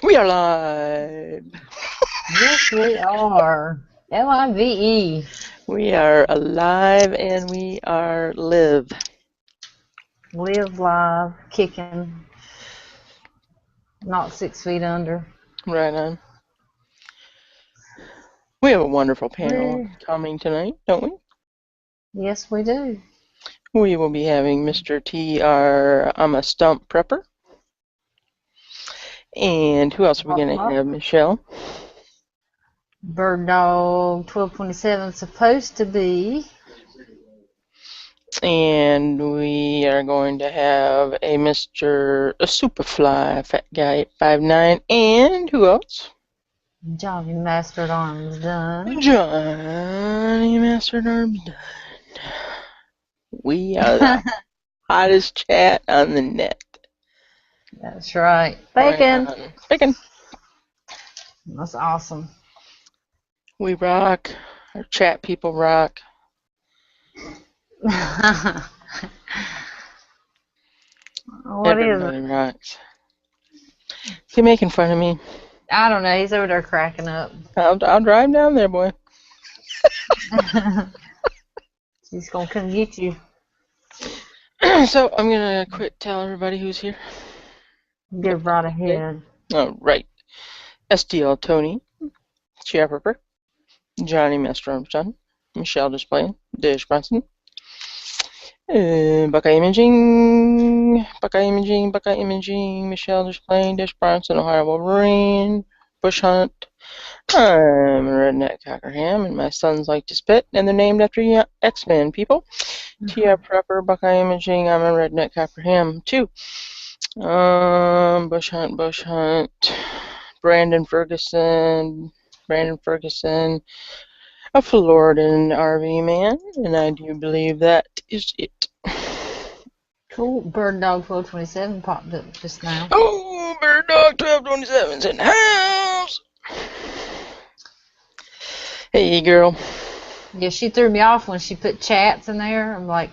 We are live. Yes, we are. Live. We are alive and we are live. Live live, kicking, not 6 feet under. Right on. We have a wonderful panel We- coming tonight, don't we? Yes, we do. We will be having Mr. T, I'm a stump prepper. And who else are we going to have? Michelle. Bird Dog 1227 supposed to be. And we are going to have a Superfly, fat guy, 5'9". And who else? Johnny Mastered Arms done. Johnny Mastered Arms done. We are the hottest chat on the net. That's right. Bacon. Bacon. That's awesome. We rock. Our chat people rock. Everybody rocks. Is he making fun of me? I don't know. He's over there cracking up. I'll drive down there, boy. He's going to come get you. So I'm going to tell everybody who's here. Get right ahead. All right. STL Tony, Chat Ripper, Johnny Master Armstrong, Michelle Displayin, Dish Bronson, Buckeye Imaging, Michelle Displayin, Dish Bronson, Ohio Wolverine, Bush Hunt. I'm a redneck cockerham, and my sons like to spit, and they're named after X-Men people. Tia Prepper, Buckeye Imaging, I'm a redneck cockerham too. Bush Hunt, Brandon Ferguson, a Floridan RV man, and I do believe that is it. Cool. Bird Dog 1227 popped up just now. Oh, Bird Dog 1227's in the house. Hey, girl. Yeah, she threw me off when she put chats in there. I'm like,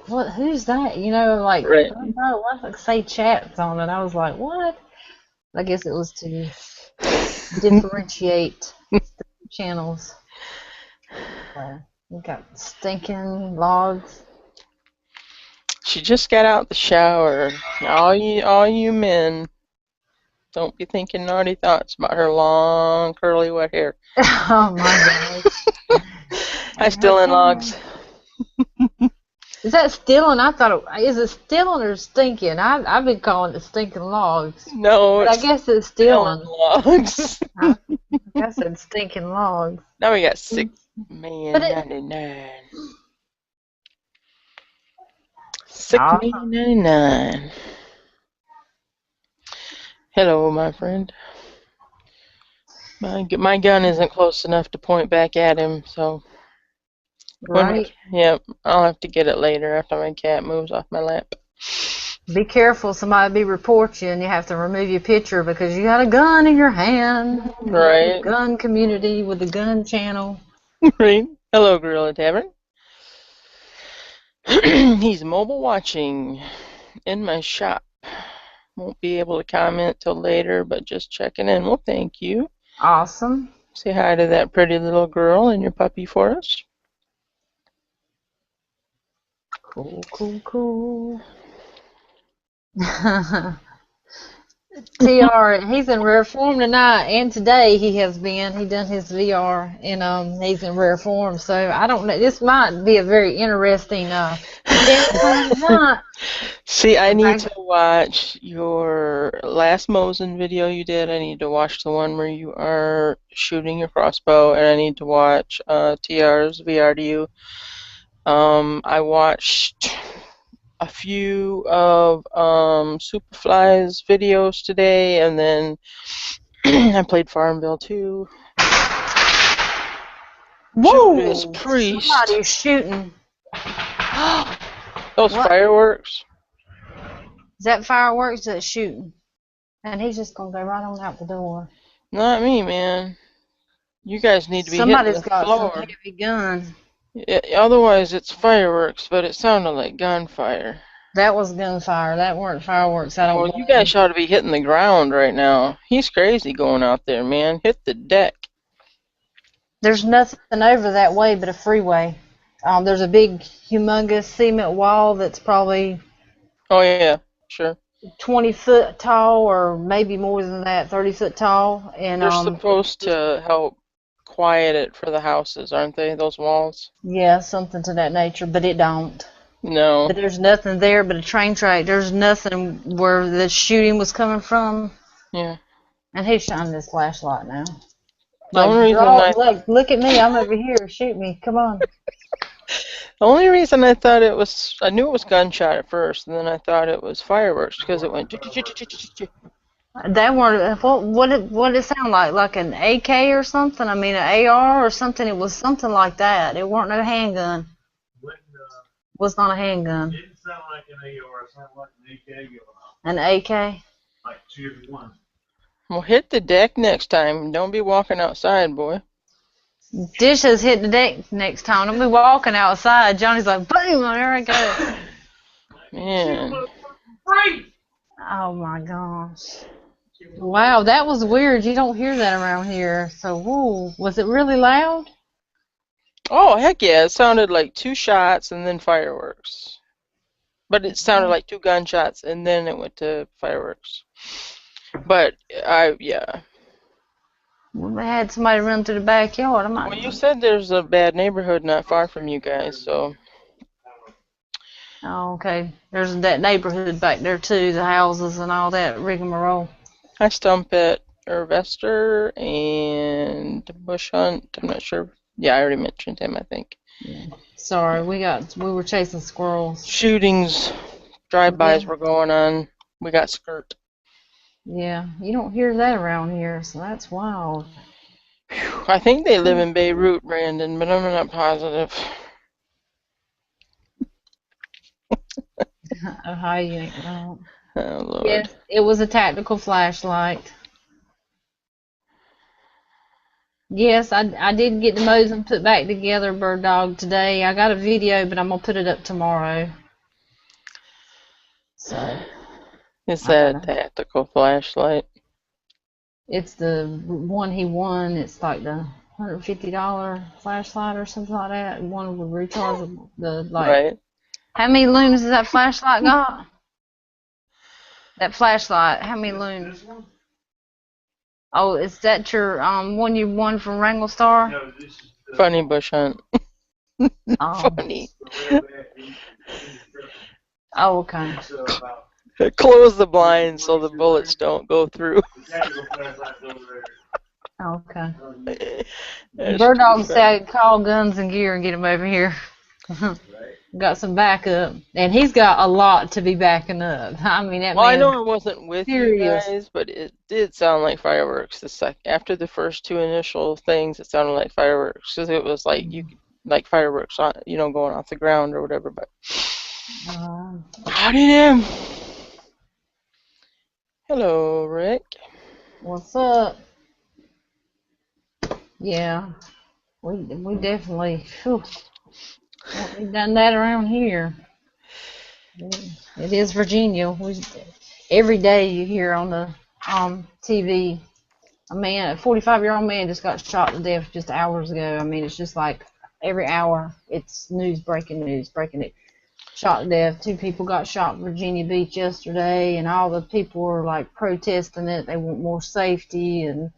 what? Who's that? You know, like, right. I don't know, why does it say chats on it? I was like, what? I guess it was to differentiate the channels. We got stinking logs. She just got out the shower. All you men, don't be thinking naughty thoughts about her long, curly, wet hair. Oh my gosh. I still in logs. Is that stealing? I thought is it stealing or stinking? I've been calling it stinking logs. No, but I guess it's stealing. Logs. I guess it's stinking logs. Now we got 6,099. 6,099. Hello, my friend. My gun isn't close enough to point back at him, so. Right. Yep, I'll have to get it later after my cat moves off my lap. Be careful, somebody report you and you have to remove your picture because you got a gun in your hand. Right. Gun community with the gun channel. Right. Hello, Gorilla Tavern. He's mobile watching in my shop. Won't be able to comment till later, but just checking in. Well, thank you. Awesome. Say hi to that pretty little girl and your puppy for us. Cool. TR, he's in rare form tonight, and today he has been. He done his VR, and he's in rare form. So I don't know. This might be a very interesting tonight. See, I need to watch your last Mosin video you did. I need to watch the one where you are shooting your crossbow, and I need to watch TR's VR to you. I watched a few of Superfly's videos today, and then I played Farmville too. Whoa! Judas Priest. Somebody's shooting. Those fireworks. Is that fireworks that's shooting? And he's just gonna go right on out the door. Not me, man. You guys need to be hitting the floor. Somebody's got some heavy gun. Otherwise, it's fireworks, but it sounded like gunfire. That was gunfire. That weren't fireworks. I don't Well, you guys believe. ought to be hitting the ground right now. He's crazy going out there, man. Hit the deck. There's nothing over that way but a freeway. There's a big, humongous cement wall that's probably Oh, yeah, sure. 20 foot tall, or maybe more than that, 30 foot tall. And They're supposed to help quiet it for the houses, aren't they, those walls? yeah, something to that nature, but it don't. No. But there's nothing there but a train track. There's nothing where the shooting was coming from. Yeah. And he's shining his flashlight now. The Like, only reason draw, I look at me. I'm over here. Shoot me. Come on. the only reason I thought it was I knew it was gunshot at first, and then I thought it was fireworks because it went. That weren't, what did it sound like? Like an AK or something? I mean, an AR or something? It was something like that. It weren't no handgun. Was not a handgun. It didn't sound like an AR, it sounded like an AK going off. An AK? Like 2 1. Well, hit the deck next time. Don't be walking outside, boy. Dishes hit the deck next time. Don't be walking outside. Johnny's like, boom, there I go. Man. Oh my gosh. Wow, that was weird. You don't hear that around here. So, whoa, was it really loud? Oh, heck yeah. It sounded like 2 shots and then fireworks. But it sounded like 2 gunshots and then it went to fireworks. But, yeah. Well, they had somebody run through the backyard. Well, you said there's a bad neighborhood not far from you guys, so. Oh, okay. There's that neighborhood back there, too, the houses and all that rigmarole. I stump at Irvester and Bush Hunt. I'm not sure. Yeah, I already mentioned him, I think. Yeah. Sorry, we were chasing squirrels. Shootings, drive-bys were going on. We got skirt. Yeah, you don't hear that around here, so that's wild. Whew, I think they live in Beirut, Brandon, but I'm not positive. Ohio, you ain't wrong. Oh, Lord. Yes, it was a tactical flashlight. Yes, I did get the Mosin put back together, Bird Dog, today. I got a video, but I'm going to put it up tomorrow. So. Is that a tactical flashlight? It's the one he won. It's like the $150 flashlight or something like that. One with rechargeable. Right. How many lumens has that flashlight got? That flashlight, how many lumens? Oh, is that your one you won from Wrangle Star? No, this is the Funny, Bush Hunt. Oh. Funny. Oh, okay. Close the blinds so the bullets don't go through. Okay. That's Bird Dog too said call Guns and Gear and get him over here. Got some backup, and he's got a lot to be backing up. I mean, that Well, I man. know I wasn't with you serious. guys, but it did sound like fireworks. After the first 2 initial things, it sounded like fireworks because it was like like fireworks on, going off the ground or whatever. But howdy there. Hello, Rick. What's up? Yeah, we definitely. Whew, we've done that around here. It is Virginia. Every day you hear on the TV, a 45-year-old man just got shot to death just hours ago. I mean, it's just like every hour it's breaking news. Shot to death. 2 people got shot in Virginia Beach yesterday, and all the people were like protesting it. They want more safety and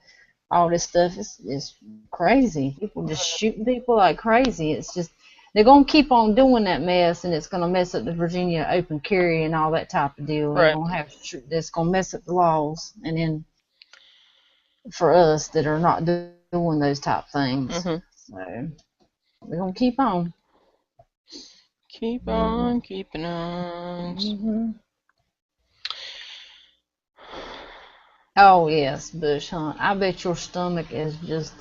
all this stuff. It's crazy. People just shooting people like crazy. It's just, they're going to keep on doing that mess, and it's going to mess up the Virginia open carry and all that type of deal. Right. It's going to mess up the laws, and then for us that are not doing those type things. Mm-hmm. So we're going to keep on. Keep on keeping on. Mm-hmm. Oh, yes, Bush Hunt. I bet your stomach is just,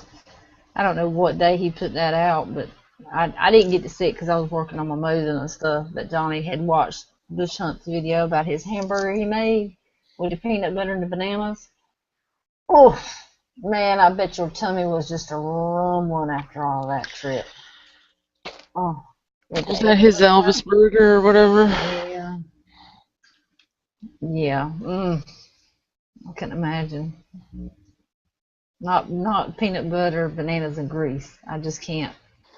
I don't know what day he put that out, but I didn't get to see it because I was working on my Mosin and stuff, but Johnny had watched Bush Hunt's video about his hamburger he made with the peanut butter and the bananas. Oh, man, I bet your tummy was just a rumbling after all that trip. Oh. Was that his Elvis burger or whatever? Yeah. Yeah. I can imagine. Not peanut butter, bananas, and grease. I just can't.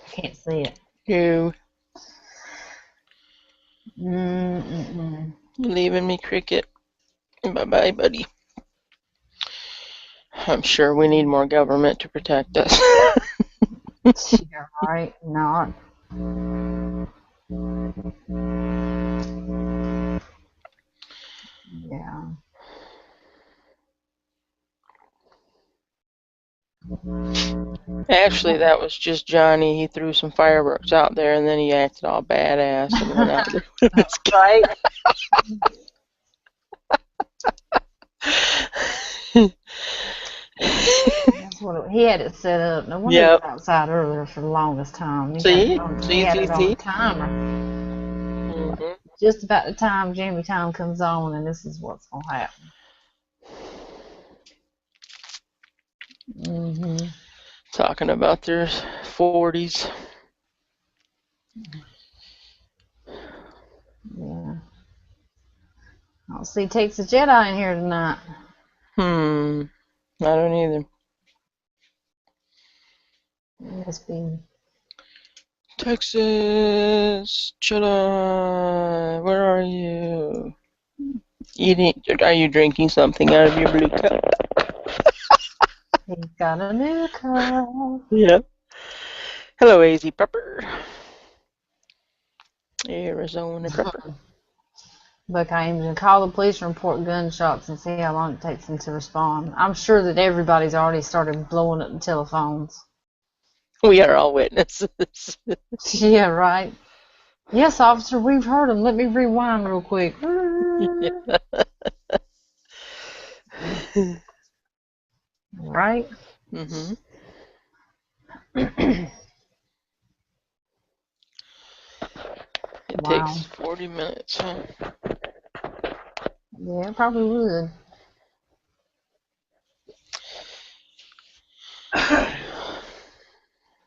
I can't see it. You Mm-mm. leaving me, Cricket? Bye-bye, buddy. I'm sure we need more government to protect us. You're right. Not. Yeah. Actually, that was just Johnny. He threw some fireworks out there and then he acted all badass and went out there with his Right. gun. That's what he had it set up. No wonder he was Yep. outside earlier for the longest time. See? He See, had see, it on a see? timer. Hmm. Just about the time Jammy Time comes on, and this is what's gonna happen. Mhm. Talking about their 40s. Yeah. I'll see. Takes a Jedi in here tonight. I don't either. Must be. Texas, Jedi, where are you? Eating? Are you drinking something out of your blue cup? He's got a new car. Yep. Hello, AZ Prepper. Arizona Prepper. Look, I am going to call the police and report gunshots and see how long it takes them to respond. I'm sure that everybody's already started blowing up the telephones. We are all witnesses. Yeah, right. Yes, officer, we've heard them. Let me rewind real quick. Right? Mm-hmm. It takes Wow. 40 minutes, huh? Yeah, it probably would.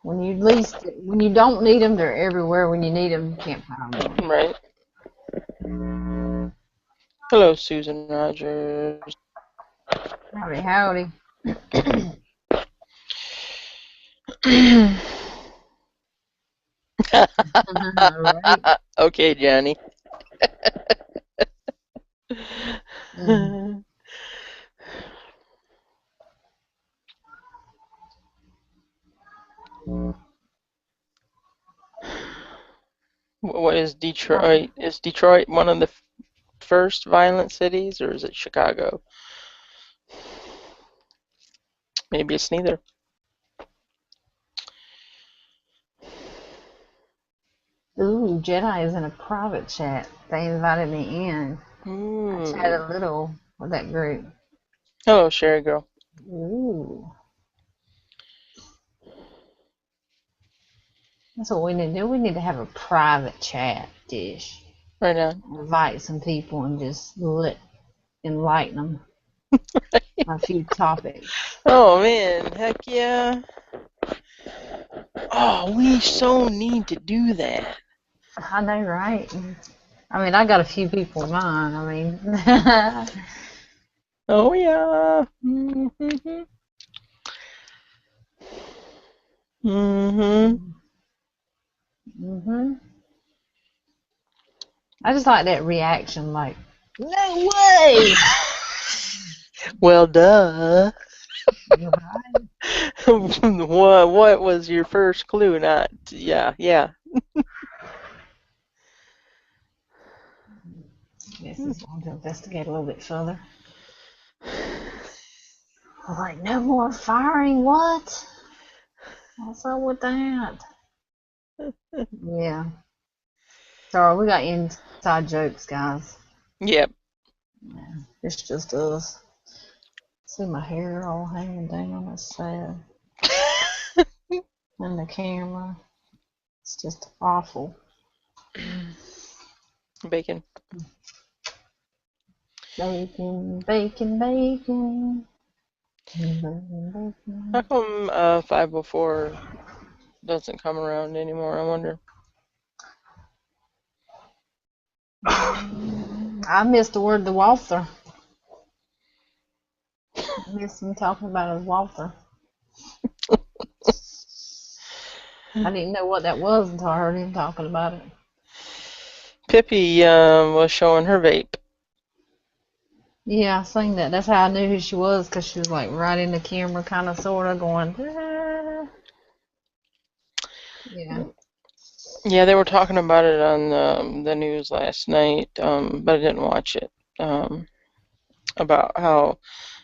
When you don't need them, they're everywhere. When you need them, you can't find them. Right. Hello, Susan Rogers. Howdy, howdy. Right? Okay, Johnny. Mm. What is Detroit? Is Detroit one of the first violent cities, or is it Chicago? Maybe it's neither. Ooh, Jedi is in a private chat. They invited me in. I chatted Ooh. a little with that group. Hello, Sherry girl. Ooh. That's what we need to do. We need to have a private chat dish. Right on. Invite some people and just enlighten them on a few topics. Oh man, heck yeah. Oh, we so need to do that. I know, right? I mean, I got a few people in mind. I mean, Oh yeah. Mm-hmm. Mm-hmm. mhm. I just like that reaction, like, no way. Well, duh. You're right. What was your first clue? Not, yeah, yeah. This is going to investigate a little bit further. Like, no more firing. What? What's up with that? Yeah. Sorry, we got inside jokes, guys. Yep. Yeah, it's just us. See my hair all hanging down. That's sad. And the camera. It's just awful. Bacon. Bacon, bacon, bacon. Bacon, How bacon. come 504 doesn't come around anymore? I wonder. I missed the word the Walther. I missed him talking about his Walther. I didn't know what that was until I heard him talking about it. Pippi was showing her vape. Yeah, I seen that. That's how I knew who she was, because she was like right in the camera, kind of, sort of going. Ah. Yeah. Yeah, they were talking about it on the news last night, but I didn't watch it. About how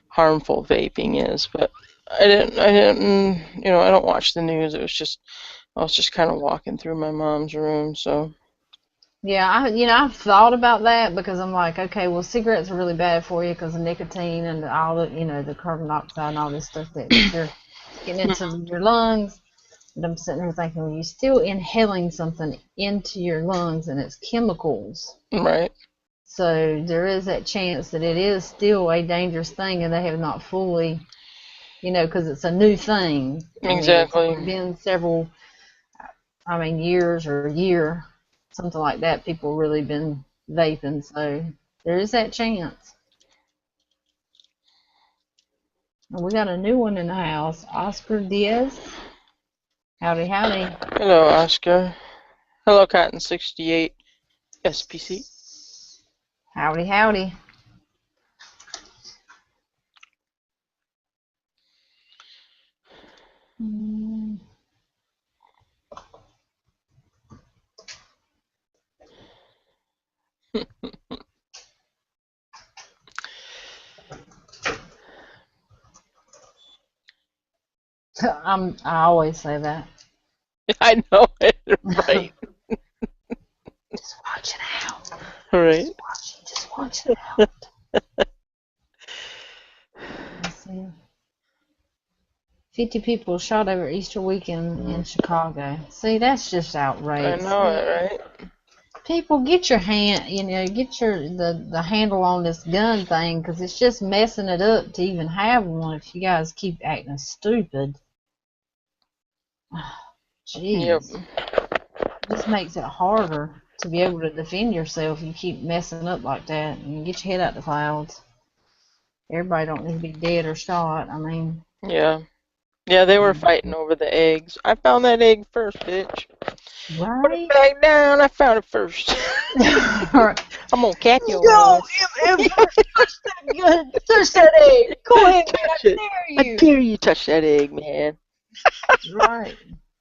harmful vaping is, but I don't watch the news. I was just kind of walking through my mom's room, so. Yeah, I've thought about that, because I'm like, okay, well, cigarettes are really bad for you because of nicotine and all the, the carbon dioxide and all this stuff that you're getting into your lungs. But I'm sitting there thinking, well, you're still inhaling something into your lungs, and it's chemicals. Right. So there is that chance that it is still a dangerous thing, and they have not fully, because it's a new thing. I mean, it's only Exactly. been several, years or a year, something like that. People really been vaping, so there is that chance. And we got a new one in the house, Oscar Diaz. Howdy, howdy. Hello, Oscar. Hello, Cotton 68 SPC. Howdy, howdy. I always say that. I know it, right? Just watch it out. Right. Just watch it out. Let's see. 50 people shot over Easter weekend in Chicago. See, that's just I outrageous. know it, right? People, get your get the handle on this gun thing, because it's just messing it up to even have one if you guys keep acting stupid. Yep. Jeez. It just makes it harder to be able to defend yourself if you keep messing up like that. And get your head out the clouds. Everybody don't need to be dead or shot. Yeah. Yeah, they were fighting over the eggs. I found that egg first, bitch. Put it Right? back down. I found it first. I'm gonna cat your Go, ass. touch that gun, touch that egg. Go ahead, man, Touch I it. dare I you. dare you touch that egg, man. Right.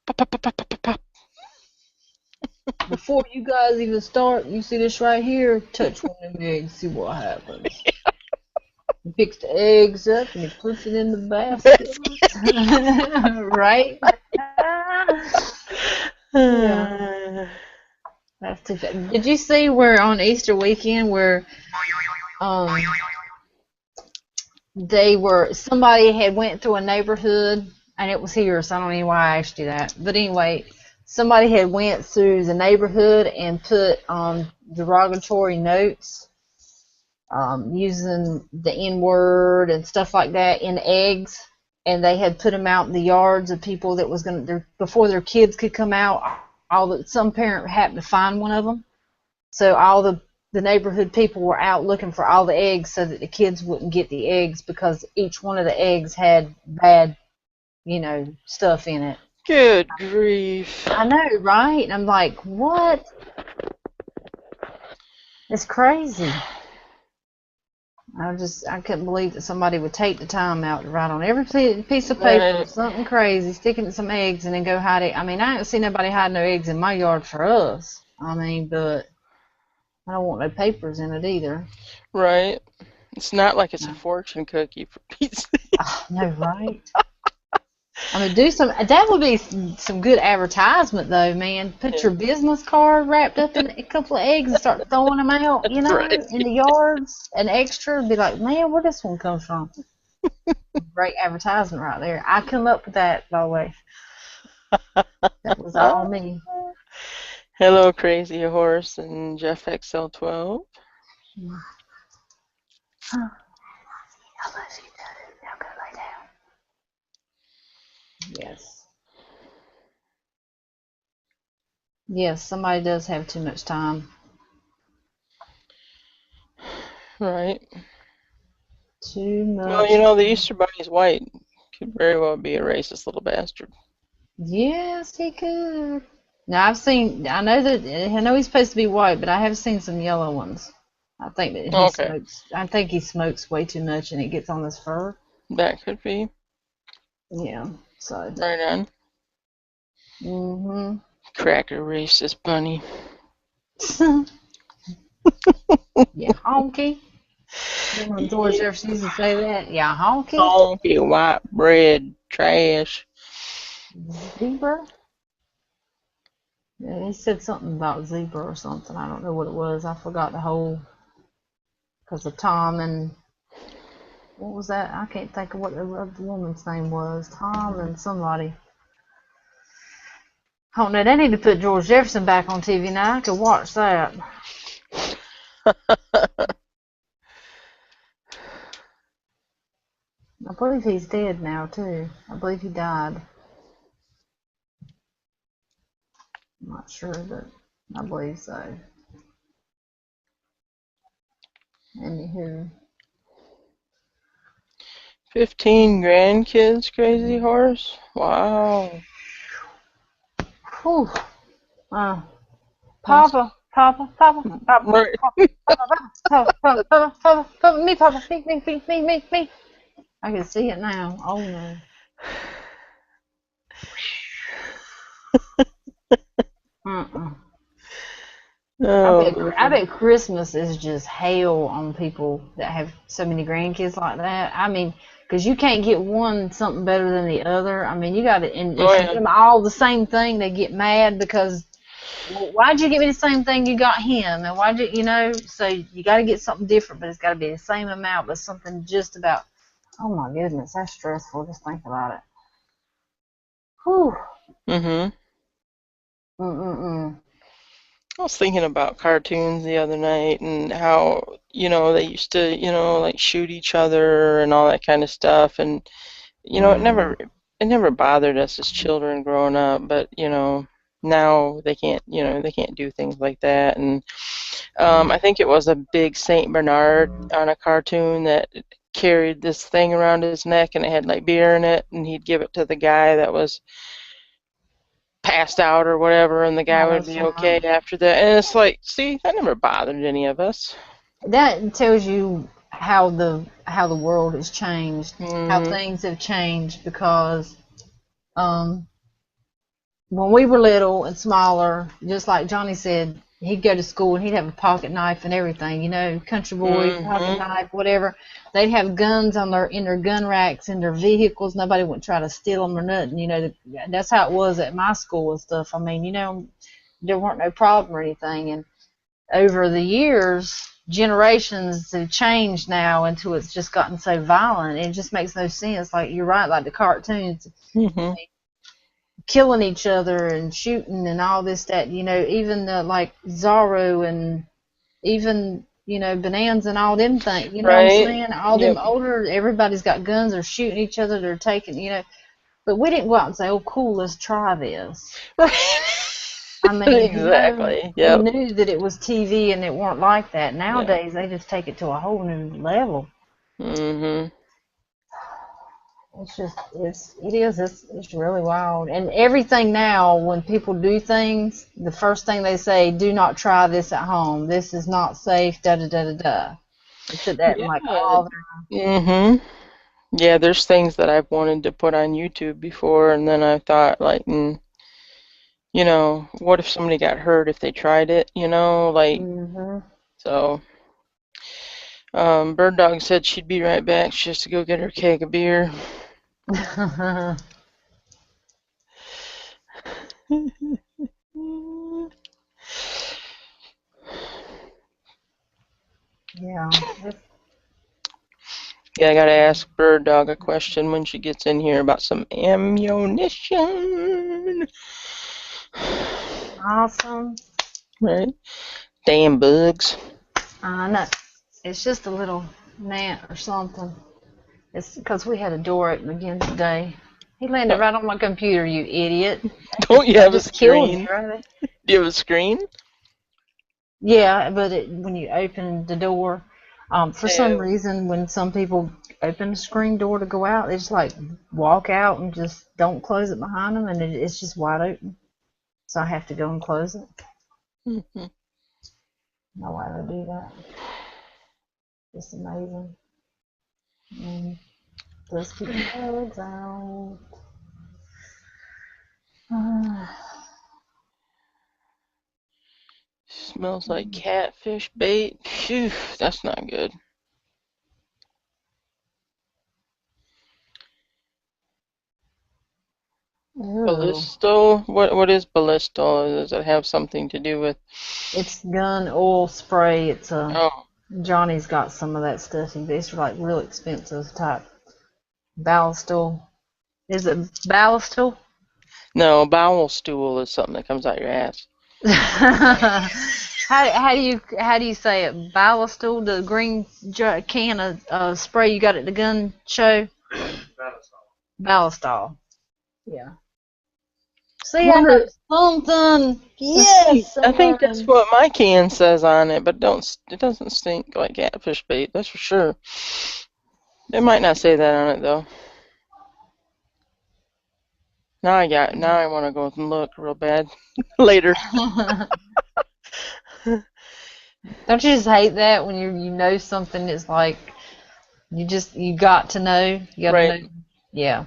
Pop, pop, pop, pop, pop, pop. Before you guys even start, you see this right here? Touch one of them eggs, see what happens. He picks the eggs up and he puts it in the basket. Right? Yeah. That's too bad. Did you see where on Easter weekend where um somebody had went through a neighborhood, and it was here, so I don't know why I asked you that. But anyway, somebody had went through the neighborhood and put derogatory notes, using the N word and stuff like that in eggs, and they had put them out in the yards of people that was before their kids could come out. Some parent happened to find one of them, so all the neighborhood people were out looking for all the eggs so that the kids wouldn't get the eggs, because each one of the eggs had bad, stuff in it. Good grief. I know, right? And I'm like, what? It's crazy. I couldn't believe that somebody would take the time out to write on every piece of paper Right. something crazy, stick it in some eggs, and then go hide it. I ain't seen nobody hide no eggs in my yard for us. But I don't want no papers in it either. Right. It's not like it's a No. fortune cookie for Pete's Oh, no, right? That would be some good advertisement, though, man. Put your business card wrapped up in a couple of eggs and start throwing them out, Right. in the yards. An extra would be like, man, where this one comes from? Great advertisement right there. I come up with that, by the way. That was all me. Hello, Crazy Horse and Jeff XL12. I love you, too. Now go lay down. Yes. Yes, somebody does have too much time. Right. Too Well, much. the Easter Bunny's white. Could very well be a racist little bastard. Yes, he could. Now I know he's supposed to be white, but I have seen some yellow ones. I think that Okay, I think he smokes way too much and it gets on his fur. that could be. Yeah. So. Right on. Mhm. Cracker racist bunny. Yeah, honky. Remember George Jefferson used to say that? Yeah, honky. Honky white bread trash. Zebra. Yeah, he said something about zebra or something. I don't know what it was. I forgot the whole because of Tom and what was that? I can't think of what the woman's name was. Tom and somebody. Oh no, they need to put George Jefferson back on TV now. I could watch that. I believe he's dead now too. I believe he died. I'm not sure, but I believe so. Anywho. 15 grandkids, Crazy Horse? Wow. Whew. That's Papa, Papa, Papa, Papa, right. Papa, Papa, Papa, Papa, Papa, Papa, Papa, me, Papa, me. I can see it now. Oh no. Mm-mm. Oh, I man. bet Christmas is just hell on people that have so many grandkids like that. I mean, because you can't get one something better than the other. I mean, you got to, and Oh, if you get yeah. them all the same thing, they get mad because, well, why'd you give me the same thing you got him? And why'd you, so you got to get something different, but it's got to be the same amount, but something just about, oh my goodness, that's stressful. Just think about it. Whew. Mm-hmm. Mm-mm-mm. I was thinking about cartoons the other night and how, they used to, like shoot each other and all that kind of stuff. And, Mm. it never bothered us as children growing up, but, now they can't do things like that. And I think it was a big Saint Bernard on a cartoon that carried this thing around his neck and it had like beer in it, and he'd give it to the guy that was passed out or whatever, and the guy Oh, would that's be okay fun. after that. And it's like, see, that never bothered any of us. That tells you how the world has changed, how Hmm. things have changed because um when we were little and smaller, just like Johnny said, he'd go to school and he'd have a pocket knife and everything, country boy, pocket Hmm. knife, whatever. They'd have guns in their gun racks in their vehicles. Nobody would try to steal them or nothing. That's how it was at my school and stuff. I mean, there weren't no problem or anything. And over the years, generations have changed now until it's just gotten so violent. It just makes no sense. Like you're right, like the cartoons, Hmm. killing each other and shooting and all this that. Even like Zorro and even Bonanza and all them things. You know what I'm Right? saying? All them Yep. older, everybody's got guns. They're shooting each other. They're taking. But we didn't go out and say, "Oh, cool, let's try this." Right. I mean, Exactly. we Yep. knew that it was TV and it weren't like that. Yeah. Nowadays, they just take it to a whole new level. Hmm. It's really wild. And everything now, when people do things, the first thing they say, do not try this at home. This is not safe, da da da da da. They put that in like Yeah. all Hmm. Yeah, there's things that I've wanted to put on YouTube before, and then I thought, like, what if somebody got hurt if they tried it, like, their. so. Bird Dog said she'd be right back. She has to go get her keg of beer. Hmm. Yeah. Yeah, I gotta ask Bird Dog a question when she gets in here about some ammunition. Awesome. Right? Damn bugs. I know. It's just a little gnat or something. It's because we had a door open again today. He landed Huh. right on my computer, you idiot. Don't you That have a just killed me screen? right there. Do you have a screen? Yeah, but when you open the door, For some reason, when some people open the screen door to go out, they just like walk out and just don't close it behind them, and it's just wide open. So I have to go and close it. Mm-hmm. No why they do that. It's amazing. And let's keep the bugs out. Smells like catfish bait. Phew, that's not good. Ew. Ballisto? What is ballisto? Does it have something to do with? It's gun oil spray. It's Oh, Johnny's got some of that stuff. It's like real expensive type. Ballisto. Is it Ballisto? no, bowel stool is something that comes out your ass. how do you say it? Ballisto, the green can of spray you got at the gun show. Ballistol. Yeah. See, I know Wonder. something. Yes, I I think that's learned. what my can says on it, but it doesn't stink like catfish bait. That's for sure. It might not say that on it though. Now I want to go and look real bad later. Don't you just hate that when you know something is like you got to know. You got to Right. know. Yeah.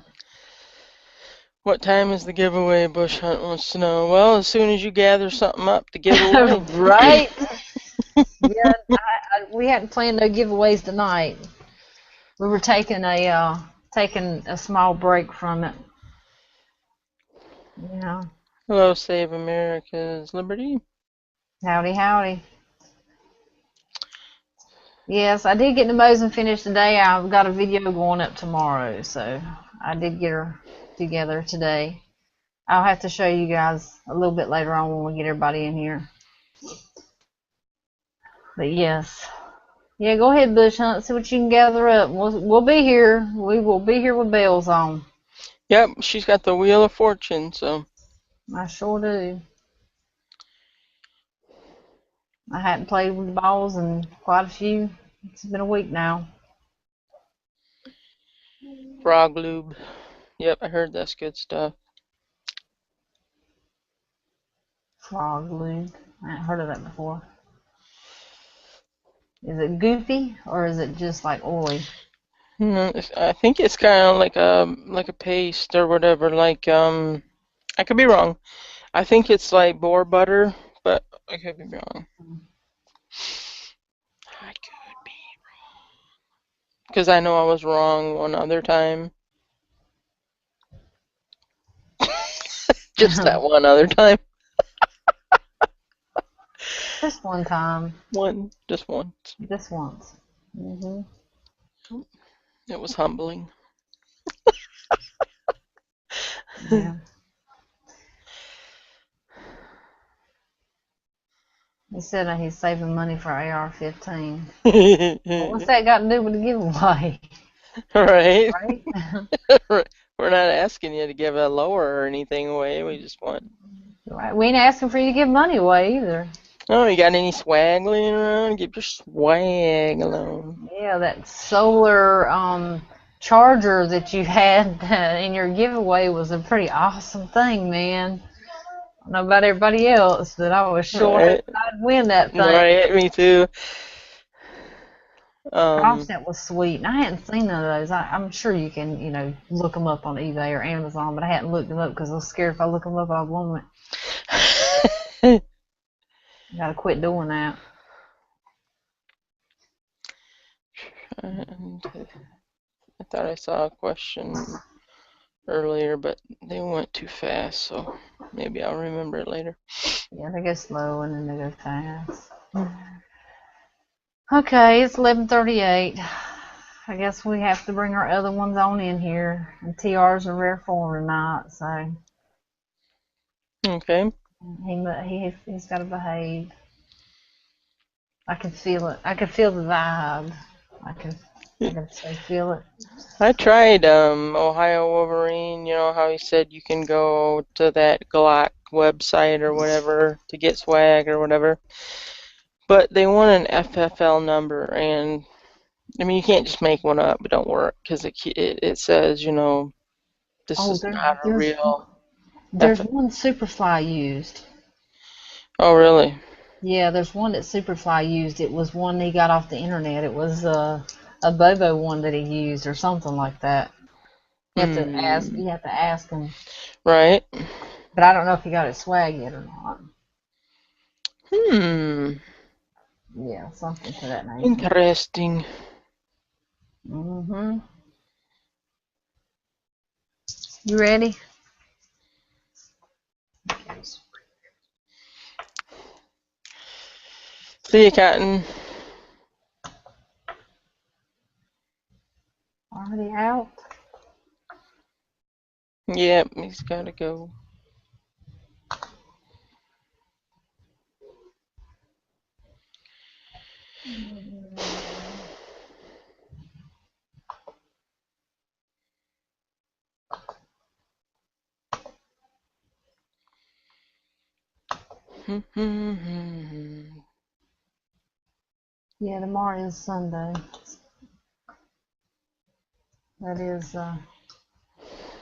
What time is the giveaway? Bush Hunt wants to know. Well, as soon as you gather something up to give away. Right? Yeah, we hadn't planned no giveaways tonight. We were taking a small break from it. Yeah. Hello, Save America's Liberty. Howdy, howdy. Yes, I did get the mosing finished today. I've got a video going up tomorrow, so I did get her together today. I'll have to show you guys a little bit later on when we get everybody in here. But yes. Yeah, go ahead, Bush Hunt. See what you can gather up. We'll be here. We will be here with bells on. Yep, she's got the Wheel of Fortune, so. I sure do. I hadn't played with the balls in quite a few. It's been a week now. Frog Lube. Yep, I heard that's good stuff. Frog lube. I haven't heard of that before. Is it goofy or is it just like oily? I think it's kind of like a paste or whatever. I could be wrong. I think it's like boar butter, but I could be wrong. I could be wrong because I know I was wrong one other time. Just that one other time. Just one time. Just once. Just once. Mhm. It was humbling. Yeah. He said that he's saving money for AR-15. Well, what's that got to do with the giveaway? Right? Right? We're not asking you to give a lower or anything away. We just want. Right. We ain't asking for you to give money away either. Oh, you got any swag laying around? Get your swag alone. Yeah, that solar charger that you had in your giveaway was a pretty awesome thing, man. I don't know about everybody else, but I was sure Right. I'd win that thing. Right, me too. Gosh, that was sweet. And I hadn't seen none of those. I'm sure you can, look them up on eBay or Amazon, but I hadn't looked them up because I was scared if I look them up, I'd want it. Gotta quit doing that. And I thought I saw a question earlier, but they went too fast, so maybe I'll remember it later. Yeah, they go slow and then they go fast. Okay, it's 11:38. I guess we have to bring our other ones on in here. And TR's in rare form tonight, so Okay. he's got to behave. I can feel it. I can feel the vibe. I can so feel it. I tried Ohio Wolverine, you know how he said you can go to that Glock website or whatever to get swag or whatever. But they want an FFL number, and I mean you can't just make one up. It don't work because it says this Oh, is not a real there's F. one Superfly used. Oh really? Yeah, there's one that Superfly used. It was one he got off the internet. It was a Bobo one that he used or something like that. You have to ask. Hmm. You have to ask him. Right. But I don't know if he got his swag yet or not. Hmm. Yeah, something to that nature. Interesting. Mhm. You ready? See you, Cotton. Already out? Yep, he's gotta go. Yeah, tomorrow is Sunday. That is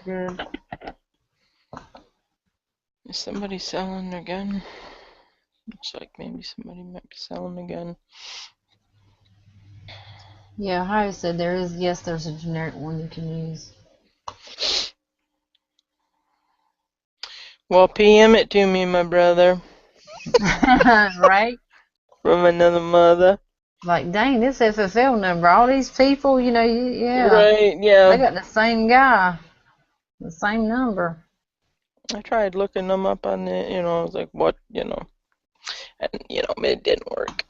good. Is somebody selling their gun? Looks like maybe somebody might be selling a gun. Yeah, Ohio said there is. Yes, there's a generic one you can use. Well, PM it to me, my brother. Right? From another mother. Like, dang, this FFL number. All these people, yeah, Right, they yeah. got the same guy, the same number. I tried looking them up on the, I was like, what, and, it didn't work.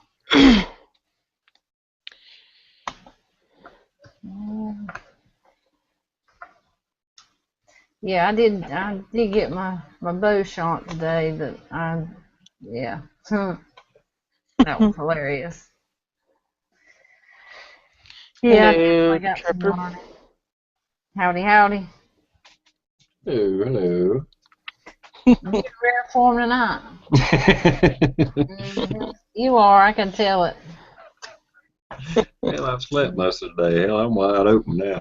Yeah, I did get my bow shot today, but yeah, that was hilarious. Yeah, I Hello, definitely got some Tripper. learning. Howdy, howdy. Hello, hello. You in rare form tonight. You are, I can tell it. Well, I've slept most of the day. Hell, I'm wide open now.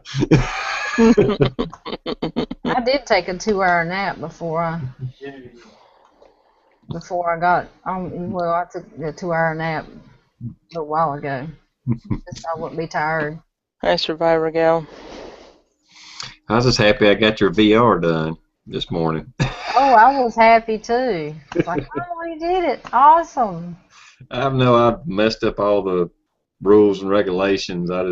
I did take a 2 hour nap before I got on. Well, I took a 2 hour nap a little while ago, just so I wouldn't be tired. Hi, Survivor Gal. I was just happy I got your VR done this morning. Oh, I was happy too. It's like, oh, you did it! Awesome. I know I messed up all the rules and regulations. I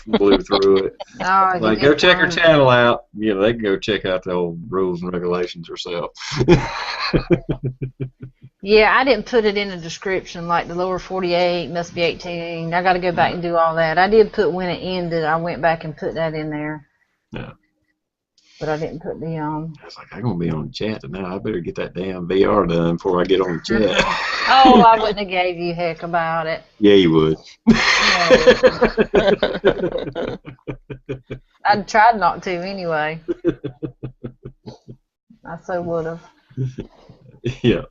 blew through it. Oh, you Like, go did check her fine. channel out. They can go check out the old rules and regulations herself. Yeah, I didn't put it in the description, like the lower 48 must be 18. I got to go back and do all that. I did put when it ended. I went back and put that in there, Yeah. but I didn't put the I was like, I'm gonna be on the chat tonight. I better get that damn VR done before I get on the chat. Oh, I wouldn't have gave you heck about it. Yeah, you would. I'd tried not to anyway. I so would have. Yeah.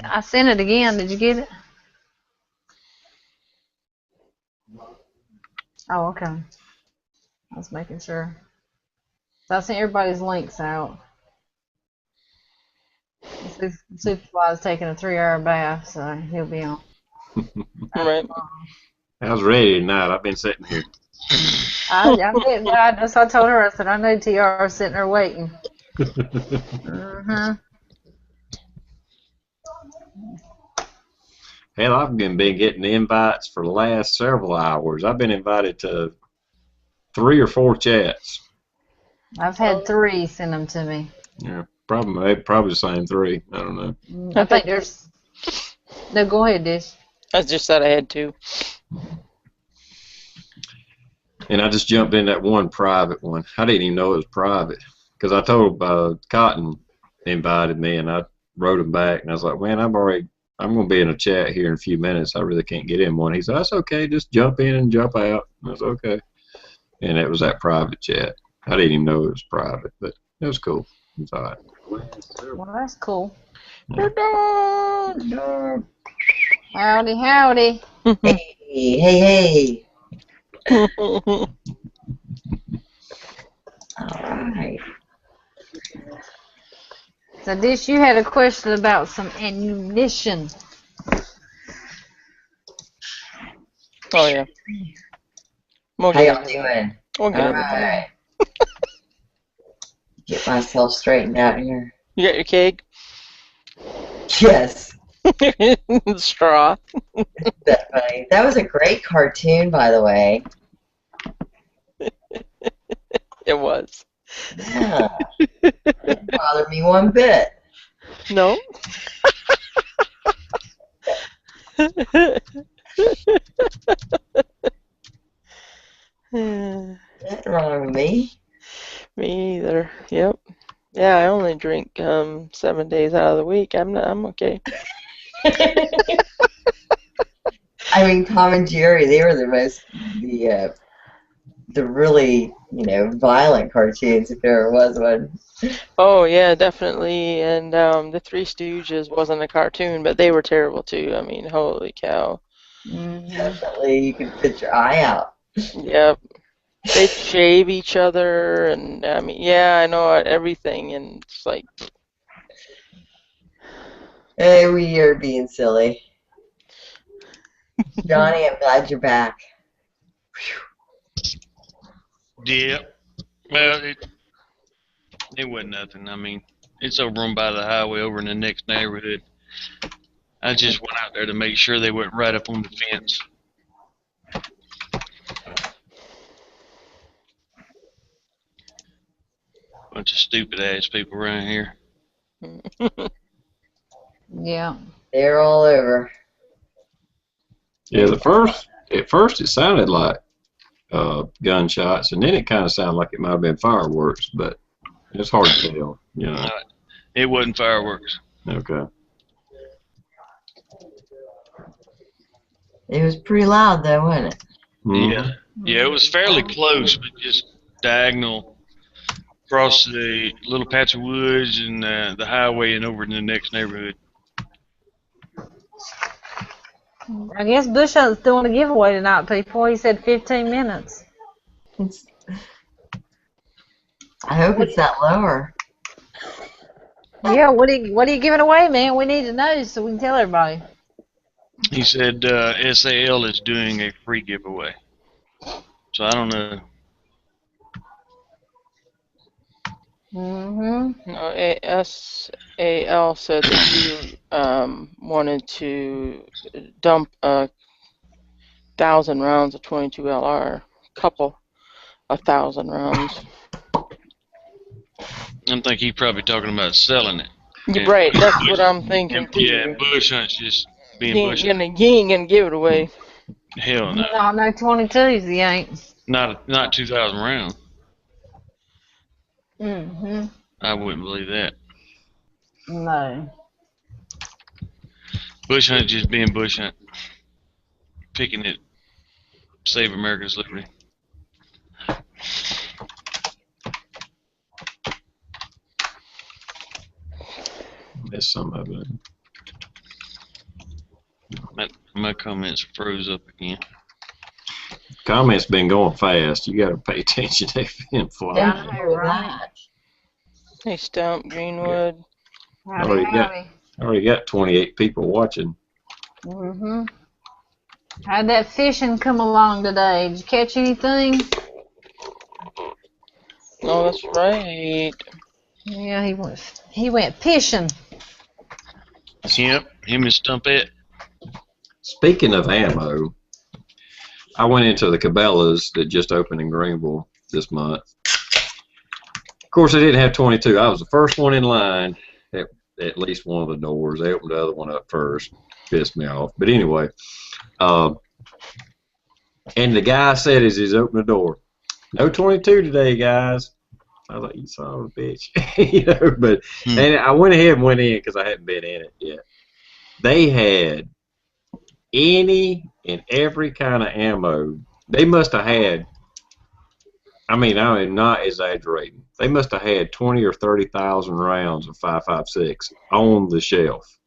I sent it again. Did you get it? Oh, okay. I was making sure. So I sent everybody's links out. Superfly's taking a 3 hour bath, so he'll be on. Right. I was ready tonight. I've been sitting here. I told her, I said, I know TR is sitting there waiting. Hell, I've been getting invites for the last several hours. I've been invited to 3 or 4 chats. I've had 3 send them to me. Yeah, probably the same 3. I don't know. I think there's. No, go ahead, Dish. I just said I had to. And I just jumped in that one private one. I didn't even know it was private because I told Cotton invited me, and I wrote him back, and I was like, man, I'm going to be in a chat here in a few minutes. I really can't get in one. He said, that's okay. Just jump in and jump out. And I was okay. And it was that private chat. I didn't even know it was private, but it was cool. It's all right. Well, that's cool. We're done. Howdy, howdy. Hey. All right. So, Dish, you had a question about some ammunition. Oh yeah. We'll How get y'all into that. doing? We'll get All into that. right. Get myself straightened out here. You got your cake? Yes. Straw. That funny. That was a great cartoon, by the way. It was. Yeah. Didn't bother me one bit. No? Me Nothing wrong with me. either. Yep. Yeah, I only drink 7 days out of the week. I'm okay. I mean, Tom and Jerry, they were the really, violent cartoons, if there ever was one. Oh yeah, definitely. And the Three Stooges wasn't a cartoon, but they were terrible too. I mean, holy cow. Definitely, you could put your eye out. Yep. They'd shave each other, and I mean, yeah, I know everything, and it's like, Hey, we are being silly. Johnny, I'm glad you're back. Yeah. Well, it wasn't nothing. I mean, it's over on by the highway over in the next neighborhood. I just went out there to make sure they went right up on the fence. Bunch of stupid ass people around here. Yeah. They're all over. Yeah, at first it sounded like gunshots, and then it kind of sounded like it might have been fireworks, but it's hard to tell, you know. It wasn't fireworks. Okay. It was pretty loud, though, wasn't it? Yeah. Yeah, it was fairly close, but just diagonal across the little patch of woods and the highway and over in the next neighborhood. I guess Bush Hunt's doing a giveaway tonight, people. He said 15 minutes. I hope it's not lower. Yeah, what are you giving away, man? We need to know so we can tell everybody. He said SAL is doing a free giveaway. So I don't know. no, SAL said that you wanted to dump 1,000 rounds of 22 LR, couple 1,000 rounds. I think he's probably talking about selling it. Yeah, right, that's what I'm thinking too. Yeah, Bush Hunt's just being Bush Hunt. He ain't gonna give it away. Hell no. No 22s, he ain't. Not 2,000 rounds. Mm-hmm. I wouldn't believe that. No. Bush Hunt just being Bush Hunt. Picking it. Save America's liberty. Missed some of it. My comments froze up again. Comments been going fast. You got to pay attention. They've been flying. Yeah, I know, right? Hey, Stump, Greenwood. Already got 28 people watching. How'd that fishing come along today? Did you catch anything? Oh, that's right. Yeah, he went fishing. Yep, him and Stumpette. Speaking of ammo, I went into the Cabela's that just opened in Greenville this month. Of course, they didn't have 22. I was the first one in line at least one of the doors. They opened the other one up first. Pissed me off. But anyway, and the guy said as he's opening the door, no 22 today, guys. I was like, you son of a bitch. But and I went ahead and went in because I hadn't been in it yet. They had any and every kind of ammo. They must have had I mean, I am not exaggerating. They must have had 20 or 30,000 rounds of 5.56 on the shelf.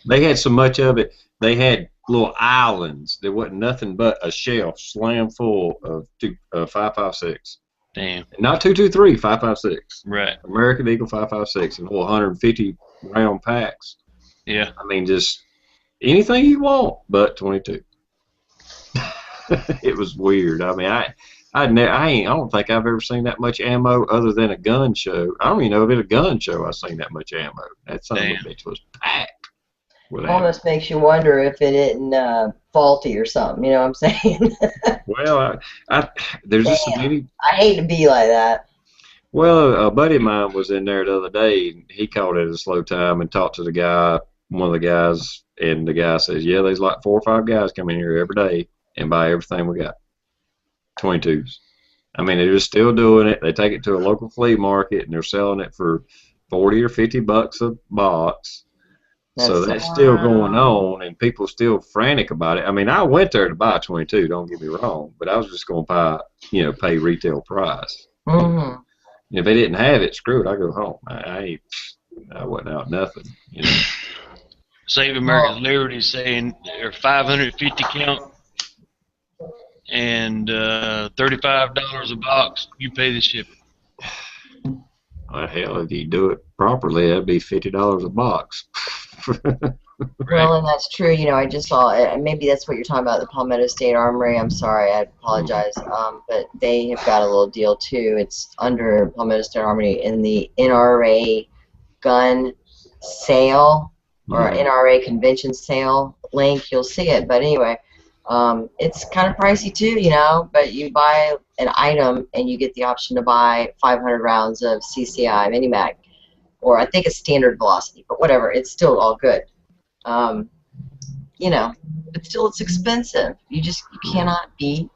They had so much of it. They had little islands. There wasn't nothing but a shelf slammed full of 5.56. Damn. Not 223, 5.56. Right. American Eagle 5.56 and 150 round packs. Yeah. I mean, just anything you want, but 22. It was weird. I mean, I don't think I've ever seen that much ammo other than a gun show. I don't even know if at a gun show I've seen that much ammo. That son of a bitch was packed with ammo. Almost makes you wonder if it isn't faulty or something. You know what I'm saying? Well, there's just so many. I hate to be like that. Well, a buddy of mine was in there the other day. And he called it a slow time and talked to the guy, one of the guys, and the guy says, "Yeah, there's like 4 or 5 guys come in here every day and buy everything we got, 22s." I mean, they're just still doing it. They take it to a local flea market and they're selling it for $40 or $50 a box. So that's still going on, and people still frantic about it. I mean, I went there to buy 22. Don't get me wrong, but I was just going to buy, pay retail price. Mm-hmm. If they didn't have it, screw it. I go home. I wasn't out nothing. Save America's Liberty saying they're 550 count and $35 a box. You pay the shipping. Well, hell, if you do it properly, that'd be $50 a box. Well, and that's true. I just saw, maybe that's what you're talking about, the Palmetto State Armory. I'm sorry, I apologize. But they have got a little deal too. It's under Palmetto State Armory in the NRA gun sale or NRA convention sale link. You'll see it. But anyway, it's kind of pricey too, but you buy an item and you get the option to buy 500 rounds of CCI Mini Mag, or I think it's standard velocity, but whatever, it's still all good. But still it's expensive. You cannot beat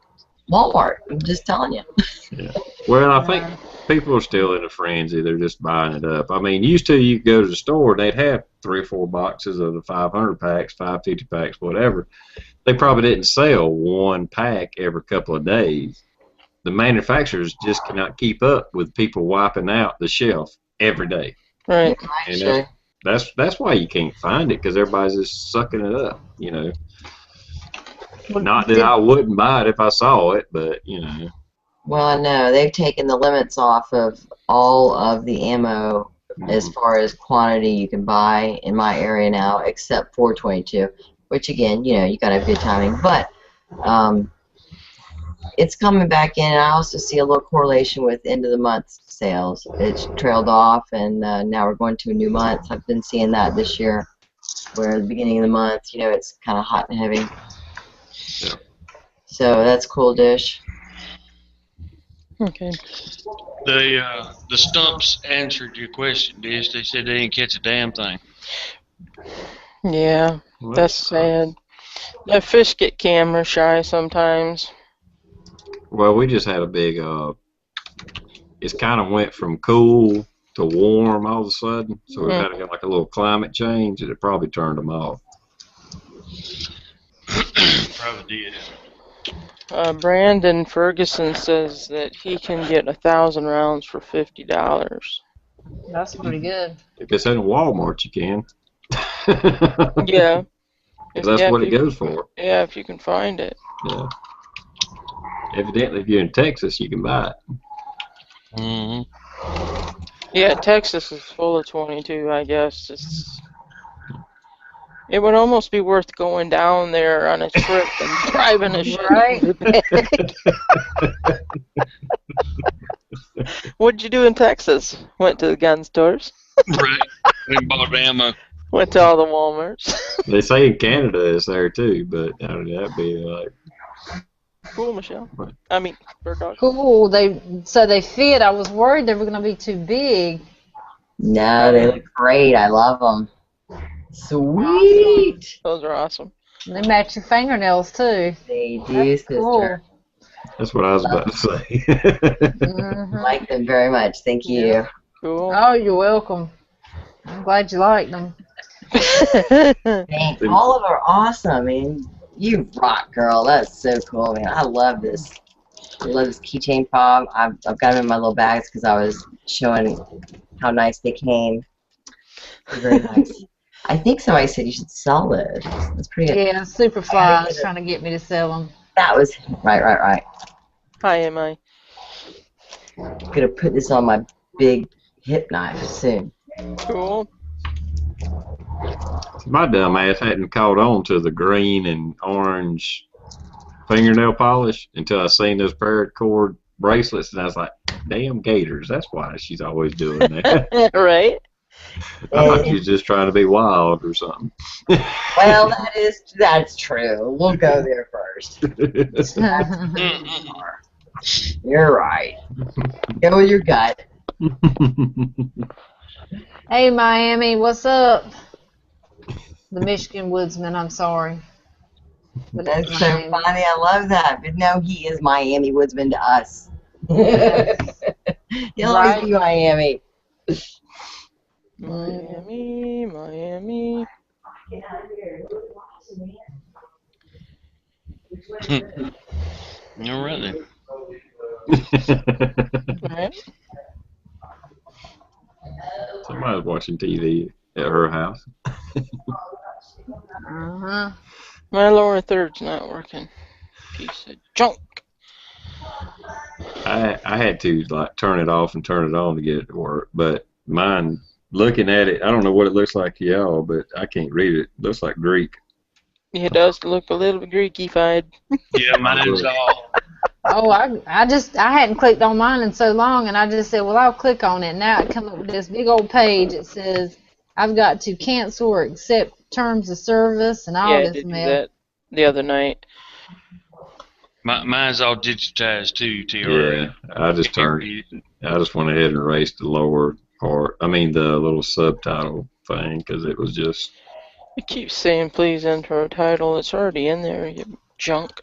Walmart. I'm just telling you. Yeah. Well, I think people are still in a frenzy. They're just buying it up. I mean, used to you could go to the store and they'd have 3 or 4 boxes of the 500 packs, 550 packs, whatever. They probably didn't sell 1 pack every couple of days. The manufacturers just cannot keep up with people wiping out the shelf every day. Right. And that's why you can't find it, because everybody's just sucking it up, Not that I wouldn't buy it if I saw it, but Well, I know they've taken the limits off of all of the ammo as far as quantity you can buy in my area now, except for 22, which again, you gotta have good timing. But it's coming back in. I also see a little correlation with end of the month sales. It's trailed off, and now we're going to a new month. I've been seeing that this year, where at the beginning of the month, it's kind of hot and heavy. Yeah. So that's cool, Dish. Okay. The stumps answered your question, Dish. They said they didn't catch a damn thing. Yeah, that's sad. The fish get camera shy sometimes. Well, we just had a big, it's kind of went from cool to warm all of a sudden. So we kind of got like a little climate change, and it probably turned them off. Probably did. Brandon Ferguson says that he can get 1,000 rounds for $50. That's pretty good. If it's in a Walmart, you can. Yeah. Because that's what it goes for. Yeah, if you can find it. Yeah. Evidently, if you're in Texas, you can buy it. Mm-hmm. Yeah, Texas is full of 22, I guess. It would almost be worth going down there on a trip and driving a ship. Right? What'd you do in Texas? Went to the gun stores. Right. We bought ammo. Went to all the Walmarts. They say in Canada it's there too, but that'd be like. Cool, Michelle. I mean, bird dog. Cool. They fit. I was worried they were going to be too big. No, they look great. I love them. Sweet. Those are awesome. And they match your fingernails too. They do, That's sister. cool. That's what I was about to say. Mhm. Like them very much. Thank you. Cool. Oh, you're welcome. I'm glad you liked them. Man, all of them are awesome. I mean, you rock, girl. That's so cool, man. I love this I love this keychain fob. I've got them in my little bags because I was showing how nice they came. They're very nice. I think somebody said you should sell those. That's pretty good. Yeah, Superfly is trying to get me to sell them. That was right. Hi, am I? I'm gonna put this on my big hip knife soon. Cool. My dumb ass hadn't caught on to the green and orange fingernail polish until I seen those paracord bracelets, and I was like, damn gators, that's why she's always doing that. Right? I thought she was just trying to be wild or something. Well, that's true. We'll go there first. You're right. Go with your gut. Hey, Miami, what's up? The Michigan Woodsman, I'm sorry. But That's it's so Miami. funny. I love that. But no, he is Miami Woodsman to us. He'll always be Miami. Miami. All right then. Right? Somebody's watching TV at her house. Uh-huh. My lower third's not working. Piece of junk. I had to like turn it off and turn it on to get it to work, but mine, looking at it, I don't know what it looks like to y'all, but I can't read it. It looks like Greek. It does look a little bit Greeky-fied. Yeah, mine's all. Oh, I hadn't clicked on mine in so long, and I just said, well, I'll click on it. Now it comes up with this big old page. It says I've got to cancel or accept terms of service and all Yeah, I this did do mess. that the other night. Mine's all digitized too, TR. Yeah, I just went ahead and erased the lower part. I mean, the little subtitle thing, because it was just. It keeps saying, please enter a title. It's already in there, you junk.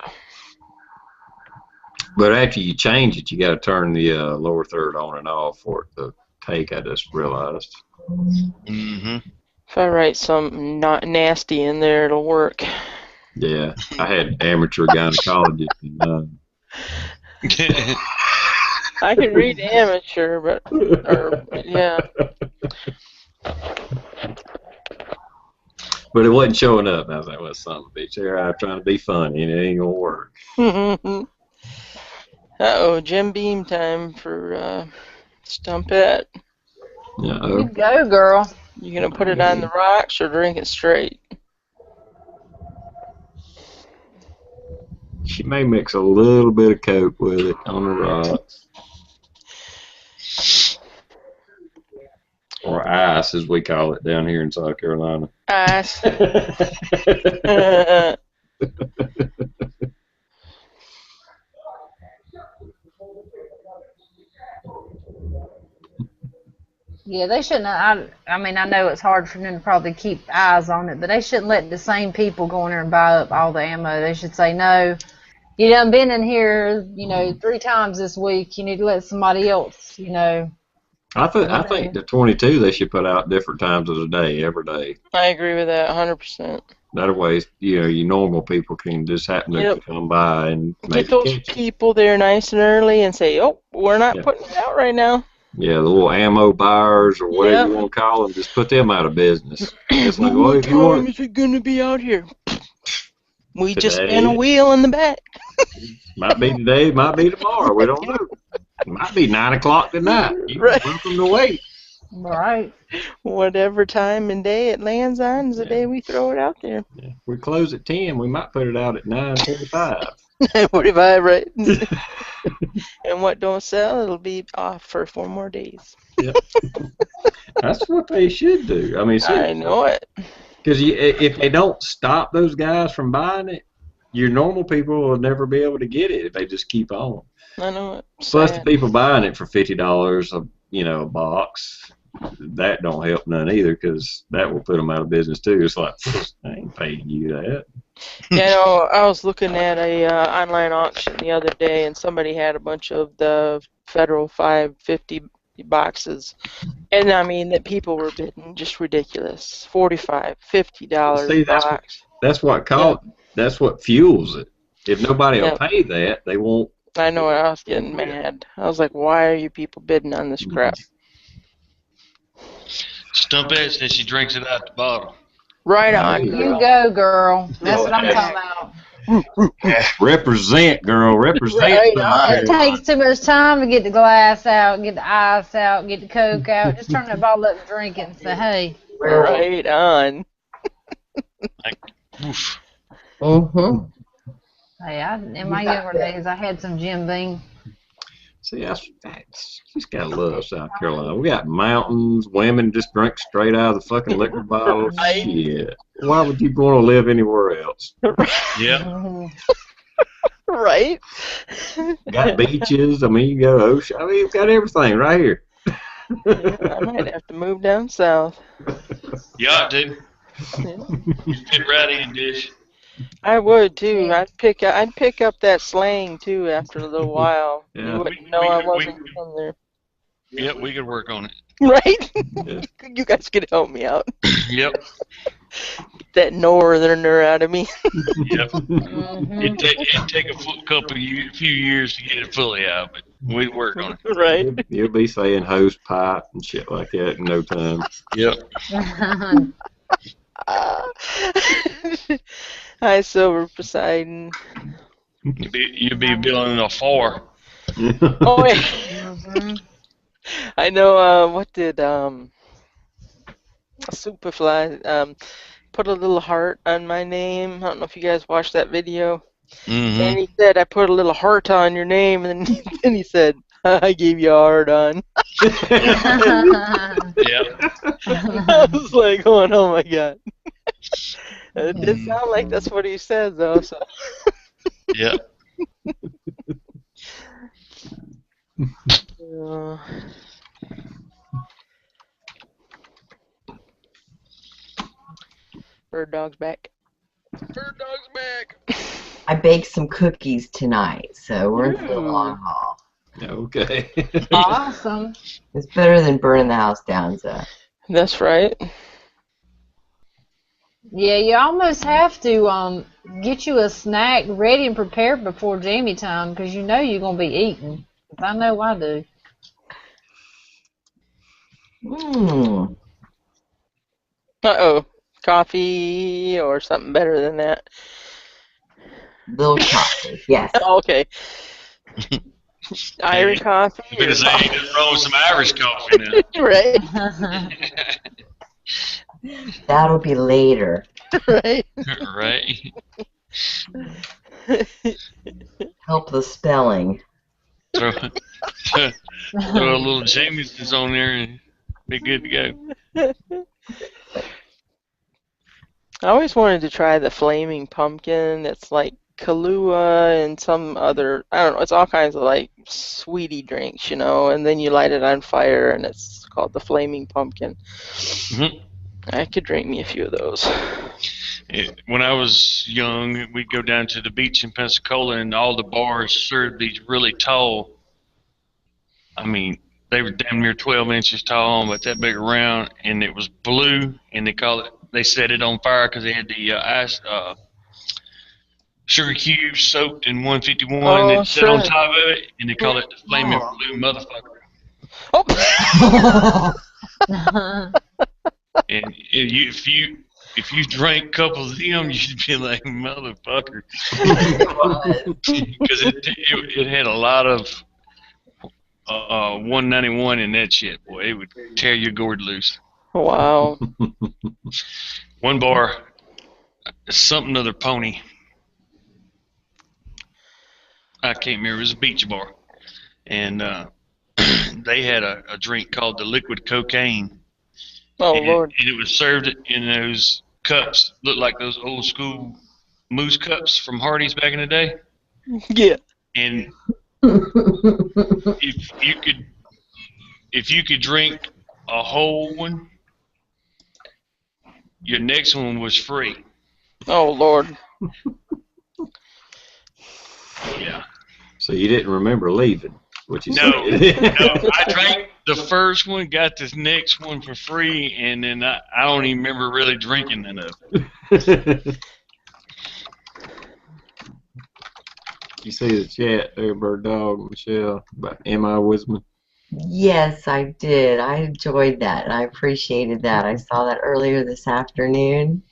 But after you change it, you got to turn the lower third on and off for it to take. I just realized. Mm-hmm. If I write something not nasty in there, it'll work. Yeah, I had amateur gynecologist. And, I can read amateur, but yeah. But it wasn't showing up. And I was like, well, son of a bitch, here I'm trying to be funny, and it ain't gonna work. Uh-oh, Jim Beam time for Stumpette. You go, girl. You gonna put it on the rocks or drink it straight? She may mix a little bit of Coke with it on the rocks. Or ice, as we call it down here in South Carolina. Ice. Yeah, they shouldn't. I mean, I know it's hard for them to probably keep eyes on it, but they shouldn't let the same people go in there and buy up all the ammo. They should say, no, you done been in here, 3 times this week. You need to let somebody else, I think the 22 they should put out different times of the day, every day. I agree with that 100%. That way, you normal people can just happen to come by and get those people there nice and early and say, oh, we're not putting it out right now. Yeah, the little ammo buyers or whatever you want to call them, just put them out of business. It's like, well, if you want, is it gonna be out here? We today, just spin a wheel in the back. Might be today, might be tomorrow. We don't know. It might be 9 o'clock tonight. You're welcome to wait. Right. Whatever time and day it lands on is the day we throw it out there. Yeah. We close at 10. We might put it out at 9:45. 9:45, right? And what don't sell, it'll be off for 4 more days. Yep. That's what they should do. I mean, seriously. I know it. Because if they don't stop those guys from buying it, your normal people will never be able to get it if they just keep on. I know it. Plus, the people buying it for $50 a box, that don't help none either, because that will put them out of business too. It's like, I ain't paying you that. Yeah, I was looking at a online auction the other day, and somebody had a bunch of the Federal 550 boxes, and I mean that people were bidding just ridiculous, $45, $50 See, box. That's what fuels it. If nobody will pay that, they won't I know I was getting mad. I was like, why are you people bidding on this crap? Stumpette says she drinks it out the bottle. Right on, You girl. go, girl. That's what I'm talking about. Represent, girl. Represent. Right on. It takes too much time to get the glass out, get the ice out, get the Coke out. Just turn that bottle up and drink it and say, hey. Right on. Like, oof. Mm-hmm. Hey, in my younger days, I had some Jim Beam. See, she's got to love South Carolina. We got mountains. Women just drink straight out of the fucking liquor bottle. Right. Shit. Why would you want to live anywhere else? Yeah. Right? Got beaches. I mean, you got ocean. I mean, you've got everything right here. Yeah, I might have to move down south. You ought to. Yeah. You fit right in, Dish. I would too. I'd pick up that slang too after a little while. Yeah. You wouldn't know I wasn't from there. Yep, we could work on it. Right? Yeah. You guys could help me out. Yep. Get that northerner out of me. Yep. Mhm. It'd take a few years to get it fully out, but we'd work on it. Right? You'll be saying hose pipe and shit like that in no time. Yep. Hi, Silver Poseidon. You'd be building a 4. Oh, yeah. Mhm. I know, what did, Superfly, put a little heart on my name. I don't know if you guys watched that video. And Mm-hmm. he said, I put a little heart on your name, and then he said, I gave you a heart on. Yep. I was like, going, oh my god. It did sound like that's what he said, though, so. Yep. Uh, Bird dog's back. Bird dog's back. I baked some cookies tonight, so we're in for the long haul. Okay. Awesome. It's better than burning the house down, Zach. That's right. Yeah, you almost have to get you a snack ready and prepared before Jammy time because you know you're going to be eating. 'Cause I know I do. Mmm. Uh-oh. Coffee or something better than that. Little coffee, yes. Oh, okay. Irish coffee. You better say ain't nothing wrong with some Irish coffee now. Right? That'll be later. Right? Right. Help the spelling. Throw a little Jameson's on there and be good to go. I always wanted to try the flaming pumpkin. It's like Kahlua and some other, I don't know, it's all kinds of like sweetie drinks, you know, and then you light it on fire and it's called the flaming pumpkin. Mhm. I could drink me a few of those. When I was young, we'd go down to the beach in Pensacola, and all the bars served these really tall. I mean, they were damn near 12 inches tall, but that big around, and it was blue, and they set it on fire because they had the ice sugar cubes soaked in 151 Oh, that set on sure. top of it, and they call it the flaming blue motherfucker. Oh! And if you drank a couple of them, you'd be like, motherfucker. Because it had a lot of 191 in that shit, boy. It would tear your gourd loose. Wow. One bar, something other pony. I can't remember. It was a beach bar. And they had a drink called the liquid cocaine. Oh, and, Lord. and it was served in those cups, looked like those old school moose cups from Hardee's back in the day. Yeah. And if you could drink a whole one, your next one was free. Oh, Lord. Yeah. So you didn't remember leaving, what you No, said. no. I drank the first one, got this next one for free, and then I don't even remember really drinking none of it. You see the chat there, Bird Dog, Michelle, about Am I Wisman? Yes, I did. I enjoyed that, and I appreciated that. I saw that earlier this afternoon.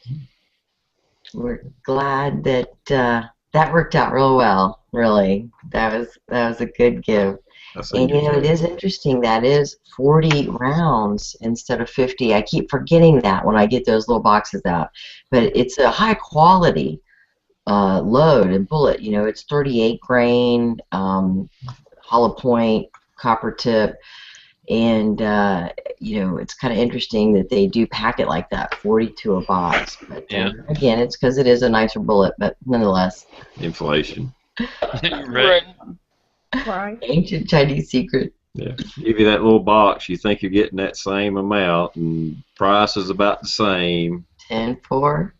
We're glad that that worked out real well. Really, that was a good give. I seen And your you know, it chat. is interesting. That is 40 rounds instead of 50. I keep forgetting that when I get those little boxes out. But it's a high quality load and bullet. You know, it's 38 grain, hollow point, copper tip. And you know, it's kind of interesting that they do pack it like that, 40 to a box. But Yeah. again, it's because it is a nicer bullet, but nonetheless, Inflation. Right. Right. ancient Chinese secret. Yeah. Give you that little box, you think you're getting that same amount, and price is about the same. 10-4.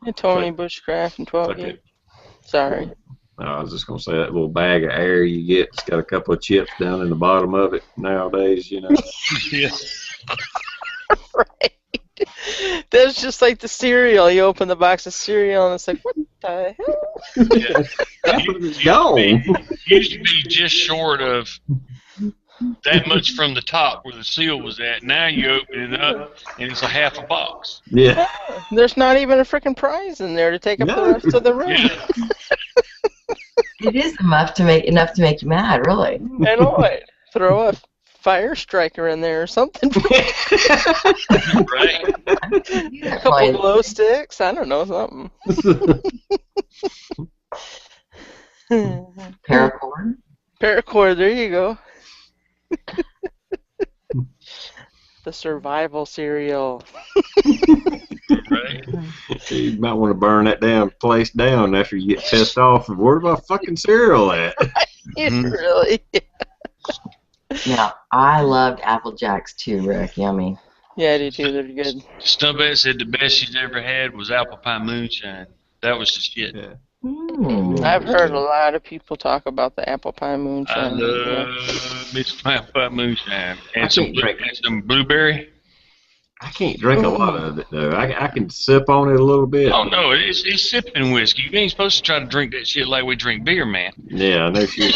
Hey, Tony Bushcraft and 12 Okay. gauge. Sorry. I was just gonna say that little bag of air you get, it's got a couple of chips down in the bottom of it nowadays, you know. Yeah. Right. That's just like the cereal. You open the box of cereal and it's like, what the hell? Yeah. It's gone. Used to be just short of that much from the top where the seal was at. Now you open it up and it's a half a box. Yeah. There's not even a freaking prize in there to take up the No. rest of the room. Yeah. It is enough to make you mad, really. And what? Throw a fire striker in there or something. Right. A couple glow sticks. I don't know, something. Paracord. Paracord, there you go. The survival cereal. Right. You might want to burn that damn place down after you get pissed off. Where's my fucking cereal at? Really? Now, I loved Apple Jacks too, Rick. Yummy. Yeah, I do too. They're good. Stumpette said the best she's ever had was apple pie moonshine. That was the shit. Yeah. I've heard a lot of people talk about the apple pie I moonshine. love me some apple pie moonshine. I And some, can't drink it. and some blueberry. I can't drink a lot of it though. I can sip on it a little bit. Oh no, it's sipping whiskey. You ain't supposed to try to drink that shit like we drink beer, man. Yeah, no shit.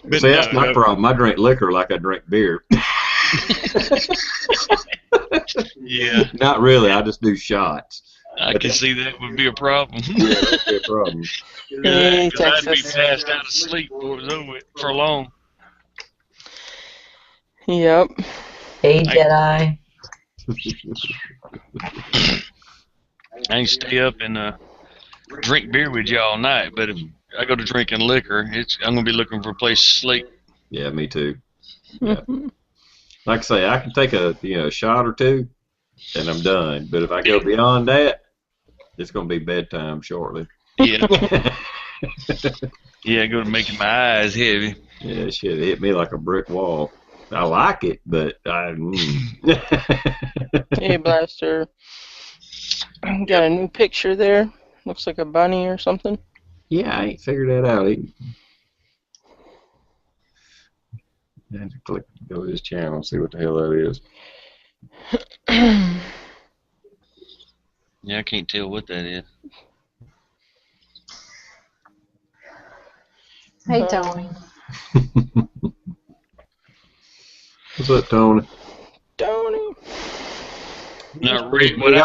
But See, that's no, my no. problem. I drink liquor like I drink beer. Yeah, Not really. I just do shots. I can see that would be a problem. Yeah, that'd be a problem. Hey, Because I'd be Texas. passed out of sleep before it was over with for long. Yep. Hey, Jedi. I ain't stay up and drink beer with you all night, but if I go to drinking liquor, I'm gonna be looking for a place to sleep. Yeah, me too. Yeah. Like I say, I can take a shot or two, and I'm done. But if I go beyond that, it's gonna be bedtime shortly. Yeah, yeah, I go to making my eyes heavy. Yeah, shit, it hit me like a brick wall. I like it, but Hey, Blaster. Got a new picture there. Looks like a bunny or something. Yeah, I ain't figured that out. I have to go to his channel and see what the hell that is. Yeah, I can't tell what that is. Hey, Tony. What's up, Tony? Tony. Now, Rick, what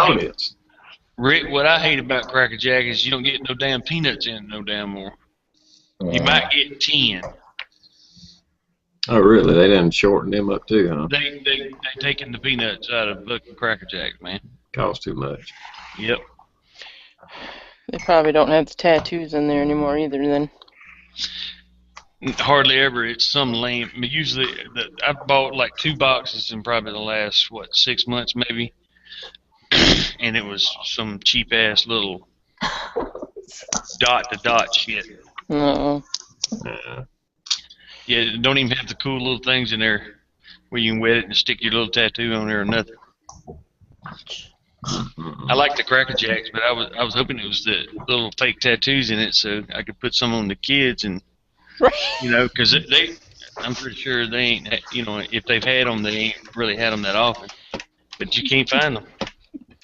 I hate about Cracker Jack is you don't get no damn peanuts in it no damn more. You might get 10. Oh, really? They done shorten them up too, huh? They taking the peanuts out of fucking Cracker Jack, man. Cost too much. Yep. They probably don't have the tattoos in there anymore either then. Hardly ever. It's some lame. I mean, usually, I've bought like 2 boxes in probably the last 6 months maybe, and it was some cheap ass little dot to dot shit. No. Yeah, it don't even have the cool little things in there where you can wet it and stick your little tattoo on there or nothing. I like the Cracker Jacks, but I was hoping it was the little fake tattoos in it so I could put some on the kids and. Right. You know, because I'm pretty sure they ain't, if they've had them, they ain't really had them that often. But you can't find them.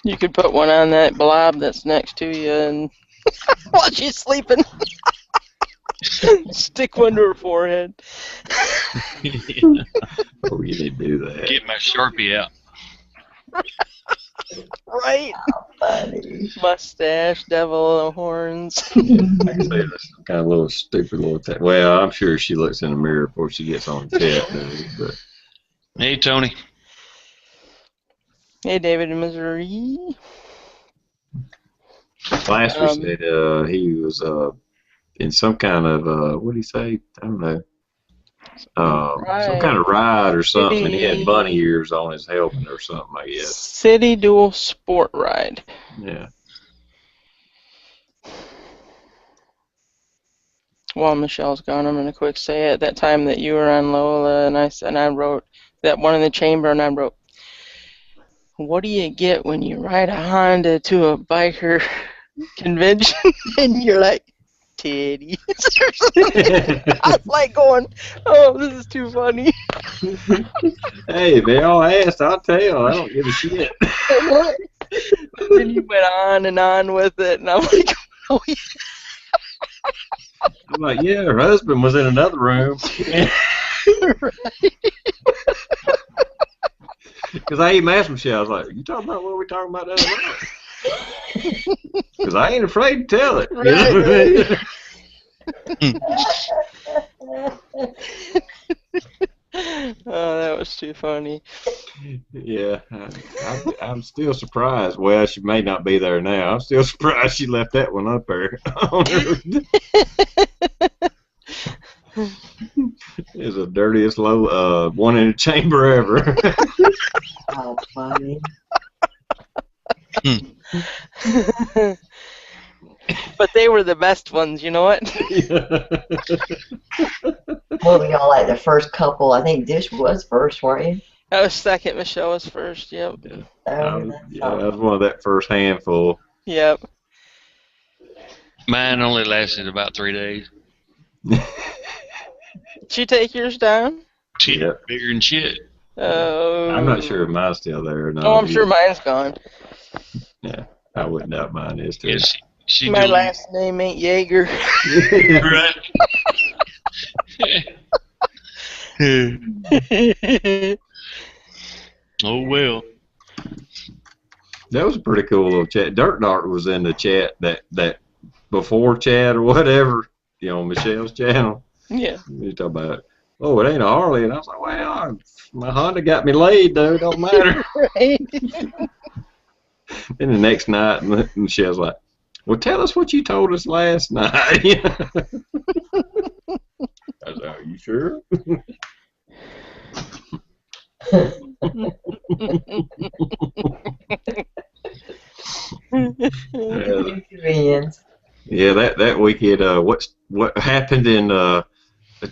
You could put one on that blob that's next to you and while she's sleeping. Stick one to her forehead. Oh, you need to do that. Get my Sharpie out. Right? Funny. Mustache, devil horns. Like I say, that's some kind of little stupid little well, I'm sure she looks in the mirror before she gets on the chat, but Hey, Tony. Hey, David in Missouri. last we said he was in some kind of what did he say? I don't know. Some kind of ride or something, and he had bunny ears on his helmet or something, I guess. City dual sport ride. Yeah. While Michelle's gone, I'm gonna quick say at that time that you were on Lola, and I wrote that one in the chamber, and I wrote, "What do you get when you ride a Honda to a biker convention?" And you're like, "Titties." I was like going, "Oh, this is too funny." Hey, they all asked, I'll tell. I don't give a shit. Then you went on and on with it, and I'm like, "Oh yeah." I'm like, yeah, her husband was in another room. Because I even asked Michelle, I was like, you talking about what we talking about the other night? Because I ain't afraid to tell it. You know what I mean? Oh, that was too funny. Yeah, I'm still surprised. Well, she may not be there now. I'm still surprised she left that one up there. It's the dirtiest low one in the chamber ever. How funny. But they were the best ones, you know what? What were y'all like the first couple? I think Dish was first, weren't you? I was second, Michelle was first, yep. Yeah, Oh, I was one of that first handful. Yep. Mine only lasted about 3 days. Did you take yours down? Shit, Yep. bigger than shit. I'm not sure if mine's still there or not. Oh, I'm sure mine's gone. Yeah, I wouldn't doubt mine is too. Yeah, she My last name ain't Jaeger. Right. Oh well. That was a pretty cool little chat. Dirt Dart was in the chat that before chat or whatever, you know, Michelle's channel. Yeah. You talk about, oh, it ain't a Harley, and I was like, well, my Honda got me laid though. Don't matter. Right. And the next night, Michelle's like, well, tell us what you told us last night. I was like, are you sure? Inconvenience. Yeah, that weekend, what happened in the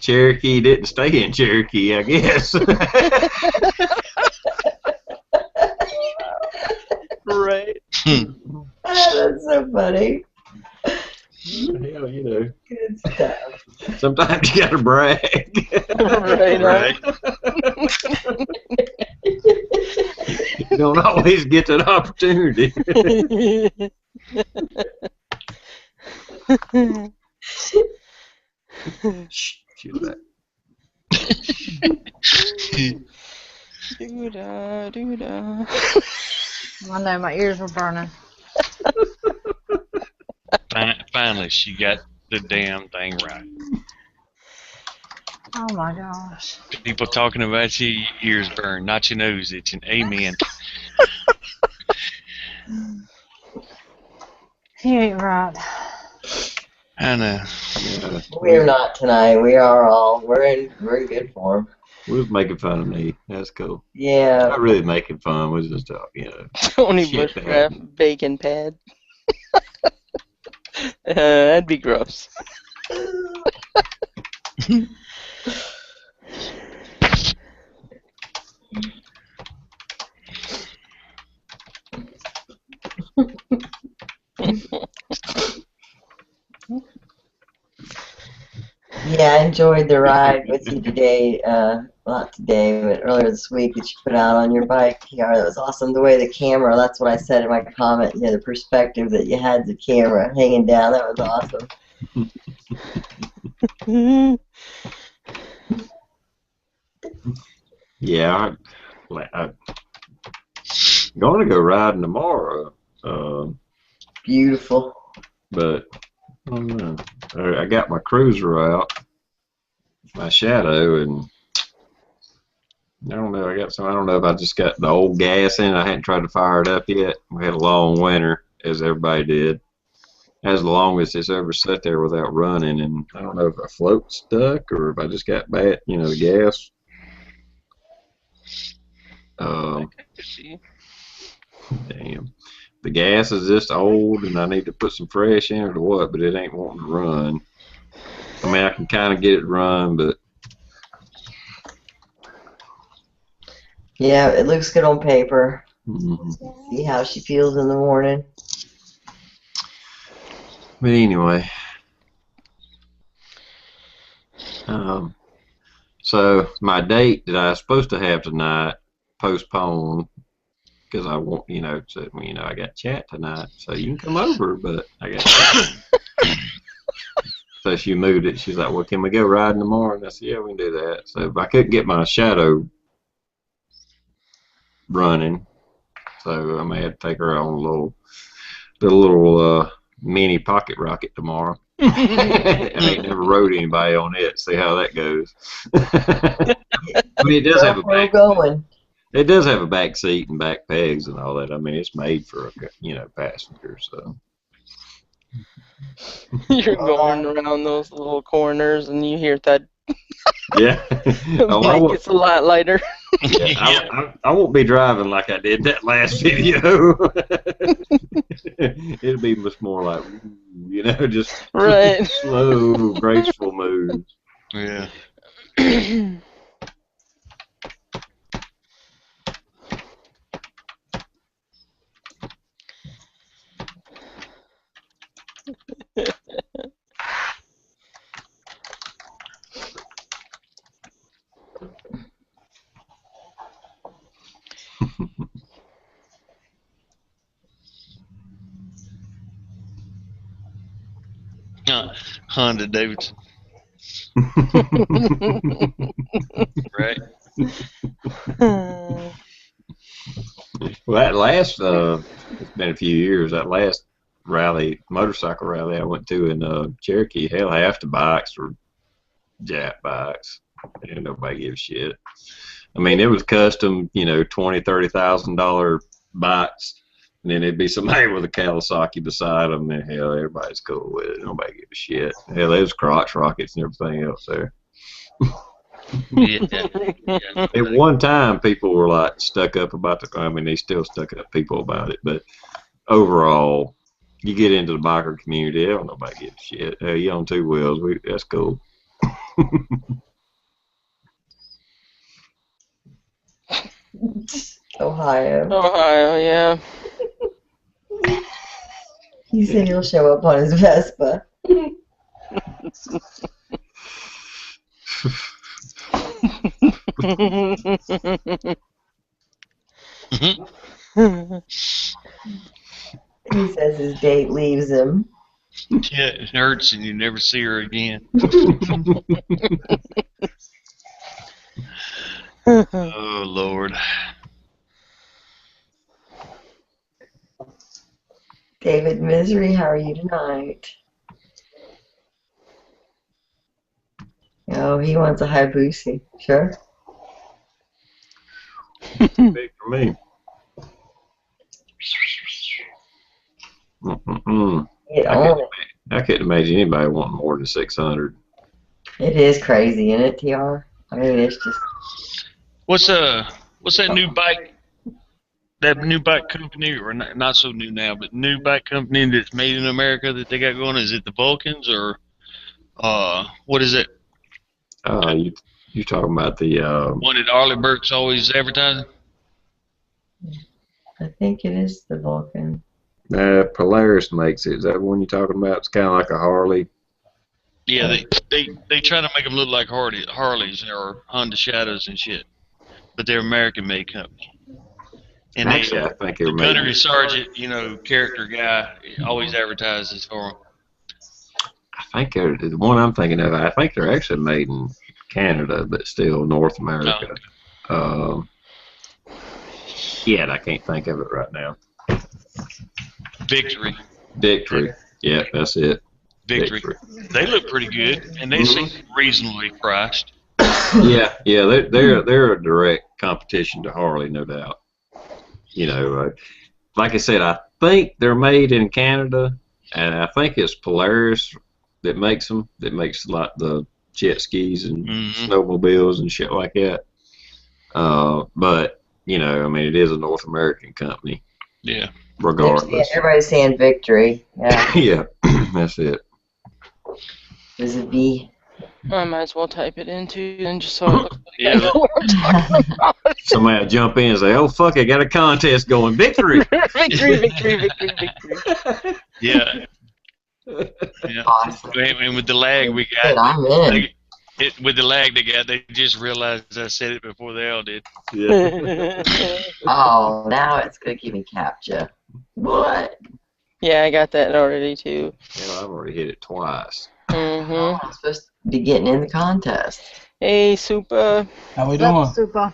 Cherokee didn't stay in Cherokee, I guess. Right. Oh, that's so funny. Hell, you know, Good stuff. sometimes you gotta brag. Right. You don't always get that opportunity. Shh, shoot that. Doo-da, doo-da. I know my ears were burning. Finally, she got the damn thing right. Oh my gosh. People talking about you, your ears burn, not your nose itching. Amen. He ain't right. I know. Yeah, We're not tonight. We're in good form. we was making fun of me. That's cool. Yeah. Not really making fun. We was just talking, you know. Tony Shit Bushcraft bacon pad. That'd be gross. Yeah, I enjoyed the ride with you today. Not today, but earlier this week that you put out on your bike. Yeah, that was awesome. The way the camera, that's what I said in my comment, you know, the perspective that you had the camera hanging down, that was awesome. Yeah, I'm going to go riding tomorrow, Beautiful. but I don't know. I got my cruiser out, my Shadow, and I don't know. I got some. I don't know if I just got the old gas in. I hadn't tried to fire it up yet. We had a long winter, as everybody did. As long as it's ever sat there without running, and I don't know if a float stuck or if I just got bad, the gas. Damn. The gas is just old, and I need to put some fresh in or what, but it ain't wanting to run. I mean, I can kind of get it run, but Yeah, it looks good on paper. mm-hmm. See how she feels in the morning. But anyway, so my date that I was supposed to have tonight postponed because I want, so, I got chat tonight, so you can come over, but I got chat. So she moved it. She's like, well, can we go riding tomorrow? And I said, yeah, we can do that. So if I couldn't get my Shadow running, so I may have to take her on a little mini pocket rocket tomorrow. I ain't never rode anybody on it. See how that goes. I mean, it does have a back. It does have a back seat and back pegs and all that. I mean, it's made for passenger. So You're going around those little corners and you hear that. Yeah. The bike gets a lot lighter. Yeah, I won't be driving like I did that last video. It'll be much more like, just right. slow, graceful moves. Yeah. Honda Davidson. Right. Well, that last, it's been a few years, that last motorcycle rally I went to in Cherokee, hell, half the bikes were Jap bikes. And nobody gives a shit. I mean, it was custom, $20,000, $30,000 bikes. And then it'd be somebody with a Kawasaki beside them, and hell, everybody's cool with it. Nobody gives a shit. Hell, there's crotch rockets and everything else there. Yeah. At one time, people were like stuck up about they still stuck up people about it, but overall, you get into the biker community, hell, nobody gives a shit. Hell, you on two wheels, that's cool. Ohio, yeah. He said he'll show up on his Vespa. He says his date leaves him. Yeah, it hurts and you never see her again. Oh, Lord. David Misery, how are you tonight? Oh, he wants a Hayabusa. Sure. Big for me. I couldn't imagine anybody wanting more than 600. It is crazy, isn't it, TR? I mean, it's just. What's that new bike? That new bike company, or not so new now, but new bike company that's made in America that they got going? Is it the Vulcans or what is it? You talking about the one that Arleigh Burke's always advertising? I think it is the Vulcan. Polaris makes it. Is that the one you're talking about? It's kind of like a Harley. Yeah, they try to make them look like Harleys or Honda Shadows and shit, but they're American-made company. And actually, I think they're made. Gunnery Sergeant, character guy, always advertises for them. I think the one I'm thinking of. I think they're actually made in Canada, but still North America. Yeah, I can't think of it right now. Victory. Victory. Yeah, that's it. Victory. They look pretty good, and they seem reasonably priced. Yeah, they're a direct competition to Harley, no doubt. You know, like I said, I think they're made in Canada, and I think it's Polaris that makes them. That makes like the jet skis and snowmobiles and shit like that. But you know, I mean, it is a North American company. Yeah. Regardless. Yeah, everybody's saying Victory. Yeah. Yeah, that's it. Is it V? I might as well type it into and just so it looks like Yeah, I know what we're talking about. Somebody will jump in and say, "Oh fuck, I got a contest going, victory!" Victory. Yeah. Yeah. Awesome. And with the lag we Good, got, I'm in. with the lag they got, they just realized I said it before they all did. Yeah. Oh, now it's gonna give me captcha. What? Yeah, I got that already too. Hell, I've already hit it twice. Oh, I'm supposed to be getting in the contest. Hey, Super. How we doing? Super.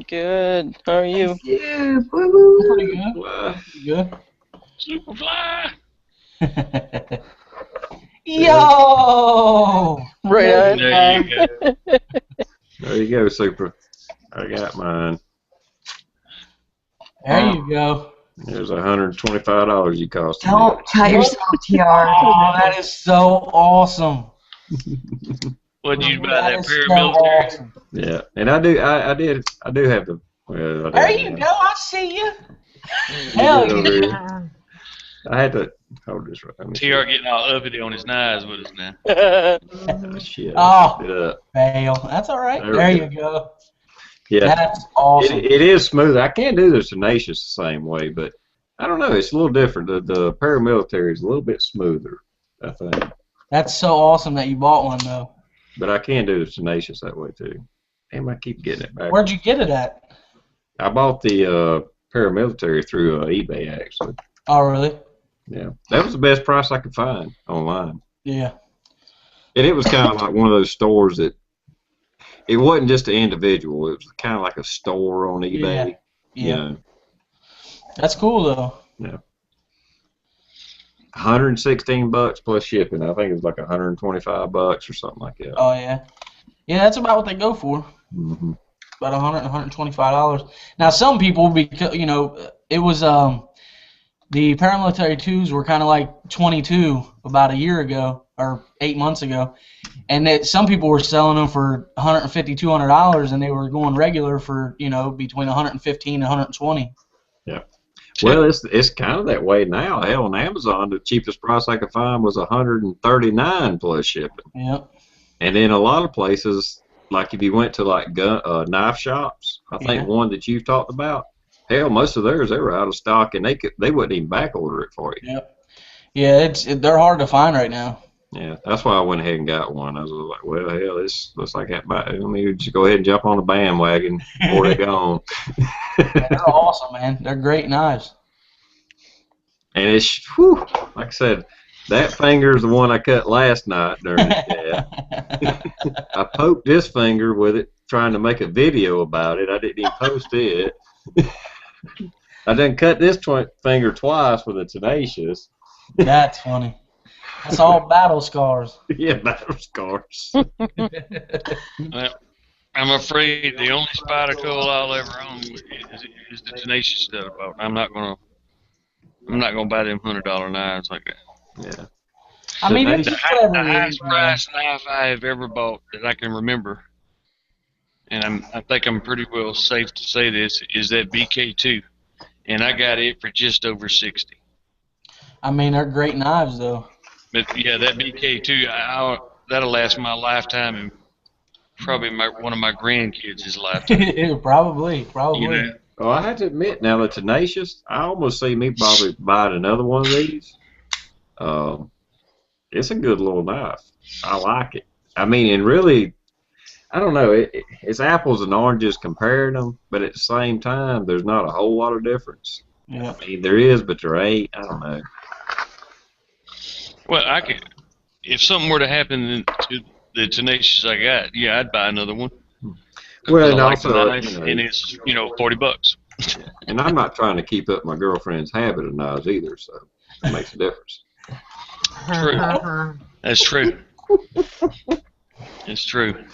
Good. How are you? Yeah, woo-woo. Pretty good. Pretty good. Superfly! Yo! Right on. There you go. There you go, Super. I got mine. There you go. There's $125 you cost me. Don't cut yourself, TR. Oh, that is so awesome. What did you buy That that is so paramilitary? awesome. Yeah, and I do have the. Well, There you go. I see you. Hell yeah. I had to hold this right. Let me see. TR getting all uppity on his knives with us now. Oh, shit. Oh. It up. Fail. That's all right. There we There go. you go. Yeah, That's awesome. it is smooth. I can't do the Tenacious the same way, but I don't know. It's a little different. The paramilitary is a little bit smoother, I think. That's so awesome that you bought one, though. But I can do the Tenacious that way, too. Damn, I keep getting it back. Where'd you get it at? I bought the paramilitary through eBay, actually. Oh, really? Yeah, that was the best price I could find online. Yeah. And it was kind of like one of those stores that it wasn't just an individual. It was kind of like a store on eBay. Yeah. You know, That's cool, though. yeah. $116 plus shipping. I think it was like $125 or something like that. Oh, yeah. Yeah, that's about what they go for. Mm-hmm. About $125. Now, some people, because you know, it was the paramilitary 2s were kind of like 22 about a year ago or 8 months ago, and that some people were selling them for $150, $200, and they were going regular for between 115 and 120. Yeah. Well, it's kind of that way now. Hell, on Amazon, the cheapest price I could find was $139 plus shipping. Yep. And then a lot of places, like if you went to like knife shops, I think one that you talked about, hell, most of theirs they were out of stock, and they wouldn't even back order it for you. Yep. Yeah, they're hard to find right now. Yeah, that's why I went ahead and got one. I was like, well, hell, this looks like that. Let me just go ahead and jump on the bandwagon before they're gone. Yeah, they're awesome, man. They're great knives. And it's, whew, like I said, that finger is the one I cut last night during the chat. I poked this finger with it, trying to make a video about it. I didn't even post it. I done cut this finger twice with a Tenacious. That's funny. That's all battle scars. Yeah, battle scars. Well, I'm afraid the only spider coal I'll ever own is the Tenacious stuff. I'm not gonna buy them $100 knives like that. Yeah. I mean, it's The just whatever it highest is, man. price knife I have ever bought that I can remember, and I think I'm pretty well safe to say this, is that BK2, and I got it for just over $60. I mean, they're great knives, though. But yeah, that BK2, that'll last my lifetime and probably one of my grandkids' lifetime. Probably. You know? Well, I have to admit, now the Tenacious, I almost see me probably buying another one of these. It's a good little knife. I like it. I mean, and really, I don't know. It's apples and oranges comparing them, but at the same time, there's not a whole lot of difference. Yeah. I mean, there is, but there ain't. I don't know. Well, if something were to happen to the Tenacious I got, yeah, I'd buy another one. Well, I and like the also, knife, you know, and it's $40. and I'm not trying to keep up my girlfriend's habit of knives either, so it makes a difference. True. That's true. It's true.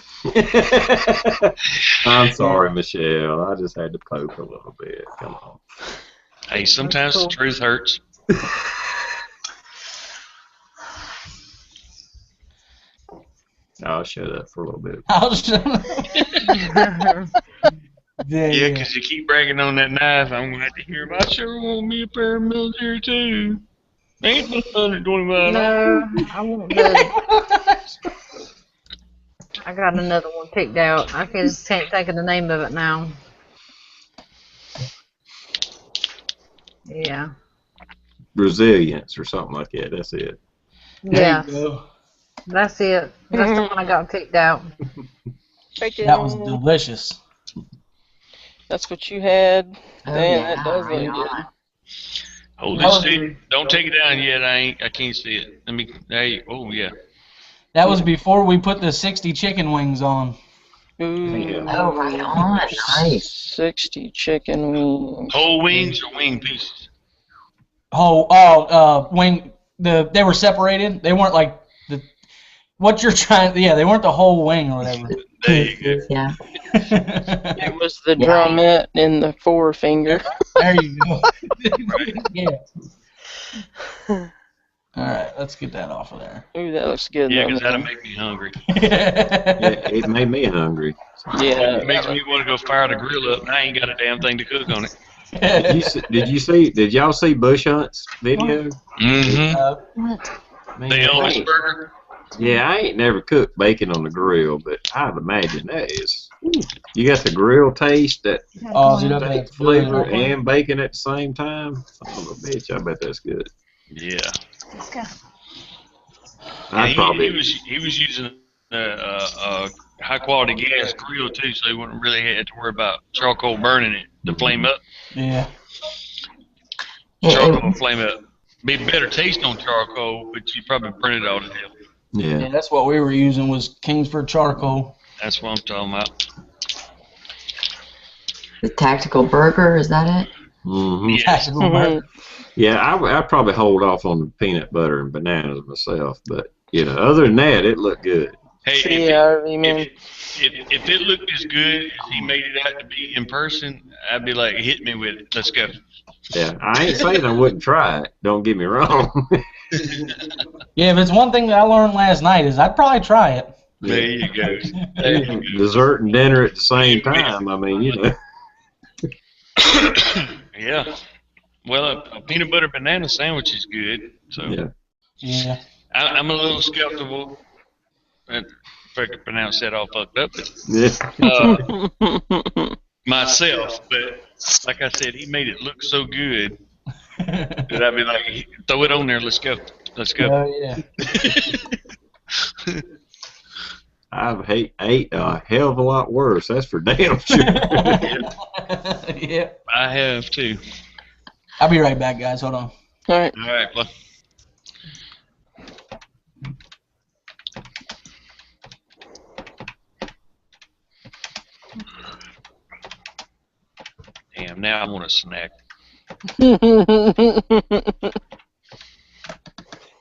I'm sorry, Michelle. I just had to poke a little bit. Come on. Hey, sometimes the truth hurts. I'll shut up for a little bit. I'll shut up. Yeah, because you keep bragging on that knife, I'm going to have to hear, I sure want me a pair of military too. Ain't no $125. No, I want the. I got another one picked out. I just can't think of the name of it now. Yeah. Resilience or something like that. That's it. Yeah. There you go. That's it. That's the one I got picked out. That was delicious. That's what you had. Oh, Damn, yeah, that does right look good. on. Hold this stick. Don't take it down yet. I can't see it. Let me. Hey. Oh yeah. That was before we put the 60 chicken wings on. Ooh, Oh, right on. Nice. 60 chicken wings. Whole wings or wing pieces? Wing. They were separated. They weren't like what you're trying. Yeah, they weren't the whole wing or whatever. There you go. Yeah. It was the drumette and the forefinger. There you go. Right. Yeah. All right, let's get that off of there. Ooh, that looks good. Yeah, though, because that'll man. make me hungry. It made me hungry. Yeah. It makes me want to go fire the grill up, and I ain't got a damn thing to cook on it. Did y'all see Bush Hunt's video? Mm-hmm. Man, The Elvis burger. yeah, I ain't never cooked bacon on the grill, but I'd imagine that is. You got the grill taste, that Oh, dude, I bet steak it's flavor, good. and bacon at the same time. Son of a bitch, I bet that's good. Yeah. I'd probably. He was using a high quality gas grill too, so he wouldn't really have to worry about charcoal burning it to flame up. Yeah. Charcoal will flame up. Be better taste on charcoal, but you probably burn it all to hell. Yeah. Yeah, that's what we were using was Kingsford charcoal. That's what I'm talking about. The tactical burger, is that it? Mm-hmm. Yes. Tactical burger. Yeah, I'd probably hold off on the peanut butter and bananas myself, but other than that, it looked good. Hey, See, Harvey, man. if it looked as good as he made it out to be in person, I'd be like, hit me with it. Let's go. Yeah, I ain't saying I wouldn't try it. Don't get me wrong. Yeah, if it's one thing that I learned last night is I'd probably try it. There you go. Dessert and dinner at the same time. I mean, Yeah. Well, a peanut butter banana sandwich is good. So Yeah. Yeah. I'm a little skeptical. If I could pronounce that all fucked up. But, Yeah. myself, but like I said, he made it look so good that I'd be like, throw it on there. Let's go. Let's go. Oh, yeah. I've ate a hell of a lot worse. That's for damn sure. Yeah. I have too. I'll be right back, guys. Hold on. All right. All right, well. Damn, now I want a snack.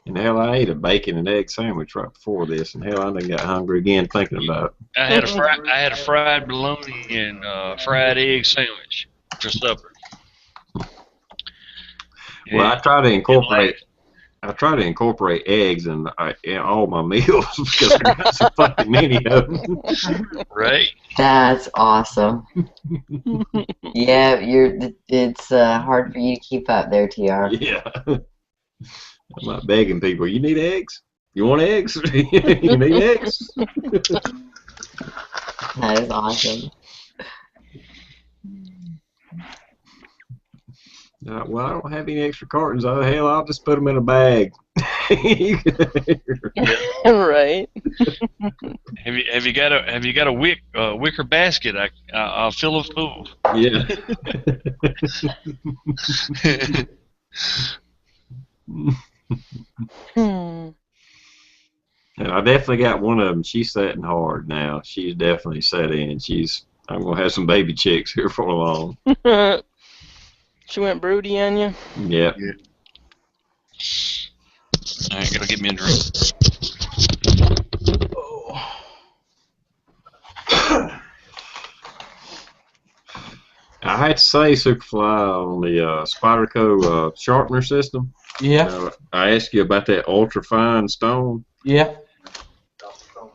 And hell, I ate a bacon and egg sandwich right before this, and hell, I done got hungry again thinking about it. I had a fried bologna and fried egg sandwich for supper. Well, I try to incorporate eggs in all my meals because I got so fucking many of them. Right? That's awesome. Yeah, it's hard for you to keep up there, TR. Yeah. I'm not begging people. You need eggs? You want eggs? You need eggs? That is awesome. Well, I don't have any extra cartons. Oh, hell, I'll just put them in a bag. Right. Have you got a wicker basket? I'll fill it full. Yeah. And I definitely got one of them. She's setting hard now. She's definitely set in. I'm gonna have some baby chicks here for long. She went broody on you? Yep. Alright, gotta get me a drink. I had to say, Superfly, on the Spyderco sharpener system. Yeah. I asked you about that ultra fine stone. Yeah.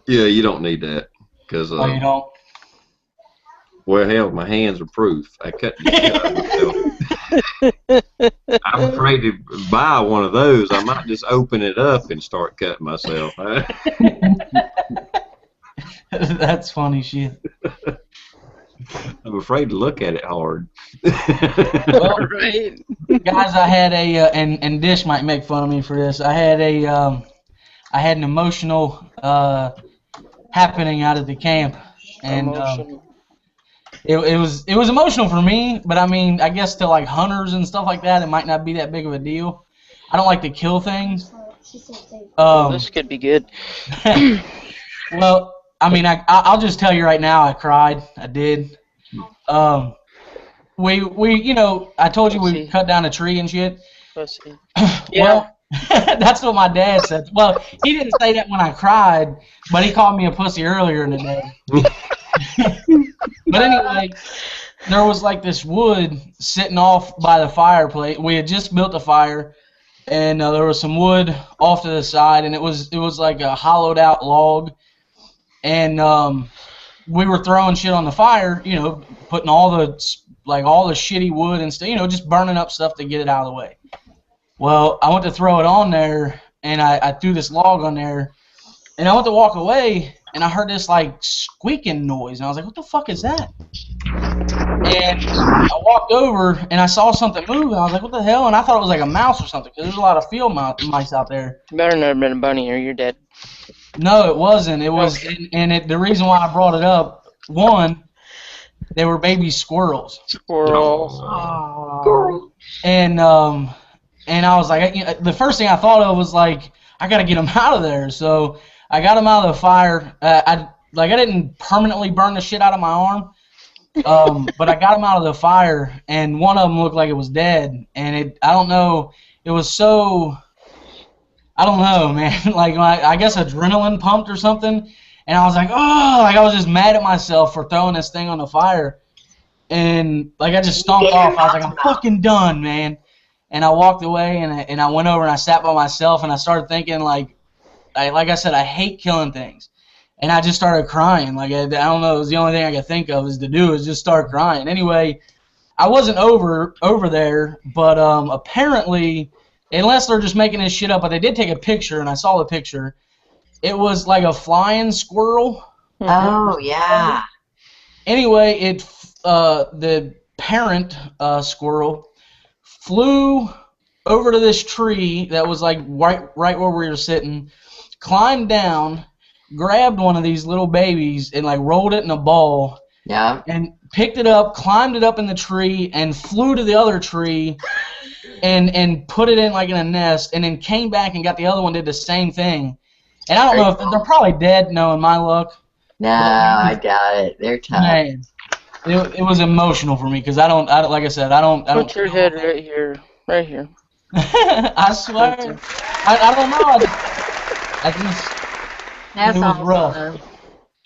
Yeah, you don't need that because Oh, you don't? well, hell, my hands are proof. I cut myself. I'm afraid to buy one of those. I might just open it up and start cutting myself. That's funny shit. I'm afraid to look at it hard. Well, Right. guys, I had and Dish might make fun of me for this. I had an emotional happening out at the camp, and Emotional. it was emotional for me. But I mean, I guess to like hunters and stuff like that, it might not be that big of a deal. I don't like to kill things. This could be good. Well, I mean, I'll just tell you right now, I cried. I did. We you know, I told you we cut down a tree and shit. Let's see. Well, that's what my dad said. Well, he didn't say that when I cried, but he called me a pussy earlier in the day. But anyway, there was like this wood sitting off by the fireplace. We had just built a fire, and there was some wood off to the side, and it was like a hollowed out log. And we were throwing shit on the fire, you know, putting all the shitty wood and stuff, you know, just burning up stuff to get it out of the way. Well, I went to throw it on there, and I threw this log on there, and I went to walk away, and I heard this like squeaking noise, and I was like, "What the fuck is that?" And I walked over, and I saw something moving. I was like, "What the hell?" And I thought it was like a mouse or something, because there's a lot of field mice out there. Better not have been a bunny or you're dead. No, it wasn't. It was, the reason why I brought it up, one, they were baby squirrels. Squirrels. Squirrel. And I was like, you know, the first thing I thought of was like, I gotta get them out of there. So I got them out of the fire. I didn't permanently burn the shit out of my arm, but I got them out of the fire, and one of them looked like it was dead. And I don't know, it was so. I don't know, man. Like, I guess adrenaline pumped or something. And I was like, oh, like I was just mad at myself for throwing this thing on the fire. And like I just stomped off. I was like, I'm fucking done, man. And I walked away, and I went over and I sat by myself, and I started thinking, like I said, I hate killing things. And I just started crying. Like, I don't know, it was the only thing I could think of is just start crying. Anyway, I wasn't over there, but apparently, unless they're just making this shit up, but they did take a picture, and I saw the picture. It was like a flying squirrel. Oh, yeah. Anyway, the parent squirrel flew over to this tree that was like right where we were sitting, climbed down, grabbed one of these little babies, and like rolled it in a ball. Yeah. And picked it up, climbed it up in the tree, and flew to the other tree. And put it in like in a nest, and then came back and got the other one, did the same thing. And I don't know if they're probably dead, knowing my luck. No, I got it. They're tough. Man, it was emotional for me because I don't like I said, I don't. Put your head right here, right here. I swear, I don't know. I just That's it was awesome. rough.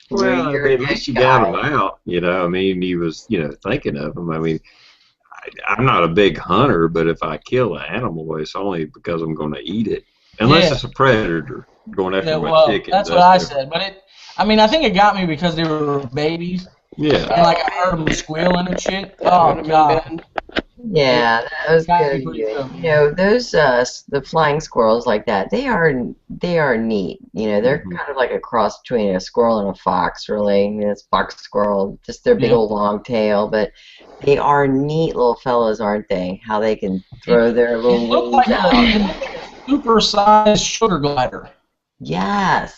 Well, You're a at least you good got guy. him out. You know, I mean, he was, you know, thinking of him. I mean, I'm not a big hunter, but if I kill an animal, it's only because I'm going to eat it. Unless Yeah. it's a predator going after Yeah, my well, chicken. that's what I said. But I mean, I think it got me because they were babies, Yeah. and like I heard them squealing and shit. Oh god. Yeah, that was Gotta good. be pretty You tough. know, those the flying squirrels like that. They are neat. You know, they're Mhm. kind of like a cross between a squirrel and a fox, really. I mean, it's fox squirrel, just their big Yeah. old long tail, but they are neat little fellows, aren't they? How they can throw their It little looked wings like out. a super-sized sugar glider. Yes,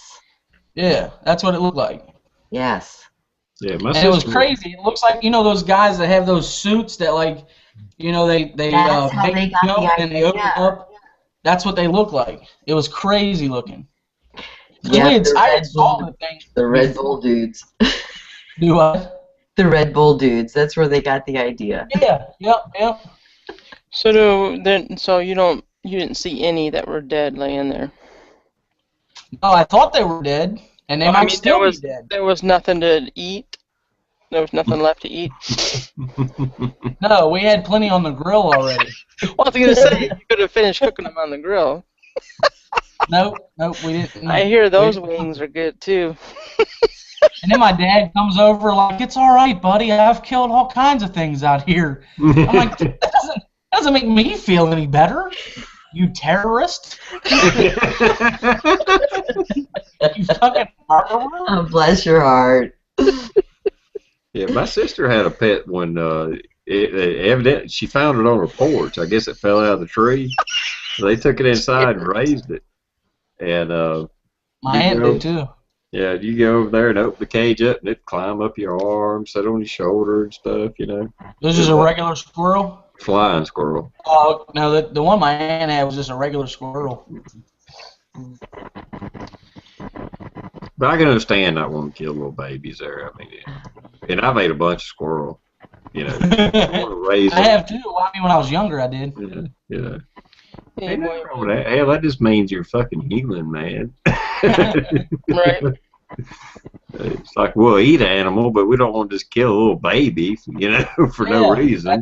Yeah, that's what it looked like. yes. Yeah, my And it was sister. crazy. It looks like, you know, those guys that have those suits that, like, you know, they That's how they got the jump and they open idea. up. That's what they look like. It was crazy looking. Yeah, I had saw the thing. the Red Bull dudes. Do what? The Red Bull dudes. That's where they got the idea. Yeah. Yep. So you didn't see any that were dead laying there. No, I thought they were dead, and they Well, I might mean, still be dead. there was nothing to eat. There was nothing left to eat. No, we had plenty on the grill already. Well, I was gonna say you could have finished cooking them on the grill. Nope, we didn't. I hear those we- wings are good too. And then my dad comes over like, "It's all right, buddy. I've killed all kinds of things out here." I'm like, "That doesn't make me feel any better, you terrorist. You fucking murderer." Oh, bless your heart. Yeah, my sister had a pet one. Evidently, she found it on her porch. I guess it fell out of the tree. So they took it inside and raised it. And My aunt did too. yeah, you go over there and open the cage up, and it'd climb up your arm, sit on your shoulder and stuff. You know. This is a regular squirrel. Flying squirrel. Oh no, the one my aunt had was just a regular squirrel. But I can understand not wanting to kill little babies there. I mean, and I've ate a bunch of squirrel. You know, I want to raise I them. have too. Well, I mean, when I was younger, I did. Yeah. Yeah, Ain't nothing wrong with that. Hell, that just means you're fucking healing, man. right. It's like we'll eat an animal, but we don't want to just kill a little baby, you know, for no reason.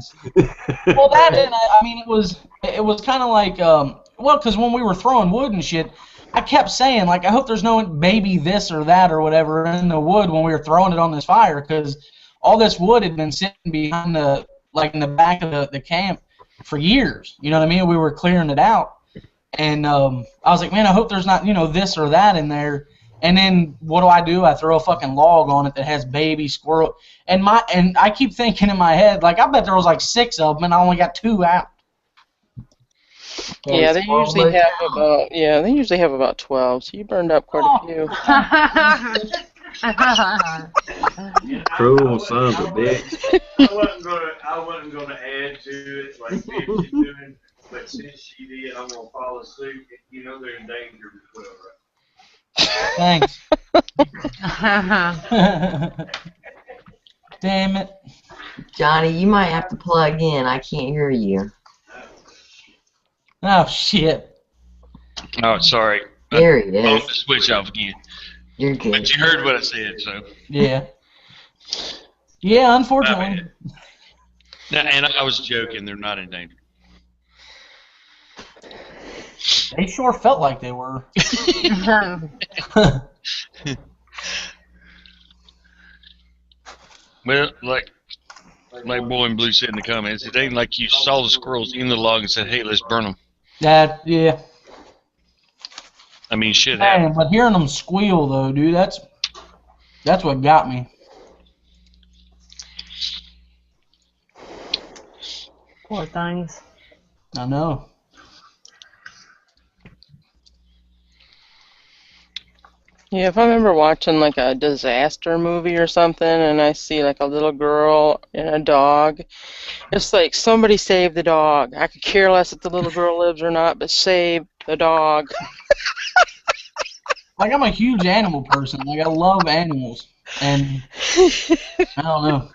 Well, that and I mean, it was kind of like well, because when we were throwing wood and shit, I kept saying like, I hope there's no baby this or that or whatever in the wood when we were throwing it on this fire, because all this wood had been sitting behind in the back of the camp for years. You know what I mean? We were clearing it out, and I was like, man, I hope there's not this or that in there. And then what do? I throw a fucking log on it that has baby squirrel, and I keep thinking in my head like, I bet there was like 6 of them, and I only got 2 out. Yeah, they usually have about 12. So you burned up quite a few. Cruel sons of bitch. I wasn't gonna add to it like Bibby's doing, but since she did, I'm gonna follow suit. You know they're in danger as well, right? Thanks. Damn it. Johnny, you might have to plug in. I can't hear you. Oh shit. Oh, sorry. There he I'll is. switch off again. You're good. But you heard what I said, so. Yeah. Yeah, unfortunately. Now, and I was joking. They're not in danger. They sure felt like they were. Well, like Boy in Blue said in the comments, it ain't like you saw the squirrels in the log and said, "Hey, let's burn them." Yeah. I mean, shit happened. Man, but hearing them squeal though, dude, that's what got me. Poor things. I know. Yeah, if I remember watching like a disaster movie or something and I see like a little girl and a dog, it's like somebody save the dog. I could care less if the little girl lives or not, but save the dog. Like, I'm a huge animal person. Like, I love animals. And I don't know.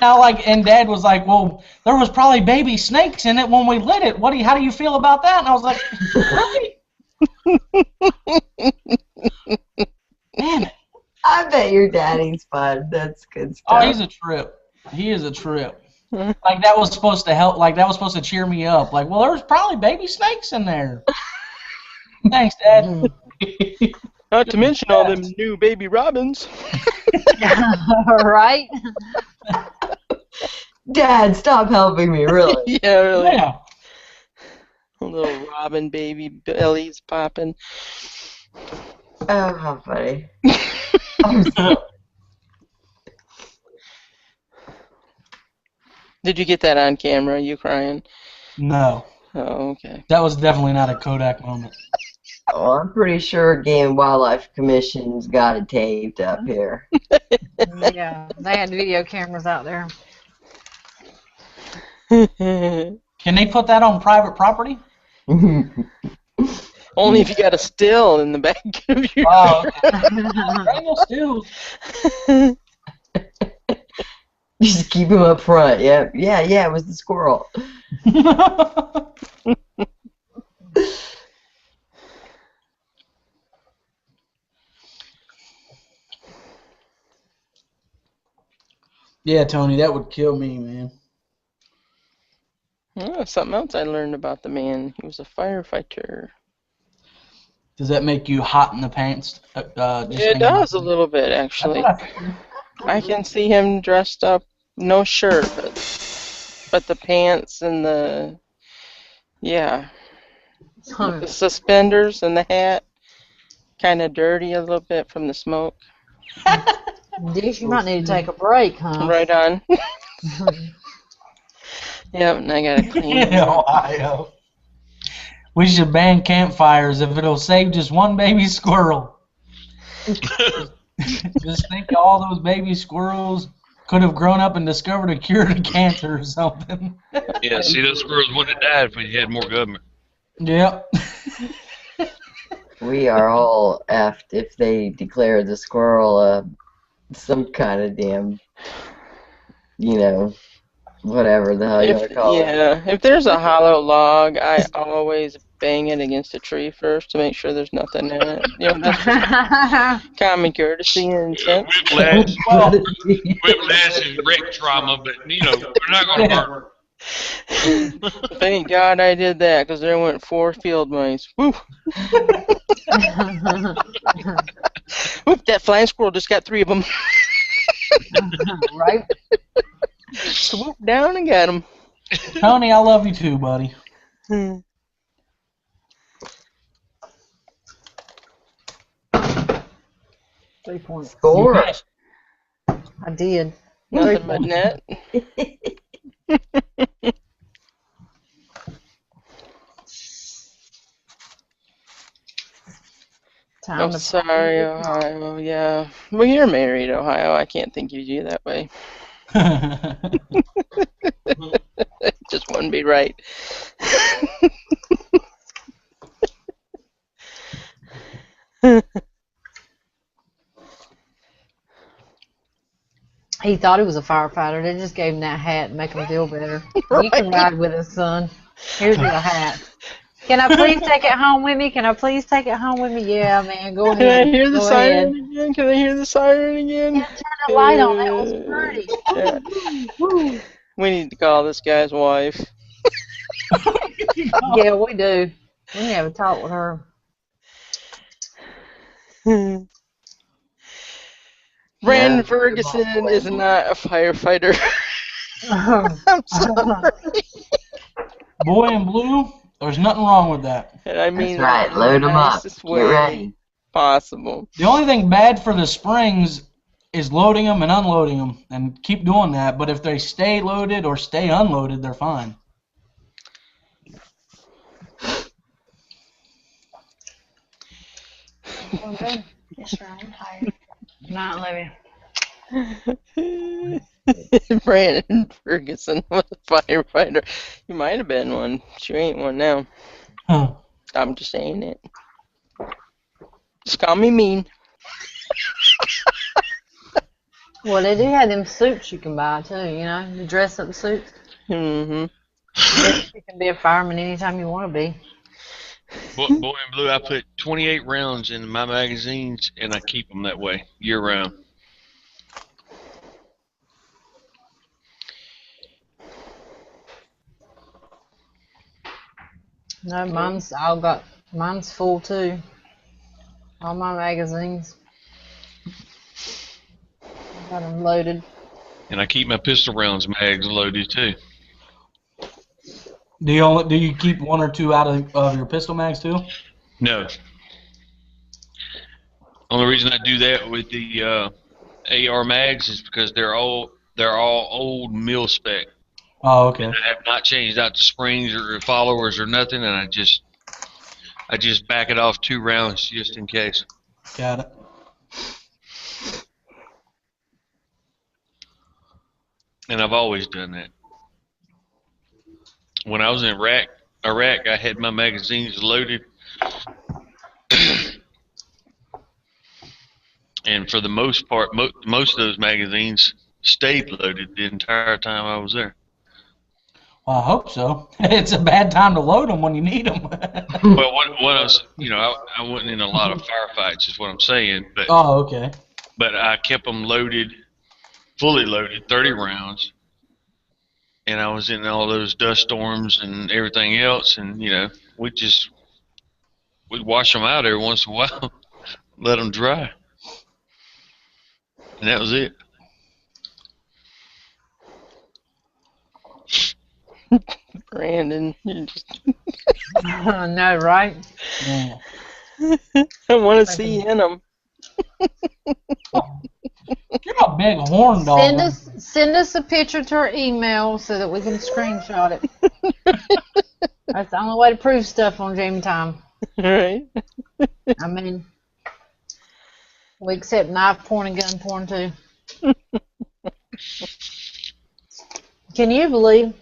Now, like, and Dad was like, well, there was probably baby snakes in it when we lit it. How do you feel about that? And I was like, really? Damn it. I bet your daddy's fun. That's good stuff. Oh, he's a trip. He is a trip. Like, that was supposed to help. Like, that was supposed to cheer me up. Like, well, there was probably baby snakes in there. Thanks, Dad. Not to mention all them new baby robins. Right? Dad, stop helping me, really. Yeah, really. Yeah. A little robin baby bellies popping. Oh, how funny. I'm sorry. Did you get that on camera? You crying? No. Oh, okay. That was definitely not a Kodak moment. Oh, I'm pretty sure Game and Wildlife Commission's got it taped up here. Yeah, they had video cameras out there. Can they put that on private property? Well, Only if you got a still in the back of your. Oh, okay. Ain't no stills. Just keep him up front. Yeah, it was the squirrel. Yeah, Tony, that would kill me, man. Oh, something else I learned about the man. He was a firefighter. Does that make you hot in the pants? Just It thinking about does a that? little bit, That's actually. what I figured. I can see him dressed up, no shirt, but the pants and the, yeah, with the suspenders and the hat, kind of dirty a little bit from the smoke. Dish, you might need to take a break, huh? Right on. Yep, and I gotta clean In it up. Ohio. We should ban campfires if it'll save just one baby squirrel. Just think all those baby squirrels could have grown up and discovered a cure to cancer or something. Yeah, see, those squirrels wouldn't have died if we had more government. Yep. We are all effed if they declare the squirrel some kind of damn, whatever the hell you want to call it. Yeah, if there's a hollow log, I always bang it against a tree first to make sure there's nothing in it. That's just common courtity and sense. Whiplash is wreck trauma, but we're not going to hurt. Thank God I did that, because there went 4 field mice. Woo! Whoop, that flying squirrel just got 3 of them. Right? Swoop down and got him. Tony, I love you too, buddy. 3 points. Score. I did. Nothing but net. Time Oh, to sorry, Ohio. Yeah. Well, you're married, Ohio. I can't think of you that way. Just wouldn't be right. He thought he was a firefighter. They just gave him that hat to make him feel better. Right. You can ride with us, son. Here's your hat. Can I please take it home with me? Can I please take it home with me? Yeah, man. Go Can ahead. I hear the Go siren ahead. again? Can I hear the siren again? Yeah, turn the light on. That was pretty. Yeah. We need to call this guy's wife. Yeah, we do. We need to have a talk with her. Brandon Ferguson is not a firefighter. I'm sorry. Boy in blue, there's nothing wrong with that. And I mean That's right. that in Load the 'em up. nicest Get way ready. possible. The only thing bad for the springs is loading them and unloading them, and keep doing that. But if they stay loaded or stay unloaded, they're fine. Okay. Yes, sir. I'm tired. Not Olivia. Brandon Ferguson was a firefighter. You might have been one. But you ain't one now. Huh. I'm just saying it. Just call me mean. Well, they do have them suits you can buy too. The dress-up suits. Mm-hmm. You can be a fireman anytime you want to be. Boy in blue, I put 28 rounds in my magazines, and I keep them that way year round. No, mine's full too. All my magazines. I got them loaded. And I keep my pistol rounds mags loaded too. Do you keep 1 or 2 out of your pistol mags too? No. Only reason I do that with the AR mags is because they're all old mil spec. Oh, okay. I have not changed out the springs or followers or nothing, and I just back it off 2 rounds just in case. Got it. And I've always done that. When I was in Iraq, I had my magazines loaded And for the most part, most of those magazines stayed loaded the entire time I was there. Well, I hope so. It's a bad time to load them when you need them. Well, what I was, I wasn't in a lot of firefights, is what I'm saying. But Oh, okay. but I kept them loaded, fully loaded, 30 rounds, and I was in all those dust storms and everything else, and we'd wash them out every once in a while, let them dry, and that was it. Brandon, you just I know, right? Yeah. I want to see in them. You're a big horn dog. Send us a picture to our email so that we can screenshot it. That's the only way to prove stuff on Jammy Time. Right? I mean, we accept knife porn and gun porn too. Can you believe?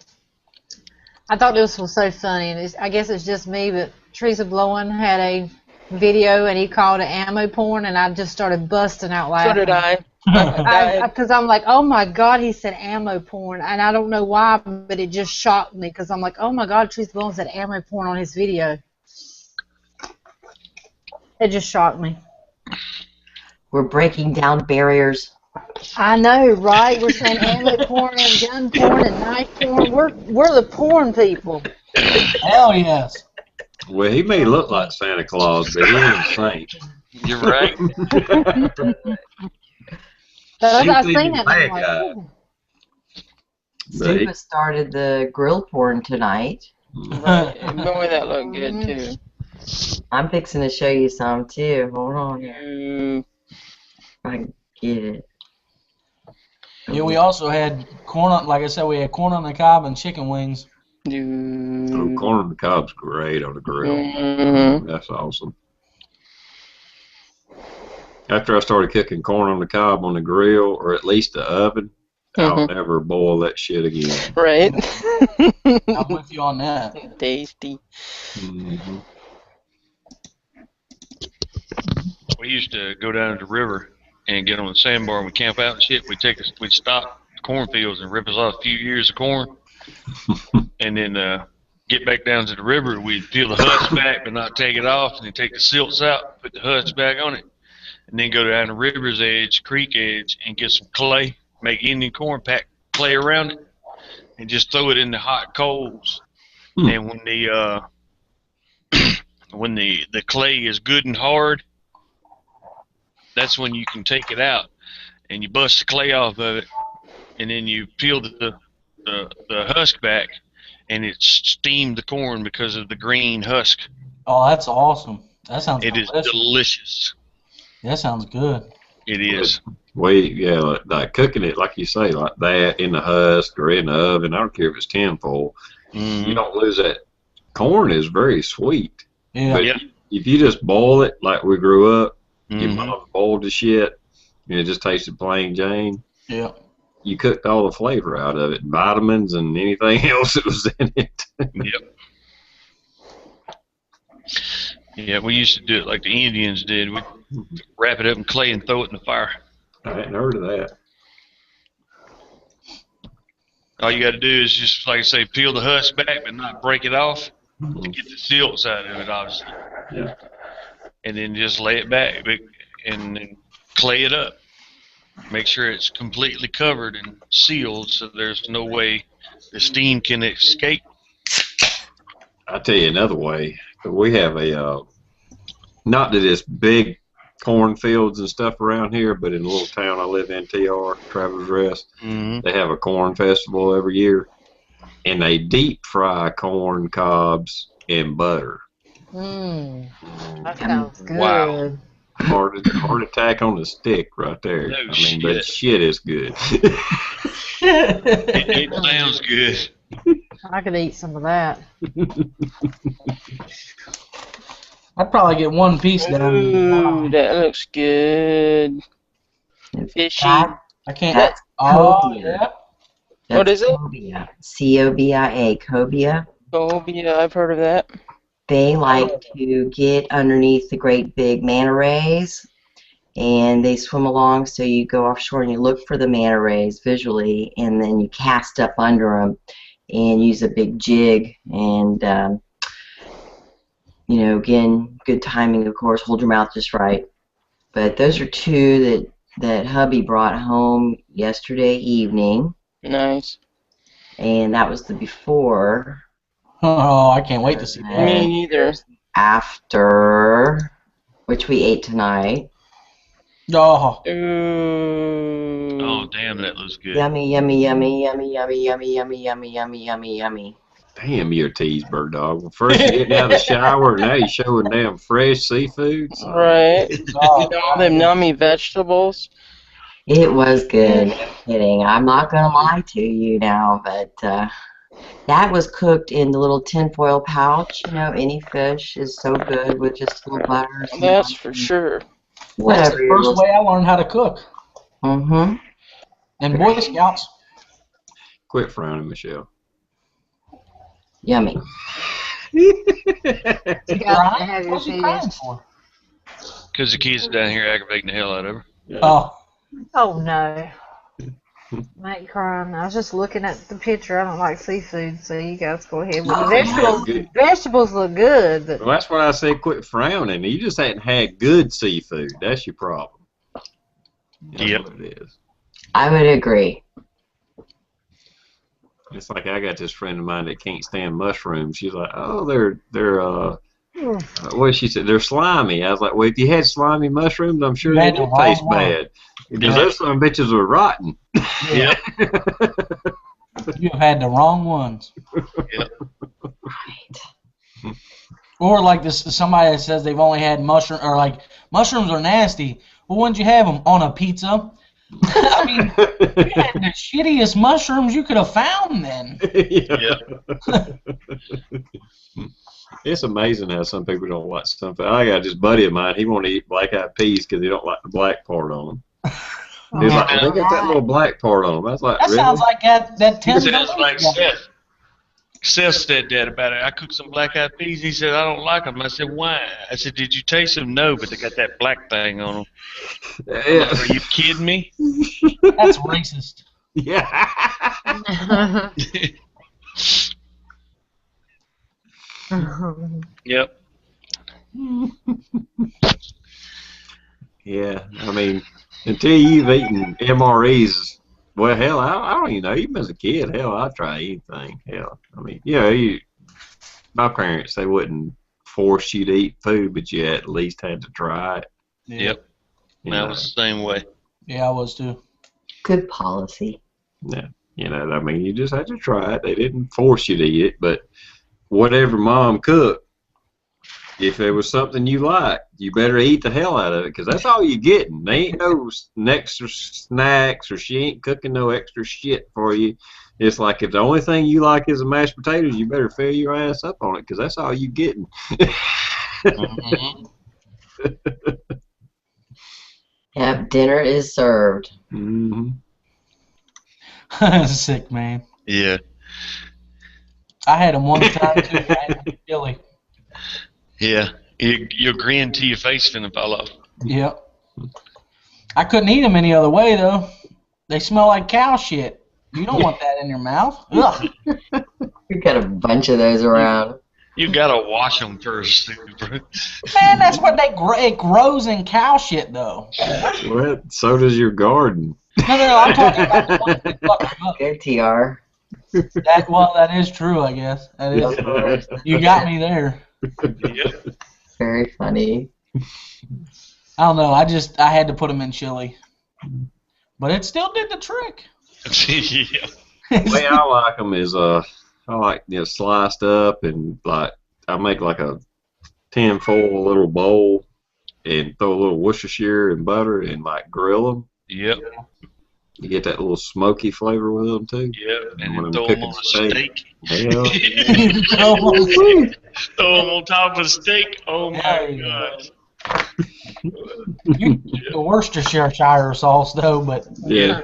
I thought this was so funny, and I guess it's just me, but Teresa Blowen had a video, and he called it ammo porn, and I just started busting out laughing. So did I. Because I'm like, oh my God, he said ammo porn, and I don't know why, but it just shocked me, because I'm like, oh my God, Teresa Blowen said ammo porn on his video. It just shocked me. We're breaking down barriers. I know, right? We're saying ammo porn and gun porn and knife porn. We're the porn people. Hell yes. Well, he may look like Santa Claus, but he ain't a saint. You're right. But I've He's seen a it. bad And I'm guy. like, ooh. But Steve started the grill porn tonight. Right. Boy, that looked good too. I'm fixing to show you some too. Hold on. You, If I can get it. Yeah, we also had corn on, like I said, we had corn on the cob and chicken wings. oh, corn on the cob's great on the grill. Mhm. That's awesome. After I started cooking corn on the cob on the grill, or at least the oven, I'll never boil that shit again. Right? I'm with you on that. Tasty. Mm-hmm. We used to go down to the river and get on the sandbar and we camp out and shit. We'd stop the cornfields and rip us off a few ears of corn, and then get back down to the river. We'd peel the husk back but not take it off, and then take the silts out, put the husk back on it, and then go down the river's edge, creek edge, and get some clay, make Indian corn, pack clay around it, and just throw it in the hot coals. And when the clay is good and hard, that's when you can take it out, and you bust the clay off of it, and then you peel the husk back, and it steamed the corn because of the green husk. Oh, that's awesome. That sounds delicious. It is delicious. That sounds good. It is. Like cooking it, like you say, like that in the husk or in the oven. I don't care if it's tinfoil. You don't lose that. Corn is very sweet. Yeah. But if you just boil it like we grew up, you boiled the shit, and it just tasted plain Jane. Yeah. You cooked all the flavor out of it, vitamins and anything else that was in it. Yep. Yeah, we used to do it like the Indians did. We'd wrap it up in clay and throw it in the fire. I hadn't heard of that. All you got to do is just, like I say, peel the husk back but not break it off to get the silts out of it, obviously. Yeah. And then just lay it back and then clay it up. Make sure it's completely covered and sealed so there's no way the steam can escape. I'll tell you another way. We have a, not that it's big cornfields and stuff around here, but in a little town I live in, TR, Travelers Rest, they have a corn festival every year, and they deep fry corn cobs in butter. That sounds good. Wow. Heart attack on the stick right there. No but shit is good. It sounds good. I could eat some of that. I'd probably get one piece down. Ooh, that looks good. Fishy. I can't. That's cobia. What is it? Cobia. C-O-B-I-A. Cobia. Cobia, I've heard of that. They like to get underneath the great big manta rays and they swim along. So you go offshore and you look for the manta rays visually, and then you cast up under them and use a big jig. And you know, again, good timing, of course. Hold your mouth just right. But those are two that hubby brought home yesterday evening, Nice. and that was the before. Oh, I can't wait to see that. Me neither. After, which we ate tonight. Oh, Ooh. Oh, damn, that looks good. Yummy, yummy, yummy, yummy, yummy, yummy, yummy, yummy, yummy, yummy, yummy. Damn, you're a teaser, dog. First you're getting out of the shower, and now you're showing damn fresh seafood. So. Right. oh, And all them yummy vegetables. It was good. No kidding. I'm not gonna lie to you now, but that was cooked in the little tinfoil pouch. You know, any fish is so good with just a little butter. That's for sure. That's Whatever. the first way I learned how to cook. Mm-hmm. And Boy Scouts. Quit frowning, Michelle. Yummy. You got to Brian, have your what's he crying feelings. for? Because the kids are down here aggravating the hell out of her. Oh, Oh no. Mate crying. I was just looking at the picture. I don't like seafood, so you guys go ahead with the vegetables. Good. Vegetables look good, but Well, that's what I said. Quit frowning. You just hadn't had good seafood. That's your problem. That's Yep. what it is. I would agree. It's like I got this friend of mine that can't stand mushrooms. She's like, oh, what she said, they're slimy. I was like, well, if you had slimy mushrooms, I'm sure You they had the would taste wrong one. bad. Because those some bitches were rotten. Yeah. you have had the wrong ones. Yep. Or like this, somebody that says they've only had mushroom, or like mushrooms are nasty. Well, when'd you have them? On a pizza? I mean, you had the shittiest mushrooms you could have found then. It's amazing how some people don't like something. I got this buddy of mine. He won't eat black-eyed peas because he don't like the black part on them. He's like, look at that little black part on them. I was like, That really? sounds like that It 10 sounds like Seth. Seth said that about it. I cooked some black-eyed peas. He said, I don't like them. I said, why? I said, did you taste them? No, but they got that black thing on them. Yeah. Are you kidding me? That's racist. Yeah. Yep. Yeah, I mean, until you've eaten MREs, well, hell, I don't even know. Even as a kid, hell, I'd try anything. Hell, I mean, my parents, they wouldn't force you to eat food, but you at least had to try it. Yep. You That know? was the same way. Yeah, I was too. Good policy. Yeah, I mean, you just had to try it. They didn't force you to eat it, but whatever mom cooked, if there was something you liked, you better eat the hell out of it, because that's all you're getting. They ain't no extra snacks, or she ain't cooking no extra shit for you. It's like if the only thing you like is the mashed potatoes, you better fill your ass up on it, because that's all you're getting. Mm-hmm. Yep, dinner is served. Mm-hmm. Sick, man. Yeah. I had them one time too. I had them chili. Yeah. Your grin to your face finna fall off. Yep. I couldn't eat them any other way though. They smell like cow shit. You don't want that in your mouth. Ugh. We've got a bunch of those around. You gotta wash them first. Man, that's what it grows in cow shit though. Well, so does your garden. No, I'm talking about the ones that fuck up. Good, TR. That is true, I guess. That is. You got me there. Yep. Very funny. I don't know. I had to put them in chili, but it still did the trick. Yeah. The way I like them is I like sliced up, and like I make like a tin-foil little bowl and throw a little Worcestershire and butter and like grill them. Yep. You get that little smoky flavor with them too. Yep. And When then I'm throw them cooking on a steak. Hell, Throw them on top of a steak. Oh my gosh. You can keep the Worcestershire sauce though, but yeah.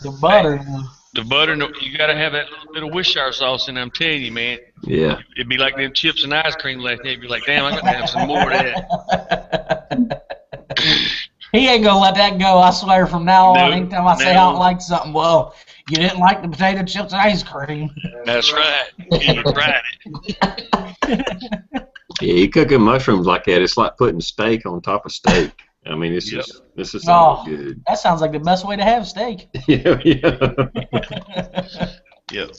the butter. The butter, you gotta have that little bit of Worcestershire sauce in there, I'm telling you, man. Yeah. It'd be like them chips and ice cream last night. You'd be like, damn, I gotta have some more of that. He ain't gonna let that go. I swear. From now on, No, anytime I say I don't no. like something, well, you didn't like the potato chips ice cream. That's right. You tried it. Yeah, you cooking mushrooms like that, it's like putting steak on top of steak. I mean, Yep. this is all Oh, good. that sounds like the best way to have steak. Yeah, yeah. Yep.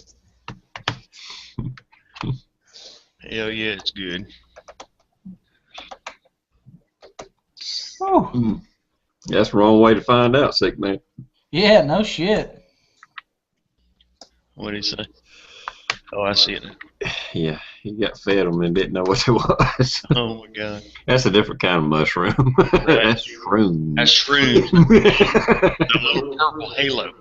Hell yeah, it's good. Whew. That's the wrong way to find out, sick man. Yeah, no shit. What did he say? Oh, I see it now. Yeah, he got fed them and didn't know what it was. Oh my god. That's a different kind of mushroom. That's shroom. That's shrooms. The little purple halo.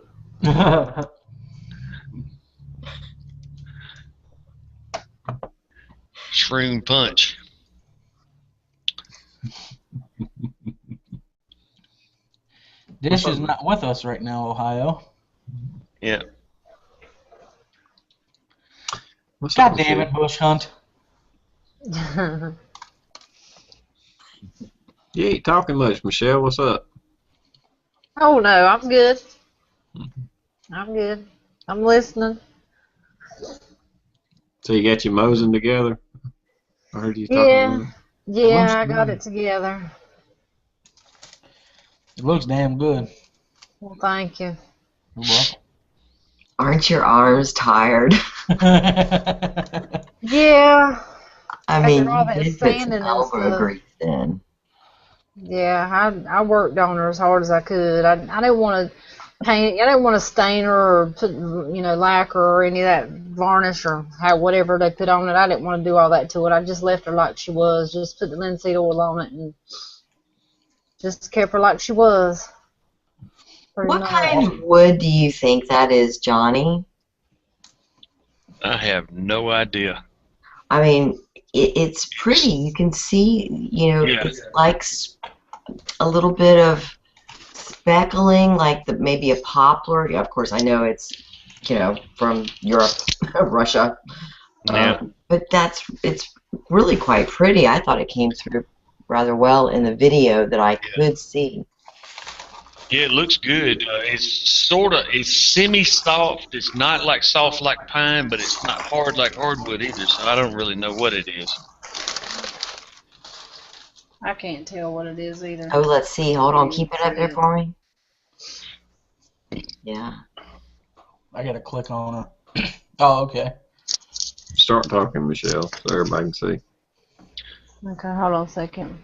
Shroom punch. Dish is not with us right now, Ohio. Yeah. What's God up, damn Michelle? it, Bush Hunt. You ain't talking much, Michelle. What's up? Oh no, I'm good. I'm good. I'm listening. So you got your mosing together? I heard you talking Yeah, about it. yeah, I got it together. It looks damn good. Well, thank you. You're welcome. Aren't your arms tired? Yeah, I after mean, all you that did put some sanding and elbow stuff. grease in. Yeah, I worked on her as hard as I could. I didn't want to paint. I didn't want to stain her or put lacquer or any of that varnish or whatever they put on it. I didn't want to do all that to it. I just left her like she was. Just put the linseed oil on it and just kept her like she was. Pretty What much. kind of wood do you think that is, Johnny? I have no idea. I mean, it's pretty. You can see, Yeah. it's like a little bit of speckling, like maybe a poplar. Yeah, of course, I know it's, from Europe, Russia. Yeah. But it's really quite pretty. I thought it came through rather well in the video that I could see. Yeah, it looks good. It's semi-soft. It's not like soft like pine, but it's not hard like hardwood either. So I don't really know what it is. I can't tell what it is either. Oh, let's see. Hold on. Keep it up there for me. Yeah. I gotta click on her. Oh, okay. Start talking, Michelle, so everybody can see. Okay, hold on a second.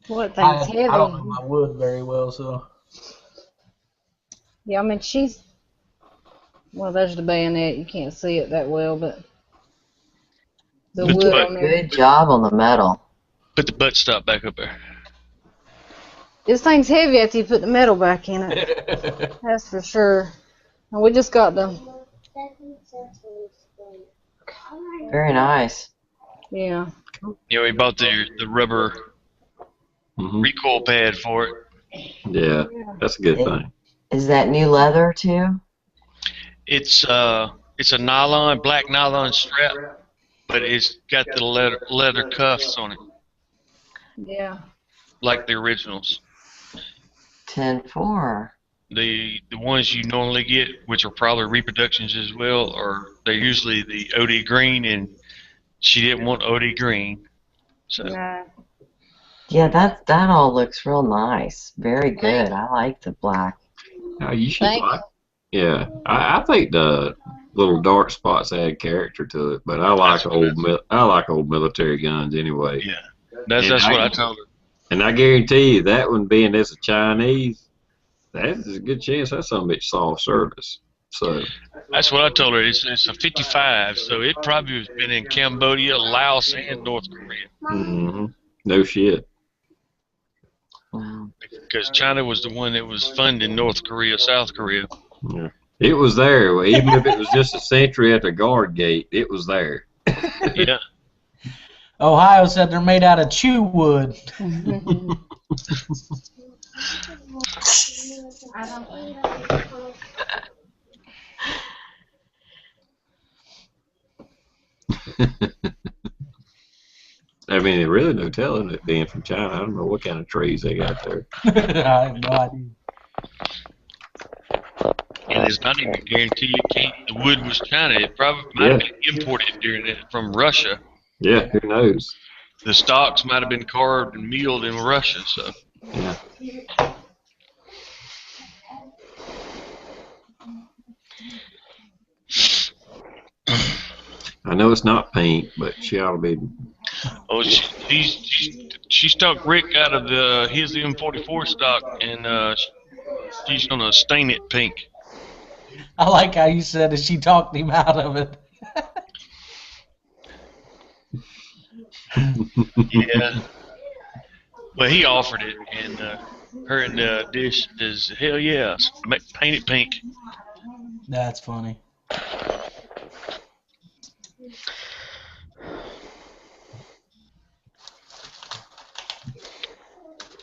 What I thing's heavy? don't know my wood very well, so. Yeah, I mean well, there's the bayonet. You can't see it that well, but the Put the wood butt, on there. Good job on the metal. put the butt stop back up there. This thing's heavy after you put the metal back in it. That's for sure. And we just got the. Very nice. Yeah. Yeah, we bought the rubber recoil pad for it. Yeah, that's a good thing. Is that new leather too? It's a black nylon strap, but it's got the leather cuffs on it, Yeah. like the originals. 10-4. The ones you normally get, which are probably reproductions as well, they're usually the OD green, and she didn't want OD green, so. Nah. Yeah, that all looks real nice. Very good. I like the black. Oh, you should Thank like. Yeah, I think the little dark spots add character to it, but I like old military guns anyway. Yeah, that's what I told her. And I guarantee you that one being as a Chinese, that's a good chance that's some bitch soft service. So That's what I told her. It's a 55, so it probably has been in Cambodia, Laos, and North Korea. no shit. Wow. Because China was the one that was funding North Korea, South Korea. Yeah. It was there. Even if it was just a sentry at the guard gate, it was there. Yeah. Ohio said they're made out of chew wood. mean, there really no telling it being from China. I don't know what kind of trees they got there. I have no idea. And it's not even guaranteed the wood was China. It probably might have been imported during it from Russia. Yeah, who knows? The stalks might have been carved and milled in Russia. So Yeah. I know it's not paint, but she ought to be. oh, she stuck Rick out of his M44 stock, and she's gonna stain it pink. I like how you said that she talked him out of it. Yeah. Well, he offered it, and her and Dish is hell yeah, paint it pink. That's funny.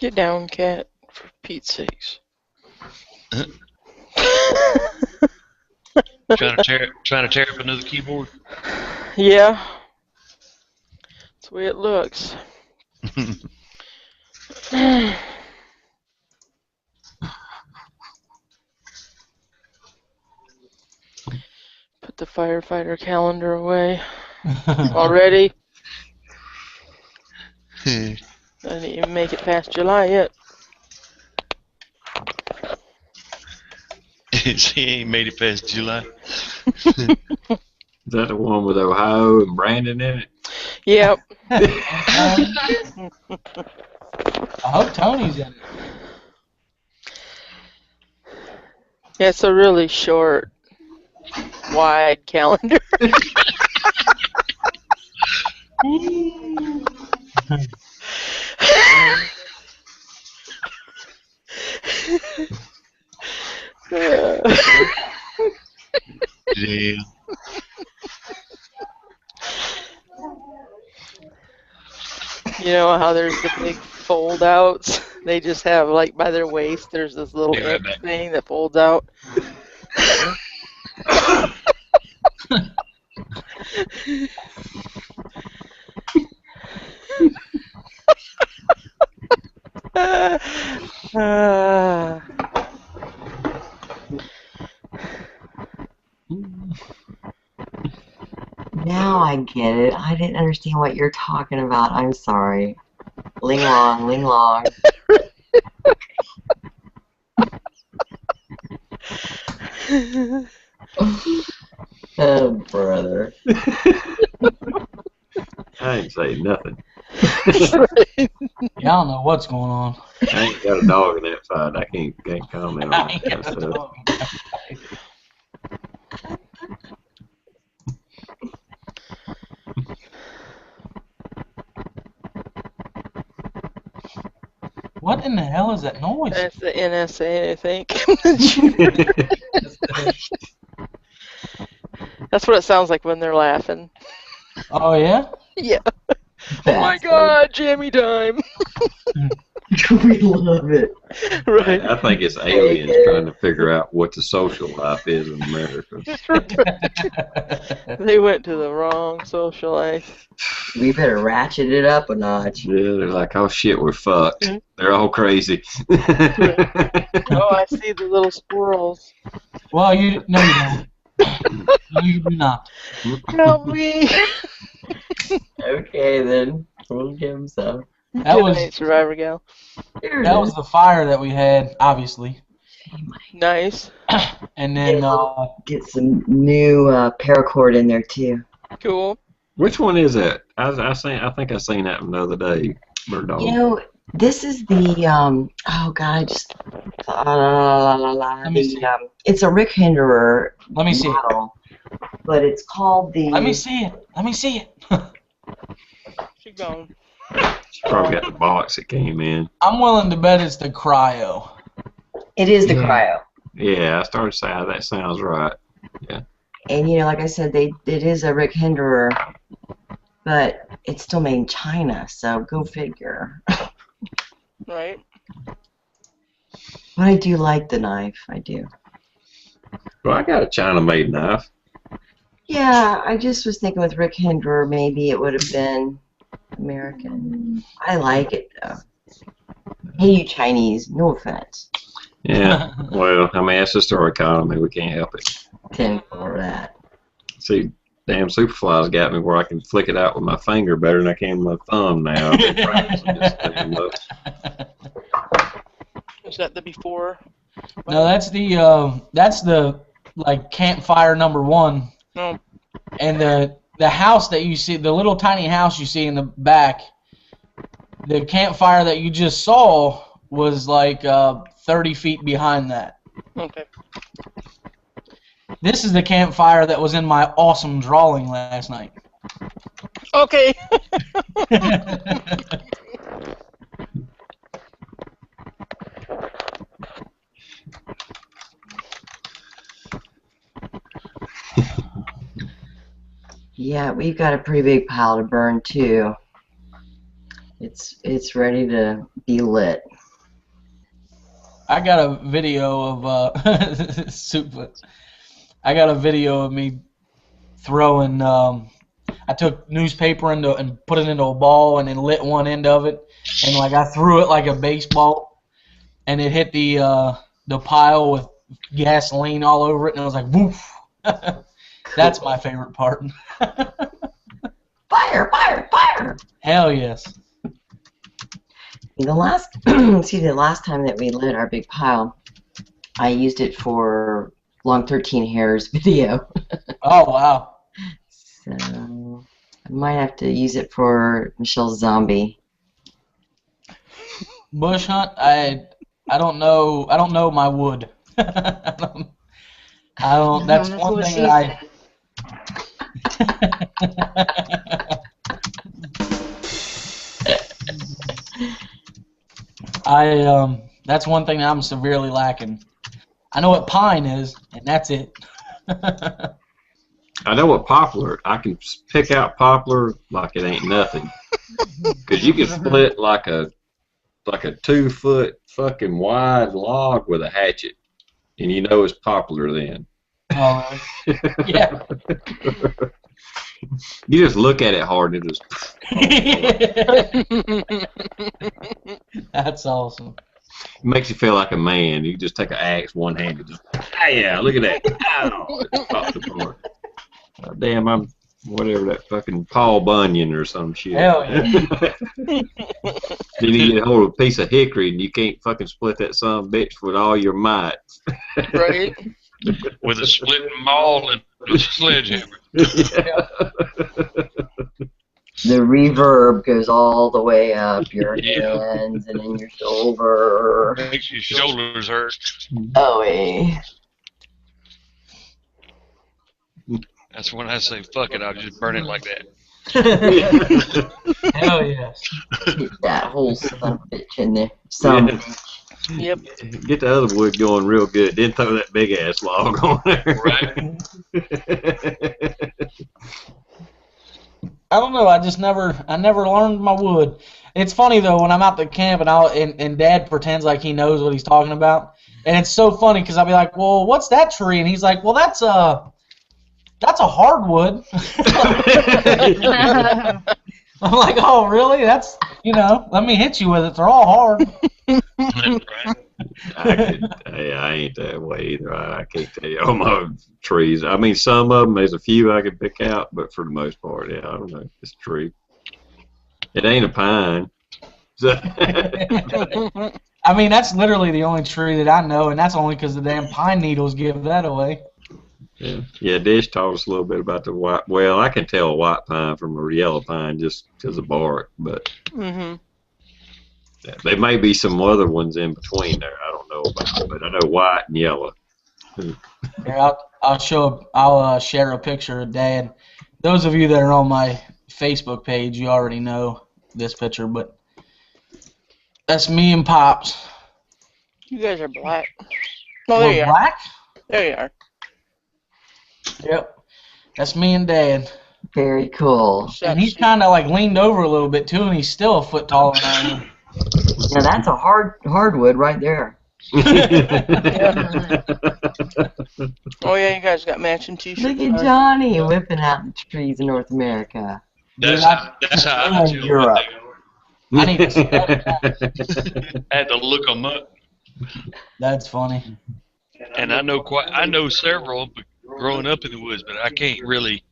Get down, cat, for Pete's sakes. Trying to tear up another keyboard. Yeah. That's the way it looks. Put the firefighter calendar away. Already? I didn't even make it past July yet. She ain't made it past July. Is that the one with Ohio and Brandon in it? Yep. I hope Tony's in it. Yeah, it's a really short, wide calendar. Yeah. You know how there's the big fold outs? They just have, like, by their waist, there's this little Be right inch back. thing that folds out. Now I get it. I didn't understand what you're talking about. I'm sorry. Ling long, ling long. Oh, brother. I ain't saying nothing. Yeah, I don't know what's going on. I ain't got a dog in that fight. I can't comment I on ain't that got kind a of stuff. dog. What in the hell is that noise? That's the NSA, I think. That's what it sounds like when they're laughing. Oh, yeah? Yeah. Oh my God, Jammy Time. We love it. Right. I think it's aliens trying to figure out what the social life is in America. They went to the wrong social life. We better ratchet it up a notch. Yeah, they're like, oh shit, we're fucked. They're all crazy. Oh, I see the little squirrels. Well, no, you don't. No, you do not. Help me. Okay, then. We'll give him some. That was Survivor Gal. that was the fire that we had, obviously. Nice. And then Get some new paracord in there, too. Cool. Which one is that? I think I seen that one the other day. Bird dog. You know, this is the, oh God, I just, Let me see. it's a Rick Hinderer Let me see it. model, but it's called the, Let me see it. Let me see it. She gone. She probably got the box that came in. I'm willing to bet it's the cryo. it is the Yeah. cryo. Yeah, I started saying that sounds right. And, you know, like I said, it is a Rick Hinderer, but it's still made in China, so go figure. Right. But I do like the knife, I do. Well, I got a China-made knife. Yeah, I just was thinking with Rick Hinderer, maybe it would have been American. I like it though. Hey, you Chinese, no offense. Yeah. Well, I mean, it's just our economy. We can't help it. 10 for that. See, damn Superfly's got me where I can flick it out with my finger better than I can with my thumb now. I've been practicing this thing, look. Is that the before? No, that's the like campfire #1. No. And the house that you see, the little tiny house you see in the back, the campfire that you just saw was like 30 feet behind that. Okay. This is the campfire that was in my awesome drawing last night. Okay. Yeah, we've got a pretty big pile to burn too. It's ready to be lit. I got a video of super. I got a video of me throwing. I took newspaper and put it into a ball and then lit one end of it, and like I threw it like a baseball, and it hit the pile with gasoline all over it, and I was like, woof. That's my favorite part. Fire! Fire! Fire! Hell yes. The last, the last time that we lit our big pile, I used it for Long 13 Hairs video. Oh wow. So I might have to use it for Michelle's zombie. Bush hunt. I don't know. I don't know my wood. I don't. That's That's one what thing she that that's one thing that I'm severely lacking. I know what pine is, and that's it. I know what poplar. I can pick out poplar like it ain't nothing. Cause you can split like a 2-foot fucking wide log with a hatchet, and you know it's poplar then. Oh, really? Yeah. You just look at it hard and it just That's awesome. makes you feel like a man. You just take an axe one-handed, just yeah, look at that. Ow, it pops apart. Damn, I'm whatever that fucking Paul Bunyan or some shit. Hell yeah. Then you get a hold of a piece of hickory and you can't fucking split that son of a bitch with all your might. Right. With a splitting maul and a sledgehammer. Yeah. The reverb goes all the way up your Yeah. hands and in your shoulder. Makes your shoulders hurt. Oh, eh. That's when I say, fuck it, I'll just burn it like that. Hell yes. Get that whole son of a bitch in there. Some. Yeah. Yep. Get the other wood going real good, then throw that big ass log on there. Right. I don't know. I never learned my wood. It's funny though when I'm out the camp and Dad pretends like he knows what he's talking about, and it's so funny because I'll be like, "Well, what's that tree?" And he's like, "Well, that's a hardwood." I'm like, "Oh, really? That's let me hit you with it. They're all hard." Right. I ain't that way either. I can't tell you all my trees. I mean, some of them, there's a few I can pick out, but for the most part, yeah, I don't know. It's a tree. It ain't a pine. So I mean, that's literally the only tree that I know, and that's only because the damn pine needles give that away. yeah, Dish taught us a little bit about the white. Well, I can tell a white pine from a yellow pine just because of bark, but yeah, there may be some other ones in between there. I don't know about, but I know white and yellow. Here, I'll share a picture of Dad. Those of you that are on my Facebook page, you already know this picture, but that's me and Pops. You guys are black. Oh, there We're you are. black? There you are. Yep. That's me and Dad. Very cool. And he's kind of like leaned over a little bit too, and he's still a foot taller than I am. Now that's a hardwood right there. Oh yeah, you guys got matching t-shirts. Look at Johnny whipping out the trees in North America. Dude, That's how I And tell you're when up. they I need to study that. I had to look them up. That's funny. And I know several growing up in the woods, but I can't really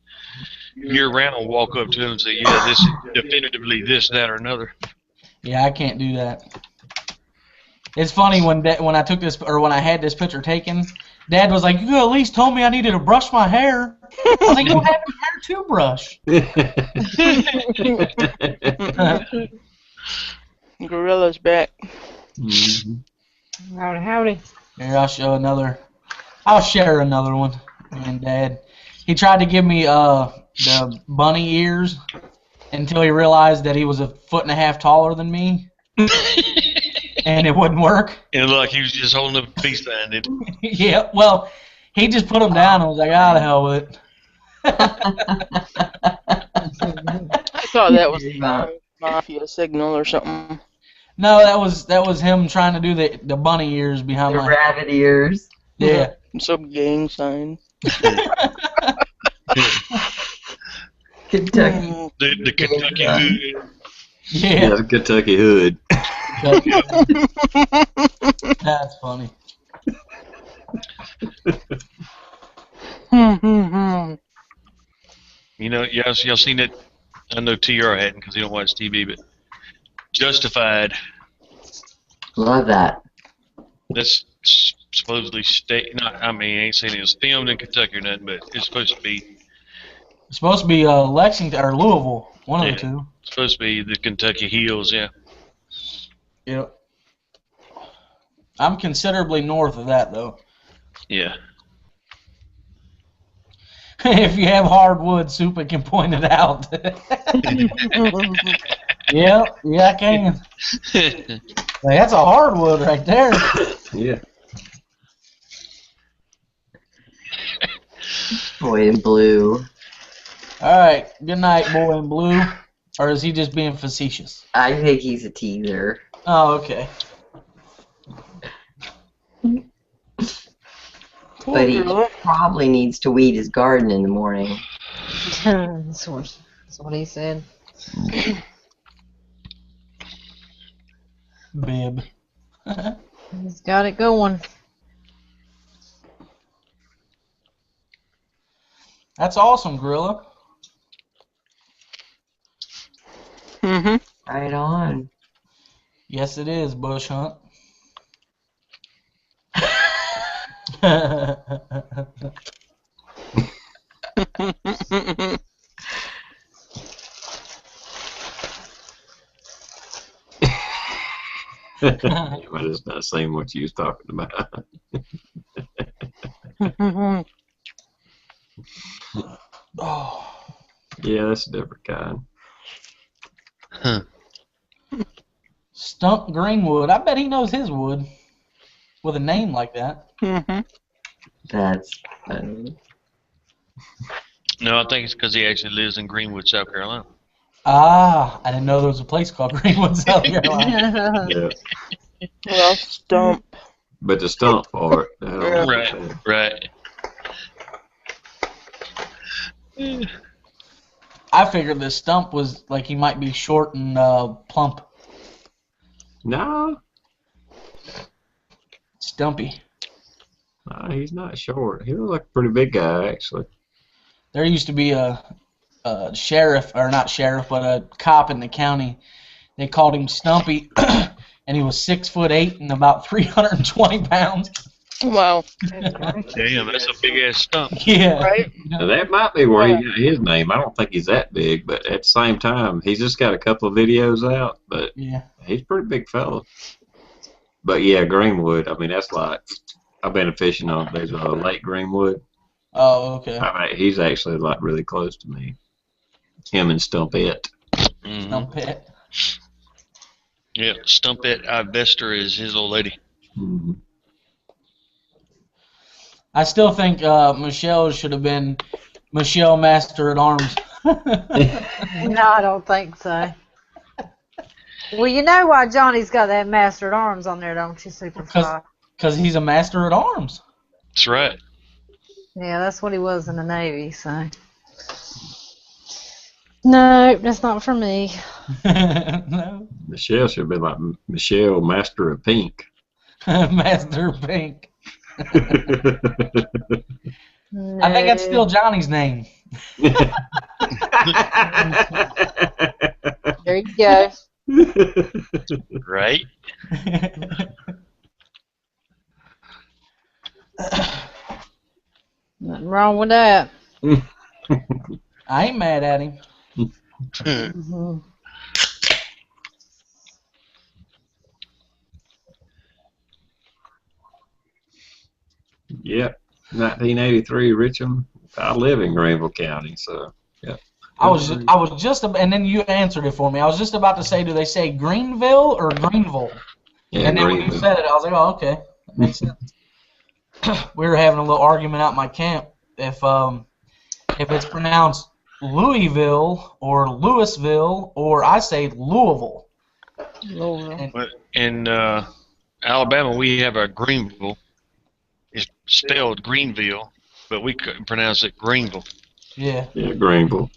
year round walk up to them and say, yeah, this is definitively this, that, or another. Yeah, I can't do that. It's funny when I took this, or when I had this picture taken, Dad was like, "You could at least told me I needed to brush my hair." I was like, "You don't have any hair to brush." Gorilla's back. Mhm. Howdy, howdy. Here, I'll share another one. And Dad, he tried to give me the bunny ears until he realized that he was 1.5 feet taller than me, and it wouldn't work. And like he was just holding up a peace sign. Yeah, well, he just put them down and was like, "Ah, the hell with it." I thought that was Not. a mafia signal or something. No, that was him trying to do the bunny ears behind The my rabbit ears. yeah. Some gang sign. Kentucky. The Kentucky hood. Yeah, Yeah, Kentucky hood. that's funny. You know, y'all seen it? I know TR hadn't because he don't watch TV, but Justified. Love that. That's supposedly I ain't saying it was filmed in Kentucky or nothing, but it's supposed to be. It's supposed to be Lexington or Louisville, one of the two. It's supposed to be the Kentucky Hills, yeah. Yep. I'm considerably north of that though. Yeah. If you have hardwood, Super can point it out. Yeah, I can. Like, that's a hardwood right there. Yeah. Boy in blue. All right, good night, boy in blue. Or is he just being facetious? I think he's a teaser. Oh, okay. But he probably needs to weed his garden in the morning. That's what he said. Bib. He's got it going. That's awesome, Gorilla. Right on. Yes, it is, Bush Hunt. I just not saying what you was talking about. Oh. Yeah, that's a different kind. Huh. Stump Greenwood. I bet he knows his wood with a name like that. That's funny. No, I think it's because he actually lives in Greenwood, South Carolina. Ah, I didn't know there was a place called Greenwood, South Carolina. Yeah. Well, stump. But the stump part. I don't know. Right. I figured the stump was like he might be short and plump. No. Stumpy. No, he's not short. He looks like a pretty big guy, actually. There used to be a sheriff, or not sheriff, but a cop in the county. They called him Stumpy, and he was 6'8" and about 320 pounds. Wow. Damn, that's a big ass stump. Yeah. Right? Now, that might be where he got his name. I don't think he's that big, but at the same time, he's just got a couple of videos out, but Yeah. he's a pretty big fella. But yeah, Greenwood, I mean, that's like, I've been fishing on, there's a Lake Greenwood. Oh, okay. I mean, he's actually like really close to me. Him and Stumpette. Mm-hmm. Stumpette. Yeah, Stumpette Ivester is his old lady. Mm-hmm. I still think Michelle should have been Michelle Master at Arms. No, I don't think so. Well, you know why Johnny's got that Master at Arms on there, don't you, Superfly? Because he's a Master at Arms. That's right. Yeah, that's what he was in the Navy, so. No, that's not for me. No. Michelle should be like Michelle, Master of Pink. Master Pink. No. I think that's still Johnny's name. There you go. Right? Nothing wrong with that. I ain't mad at him. Mhm. Yep, 1983, Richmond. I live in Greenville County, so yeah. I was just, and then you answered it for me. I was just about to say, do they say Greenville or Greenville? Yeah, And then when you Greenville. said it, I was like, oh, okay, that makes sense. We were having a little argument out my camp if it's pronounced Louisville or Louisville, or I say Louisville. Lord. But in Alabama, we have a Greenville. It's spelled Greenville, but we couldn't pronounce it Greenville. Yeah. Yeah, Greenville.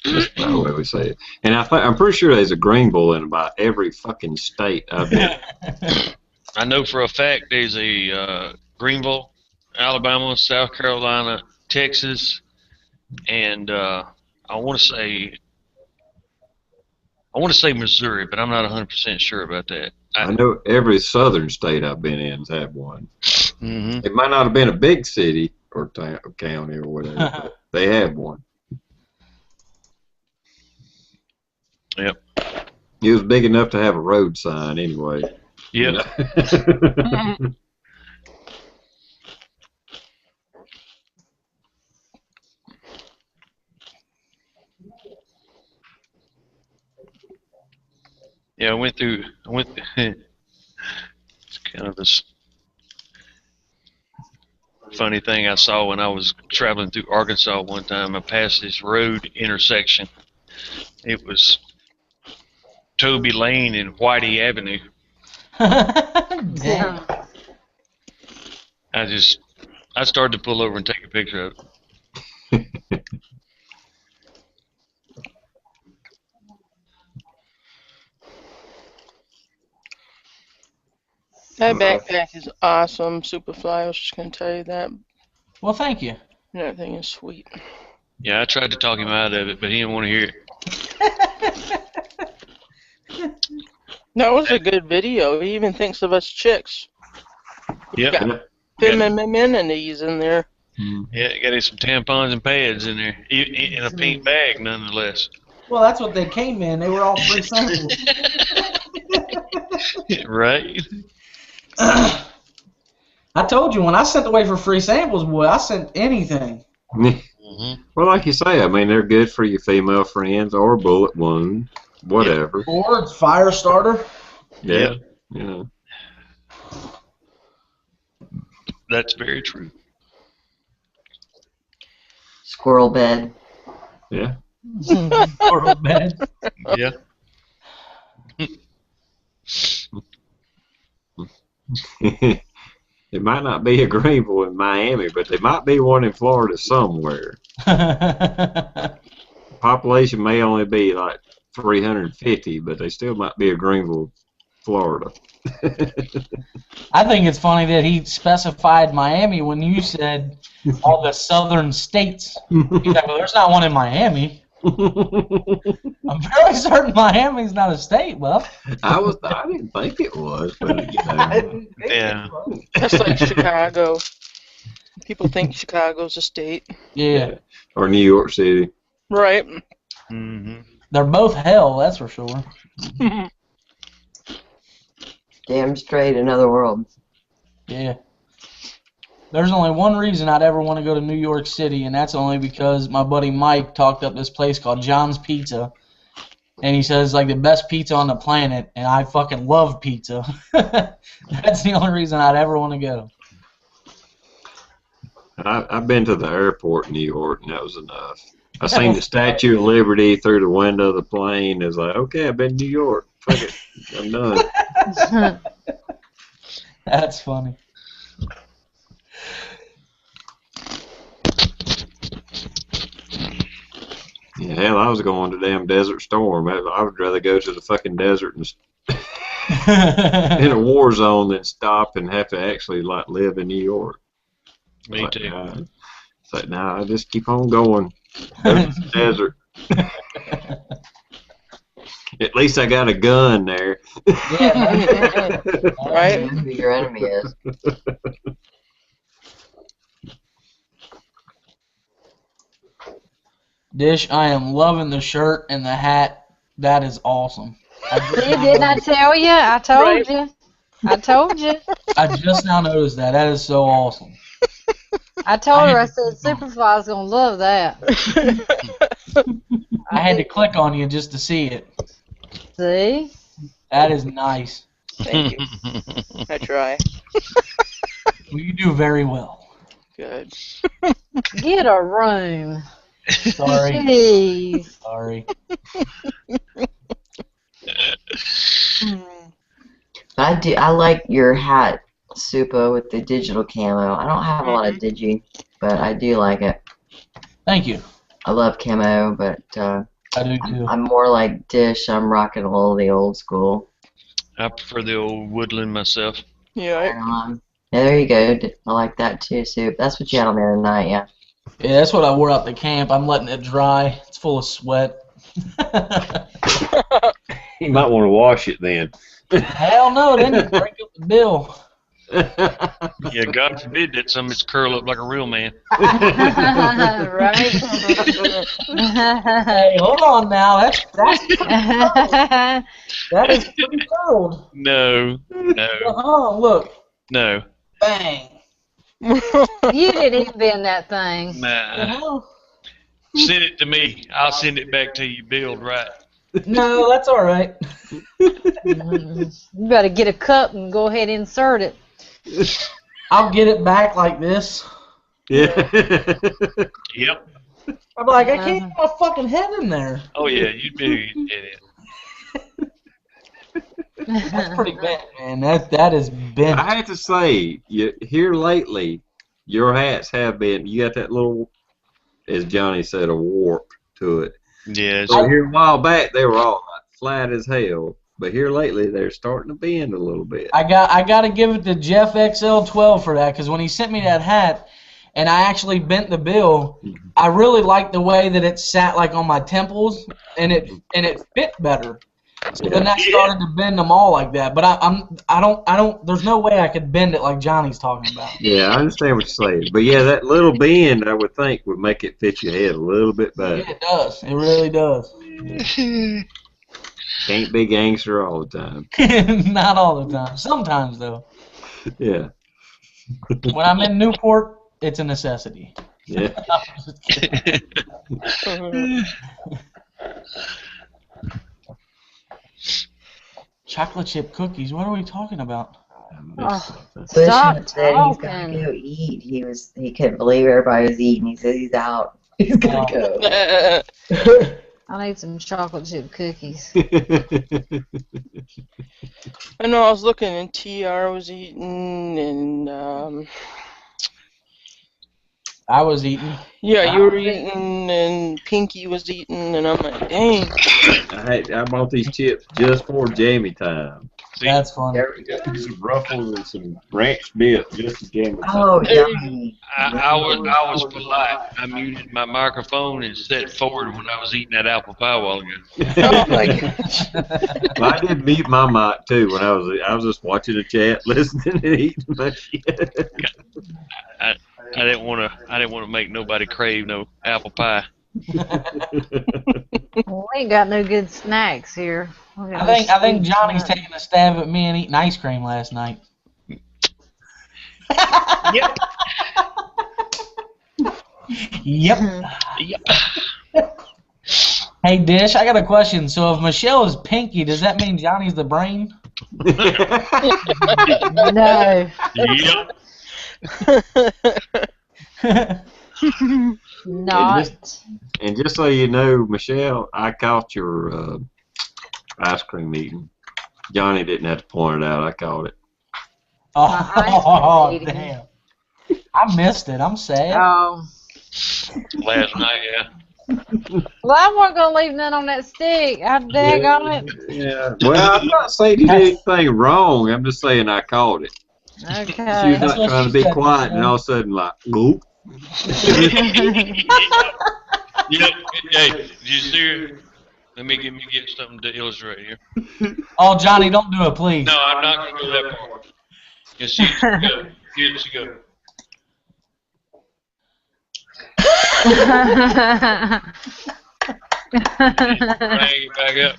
That's the way we say it. And I'm pretty sure there's a Greenville in about every fucking state I've been. I know for a fact there's a Greenville, Alabama, South Carolina, Texas, and I want to say Missouri, but I'm not 100% sure about that. I know every southern state I've been in's had one. Mm-hmm. It might not have been a big city or town, county or whatever, but they have one. Yep. It was big enough to have a road sign anyway. Yep. Yeah, I went through. It's kind of this funny thing I saw when I was traveling through Arkansas one time. I passed this road intersection. It was Toby Lane and Whitey Avenue. Damn. I started to pull over and take a picture of it. That backpack is awesome, Superfly. I was just gonna tell you that. Well, thank you. That thing is sweet. Yeah, I tried to talk him out of it, but he didn't want to hear it. That was a good video. He even thinks of us chicks. Yep. Got amenities in there. Yeah, got some tampons and pads in there, in a pink bag, nonetheless. Well, that's what they came in. They were all free samples. Right? I told you, when I sent away for free samples, boy, I sent anything. Mm-hmm. Well, like you say, I mean, they're good for your female friends or bullet wound, whatever. Or it's fire starter. Yeah. You know. That's very true. Squirrel bed. Yeah. Or bed. Yeah. It might not be a Greenville in Miami, but there might be one in Florida somewhere. Population may only be like 350, but they still might be a Greenville, Florida. I think it's funny that he specified Miami when you said all the southern states. He's like, well, there's not one in Miami. I'm fairly certain Miami's not a state, Buff. I didn't think it was, but you know. Yeah. That's like Chicago. People think Chicago's a state. Yeah. Or New York City. Right. Mm-hmm. They're both hell, that's for sure. Damn straight, another world. Yeah. There's only one reason I'd ever want to go to New York City, and that's only because my buddy Mike talked up this place called John's Pizza. And he says, like, the best pizza on the planet, and I fucking love pizza. That's the only reason I'd ever want to go. I've been to the airport in New York, and that was enough. I seen the Statue of Liberty through the window of the plane. It was like, okay, I've been to New York. Fuck it. I'm done. That's funny. Yeah, hell, I was going to damn Desert Storm. I would rather go to the fucking desert and in a war zone than stop and have to actually like live in New York. Me too. It's like, nah, I just keep on going. Go to the desert. At least I got a gun there. Yeah. Right? You know who your enemy is. Dish, I am loving the shirt and the hat. That is awesome. See, didn't I tell you? I told Right. you. I told you. I just now noticed that. That is so awesome. I told her, I said, Superfly's going to love that. I had to click on you just to see it. See? That is nice. Thank you. I try. Well, you do very well. Good. Get a room. Sorry. Jeez. Sorry. I like your hat, Supa, with the digital camo. I don't have a lot of digi, but I do like it. Thank you. I love camo, but I do too. I'm more like Dish. I'm rocking all the old school. I prefer the old woodland myself. Yeah. Yeah, there you go. I like that too, Soup. That's what you had on the other night, yeah. Yeah, that's what I wore out the camp. I'm letting it dry. It's full of sweat. You might want to wash it then. Hell no, then you break up the bill. Yeah, God forbid that somebody's curl up like a real man. Right? Hey, hold on now. That is pretty cold. No. Look. No. Bang. You didn't even bend that thing. Nah. Send it to me. I'll send it back to you, build right. No, that's all right. You better get a cup and go ahead and insert it. I'll get it back like this. Yeah. Yep. I'm like, I can't get my fucking head in there. Oh yeah, you'd be an idiot. That's pretty bent, man. That is bent. I have to say, here lately, your hats have been. You got that little, as Johnny said, a warp to it. Yeah. So here a while back, they were all like flat as hell. But here lately, they're starting to bend a little bit. I got to give it to Jeff XL12 for that, because when he sent me that hat, and I actually bent the bill, I really liked the way that it sat like on my temples, and it fit better. So then I started to bend them all like that. But I don't. There's no way I could bend it like Johnny's talking about. Yeah, I understand what you're saying. But yeah, that little bend, I would think, would make it fit your head a little bit better. Yeah, it does. It really does. Can't be gangster all the time. Not all the time. Sometimes though. Yeah. When I'm in Newport, it's a necessity. Yeah. Chocolate chip cookies. What are we talking about? Oh, Bush stop said he's gotta talking. go eat. He couldn't believe everybody was eating. He said he's out. He's gonna go. I need some chocolate chip cookies. I know I was looking and TR was eating and I was eating. yeah, you were eating and Pinky was eating and I'm like, dang. I bought these chips just for Jammy Time. See, That's funny. There we go. Some ruffles and some ranch dip just for Jammy Time. Oh, yummy. I was polite. I muted my microphone and set forward when I was eating that apple pie a while ago. Oh my gosh. Well, I did mute my mic too when I was just watching the chat, listening and eating my shit. I didn't want to make nobody crave no apple pie. Well, we ain't got no good snacks here. I think Johnny's taking a stab at me and eating ice cream last night. Yep. Yep. Yep. Hey, Dish, I got a question. So if Michelle is Pinky, does that mean Johnny's the brain? No. Yep. Not. And just so you know, Michelle, I caught your ice cream eating. Johnny didn't have to point it out. I caught it. Oh, ice cream damn. I missed it. I'm sad. Oh. Last night, yeah. Well, I wasn't gonna leave none on that stick. I daggone it. Yeah. Well, I'm not saying you did anything wrong. I'm just saying I caught it. She was Okay. That's not what trying she to be said, quiet, and Michelle. all of a sudden, like, oop. Yep. Hey, did you see her? Let me get something to illustrate here. Oh, Johnny, don't do it, please. No, I'm not gonna go that far. And see, she go. Here she go. Bring it back up.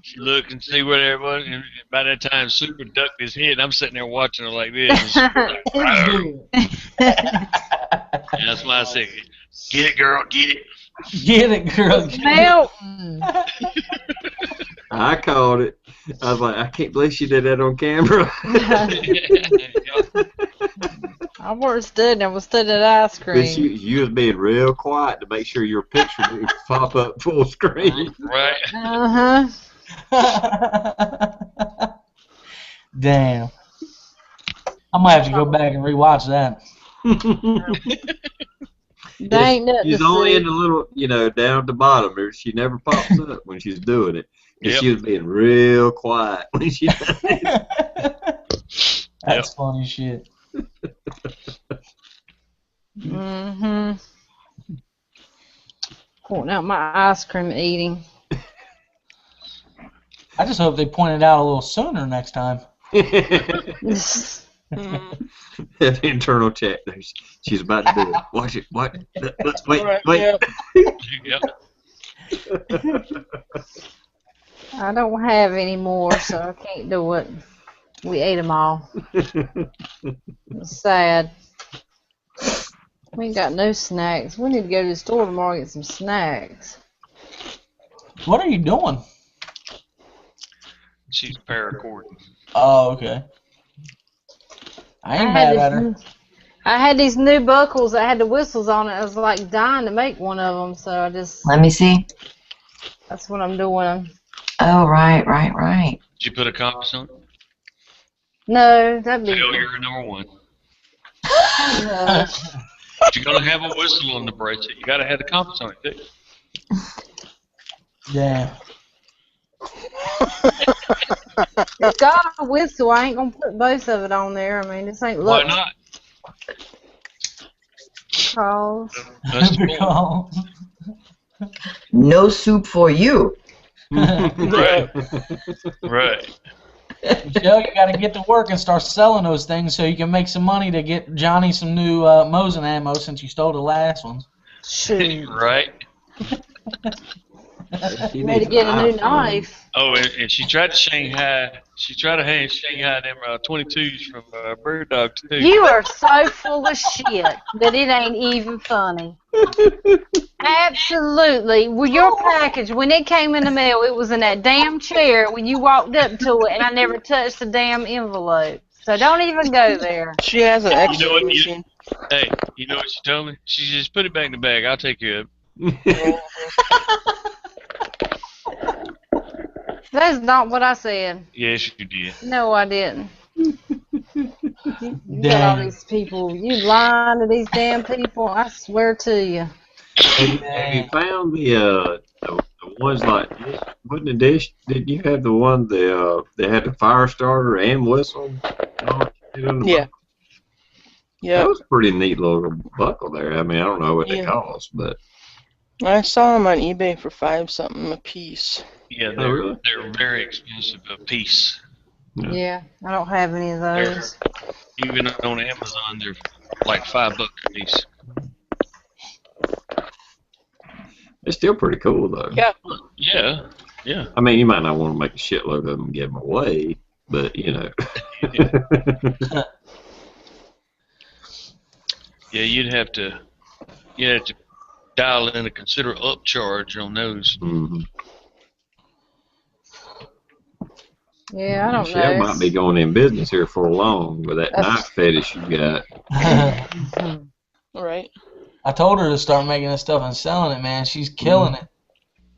She look and see what everyone. And by that time, Super ducked his head. I'm sitting there watching her like this. And that's why I said, "Get it, girl, get it." Get it, girl. Melton. I caught it. I was like, I can't believe she did that on camera. I was studying. I was studying ice But cream. you was being real quiet to make sure your picture didn't pop up full screen. Right. Uh huh. Damn. I might have to go back and rewatch that. There ain't nothing She's to only see. in the little, down at the bottom there. She never pops up when she's doing it. And Yep. she was being real quiet when she did it. That's funny shit. Mm-hmm. Pointing out my ice cream eating. I just hope they point it out a little sooner next time. That internal check. She's about to do it. Watch it. What? Wait. Yep. Yep. I don't have any more, so I can't do it. We ate them all. It's sad. We ain't got no snacks. We need to go to the store tomorrow and get some snacks. What are you doing? She's paracording. Oh, okay. I ain't mad at her. I had these new buckles that had the whistles on it. I was like dying to make one of them, so I just, Let me see. that's what I'm doing. Oh, right. Did you put a compass on it? No, that'd be. Failure number one. No. If you're gonna have a whistle on the bracelet, you gotta have the compass on it too. Damn. It's got a whistle. I ain't gonna put both of it on there. I mean, this ain't Why look. not? Cause That's the point. Because- No soup for you. Right. Right. Michelle, you got to get to work and start selling those things so you can make some money to get Johnny some new Mosin ammo since you stole the last ones. shoot, Right. need to get a new knife. Oh, and she tried to Shanghai. She tried to hand Shanghai them 22s from Bird Dog too. You are so full of shit that it ain't even funny. Absolutely. Well, your package, when it came in the mail, it was in that damn chair when you walked up to it, and I never touched the damn envelope. So don't even go there. She has an You know X-ray what? machine. Hey, you know what she told me? She just put it back in the bag. I'll take care of it. That's not what I said. Yes, you did. No, I didn't. You got all Dang. these people. You lying to these damn people. I swear to you. Have you found the ones like this? Wasn't the dish? Did you have the one that had the fire starter and whistle? Yeah. Yeah. That was a pretty neat little buckle there. I mean, I don't know what they Yeah. cost, but I saw them on eBay for $5 something a piece. Yeah, Oh, really? they're very expensive a piece. Yeah, I don't have any of those. Even on Amazon, they're like $5 a piece. it's still pretty cool though. Yeah. Yeah, yeah. I mean, you might not want to make a shitload of them and give them away, but Yeah, you'd have to dial in a considerable upcharge on those. Mm-hmm. Yeah, I don't Michelle know. might be going in business here for long with that knife fetish you got. All right. I told her to start making this stuff and selling it, man. She's killing it.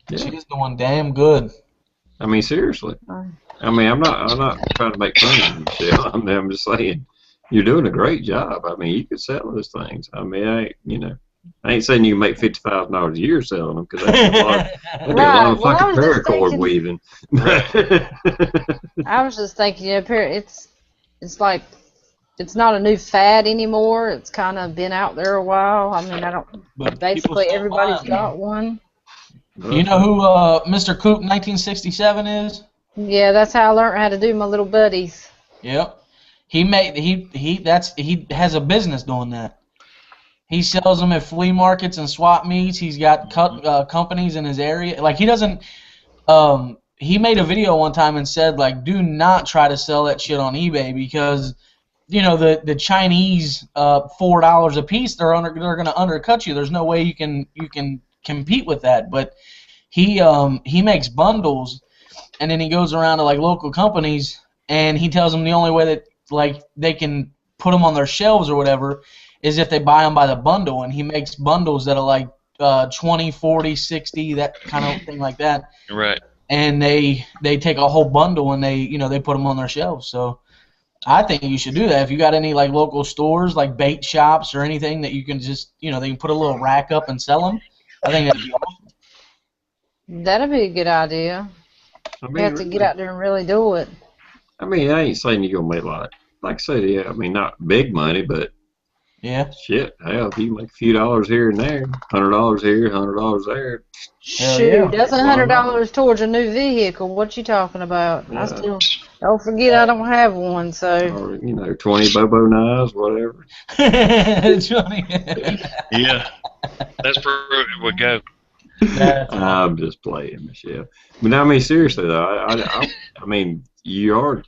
Yeah. She's doing damn good. I mean, seriously. I mean, I'm not trying to make fun of you, Michelle. I'm just saying, you're doing a great job. I mean, you could sell those things. I mean, I ain't saying you can make $50,000 a year selling them because that'd be a lot. That'd be a lot Right. of Well, I fucking was just paracord thinking. weaving. I was just thinking, it's like it's not a new fad anymore. It's kind of been out there a while. I mean, I don't. But people Basically, still buy everybody's 'em, got one. You know who Mr. Coop 1967 is? Yeah, that's how I learned how to do my little buddies. Yep. He has a business doing that. He sells them at flea markets and swap meets. He's got companies in his area. Like he doesn't. He made a video one time and said like, do not try to sell that shit on eBay because you know the Chinese $4 a piece they're gonna undercut you. There's no way you can compete with that. But he makes bundles and then he goes around to like local companies and he tells them the only way that like they can put them on their shelves or whatever is if they buy them by the bundle, and he makes bundles that are like 20, 40, 60, that kind of thing like that. Right. And they take a whole bundle and they put them on their shelves. So I think you should do that. If you got any like local stores like bait shops or anything that you can just they can put a little rack up and sell them. I think that'd be awesome. That'd be a good idea. I You mean, have to get out there and really do it. I mean, I ain't saying you're gonna make like I said, yeah. I mean, not big money, but Yeah. shit, hell, if you make a few dollars here and there, $100 here, $100 there. Hell Shoot, yeah. that's $100 towards a new vehicle. What you talking about? Yeah. I still don't forget I don't have one, so Or 20 Bobo knives, whatever. Johnny. Yeah. That's where it would go. I'm just playing, Michelle. But I mean, seriously though, I mean, you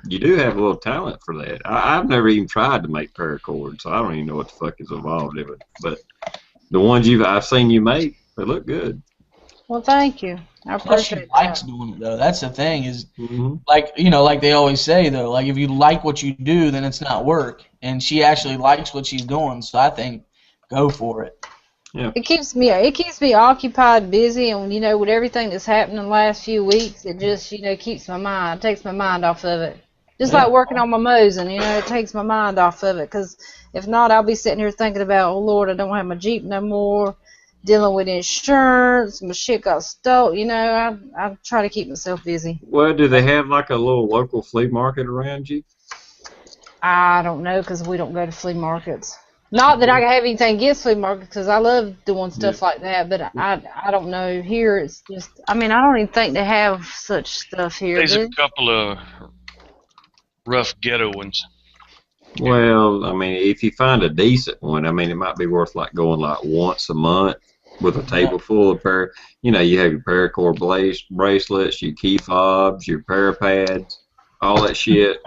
do have a little talent for that. I've never even tried to make paracord, so I don't even know what the fuck is involved in it. But the ones I've seen you make, they look good. well, thank you. I Plus she appreciate likes that. doing it though. That's the thing is Mm-hmm. like like they always say though, like if you like what you do, then it's not work. And she actually likes what she's doing, so I think go for it. It keeps me occupied, busy, and with everything that's happened in the last few weeks, it just keeps my mind, takes my mind off of it. Just like working on my mosing, it takes my mind off of it. Because if not, I'll be sitting here thinking about, oh Lord, I don't have my Jeep no more, dealing with insurance, my shit got stolen. I try to keep myself busy. Well, do they have like a little local flea market around you? I don't know because we don't go to flea markets. Not that I have anything against flea markets because I love doing stuff like that, but I don't know. Here it's just, I don't even think they have such stuff here. There's a couple of rough ghetto ones. Well, I mean, if you find a decent one, I mean, it might be worth like going like once a month with a table full of you have your paracord bracelets, your key fobs, your parapads, all that shit.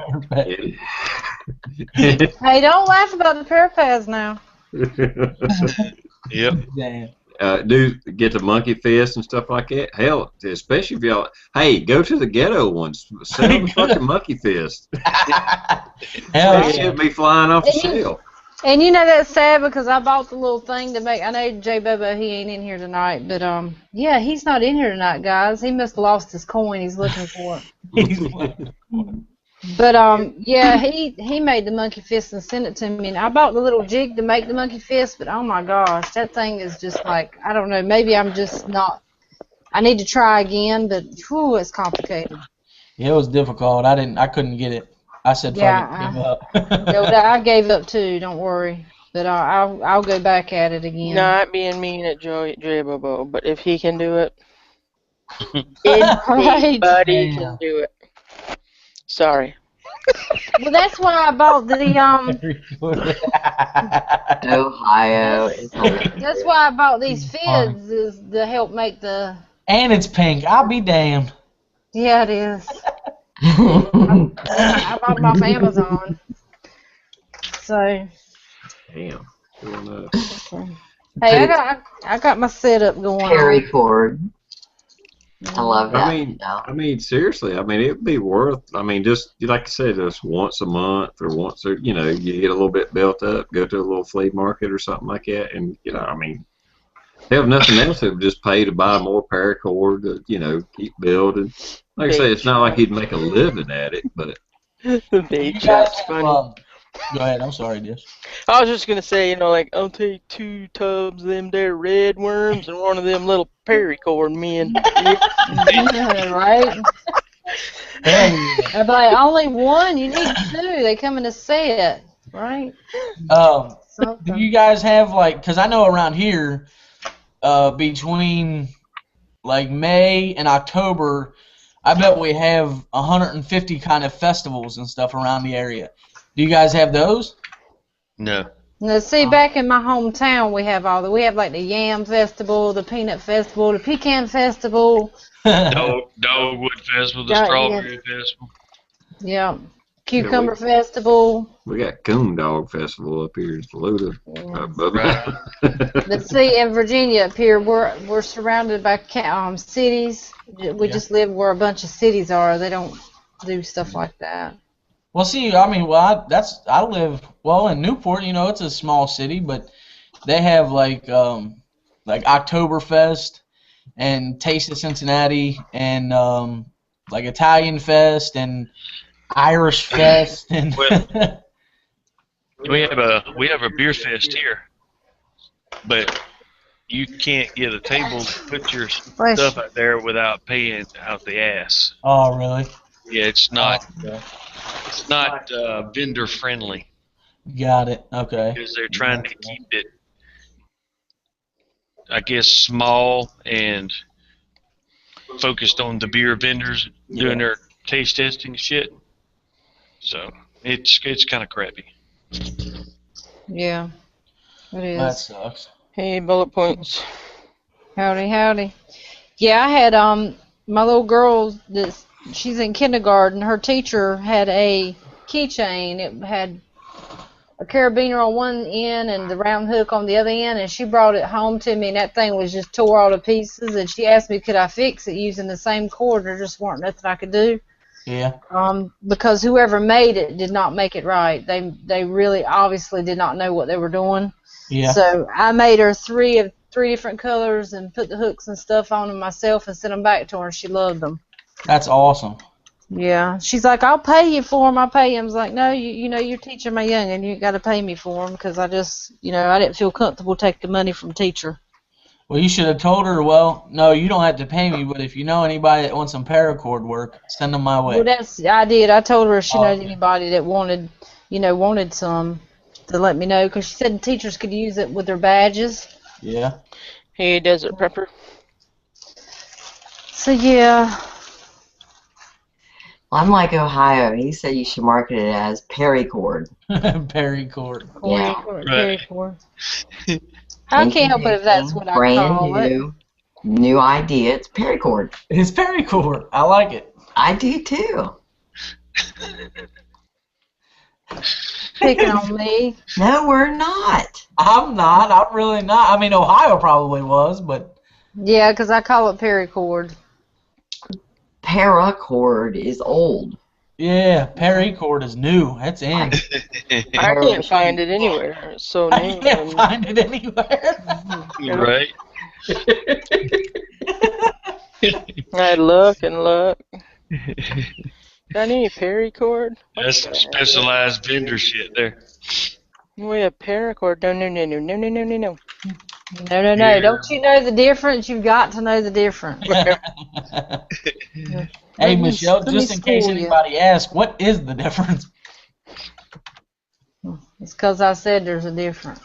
Hey, don't laugh about the parapads now. Yep. Damn. Do get the monkey fist and stuff like that. Hell, especially if y'all, hey, go to the ghetto ones. Sell the fucking monkey fist. Hell That yeah. shit be flying off the shelf. And that's sad because I bought the little thing to make. I know J Bobo, he ain't in here tonight, but yeah, he's not in here tonight, guys. He must have lost his coin. He's looking for it. But yeah, he made the monkey fist and sent it to me, and I bought the little jig to make the monkey fist. But oh my gosh, that thing is just like, I don't know. Maybe I'm just not. I need to try again, but whew, it's complicated. Yeah, it was difficult. I couldn't get it. I said, fuck it, give up. No, I gave up too. Don't worry. But I'll go back at it again. Not being mean at J Bobo, but if he can do it, Right. anybody can do it. Sorry. Well, that's why I bought the Ohio is That's why I bought these fids is to help make the. And it's pink. I'll be damned. Yeah, it is. I bought them off Amazon. So. Damn. Hey, I got my setup going. Paracord. I love that. I mean, seriously. I mean, it'd be worth. I mean, just like I said, just once a month or once, or you get a little bit built up, go to a little flea market or something like that, and I mean, they have nothing else. It would just pay to buy more paracord to, keep building. Like I say, it's not like he'd make a living at it, but The bait shop's funny. Go ahead. I'm sorry, Dish. I was just gonna say, like I'll take 2 tubs of them there red worms and one of them little paracord men. Yeah, right? Hell yeah. I'm like, only one? You need 2. They come in a set, right? Do you guys have because I know around here, between like May and October, I bet we have 150 kind of festivals and stuff around the area. Do you guys have those? No. Now, see, back in my hometown, we have we have like the Yam Festival, the Peanut Festival, the Pecan Festival. Dogwood Festival, the Strawberry Festival. Yeah. Cucumber Festival. We got Coon Dog Festival up here in Saluda. Right. But see, in Virginia up here, we're surrounded by cities. We just live where a bunch of cities are. They don't do stuff like that. Well, see, I mean, I live in Newport. It's a small city, but they have like Oktoberfest and Taste of Cincinnati and like Italian Fest and Irish Fest and. Well, we have a beer fest here, but you can't get a table to put your stuff out there without paying out the ass. Oh, really? Yeah, it's not vendor friendly. Got it. Okay. Because they're trying to keep it, I guess, small and focused on the beer vendors doing their taste testing shit. So it's kind of crappy. Yeah, it is. That sucks. Hey, bullet points. Howdy. Yeah, I had my little girl she's in kindergarten. Her teacher had a keychain. It had a carabiner on one end and the round hook on the other end, and she brought it home to me, and that thing was just tore all to pieces, and she asked me could I fix it using the same cord. There just weren't nothing I could do. Yeah. Because whoever made it did not make it right. They really obviously did not know what they were doing. Yeah. So I made her three different colors and put the hooks and stuff on them myself and sent them back to her, and she loved them. That's awesome. Yeah. She's like, I'll pay you for them. I'll pay you. I was like, no, you're teaching my young, and you got to pay me for them because I just, I didn't feel comfortable taking money from teacher. Well, you should have told her, well, no, you don't have to pay me, but if you know anybody that wants some paracord work, send them my way. Well, I did. I told her if she knows anybody that wanted some to let me know, because she said the teachers could use it with their badges. Yeah. Hey, Desert Prepper. So, yeah. Unlike Ohio, he said you should market it as paracord. Paracord. Yeah. Paracord. I can't help it if that's what I call it. New idea. It's paracord. It's paracord. I like it. I do too. Picking on me. No, we're not. I'm not. I'm really not. I mean, Ohio probably was, but. Yeah, because I call it paracord. Paracord is old. Yeah, paracord is new. That's in. I can't find it anywhere. It's so new. I can't find it anywhere. Right. I look and look. Got any paracord? That's some specialized vendor shit there. We have paracord. No. No. Don't you know the difference? You've got to know the difference. Hey, Michelle, just in case anybody asks, what is the difference? It's because I said there's a difference.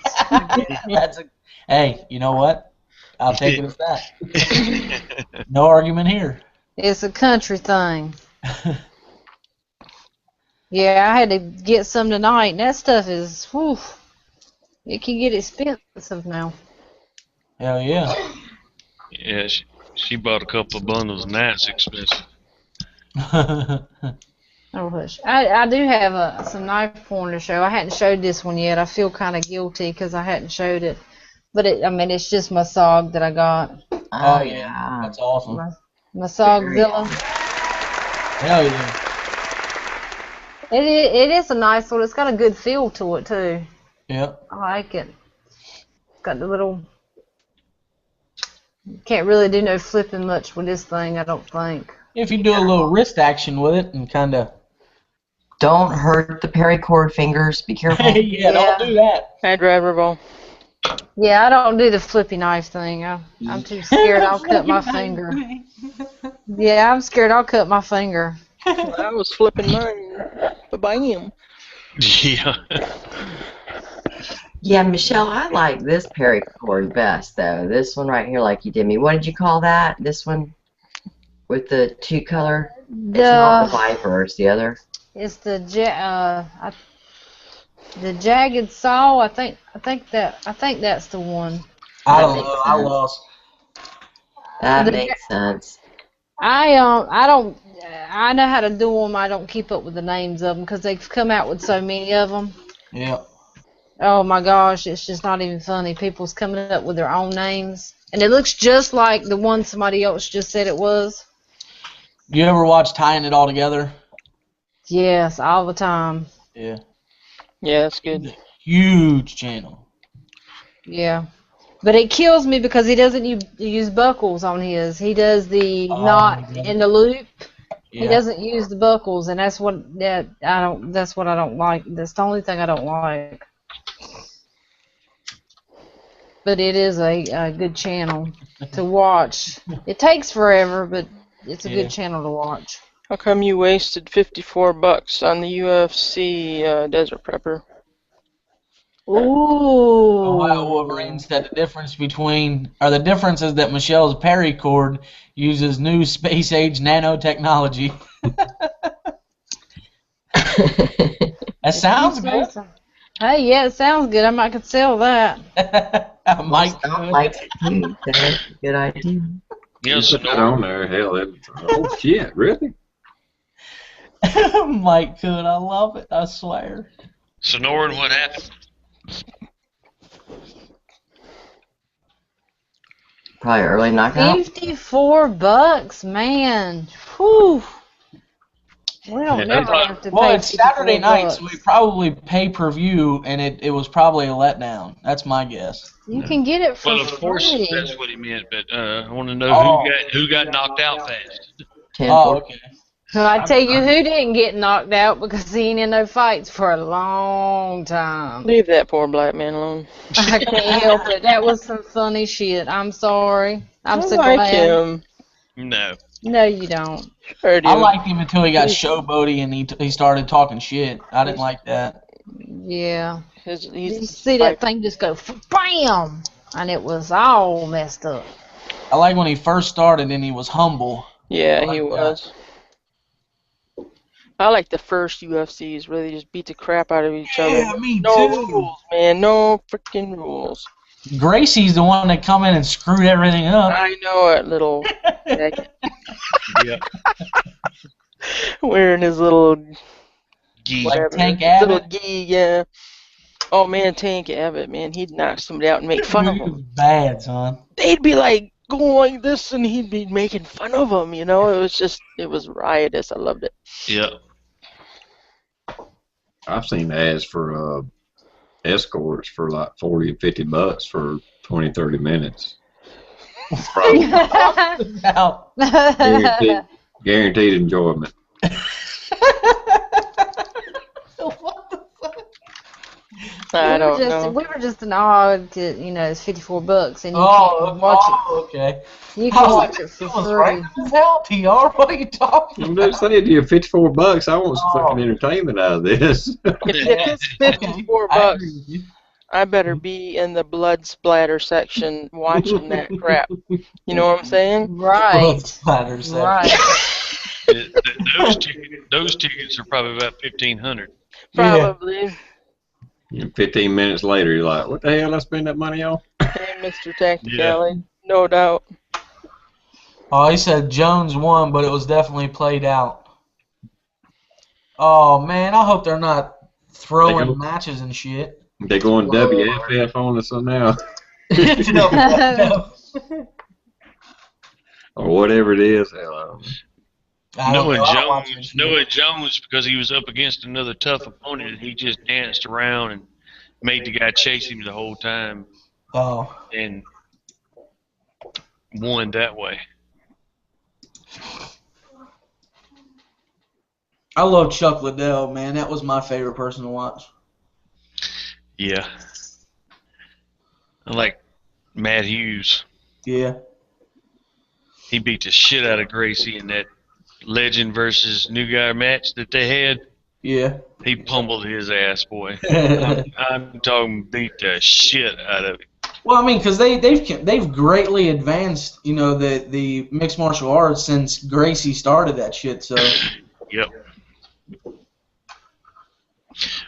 Hey, you know what? I'll take it as that. No argument here. It's a country thing. Yeah, I had to get some tonight, and that stuff is, whew, it can get expensive now. Hell yeah. Yeah, she bought a couple of bundles, and that's expensive. Oh, hush. I do have some knife porn to show. I hadn't showed this one yet. I feel kind of guilty because I hadn't showed it. But, it's just my SOG that I got. Oh, yeah. That's awesome. My SOGzilla. Hell yeah. It is a nice one. It's got a good feel to it, too. Yep. I like it. It's got the little... Can't really do no flipping much with this thing, I don't think. If you do a little wrist action with it and kind of Don't hurt the paracord fingers. Be careful. Yeah, don't do that. Hi, driver ball. Yeah, I don't do the flippy knife thing. I'm too scared I'll cut my finger. Yeah, I'm scared I'll cut my finger. I was flipping mine. Bam. Yeah. Yeah, Michelle, I like this paracord best, though. This one right here, like you did me. What did you call that? This one with the two color? It's not the Viper, it's the other. It's the jagged saw. I think that's the one. I don't know. I lost. That makes sense. I know how to do them. I don't keep up with the names of them because they've come out with so many of them. Yeah. Oh my gosh, it's just not even funny. People's coming up with their own names, and it looks just like the one somebody else just said it was. You ever watch Tying It All Together? Yes, all the time. Yeah. Yeah, that's good. Huge channel. Yeah. But it kills me because he doesn't use buckles on his. He does the knot in the loop. Yeah. He doesn't use the buckles, and that's what That's what I don't like. That's the only thing I don't like. But it is a good channel to watch. It takes forever, but it's a good channel to watch. How come you wasted $54 on the UFC Desert Prepper? Ooh. Ohio Wolverine said the difference is that Michelle's paracord uses new space-age nanotechnology. That sounds good. Hey, yeah, it sounds good. I might could sell that. I might. That's a good idea. Yeah, Put that on there. Hell, oh shit, really? Mike could. I love it. I swear. Sonoran, what happened? Probably early knockout. $54, man. Whew. We don't never have to pay. Well, it's Saturday night, $54. so we probably pay per view, and it was probably a letdown. That's my guess. You can get it for Well, of course, free. that's what he meant, but I want to know who got knocked out fast. Oh, okay. Well, I tell you who didn't get knocked out because he ain't in no fights for a long time. Leave that poor black man alone. I can't help it. That was some funny shit. I'm sorry. I'm so like glad. him. No. No, you don't. Sure do. I liked him until he got showboaty and he started talking shit. I didn't like that. Yeah. Did you see that thing just go BAM! And it was all messed up. I like when he first started and he was humble. Yeah, he was. I like the first UFCs where they just beat the crap out of each other. Yeah, me no too. rules, man. No freaking rules. Gracie's the one that come in and screwed everything up. I know it, little. Yeah. Wearing his little Gee. whatever, Tank his Abbott. little gi, yeah. Oh man, Tank Abbott, man, he'd knock somebody out and make fun of him. Bad, son. They'd be like going like this, and he'd be making fun of them. You know, it was riotous. I loved it. Yeah. I've seen ads for escorts for like $40 and $50 for 20, 30 minutes. Guaranteed enjoyment. What the fuck? I don't know. We were just an odd to, it's $54 and you can watch it. Okay. You can watch it for free. Right as hell, TR. What are you talking I'm about? just saying to you, $54. I want some fucking entertainment out of this. If it's $54, I better be in the blood splatter section watching that crap. You know what I'm saying? Right. Right. Those tickets are probably about $1,500. Probably. And 15 minutes later, you're like, what the hell did I spend that money on? Hey, Mr. Tacticali, no doubt. Oh, he said Jones won, but it was definitely played out. Oh, man, I hope they're not throwing matches and shit. They're going WFF on us now. Or whatever it is. Hell, Noah Jones, because he was up against another tough opponent, he just danced around and made the guy chase him the whole time. Oh. And won that way. I love Chuck Liddell, man. That was my favorite person to watch. Yeah. I like Matt Hughes. Yeah. He beat the shit out of Gracie in that Legend versus New Guy match that they had. Yeah. He pummeled his ass, boy. I'm talking beat the shit out of him. Well, I mean, because they've greatly advanced, the mixed martial arts since Gracie started that shit. So. Yep.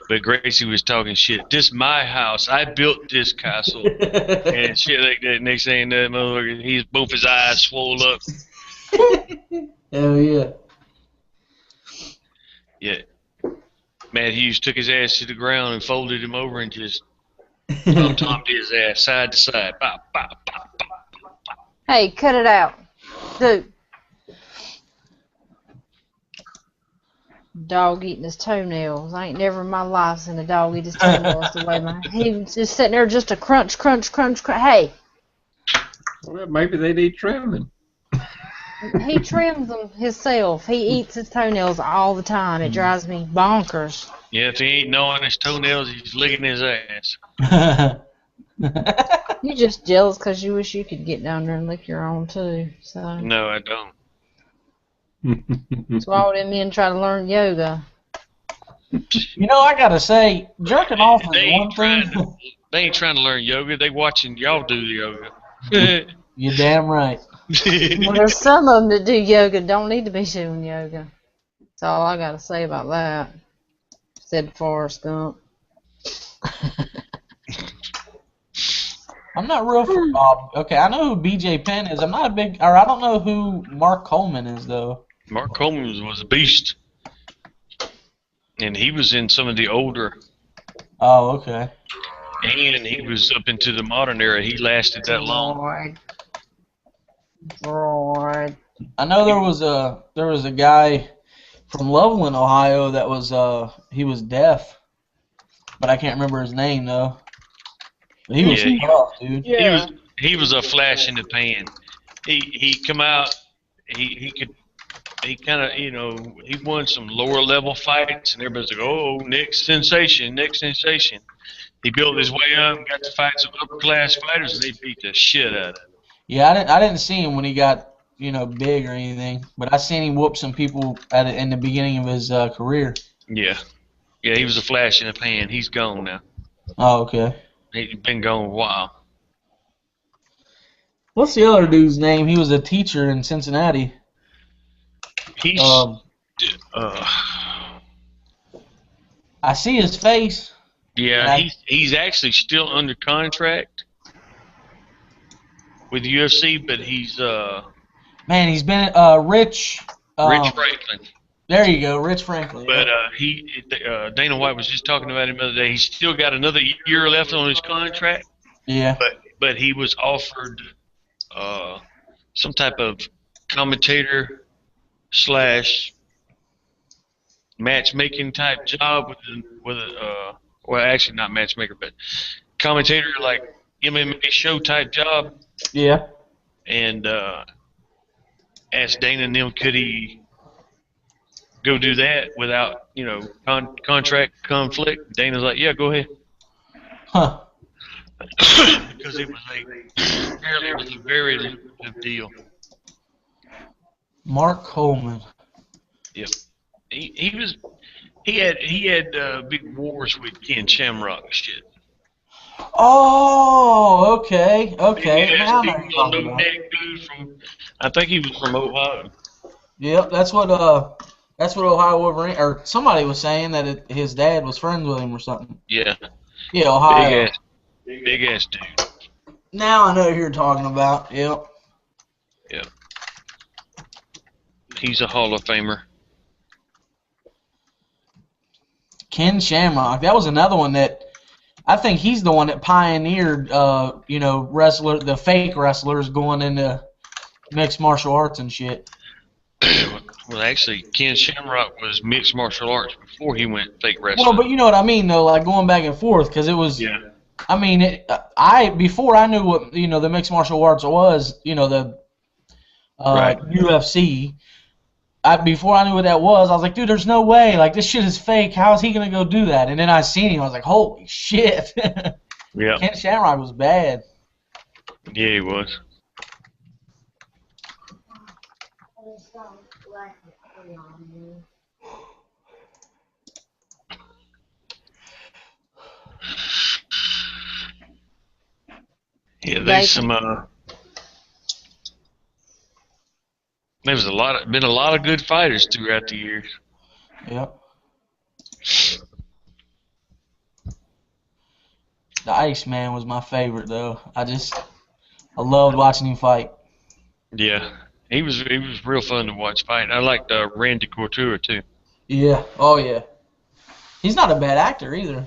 But Gracie was talking shit. This is my house. I built this castle. And shit like that. Next thing that motherfucker, he's both his eyes swole up. Hell yeah. Yeah. Matt Hughes took his ass to the ground and folded him over and just tom-tommed his ass side to side. Bop, bop, bop, bop. Hey, cut it out. Dude. Dog eating his toenails. I ain't never in my life seen a dog eat his toenails the way he was just sitting there just a crunch, crunch, crunch, crunch. Hey. Well, maybe they need trimming. He trims them himself. He eats his toenails all the time. It drives me bonkers. Yeah, if he ain't gnawing his toenails, he's licking his ass. You're just jealous because you wish you could get down there and lick your own too. So No, I don't. that's why all them men try to learn yoga. I gotta say, jerking off is one thing. They ain't trying to learn yoga. They watching y'all do the yoga. You're damn right. Well, there's some of them that do yoga don't need to be doing yoga. That's all I gotta say about that. Said Forrest Gump. I'm not real for Bob. Okay, I know who BJ Penn is. I don't know who Mark Coleman is though. Mark Coleman was a beast. And he was in some of the older. Oh, okay. And he was up into the modern era. He lasted that long. Lord. I know there was a guy from Loveland, Ohio that was he was deaf, but I can't remember his name though. But he was tough, dude. Yeah. He was a flash in the pan. He come out. He kind of, he won some lower level fights, and everybody's like, oh, next sensation. He built his way up and got to fight some upper class fighters, and they beat the shit out of him. Yeah, I didn't see him when he got big or anything, but I seen him whoop some people in the beginning of his career. Yeah, he was a flash in the pan. He's gone now. Oh, okay. He's been gone a while. What's the other dude's name? He was a teacher in Cincinnati. He's I see his face. Yeah, he's actually still under contract with UFC, but he's man, he's been Rich Franklin. There you go, Rich Franklin. But Dana White was just talking about him the other day. He's still got another year left on his contract. Yeah. But he was offered some type of commentator / matchmaking type job with a well, actually not matchmaker, but commentator, like MMA show type job. Yeah. And asked Dana and them, could he go do that without, contract conflict? Dana's like, yeah, go ahead. Huh. Because it was a very lucrative deal. Mark Coleman. Yep. He had big wars with Ken Shamrock and shit. Oh, okay. Now He I know was what a you're talking about. neck dude from, I think he was from Ohio. Yep, that's what Ohio Wolverine or somebody was saying that his dad was friends with him or something. Yeah. Yeah, Ohio. Big ass dude. Now I know who you're talking about. Yep. Yep. He's a Hall of Famer. Ken Shamrock. That was another one that I think he's the one that pioneered, the fake wrestlers going into mixed martial arts and shit. Well, actually, Ken Shamrock was mixed martial arts before he went fake wrestling. Well, but you know what I mean, though, like going back and forth, because it was. Yeah. I mean, before I knew what the mixed martial arts was, the Right. UFC. before I knew what that was, I was like, dude, there's no way. Like, this shit is fake. How is he going to go do that? And then I seen him. I was like, holy shit. Yeah. Ken Shamrock was bad. Yeah, he was. Yeah, there's been a lot of good fighters throughout the years. Yep. The Iceman was my favorite, though. I loved watching him fight. Yeah, he was real fun to watch fight. I liked Randy Couture too. Yeah. Oh, yeah. He's not a bad actor either.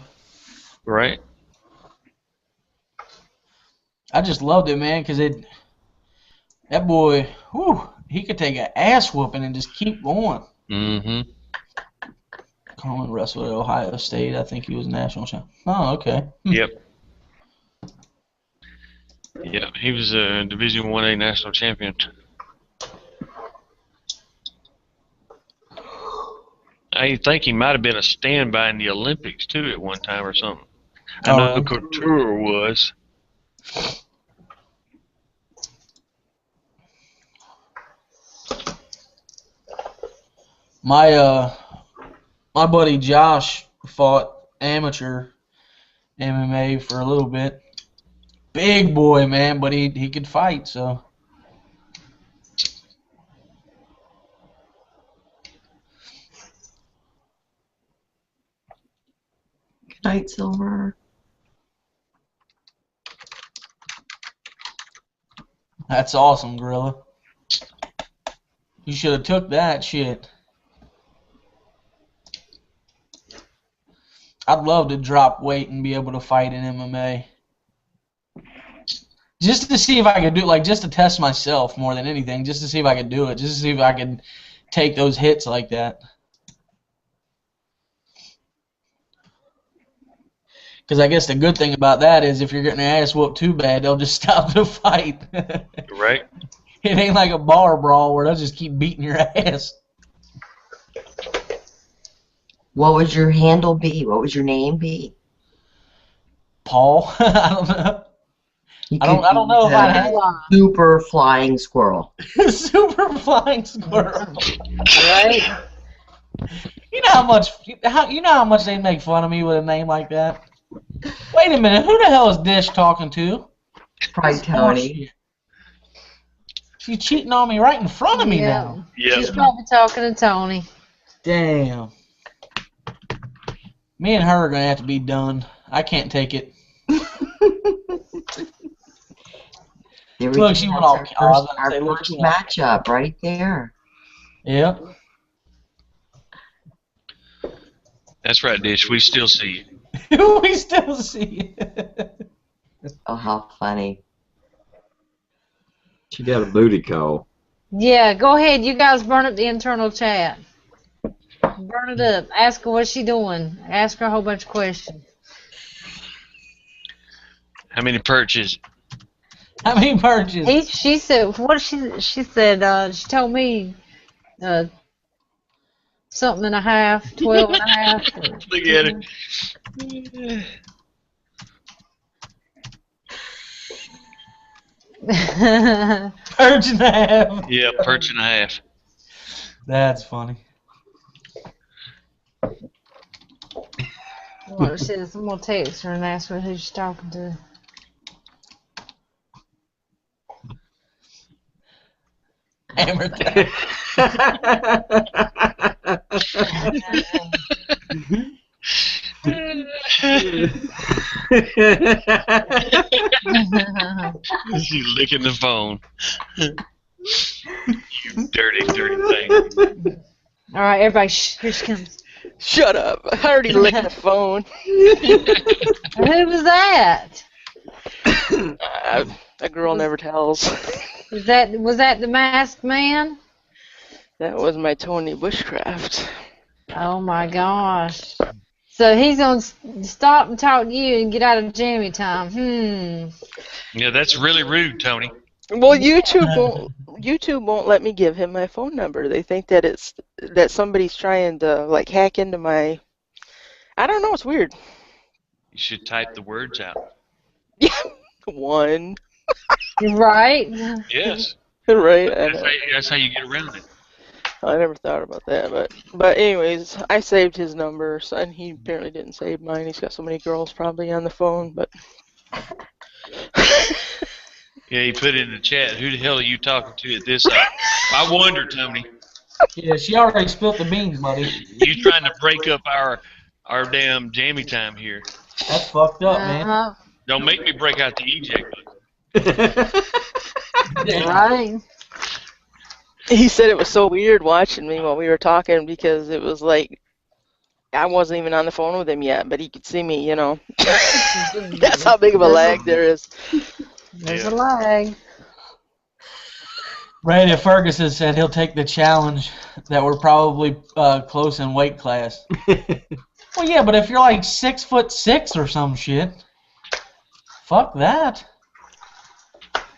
Right. I just loved it, man, because that boy, whew, he could take an ass whooping and just keep going. Mm-hmm. Coleman wrestled at Ohio State. I think he was national champion. Oh, okay. Yep. Yeah, he was a Division 1A national champion. I think he might have been a standby in the Olympics too at one time or something. I know Couture was. My buddy Josh fought amateur MMA for a little bit. Big boy, man, but he could fight, so. Good night, Silver. That's awesome, Gorilla. You should have took that shit. I'd love to drop weight and be able to fight in MMA. Just to see if I could do it, like just to test myself more than anything, just to see if I could do it, just to see if I could take those hits like that. Because I guess the good thing about that is if you're getting your ass whooped too bad, they'll just stop the fight. Right. It ain't like a bar brawl where they'll just keep beating your ass. What would your handle be? What would your name be? Paul? I don't know. I don't know if I have Super flying squirrel. super flying squirrel. Right? You know how much they make fun of me with a name like that? Wait a minute, who the hell is Dish talking to? Probably Tony. She's cheating on me right in front of me now. Yeah. She's probably talking to Tony. Damn. Me and her are gonna have to be done. I can't take it. Look, she went all our first matchup right there. Yep. That's right, Dish. We still see you. We still see it. Oh, how funny. She got a booty call. Yeah, go ahead. You guys burn up the internal chat. Burn it up. Ask her what she doing. Ask her a whole bunch of questions. How many perches? How many purchases? She said, what she said, she told me something and a half, 12 and a half. Look at it. Perch and a half. Yeah, perch and a half. That's funny. Well, she says, I'm going to text her and ask her who she's talking to. Hammer time. She's licking the phone. You dirty, dirty thing. All right, everybody, here she comes. Shut up. I already licked the phone. Who was that? A girl never tells. Was that the masked man? That was my Tony Bushcraft. Oh my gosh. So he's gonna stop and talk to you and get out of Jammy Time. Yeah, that's really rude, Tony. Well, YouTube won't let me give him my phone number. They think that that somebody's trying to like hack into my. I don't know. It's weird. You should type the words out. One. Right? Yes. Right. I That's know. how you get around it. I never thought about that, but anyways, I saved his number, so, and he apparently didn't save mine. He's got so many girls probably on the phone, but. Yeah, he put it in the chat. Who the hell are you talking to at this hour? I wonder, Tony. Yeah, she already spilt the beans, buddy. You trying to break up our damn jammy time here? That's fucked up, man. Uh-huh. Don't make me break out the eject button. Right. He said it was so weird watching me while we were talking because it was like I wasn't even on the phone with him yet, but he could see me, you know. That's how big of a lag there is. There's a lag. Randy Ferguson said he'll take the challenge that we're probably close in weight class. Well, yeah, but if you're like 6'6" or some shit, fuck that.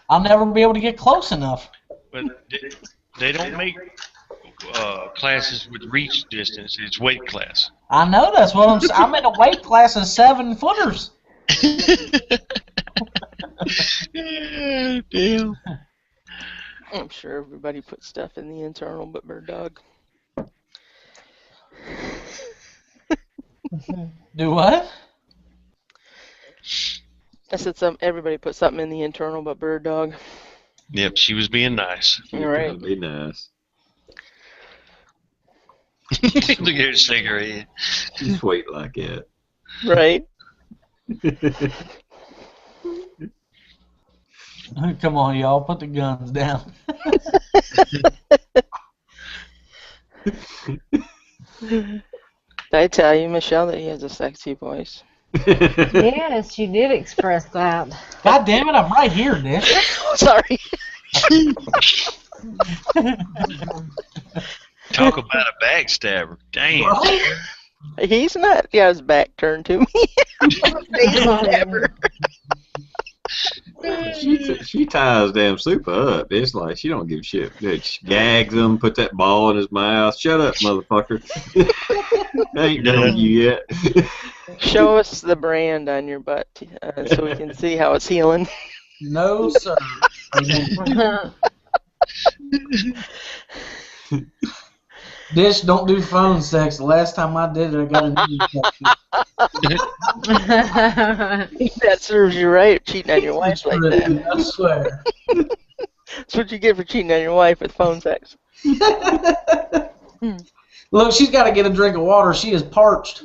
I'll never be able to get close enough. But they don't make classes with reach distance. It's weight class. I know, that's what I'm saying. I'm in a weight class of 7-footers. Damn. I'm sure everybody puts stuff in the internal but Bird Dog. Do what? I said everybody put something in the internal but Bird Dog. Yep, she was being nice. All right. That'd be nice. Look at her shake her head. Sweet like that. Right. Come on, y'all, put the guns down. Did I tell you, Michelle, that he has a sexy voice? Yes, you did express that. God damn it, I'm right here, Nick. Sorry. Talk about a backstabber. Damn. He's not. He has his back turned to me. Never. She ties damn super up. It's like she don't give a shit. She gags him, put that ball in his mouth. Shut up, motherfucker. I ain't done with you yet. Show us the brand on your butt so we can see how it's healing. No, sir. Dish, don't do phone sex. The last time I did it, I got a knee infection. That serves you right, cheating on your wife like that. I swear. That's what you get for cheating on your wife with phone sex. Look, she's got to get a drink of water. She is parched.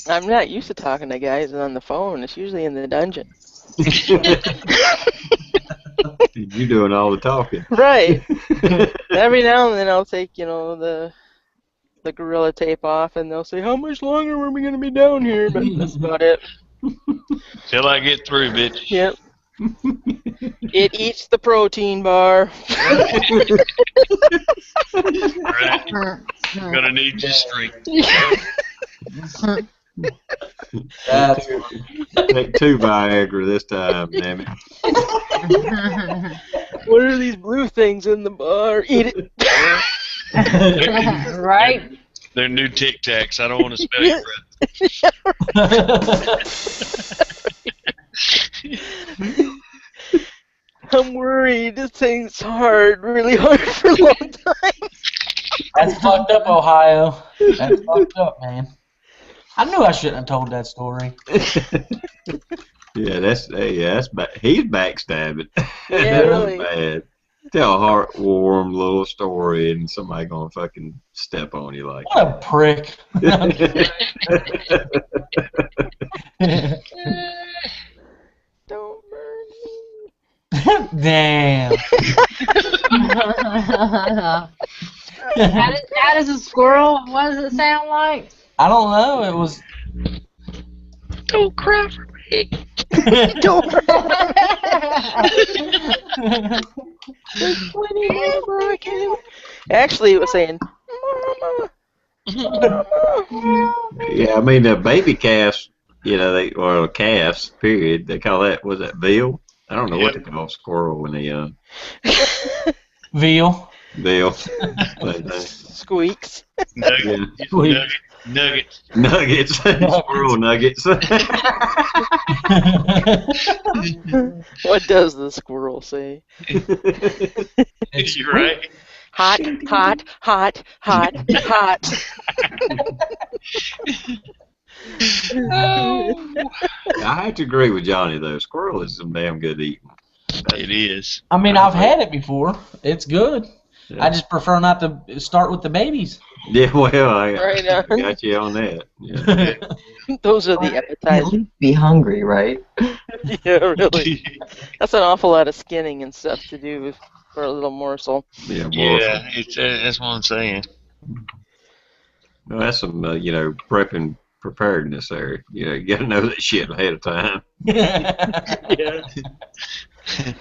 I'm not used to talking to guys on the phone. It's usually in the dungeon. You doing all the talking. Right. Every now and then I'll take, the gorilla tape off and they'll say, how much longer are we going to be down here? But that's about it. Till I get through, bitch. Yep. It eats the protein bar. Right. I'm gonna need your strength. Take 2 Viagra this time, damn it. What are these blue things in the bar? Eat it. Right? They're new Tic Tacs. I don't want to smell your breath. I'm worried. This thing's hard, really hard for a long time. That's fucked up, Ohio. That's fucked up, man. I knew I shouldn't have told that story. Yeah, he's backstabbing. Yeah, That was really. bad. Tell a heartwarming little story and somebody gonna fucking step on you like What a prick. Don't burn me. Damn. How does a squirrel, what does it sound like? I don't know. It was. Don't cry for me. Don't cry. There's plenty more I can. Actually, it was saying, Mama. Yeah, I mean the baby calves or calves, period. They call that, was that veal? I don't know what Yep. they call squirrel when they young. Veal. Veal. Same thing. Squeaks. Nugget, Sweet. nuggets. Nuggets. Squirrel nuggets. What does the squirrel say? You're right. Hot, hot, hot, hot, hot. Oh, I have to agree with Johnny though. Squirrel is some damn good eating. it is. I mean, I've had it before. It's good. Yeah. I just prefer not to start with the babies. Yeah, well, I Right on. got you on that. Yeah. Those are the At appetizers. least be hungry, right? Yeah, really. That's an awful lot of skinning and stuff to do for a little morsel. Yeah, morsel. Yeah, that's what I'm saying. Well, that's some, prepping preparedness there. You got to know that shit ahead of time. Yeah.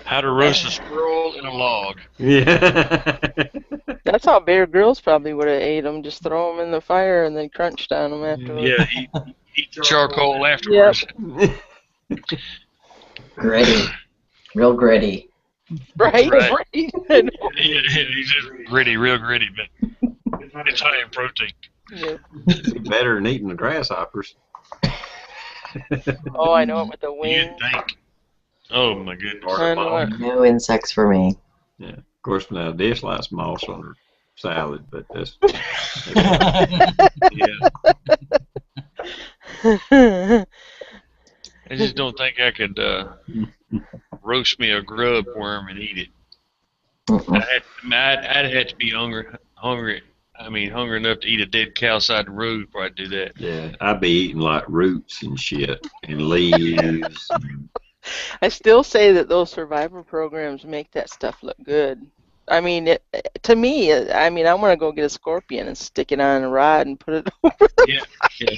How to roast a squirrel in a log. Yeah. That's how Bear Grylls probably would have ate them. Just throw them in the fire and then crunched on them afterwards. Yeah, eat the charcoal afterwards. Gritty. Real gritty. Right, Right. right. Yeah, he's just gritty, real gritty, but it's high in protein. Yeah. It's better than eating the grasshoppers. Oh, I know it with the You'd wing. think. Oh my goodness. I know it. No insects for me. Yeah. Of course, now dish likes moss on her salad, but that's Yeah. I just don't think I could roast me a grub worm and eat it. Mm-mm. I'd have to be hungry. I mean, hungry enough to eat a dead cow side the road before I'd do that. yeah. I'd be eating like roots and shit and leaves. I still say that those survivor programs make that stuff look good. I mean, to me, I mean, I want to go get a scorpion and stick it on a rod and put it over the Yeah.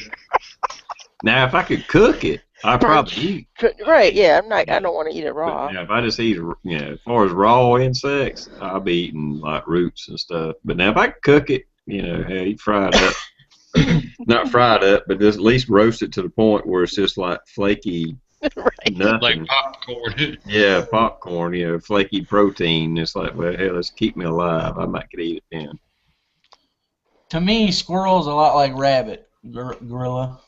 Now, if I could cook it, I'd probably eat. Right, yeah, I don't want to eat it But, raw. if I just eat, as far as raw insects, I'll be eating like roots and stuff. But now, if I could cook it, hey, fry it up. Not fried up, but just at least roast it to the point where it's just like flaky Right. nothing. Like popcorn. Yeah, popcorn, flaky protein. It's like, well, hell, let's keep me alive. I might could eat it then. To me, squirrel's a lot like rabbit, gorilla.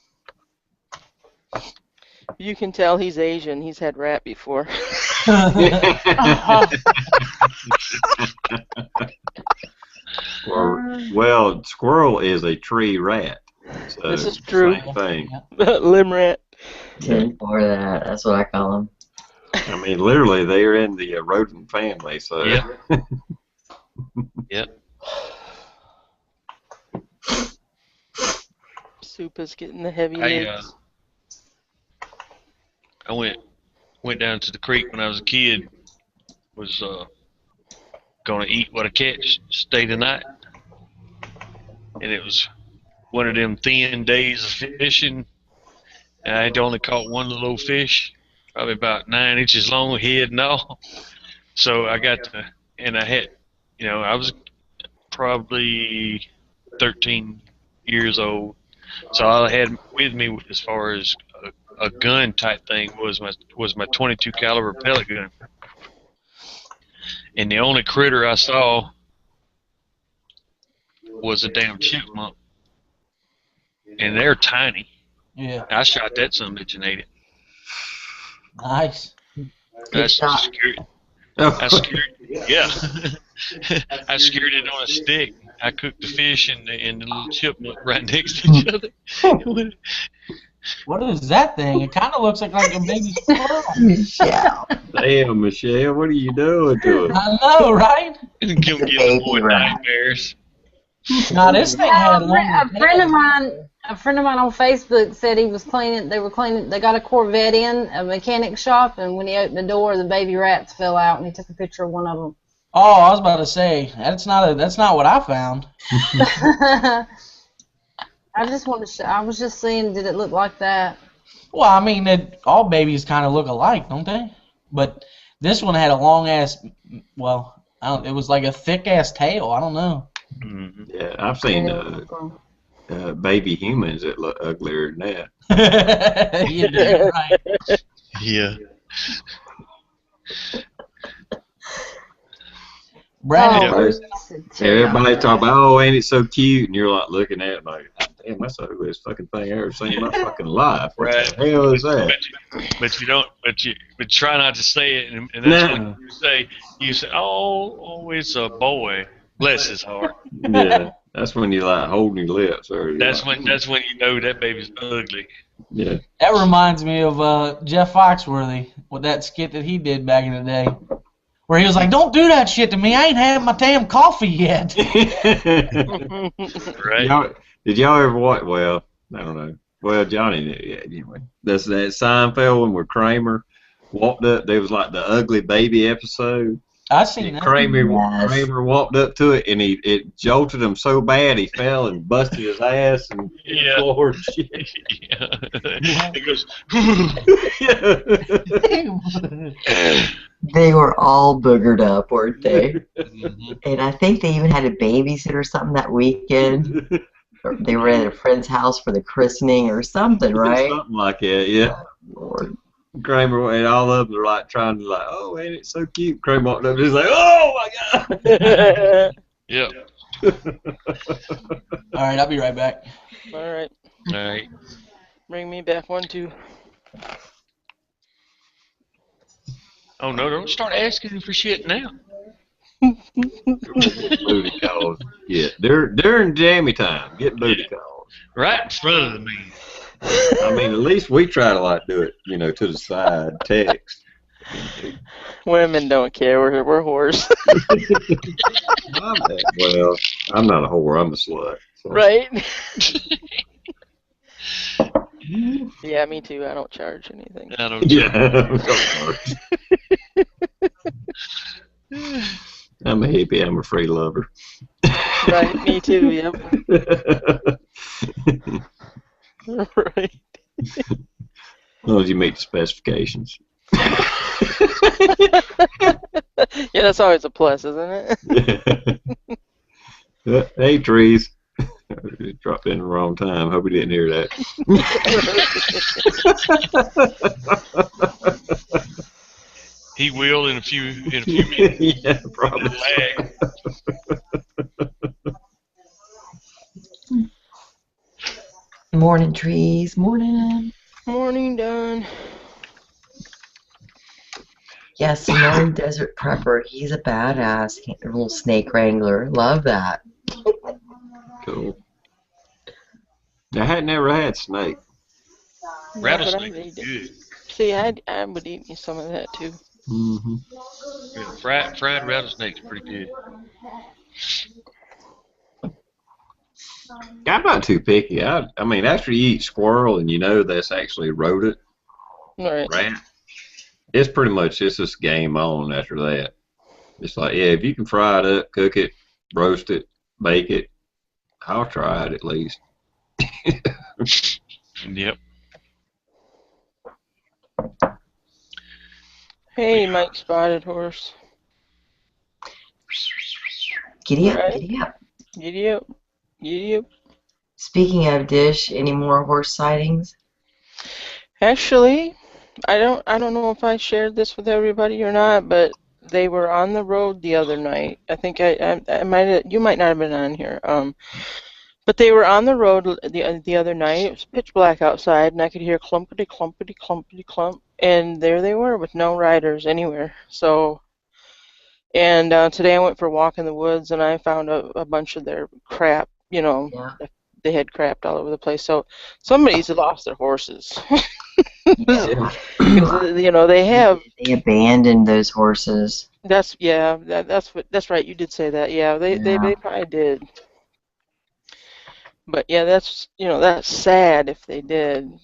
You can tell he's Asian. He's had rat before. Well, squirrel is a tree rat. So This is true. Same thing. Limb rat. 10 for that. That's what I call them. I mean, literally, they're in the rodent family. So Yeah. Yep. Soup is getting the heavy I lids. I went down to the creek when I was a kid. Was gonna eat what I catch, stay the night, and it was one of them thin days of fishing. And I had only caught one little old fish, probably about 9 inches long, head and all. So I got to, and I had, I was probably 13 years old. So all I had with me as far as a gun type thing was my 22 caliber pellet gun. And the only critter I saw was a damn chipmunk. And they're tiny. Yeah, I shot that son of a bitch and ate it. nice. That's shot. scary. I scared, yeah. I scared it on a stick. I cooked the fish and the little chipmunk right next to each other. What is that thing? It kind of looks like a baby squirrel. Michelle. Damn, Michelle, what are you doing to it? I know, right? Come give the boy nightmares. Now this thing had long A friend of mine on Facebook said he was cleaning. They got a Corvette in a mechanic shop, and when he opened the door, the baby rats fell out, and he took a picture of one of them. Oh, I was about to say that's not what I found. I just want to. I was just seeing, did it look like that? Well, I mean, all babies kind of look alike, don't they? But this one had a long ass. Well, it was like a thick ass tail. I don't know. Mm-hmm. Yeah, I've seen baby humans that look uglier than that. You're damn right. Yeah. Brandon, Oh, Everybody, listen to everybody him. talk about, oh, ain't it so cute? And you're like looking at it like, damn, that's the ugliest fucking thing I ever seen in my fucking life. What Right. the hell is that? But you don't. But try not to say it, and that's when No. you say, oh, it's a boy. Bless his heart. Yeah, that's when you like holding your lips. Or you're That's like, when you know that baby's ugly. yeah. that reminds me of Jeff Foxworthy with that skit that he did back in the day, where he was like, "Don't do that shit to me. I ain't had my damn coffee yet." Right. Did y'all ever watch? Well, I don't know. Well, Johnny knew. Yeah, anyway. That's that Seinfeld one where Kramer walked up. There was like the ugly baby episode. I seen And that. Kramer walked up to it, and it jolted him so bad he fell and busted his ass and Yeah. floored shit. Yeah. It goes. They were all boogered up, weren't they? Mhm. And I think they even had a babysitter or something that weekend. Or they were at a friend's house for the christening or something, right? Something like that, yeah. Lord. Kramer and all of them are like trying to like, oh, ain't it so cute? Kramer walked up and he's like, oh my god. Yep. All right, I'll be right back. All right. All right. Bring me back 1, 2. Oh no! Don't start asking for shit now. Booty calls. Yeah, during Jammy Time, get booty calls. Right in front of me. I mean, at least we try to like do it, to the side, text. Women don't care. We're whores. Well, I'm not a whore. I'm a slut. So. Right? Yeah, me too. I don't charge anything. I don't. Yeah. I'm a hippie. I'm a free lover. Right, me too, yep. Right. As long as you meet the specifications. Yeah, that's always a plus, isn't it? Hey, trees. Dropped in the wrong time. Hope we didn't hear that. He will in a few minutes. Yeah, probably. Lag. Morning, trees. Morning. Morning, Don. Yes, Simone Desert Prepper. He's a badass little snake wrangler. Love that. Cool. I had never had snake. Rattlesnake Yeah, but I is good. See, I would eat me some of that too. Mm-hmm. Yeah, fried rattlesnake's pretty good. I'm not too picky. I mean, after you eat squirrel and that's actually rodent, Right. rat, it's pretty much just game on after that. It's like, yeah, if you can fry it up, cook it, roast it, bake it, I'll try it at least. Yep. Hey, Mike Spotted Horse. Giddy up, Right. giddy up. Giddy up. Giddy up. Speaking of Dish, any more horse sightings? Actually, I don't know if I shared this with everybody or not, but they were on the road the other night. I think I might you might not have been on here. But they were on the road the other night. It was pitch black outside, and I could hear clumpity clumpity clumpity clump, and there they were with no riders anywhere. So, and today I went for a walk in the woods, and I found a bunch of their crap. Yeah. They had crapped all over the place. So somebody's lost their horses. Yeah. They have. They abandoned those horses. That's right. You did say that. Yeah, they probably did. But yeah, that's sad if they did. I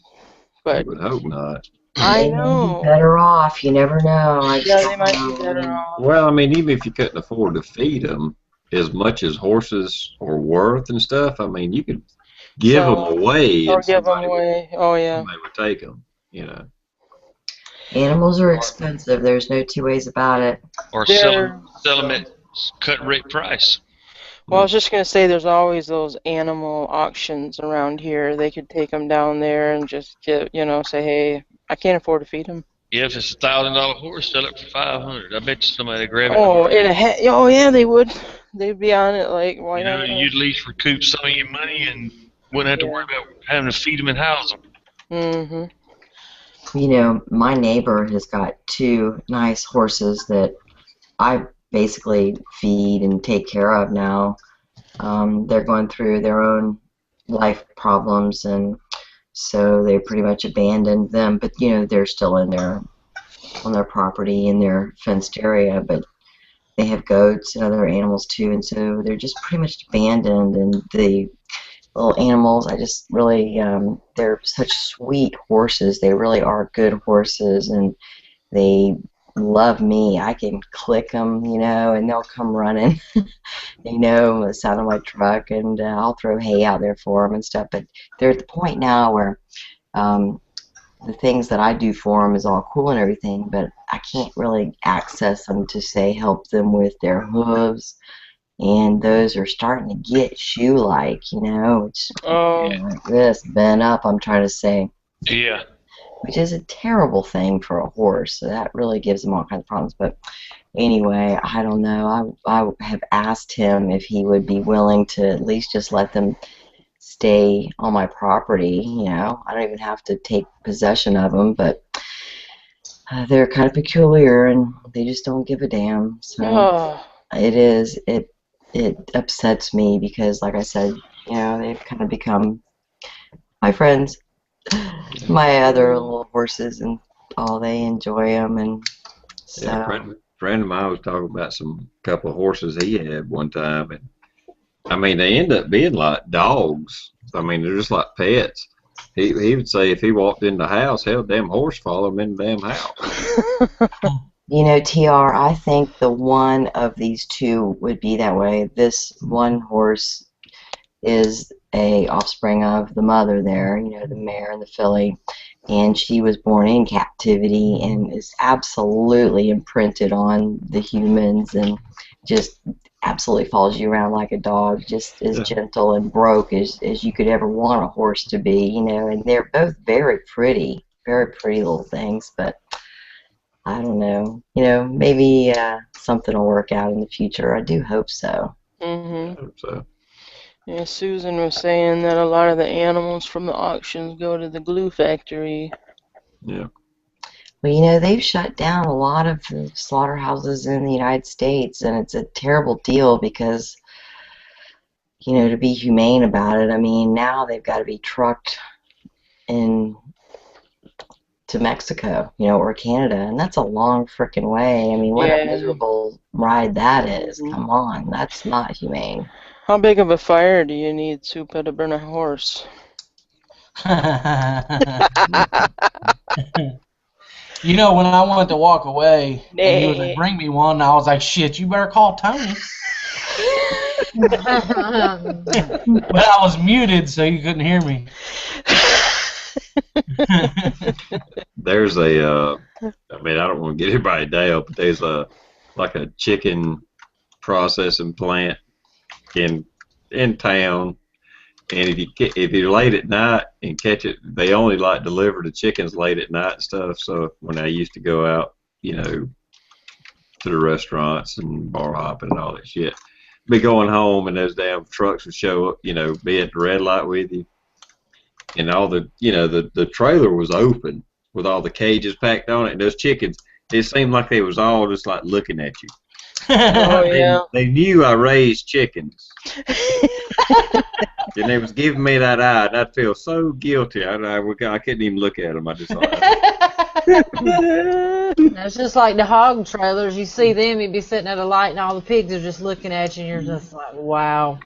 But would hope not. I They may know. be better off. You never know. Yeah, they might be better off. Well, I mean, even if you couldn't afford to feed them as much as horses are worth and stuff, I mean, you could give them away Or and give them somebody away. Oh yeah. would take them, Animals are expensive. There's no two ways about it. Or sell them at cut rate price. Well, I was just gonna say, there's always those animal auctions around here. They could take them down there and just get, say, hey, I can't afford to feed them. Yeah, if it's $1,000 horse, sell it for 500. I bet you somebody would grab it. Oh yeah, they would. They'd be on it like, why You know, not? you'd at least recoup some of your money and wouldn't have to worry about having to feed them and house them. Mm-hmm. You know, my neighbor has got 2 nice horses that I basically feed and take care of now. They're going through their own life problems, and so they pretty much abandoned them. But you know, they're still in their on their property in their fenced area. But they have goats and other animals too, and so they're just pretty much abandoned. And the little animals, I just really, they're such sweet horses. They really are good horses, and they love me. I can click them, you know, and they'll come running, you know, the sound of my truck, and I'll throw hay out there for them and stuff. But they're at the point now where the things that I do for them is all cool and everything, but I can't really access them to, say, help them with their hooves. And those are starting to get shoe-like, you know, which, like this, bent up, I'm trying to say. Yeah. Which is a terrible thing for a horse. So that really gives them all kinds of problems. But anyway, I don't know. I have asked him if he would be willing to at least just let them stay on my property. You know, I don't even have to take possession of them, but they're kind of peculiar and they just don't give a damn. So it upsets me because, like I said, you know, they've kind of become my friends. My other little horses and all, they enjoy them, and so. Yeah, friend of mine was talking about some couple of horses he had one time, and I mean they end up being like dogs. I mean they're just like pets. He would say if he walked in the house, hell, damn horse follow him in the damn house. You know, TR, I think the one of these 2 would be that way. This one horse is a offspring of the mother there, you know, the mare and the filly, and she was born in captivity and is absolutely imprinted on the humans and just absolutely follows you around like a dog, just as gentle and broke as you could ever want a horse to be, you know, and they're both very pretty little things, but I don't know, you know, maybe something will work out in the future. I do hope so. Mm-hmm. I hope so. Yeah, Susan was saying that a lot of the animals from the auctions go to the glue factory. Yeah. Well, you know, they've shut down a lot of the slaughterhouses in the United States, and it's a terrible deal because, you know, to be humane about it, I mean, now they've got to be trucked in to Mexico, you know, or Canada, and that's a long frickin' way. I mean, what a miserable ride that is. Come on, that's not humane. How big of a fire do you need, Super, to burn a horse? You know, when I wanted to walk away, and he was like, bring me one, I was like, shit, you better call Tony. But I was muted, so you couldn't hear me. There's a, I mean, I don't want to get everybody down, but there's like a chicken processing plant in town, and if you're late at night and catch it, they only like deliver the chickens late at night and stuff. So when I used to go out, you know, to the restaurants and bar hopping and all that shit, be going home and those damn trucks would show up, you know, be at the red light with you, and all the, you know, the trailer was open with all the cages packed on it, and those chickens, it seemed like they was all just like looking at you. Oh, yeah. They knew I raised chickens. And they was giving me that eye, and I'd feel so guilty. I couldn't even look at them. I just thought. It's just like the hog trailers. You see them, you'd be sitting at a light, and all the pigs are just looking at you, and you're just like, wow.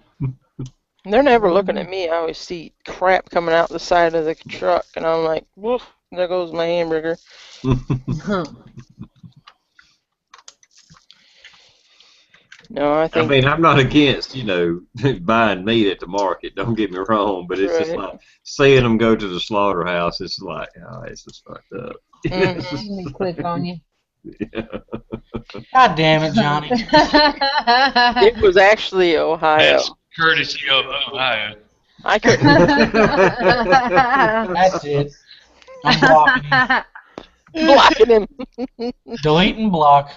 They're never looking at me. I always see crap coming out the side of the truck, and I'm like, woof, there goes my hamburger. No, I mean, I'm not against, you know, buying meat at the market. Don't get me wrong, but it's just like seeing them go to the slaughterhouse. It's like, oh, it's just fucked up. Let me click on you. God damn it, Johnny. It was actually Ohio. That's courtesy of Ohio. I couldn't That's it. I'm blocking him. blocking him. Delete and block.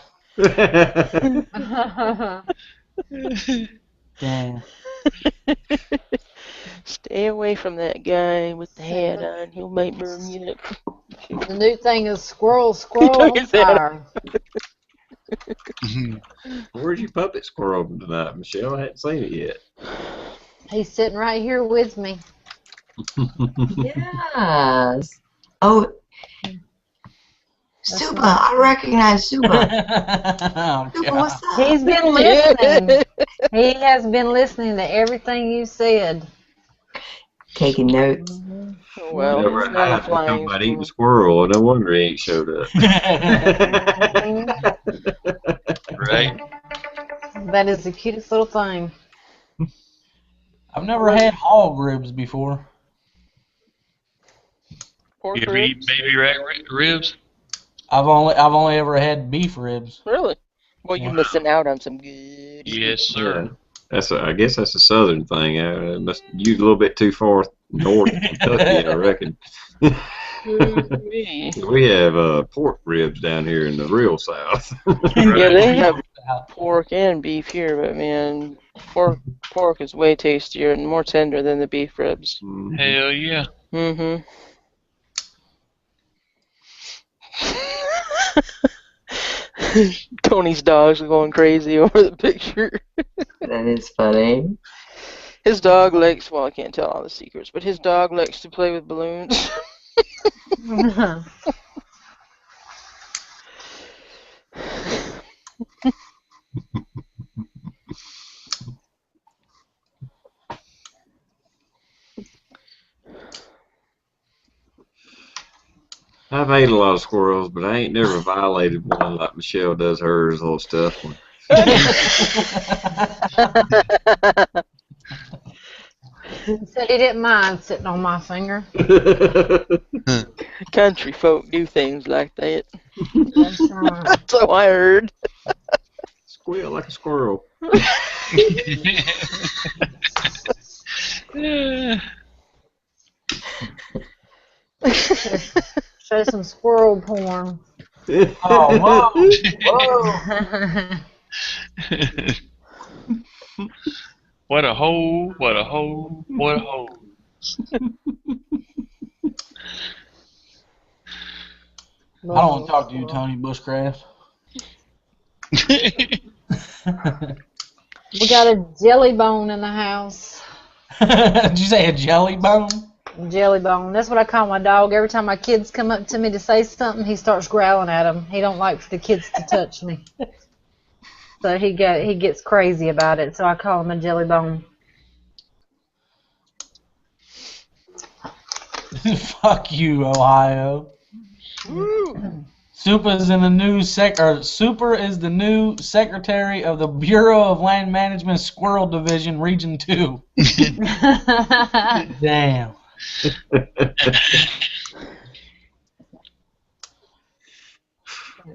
Damn. Stay away from that guy with the hat on. He might burn you up. The new thing is squirrel on His head fire. Where's your puppet squirrel tonight, Michelle? I hadn't seen it yet. He's sitting right here with me. Yes. Oh, Suba. I recognize Suba. Oh, Suba, God. what's up? He's been listening. He has been listening to everything you said. Taking notes. Oh, well, Whenever it's I not a have to come flying about eating a squirrel. squirrel, no wonder he ain't showed up. Right? That is the cutest little thing. I've never had hog ribs before. Pork You ever eat ribs? baby rat ribs? I've only ever had beef ribs. Really? Well, you're Yeah. missing out on some good. Yes, sir. I guess that's a southern thing. Must use a little bit too far north of Kentucky, I reckon. Me. We have pork ribs down here in the real south. Yeah, they have pork and beef here, but man, pork is way tastier and more tender than the beef ribs. Hell yeah. Mm-hmm. Tony's dogs are going crazy over the picture. That is funny. His dog likes, well, I can't tell all the secrets, but his dog likes to play with balloons. I've ate a lot of squirrels, but I ain't never violated one like Michelle does hers, little stuff one. He said he didn't mind sitting on my finger. Country folk do things like that. That's right. That's what I heard. Squeal like a squirrel. Show some squirrel porn. Oh, whoa. What a hole, what a hole, what a hole. I don't want to talk to you, Tony Bushcraft. We got a jelly bone in the house. Did you say a jelly bone? Jelly bone. That's what I call my dog. Every time my kids come up to me to say something, he starts growling at them. He don't like for the kids to touch me. So he gets crazy about it. So I call him a jelly bone. Fuck you, Ohio. Super is the new secretary of the Bureau of Land Management Squirrel Division, Region 2. Damn.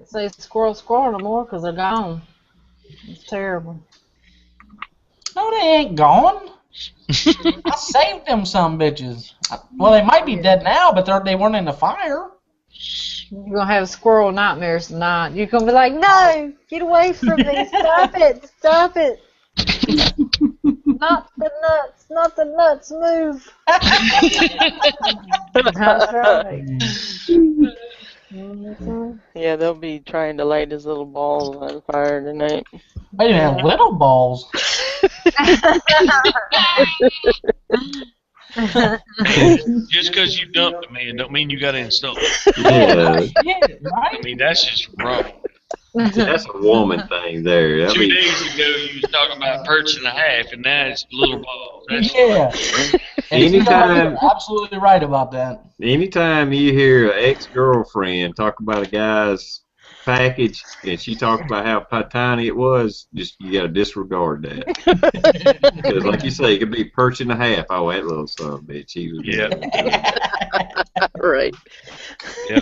Say squirrel no more because they're gone. It's terrible. No, they ain't gone. I saved them some bitches. Well, they might be dead now, but they weren't in the fire. You're going to have squirrel nightmares tonight. You're going to be like, no, get away from me. Stop it. Stop it. Not the nuts, move. That's right. Yeah, they'll be trying to light his little balls on fire tonight. Wait a minute, little balls. Just because you dumped a man don't mean you got to install it. Yeah, Yeah, right? I mean, that's just wrong. that's a woman thing there. I 2 mean, days ago, you was talking about perch and a half, and now it's little balls. That's Yeah. And Anytime- you're absolutely right about that. anytime you hear an ex-girlfriend talk about a guy's package and she talks about how tiny it was, just you got to disregard that. Because, like you say, it could be perch and a half. Oh, that little son of a bitch. He was Yeah. Right. Yeah.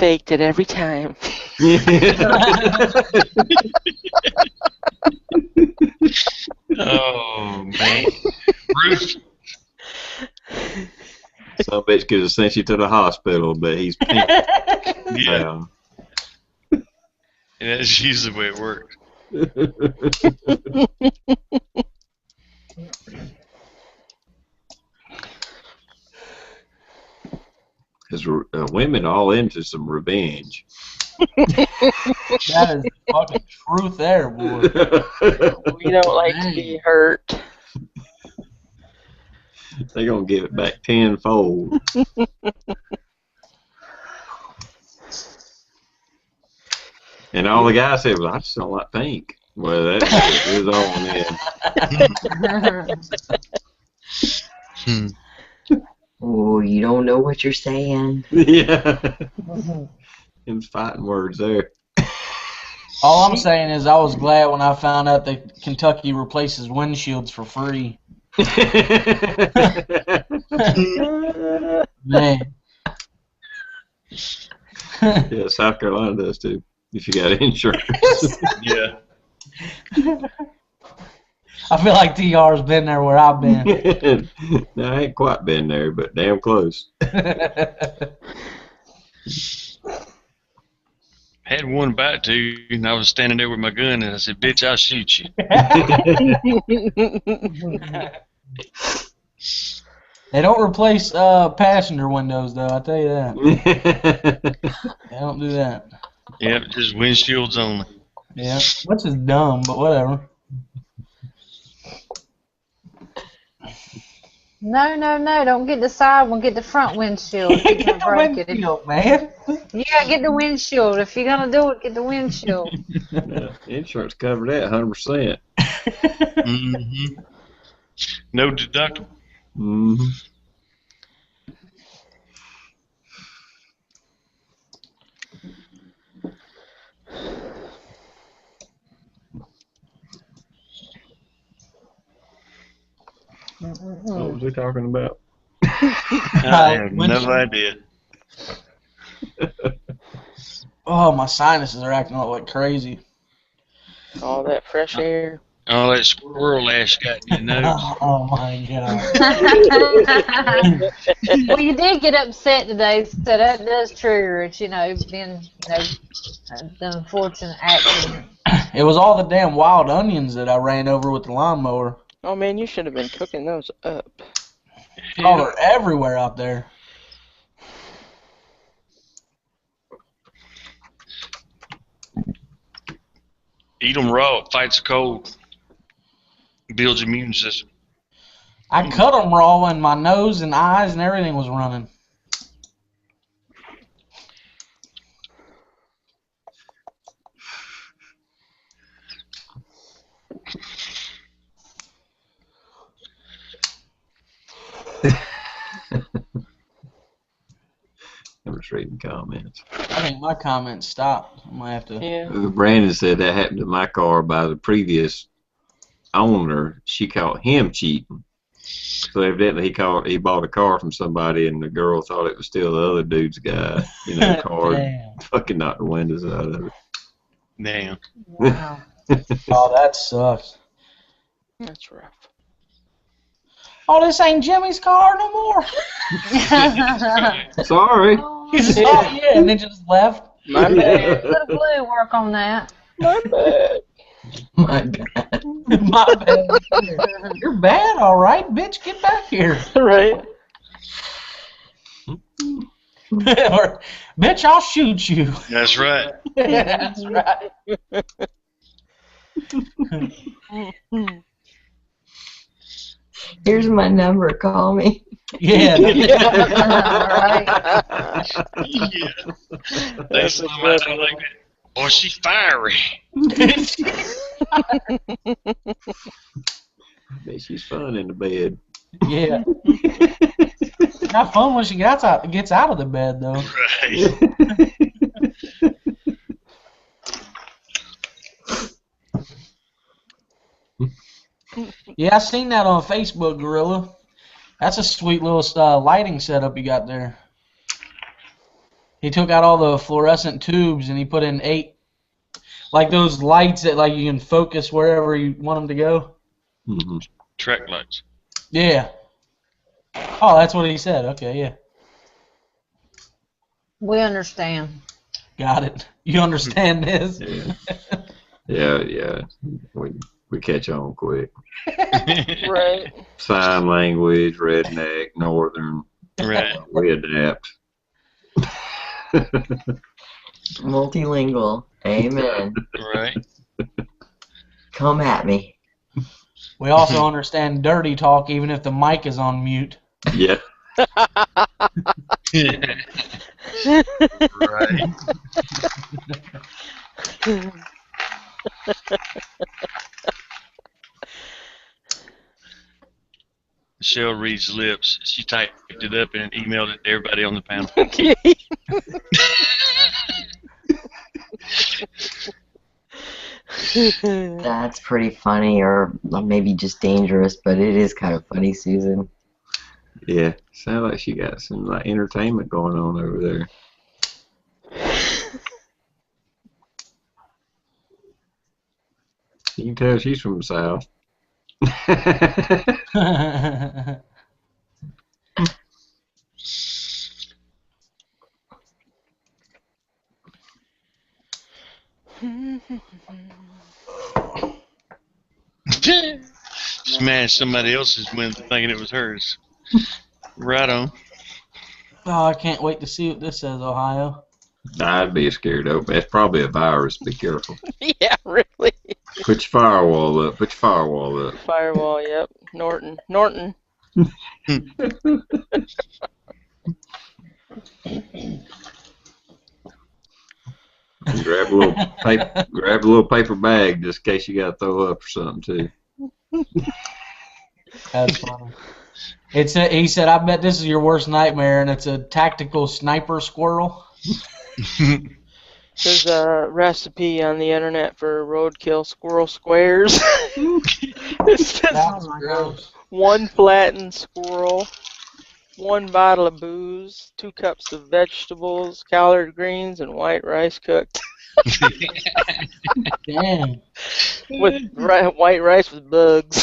faked it every time. Oh man, Ruth. Some bitch could have sent you to the hospital, but he's pink. Yeah, and that's usually the way it works. Because women all into some revenge. That is fucking truth there, boy. We don't like to be hurt. They're gonna give it back tenfold. And all the guy said was, "I just don't like pink." Well, that's his own end. Oh, you don't know what you're saying. Yeah. Them fighting words there. All I'm saying is I was glad when I found out that Kentucky replaces windshields for free. Man. Yeah, South Carolina does too. If you got insurance. Yeah. I feel like TR's been there where I've been. No, I ain't quite been there, but damn close. Had one about to, and I was standing there with my gun, and I said, "Bitch, I'll shoot you." They don't replace passenger windows, though. I tell you that. They don't do that. Yep, just windshields only. Yeah, which is dumb, but whatever. No, don't get the side one, get the front windshield. If you're gonna break it. Windshield, man. Yeah, get the windshield. If you're gonna do it, get the windshield. Insurance covered that 100%. Mm-hmm. No deductible. Mm-hmm. What was we talking about? I have no idea. Oh, my sinuses are acting up like crazy. All that fresh air. All that squirrel ash got in your nose. Oh my god. Well, you did get upset today, so that does trigger it. Being the unfortunate accident. It was all the damn wild onions that I ran over with the lawnmower. Oh man, you should have been cooking those up. Oh, they're everywhere out there. Eat them raw. It fights the cold. Builds your immune system. I cut them raw and my nose and eyes and everything was running. I'm just reading comments. I think my comments stopped. I might have to. Yeah. Brandon said that happened to my car by the previous owner. She caught him cheating. So evidently he bought a car from somebody and the girl thought it was still the other dude's guy. Car. Damn. Fucking knocked the windows out of it. Damn. Wow. Oh, that sucks. That's rough. Oh, this ain't Jimmy's car no more. Sorry. He said, oh, yeah, and then just left. My bad. Let Blue work on that. My bad. My bad. My bad. You're bad, all right, bitch. Get back here. Right. Or, bitch, I'll shoot you. That's right. That's right. Here's my number. Call me. Yeah. Right. Yeah. That's something I don't like that. Boy, she's fiery. Bet she's fun in the bed. Yeah. Not fun when she gets out of the bed, though. Right. Yeah, I seen that on Facebook, Gorilla. That's a sweet little lighting setup you got there. He took out all the fluorescent tubes and he put in 8, like those lights that like you can focus wherever you want them to go. Mm-hmm. Track lights. Yeah. Oh, that's what he said. Okay, yeah. We understand. Got it. You understand this? Yeah. We catch on quick. Right. Sign language, redneck, northern. Right. We adapt. Multilingual. Amen. Right. Come at me. We also understand dirty talk even if the mic is on mute. Yeah. Right. Michelle reads lips. She typed it up and emailed it to everybody on the panel. Okay. That's pretty funny, or maybe just dangerous, but it is kind of funny, Susan. Yeah. Sounds like she got some like entertainment going on over there. You can tell she's from the South. Smashed somebody else's when thinking it was hers. Right on. Oh, I can't wait to see what this says, Ohio. I'd be scared of it. It's probably a virus. Be careful. Yeah, really. Put your firewall up. Put your firewall up. Firewall, yep. Norton. And grab a little paper bag just in case you got to throw up or something too. That's funny. He said, I bet this is your worst nightmare, and it's a tactical sniper squirrel. There's a recipe on the internet for roadkill squirrel squares. It says That's gross. 1 flattened squirrel, 1 bottle of booze, 2 cups of vegetables, collard greens, and white rice cooked. Damn. With white rice with bugs.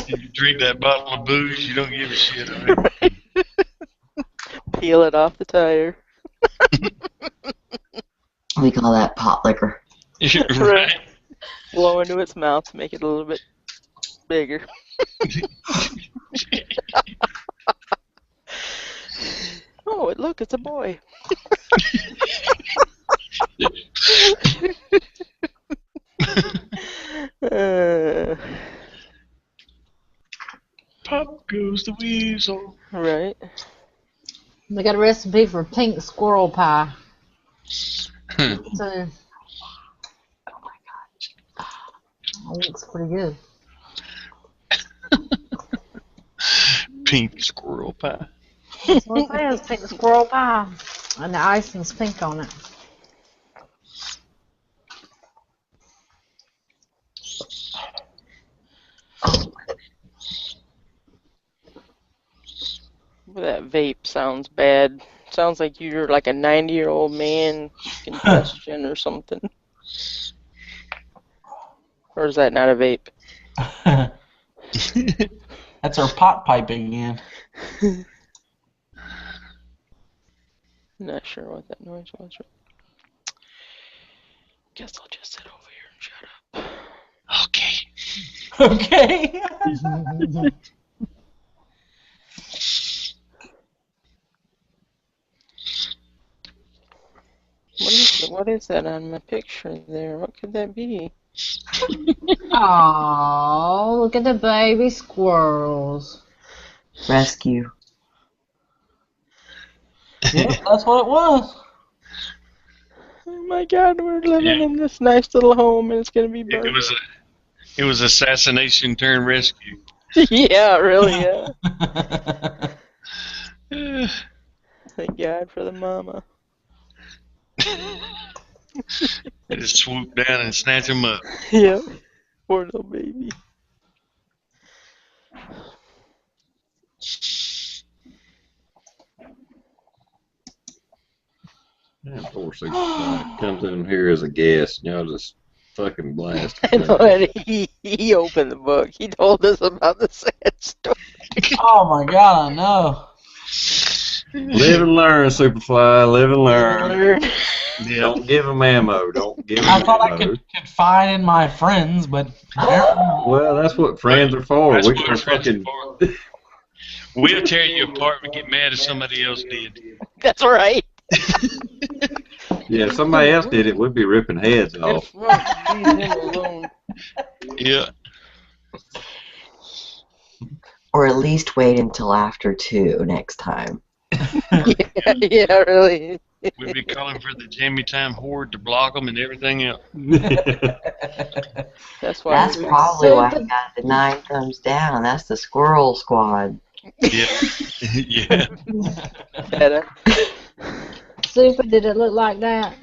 If you drink that bottle of booze, you don't give a shit. Right? Peel it off the tire. We call that pot liquor. Right. Blow into its mouth to make it a little bit bigger. Oh, look, it's a boy. Pop goes the weasel. Right. They got a recipe for pink squirrel pie. So, it looks pretty good. Pink squirrel pie. That's what it says, pink squirrel pie. And the icing's pink on it. That vape sounds bad. Sounds like you're like a 90-year-old man, congestion or something. Or is that not a vape? That's our pot pipe again. Not sure what that noise was. Guess I'll just sit over here and shut up. Okay. Okay. What is that on my picture there? What could that be? Oh, look at the baby squirrels. Rescue. Yep, that's what it was. Oh my God, we're living in this nice little home and it's gonna be burned. It was assassination turned rescue. Yeah, really, yeah. Thank God for the mama. They just swoop down and snatch him up. Yep. Poor little baby. Man, poor Superfly comes in here as a guest. Y'all just fucking blast I him. know, and he opened the book. He told us about the sad story. Oh my God, I know. Live and learn, Superfly. Live and learn. Yeah. Don't give him ammo. Don't give him I thought I ammo. could confide in my friends, but apparently not. Well, that's what friends are for. That's We what can friends fucking. are for. We'll tear you apart and get mad if somebody else did. That's right. Yeah, if somebody else did it, we'd be ripping heads off. Leave him alone. Yeah. Or at least wait until after 2 next time. Yeah, really. We'd be calling for the Jammy Time horde to block them and everything else. That's why. That's probably why you got the 9 thumbs down. That's the squirrel squad. Yeah. Yeah. Better. Super, did it look like that?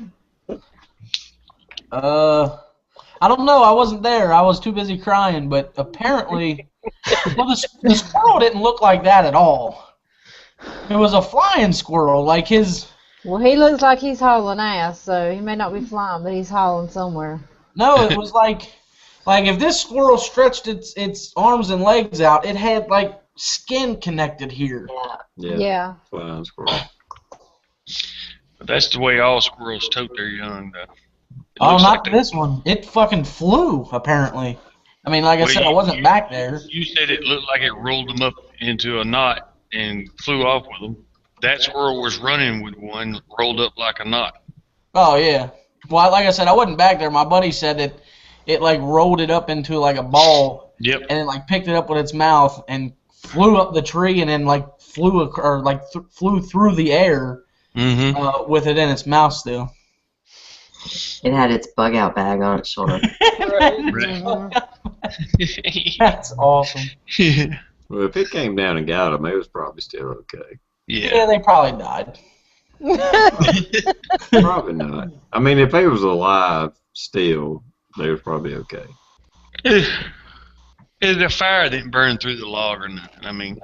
I don't know. I wasn't there. I was too busy crying. But apparently, well, the squirrel didn't look like that at all. It was a flying squirrel, like his. Well, he looks like he's hauling ass, so he may not be flying, but he's hauling somewhere. No, it was like if this squirrel stretched its arms and legs out, it had like skin connected here. Yeah. Flying squirrel. But that's the way all squirrels tote their young, though. Oh, not this one. It fucking flew, apparently. I mean, like I said, I wasn't back there. You said it looked like it rolled them up into a knot and flew off with them. That squirrel was running with one rolled up like a knot. Oh, yeah. Well, like I said, I wasn't back there. My buddy said that it like rolled it up into like a ball. Yep. And then like picked it up with its mouth and flew up the tree and then like flew flew through the air with it in its mouth still. It had its bug out bag on its shoulder. That's awesome. Well, if it came down and got him, it was probably still okay. Yeah, they probably died. Probably not. I mean, if they was alive still, they was probably okay. The fire didn't burn through the log or nothing. I mean,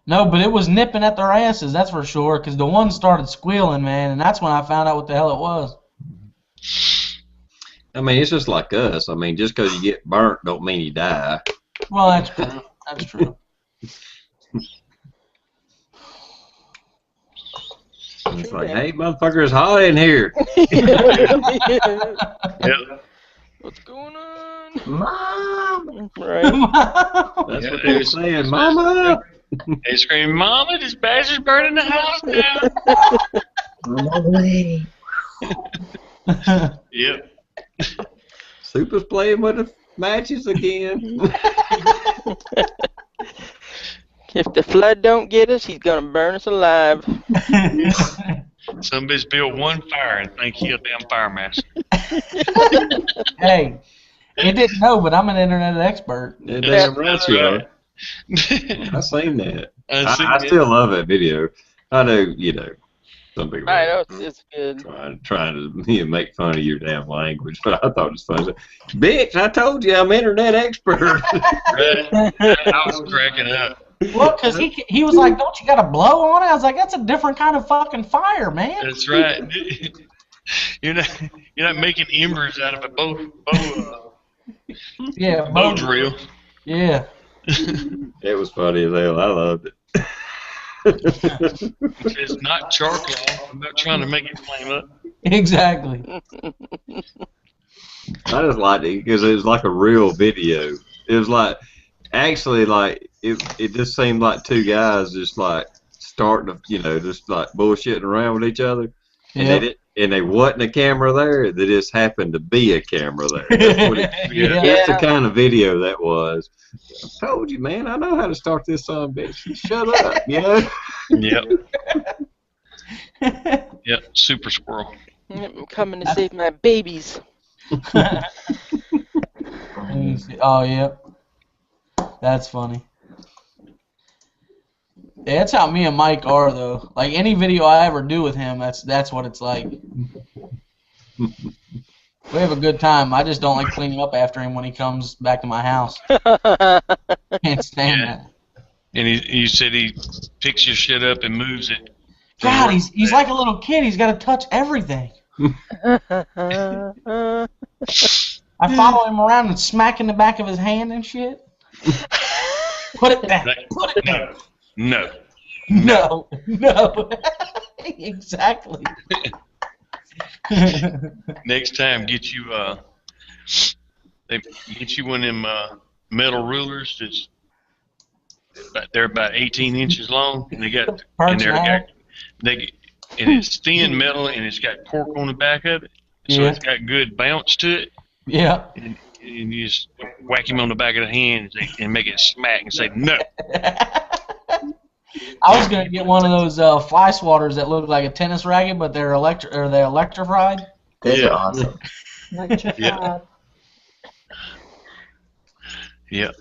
no, but it was nipping at their asses, that's for sure, because the one started squealing, man, and that's when I found out what the hell it was. I mean, it's just like us. I mean, just because you get burnt don't mean you die. Well, that's true. That's true. It's like, hey, motherfucker, it's hot in here. Yep. What's going on? Mom! Right. That's what they were saying, Mama. They scream, "Mama, this bastard's burning the house down!" I'm on the way. Yep. Super's playing with the matches again. If the flood don't get us, he's gonna burn us alive. Some bitch built one fire and think he a damn fire master. Hey, you didn't know, but I'm an internet expert. Yeah, damn right you are. I seen that. I still love that video. I know, you know, some people I know it's good. trying to make fun of your damn language, but I thought it was funny. Bitch, I told you I'm internet expert. Right. I was cracking up. Well, because he was like, don't you got a blow on it? I was like, that's a different kind of fucking fire, man. That's right. You're not making embers out of a bow Yeah, bow drill. Yeah. It was funny as hell. I loved it. It's not charcoal. I'm not trying to make it flame up. Exactly. I just liked it because it was like a real video. It was like, actually, like, it just seemed like two guys just like starting to, you know, just like bullshitting around with each other. And they wasn't a camera there. There just happened to be a camera there. That's, what that's the kind of video that was. I told you, man. I know how to start this son of a bitch. Shut up, you know? Yep. Yep. Super squirrel. I'm coming to save my babies. Oh, yeah. That's funny. Yeah, that's how me and Mike are, though. Like, any video I ever do with him, that's what it's like. We have a good time. I just don't like cleaning up after him when he comes back to my house. Can't stand that. And he said he picks your shit up and moves it. God, he's like a little kid. He's got to touch everything. I follow him around and smack in the back of his hand and shit. Put it down. Put it down. No. No. No. Exactly. Next time, get you one of them metal rulers that's they're about 18 inches long, and they got and it's thin metal and it's got cork on the back of it, so it's got good bounce to it. Yeah. And you just whack him on the back of the hand and make it smack and say no. I was gonna get one of those fly swatters that look like a tennis racket, but they're electrified. Those are awesome. Yeah. Yeah.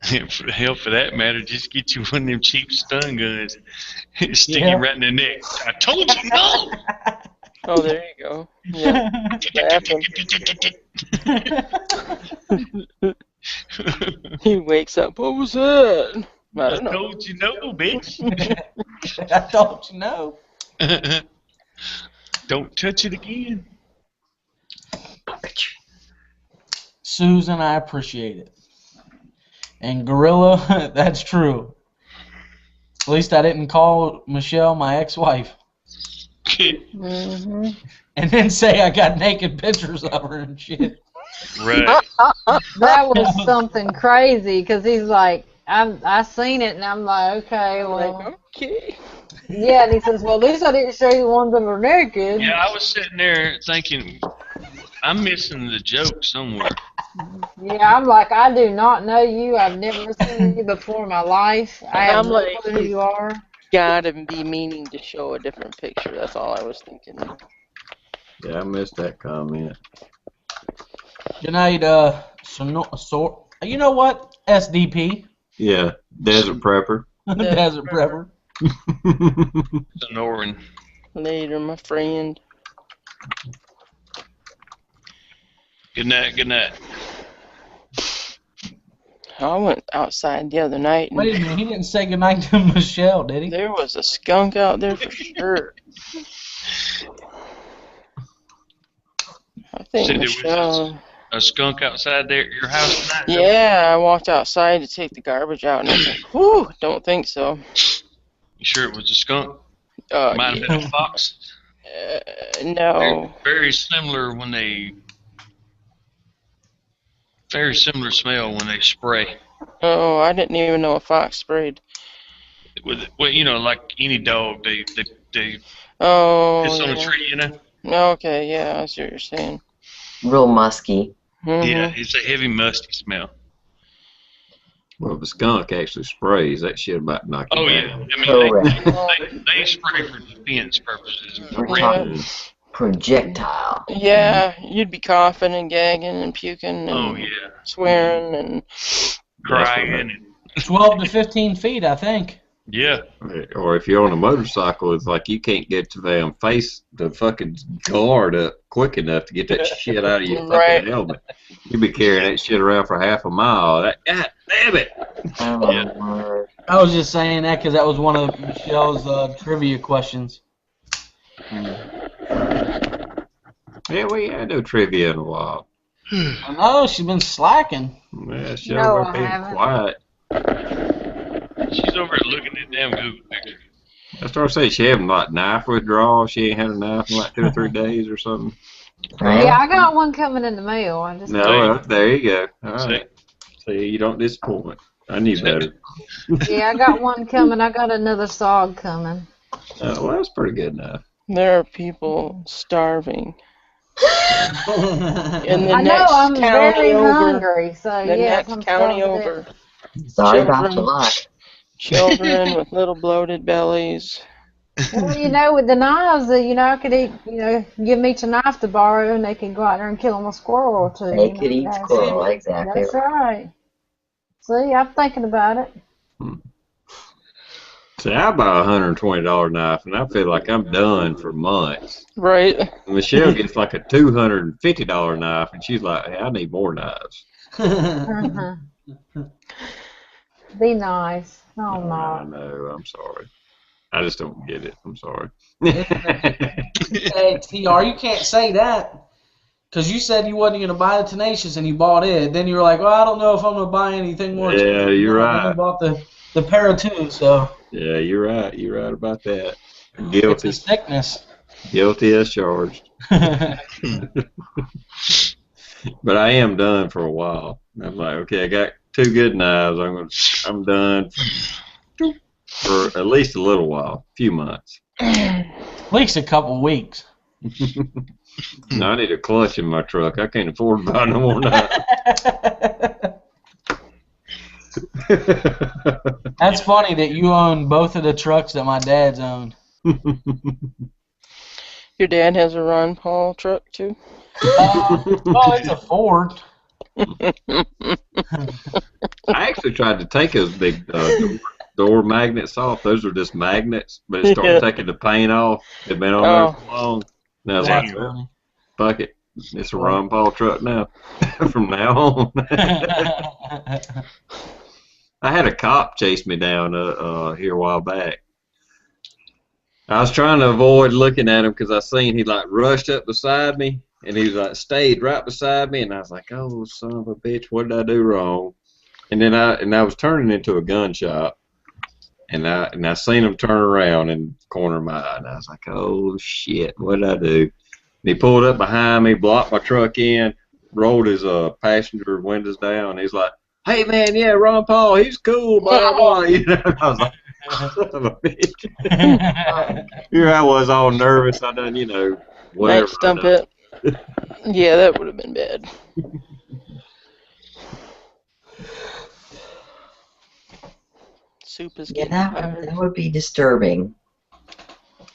Hell, for that matter, just get you one of them cheap stun guns. Stick him right in the neck. I told you no! Oh, there you go. Yeah. He wakes up. What was that? I don't know. Told you no, bitch. I told you no. Don't touch it again. Susan, I appreciate it. And Gorilla, that's true. At least I didn't call Michelle my ex-wife. Mm-hmm. And then say I got naked pictures of her and shit. Right. That was something crazy, because he's like, I seen it, and I'm like, okay, well. Like, okay. Yeah, and he says, well, at least I didn't show you the ones that were naked. Yeah, I was sitting there thinking, I'm missing the joke somewhere. Yeah, I'm like, I do not know you. I've never seen you before in my life. I have no clue who you are. Gotta be meaning to show a different picture. That's all I was thinking. Yeah, I missed that comment. Good night, you know what? SDP. Yeah, Desert Prepper. Desert Prepper. Sonoran. Later, my friend. Good night, good night. I went outside the other night. And wait a minute, he didn't say goodnight to Michelle, did he? there was a skunk out there for sure. I think Said Michelle. there was a skunk outside there at your house tonight? Yeah, I walked outside to take the garbage out, and I was like, whew, don't think so. You sure it was a skunk? Might have been a fox. No. Very similar when they. Very similar smell when they spray. Oh, I didn't even know a fox sprayed. With, well, you know, like any dog, they Oh. it's on a tree, you know. Okay, yeah, I see what you're saying. Real musky. Mm-hmm. Yeah, it's a heavy, musty smell. Well, if a skunk actually sprays, that shit about knock you Oh down. yeah, I mean Correct. they spray for defense purposes. We're For talking projectile. Yeah, you'd be coughing and gagging and puking and oh yeah, swearing and crying and 12 to 15 feet, I think. yeah. Or if you're on a motorcycle, it's like you can't get to the fucking guard up quick enough to get that shit out of your fucking Right. helmet. You'd be carrying that shit around for half a mile. God damn it! Oh, Yeah. my word. I was just saying that because that was one of Michelle's trivia questions. Yeah, we had no trivia in a while. I know, she's been slacking. Yeah, she No, over I being haven't. quiet. She's over there looking at damn Google pictures. I started saying she having like knife withdrawal. She ain't had a knife in like 2 or 3 days or something. Right? Yeah, I got one coming in the mail. I just No, well, there you go. All right. See? See, you don't disappoint. I knew better. Yeah, I got one coming. I got another SOG coming. Well, that's pretty good enough. there are people starving. In the I know, next I'm very county over, hungry, so the yes, next I'm county starving to over, Sorry about Children. your luck. children with little bloated bellies. death. Well, you know, with the knives, I could eat, give me a knife to borrow, and they can go out there and kill them a squirrel or two. They could eat squirrel, exactly. That's right. See, I'm thinking about it. See, I buy a $120 knife, and I feel like I'm done for months. Right. Michelle gets like a $250 knife, and she's like, hey, I need more knives. Mhm. Be nice. No, I'm I not. know. I'm sorry. I just don't get it. I'm sorry. Hey, TR, you can't say that. Because you said you wasn't going to buy the Tenacious and you bought it. Then you were like, well, I don't know if I'm going to buy anything more Yeah, expensive. And you're then I right. bought the Para 2, so Yeah, you're right. You're right about that. it's a Guilty. sickness. Guilty as charged. But I am done for a while. I'm like, okay, I got 2 good knives. I'm done for at least a little while, a few months. At least a couple weeks. Now I need a clutch in my truck. I can't afford to buy no more knives. That's funny that you own both of the trucks that my dad's owned. Your dad has a Ron Paul truck too? Well, it's a Ford. I actually tried to take those big door magnets off. Those are just magnets, but it started taking the paint off. It'd been on there so long. And I was That's like, funny. fuck it. It's a Ron Paul truck now. From now on. I had a cop chase me down here a while back. I was trying to avoid looking at him because I seen he like rushed up beside me and he was like stayed right beside me and I was like, oh son of a bitch, what did I do wrong? And then I was turning into a gun shop and I seen him turn around in the corner of my eye and I was like, oh shit, what did I do? And he pulled up behind me, blocked my truck in, rolled his passenger windows down. He's like, hey man, yeah, Ron Paul, he's cool, blah blah. You know, I was like, son of a bitch. Here I was all nervous. I done, whatever. Night stump it. Yeah, that would have been bad. Soup is Yeah, getting hotter. that would be disturbing.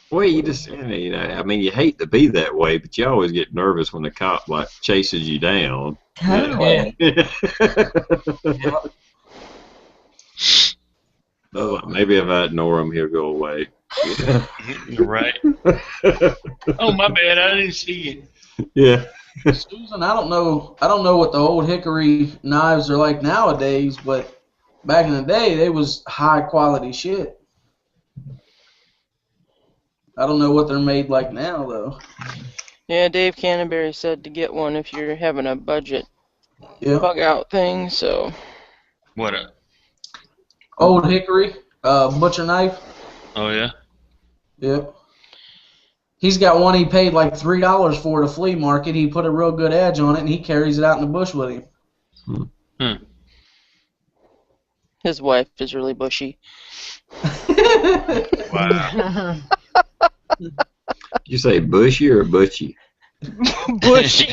Well, you just, I mean, you hate to be that way, but you always get nervous when the cop like chases you down. Totally. Oh, maybe if I ignore him, he'll go away. Right. Oh, my bad. I didn't see it. Yeah. Susan, I don't know what the old hickory knives are like nowadays, but back in the day, they was high quality shit. I don't know what they're made like now, though. Yeah, Dave Canterbury said to get one if you're having a budget bug out thing, so. What a. Old hickory, butcher knife. Oh, yeah? Yep. He's got one he paid like $3 for at a flea market. He put a real good edge on it, and he carries it out in the bush with him. His wife is really bushy. Wow. Did you say bushy or butchy? Bushy.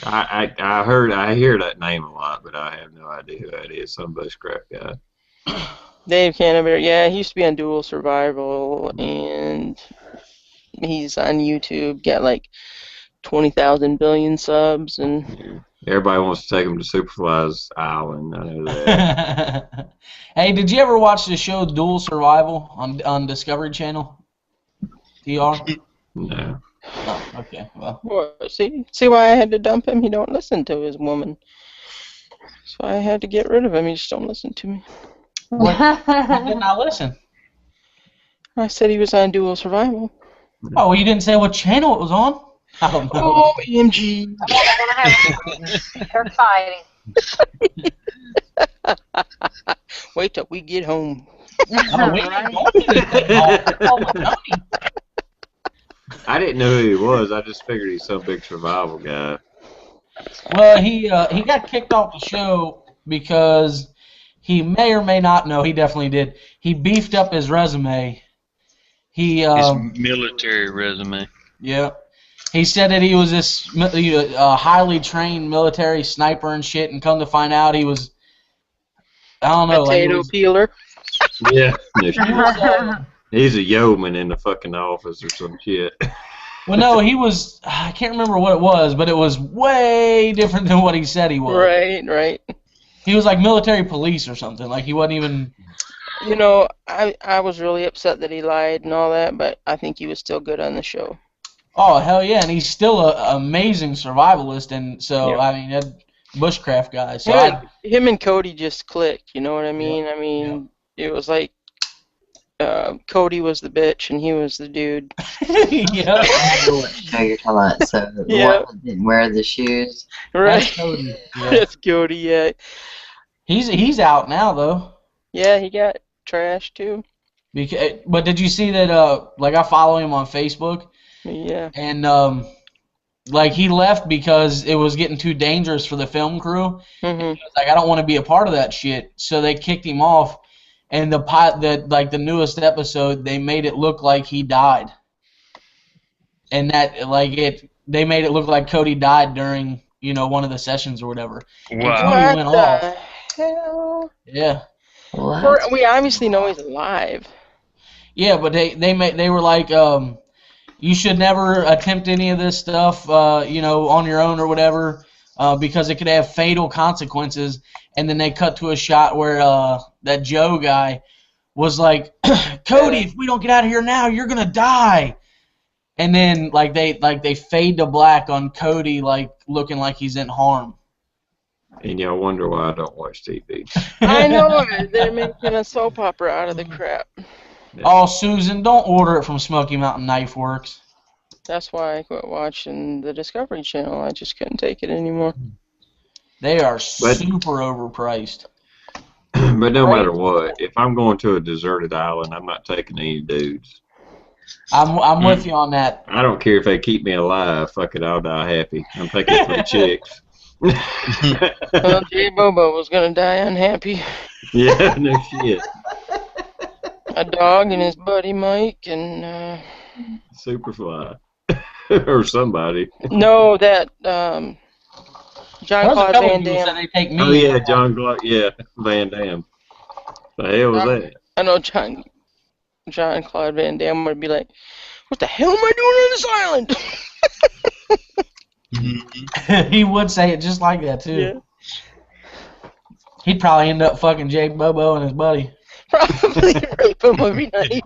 I hear that name a lot, but I have no idea who that is. Some bushcraft guy. Dave Canterbury, yeah, he used to be on Dual Survival, and he's on YouTube, got like 20,000 billion subs, and everybody wants to take him to Superfly's Island. I know that. Hey, did you ever watch the show Dual Survival on Discovery Channel? TR? No. Oh, okay. Well. See why I had to dump him? He don't listen to his woman. That's why I had to get rid of him. He just don't listen to me. Why didn't I listen? I said he was on Dual Survival. Oh, well, you didn't say what channel it was on? I don't know. Oh, EMG. They're fighting. Wait till we get home. I didn't know who he was. I just figured he's some big survival guy. Well, he got kicked off the show because he may or may not know. He definitely did. He beefed up his resume. His military resume. Yeah. He said that he was this highly trained military sniper and shit, and come to find out he was, I don't know. Potato peeler. Yeah. He's a yeoman in the fucking office or some shit. Well, no, he was, I can't remember what it was, but it was way different than what he said he was. Right. He was like military police or something. Like he wasn't even... You know, I was really upset that he lied and all that, but I think he was still good on the show. Oh hell yeah, and he's still an amazing survivalist, and so Yep. I mean that bushcraft guy. So Him and Cody just clicked. You know what I Yep, mean? I mean, it was like Cody was the bitch and he was the dude. yeah, I know what show you're talking about. So the Yeah. one that didn't wear the shoes. Right. that's Cody. Yeah. That's Cody. Yeah. He's out now though. Yeah. He got trashed too. But did you see that? Like I follow him on Facebook, Yeah. and like he left because it was getting too dangerous for the film crew. Mhm. He was like, I don't want to be a part of that shit. So they kicked him off. And the newest episode, they made it look like he died. And they made it look like Cody died during one of the sessions or whatever. And Wow. Cody What went the off. hell? Yeah. What? We obviously know he's alive. Yeah, but they were like, you should never attempt any of this stuff, on your own or whatever, because it could have fatal consequences. And then they cut to a shot where that Joe guy was like, Cody, if we don't get out of here now, you're gonna die. And then they fade to black on Cody, like looking like he's in harm. And y'all wonder why I don't watch TV. I know they're making a soap opera out of the crap. Oh, Susan, don't order it from Smoky Mountain Knife Works. That's why I quit watching the Discovery Channel. I just couldn't take it anymore. They are super overpriced. But no Right. matter what, if I'm going to a deserted island, I'm not taking any dudes. I'm with you on that. I don't care if they keep me alive. Fuck it, I'll die happy. I'm taking it for the chicks. Well, Jay Bobo was gonna die unhappy. Yeah, no shit. A dog and his buddy Mike and Superfly. Or somebody. no, that There's a Jean-Claude couple Van people said Damme. they take me. Oh yeah, John Glock. Yeah, Van Damme. The hell was that? I know Jean-Claude Van Damme would be like, "What the hell am I doing on this island?" He would say it just like that too. Yeah. He'd probably end up fucking Jake Bobo and his buddy. Probably rape him every night.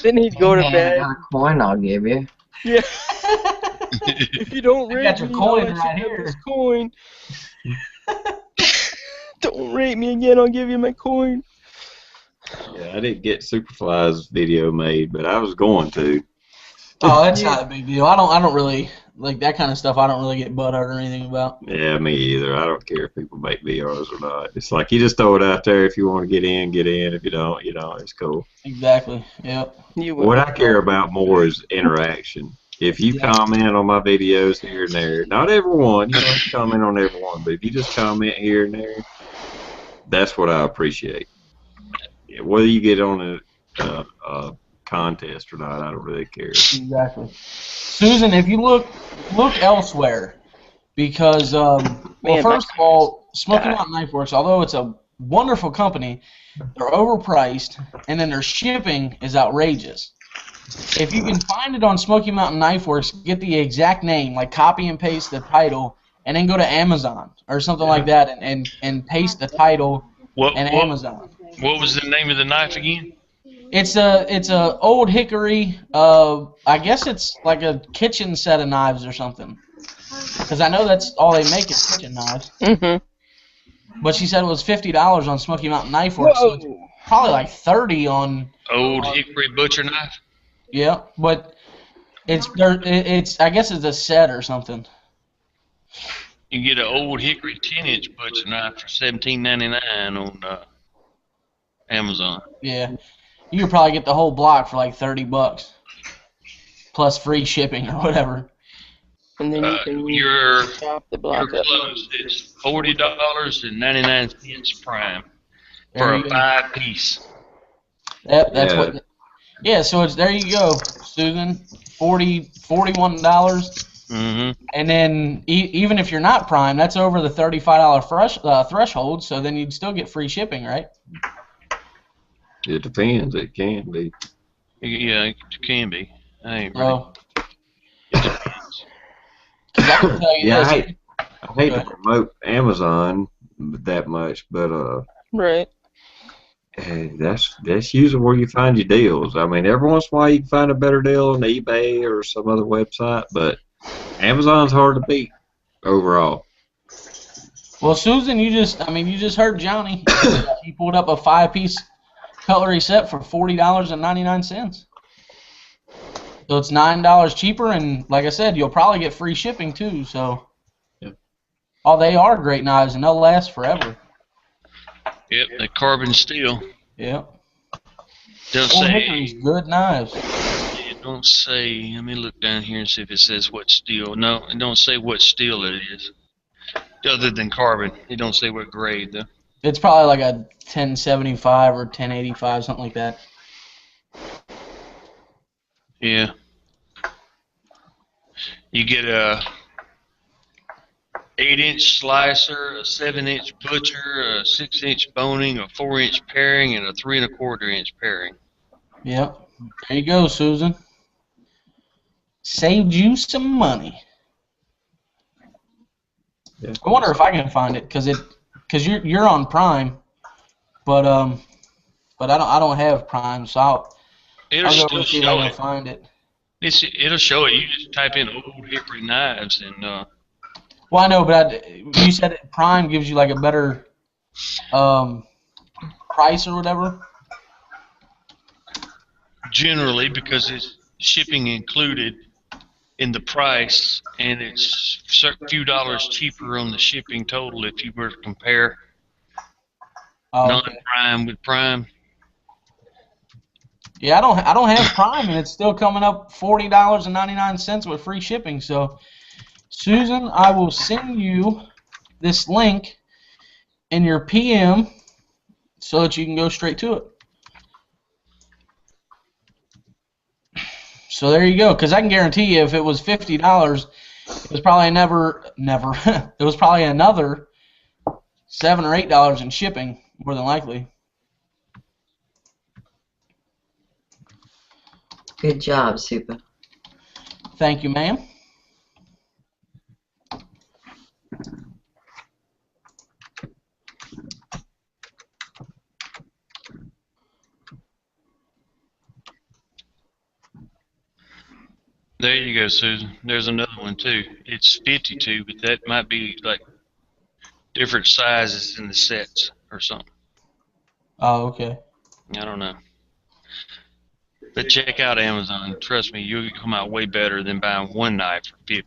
Then he'd go to Yeah, I bed. got a coin I'll give you. Yeah. If you don't I rape got your me, coin I'll let right you have here. this coin. Don't rape me again, I'll give you my coin. Yeah, I didn't get Superfly's video made, but I was going to. Oh, that's not a big deal. I don't really like that kind of stuff. I don't really get butt hurt or anything about. Yeah, me either. I don't care if people make VRs or not. It's like you just throw it out there. If you want to get in, get in. If you don't, you don't. It's cool. Exactly. Yep. You would. What I care about more is interaction. If you comment on my videos here and there, not everyone, you don't have to comment on everyone, but if you just comment here and there, that's what I appreciate. Yeah, whether you get on a contest or not, I don't really care. Exactly. Susan, if you look elsewhere, because Man, first of all, Smoky God. Mountain Knife Works, although it's a wonderful company, they're overpriced, and then their shipping is outrageous. If you can find it on Smoky Mountain Knife Works, get the exact name, like copy and paste the title, and then go to Amazon or something like that, and paste the title What and Amazon. what was the name of the knife again? It's a old hickory. I guess it's like a kitchen set of knives or something. Because I know that's all they make is kitchen knives. Mm-hmm. But she said it was $50 on Smoky Mountain Knife Works. So it's probably like $30 on. Old hickory butcher knife. Yeah, but it's I guess it's a set or something. You can get an old hickory 10-inch butcher knife for $17.99 on Amazon. Yeah, you could probably get the whole block for like $30 plus free shipping or whatever. And then you can You're chop the block up. close. It's $40.99 prime There for you a go. 5-piece. Yep, that's Yeah. what. Yeah, so it's there. You go, Susan. $41, Mm-hmm. and then even if you're not Prime, that's over the $35 threshold. So then you'd still get free shipping, right? It depends. It can be. Yeah, it can be. I ain't really. Oh, 'cause I can tell you Yeah, this. I hate to promote Amazon that much, but Right. That's usually where you find your deals. I mean, every once in a while you can find a better deal on eBay or some other website, but Amazon's hard to beat overall. Well, Susan, you just heard Johnny. He pulled up a 5-piece cutlery set for $40.99. So it's $9 cheaper, and like I said, you'll probably get free shipping too. So, Yep. Oh, they are great knives, and they'll last forever. Yep, the carbon steel. Yep. Don't Old say. Hickory's good knives. It don't say. Let me look down here and see if it says what steel. No, it don't say what steel it is. Other than carbon, it don't say what grade though. It's probably like a 1075 or 1085, something like that. Yeah. You get a 8-inch slicer, a 7-inch butcher, a 6-inch boning, a 4-inch paring, and a 3 1/4-inch paring. Yep. There you go, Susan. Saved you some money. Yeah. I wonder if I can find it, cause you're on Prime, but I don't have Prime, so I'll It'll go still see if I show can it. find it. It'll show it. You just type in Old Hickory knives and Well, I know, but you said Prime gives you like a better price or whatever. generally because it's shipping included in the price, and it's a few dollars cheaper on the shipping total if you were to compare Oh, okay. non-prime with prime. Yeah, I don't have Prime, and it's still coming up $40.99 with free shipping. So, Susan, I will send you this link in your PM so that you can go straight to it. So there you go. Because I can guarantee you, if it was $50, it was probably never. It was probably another $7 or $8 in shipping, more than likely. Good job, Super. Thank you, ma'am. There you go, Susan. There's another one too. It's 52, but that might be like different sizes in the sets or something. Oh, okay. I don't know. But check out Amazon. Trust me, you'll come out way better than buying one knife for 50.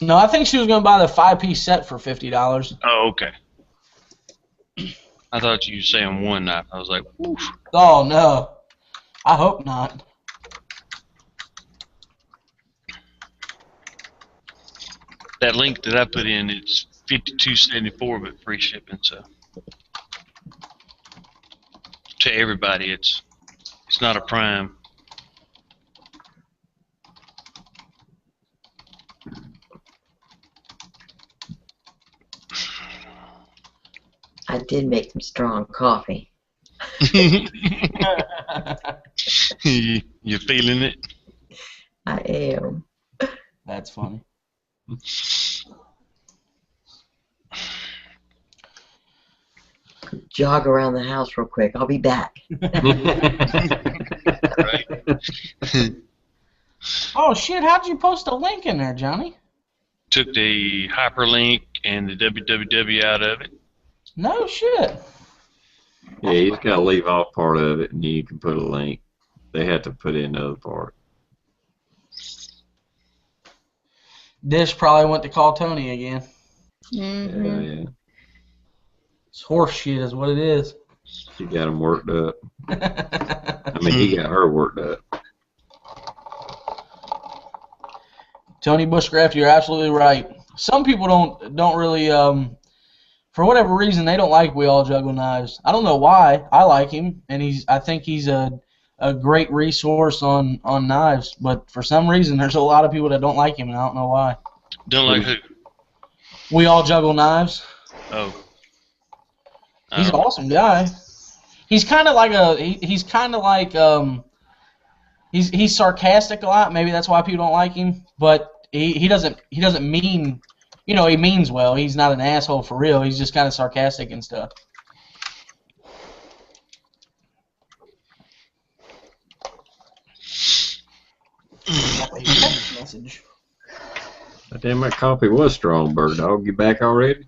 No, I think she was going to buy the 5-piece set for $50. Oh, okay. I thought you were saying one knife. I was like, woof. Oh, no. I hope not. That link that I put in, it's $52.74, but free shipping. So to everybody, it's not a prime. I did make some strong coffee. You feeling it? I am. That's funny. Jog around the house real quick. I'll be back. Right. Oh, shit. How'd you post a link in there, Johnny? Took the hyperlink and the www out of it. No shit. Yeah, you just got to leave off part of it, and you can put a link. They have to put in another part. Dish probably went to call Tony again. Mm-hmm. Yeah. It's horse shit is what it is. She got him worked up. I mean, he got her worked up. Tony Bushcraft, you're absolutely right. Some people don't really for whatever reason they don't like We All Juggle Knives. I don't know why. I like him, and I think he's a great resource on knives, but for some reason there's a lot of people that don't like him, and I don't know why. Don't like who? We All Juggle Knives. Oh. He's an awesome guy. He's kind of like he's sarcastic a lot. Maybe that's why people don't like him. But he doesn't mean You know, he means well. He's not an asshole for real. He's just kind of sarcastic and stuff. Text message. That damn that coffee was strong, Bird Dog. You back already?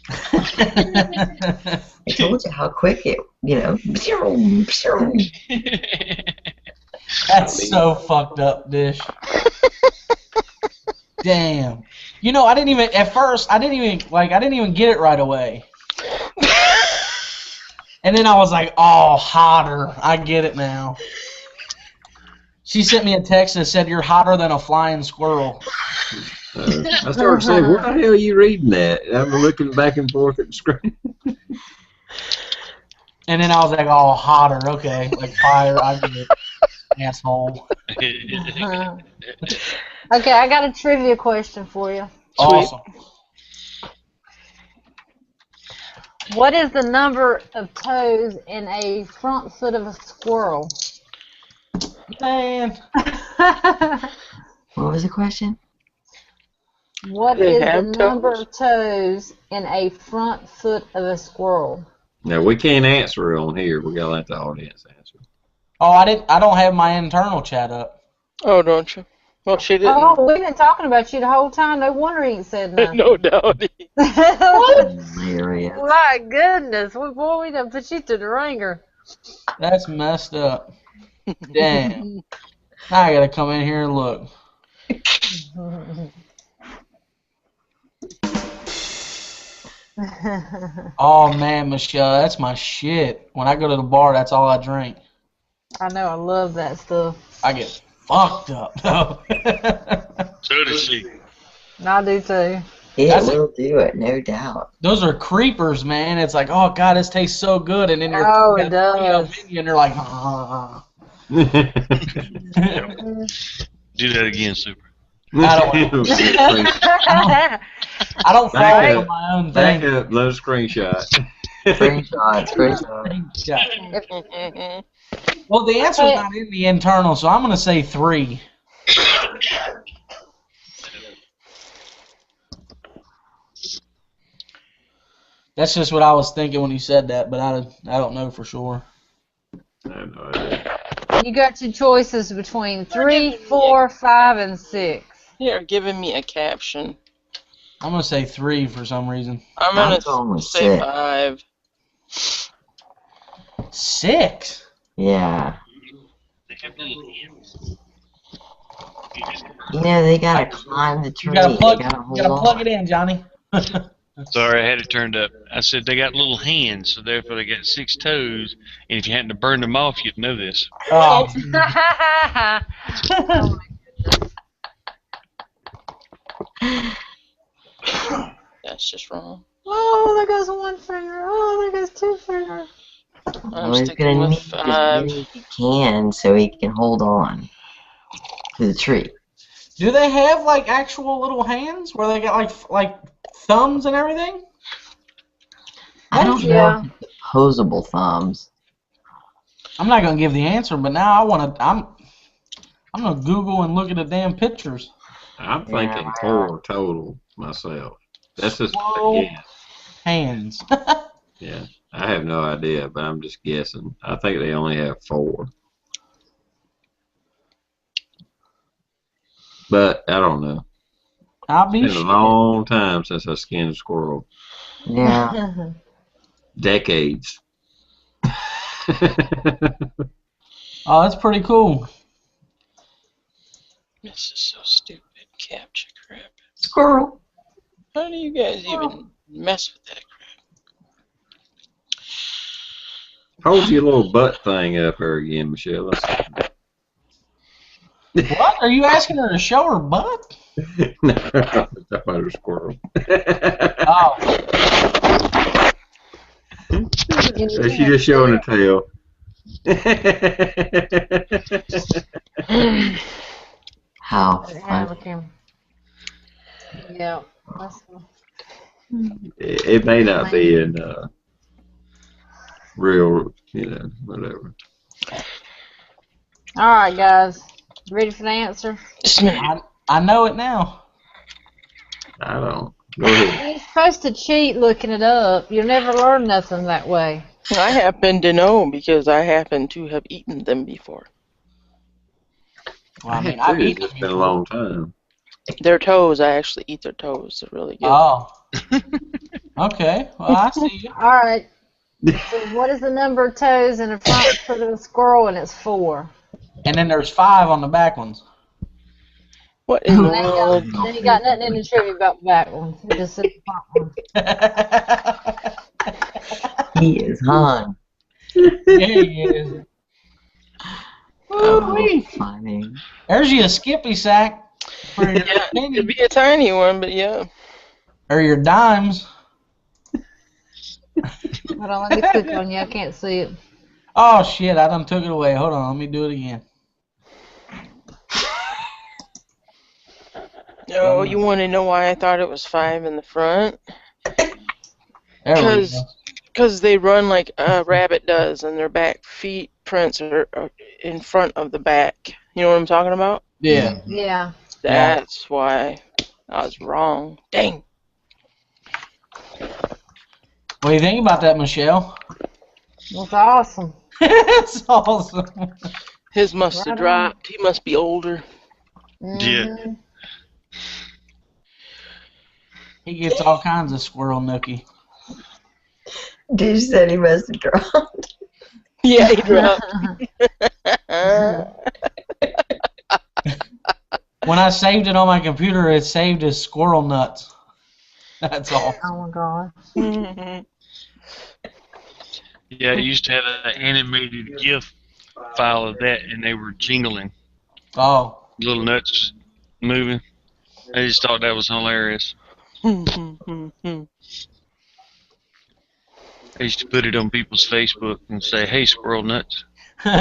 I told you how quick it, That's so fucked up, Dish. Damn. You know, I didn't even get it right away. And then I was like, oh, hotter. I get it now. She sent me a text that said, you're hotter than a flying squirrel. I started saying, where the hell are you reading that? And I'm looking back and forth at the screen. And then I was like, oh, hotter. Okay. Like fire. I get it. Asshole. Okay, I got a trivia question for you. Awesome. What is the number of toes in a front foot of a squirrel? Man. What was the question? What They is the have number toes? of toes in a front foot of a squirrel? Now, we can't answer it on here. We got to let the audience answer. Oh, I don't have my internal chat up. Oh, don't you? Well, she didn't. Oh, we've been talking about you the whole time. No wonder he ain't said nothing. No doubt. Hilarious. My goodness. Boy, we done put you through the ringer. That's messed up. Damn. Now I gotta come in here and look. Oh man, Michelle, that's my shit. When I go to the bar, that's all I drink. I know, I love that stuff. I get fucked up though. So does she. I do too. It That's will do it, no doubt. Those are creepers, man. It's like, oh god, this tastes so good, and then you're Oh, it does. and you're like, Do that again, Super. I don't Back follow up. my own Back thing. up, let a screenshot. Screenshot. Well, the answer's not in the internal, so I'm gonna say 3. That's just what I was thinking when you said that, but I don't know for sure. I have no idea. You got your choices between 3, 4, 5, and 6. You're giving me a caption. I'm gonna say 3 for some reason. I'm going gonna with say 6. 5. 6? Yeah. They have little hands. They gotta climb the tree. You gotta plug they gotta hold plug on. it in, Johnny. Sorry, I had it turned up. I said they got little hands, so therefore they got 6 toes. And if you hadn't to burn them off, you'd know this. Oh, That's just wrong. Oh, there goes one finger. Oh, there goes 2 fingers. I'm Well, he's sticking gonna with need 5. as many as he can so he can hold on to the tree. do they have like actual little hands where they got like thumbs and everything? I don't know Yeah. if it's opposable thumbs. I'm not gonna give the answer, but now I'm gonna Google and look at the damn pictures. I'm thinking Yeah. 4 total myself. That's just Squirrel. a guess. Hands. Yeah, I have no idea, but I'm just guessing. I think they only have 4. But I don't know. I'll be It's been a shit. long time since I skinned a squirrel. Yeah. Decades. Oh, that's pretty cool. This is so stupid. Capture crap. Squirrel. How do you guys even mess with that crap? Hold your little butt thing up there again, Michelle. What? Are you asking her to show her butt? No, I'm talking about a squirrel. Oh. She just showing a tail. How Yeah, fun. yeah. That's It may not be in real, whatever. all right, guys. Ready for the answer? Just a minute. I know it now. I don't. Go ahead. You're supposed to cheat looking it up. You'll never learn nothing that way. I happen to know because I happen to have eaten them before. Well, I mean, had I've too. It's eaten just them been a before. long time. Their toes, I actually eat their toes. They're really good. Oh. Okay. Well, I see you. All right. So what is the number of toes in the front foot of a squirrel? And it's 4. And then there's 5 on the back ones. What in the Then world? you got nothing in the trivia about the back ones. It just says the front one. He is hung. Yeah, he is. Oh, funny. There's you a Skippy sack for your Yeah, penny. it'd be a tiny one, but yeah. Or your dimes. Hold on, let me click on you. I can't see it. Oh shit! I done took it away. Hold on, let me do it again. Oh, you want to know why I thought it was 5 in the front? There we go. Because they run like a rabbit does, and their back feet prints are in front of the back. You know what I'm talking about? Yeah. Yeah. That's why I was wrong. Dang. What do you think about that, Michelle? That's awesome. It's awesome. His must have Right on. dropped. He must be older. Mhm. He gets all kinds of squirrel nookie. Dude said he must have dropped. Yeah, he dropped. When I saved it on my computer, it saved as squirrel nuts. That's all. Oh my god. Yeah, I used to have an animated GIF file of that, and they were jingling, Oh. little nuts moving. I just thought that was hilarious. I used to put it on people's Facebook and say, "Hey, squirrel nuts." Here's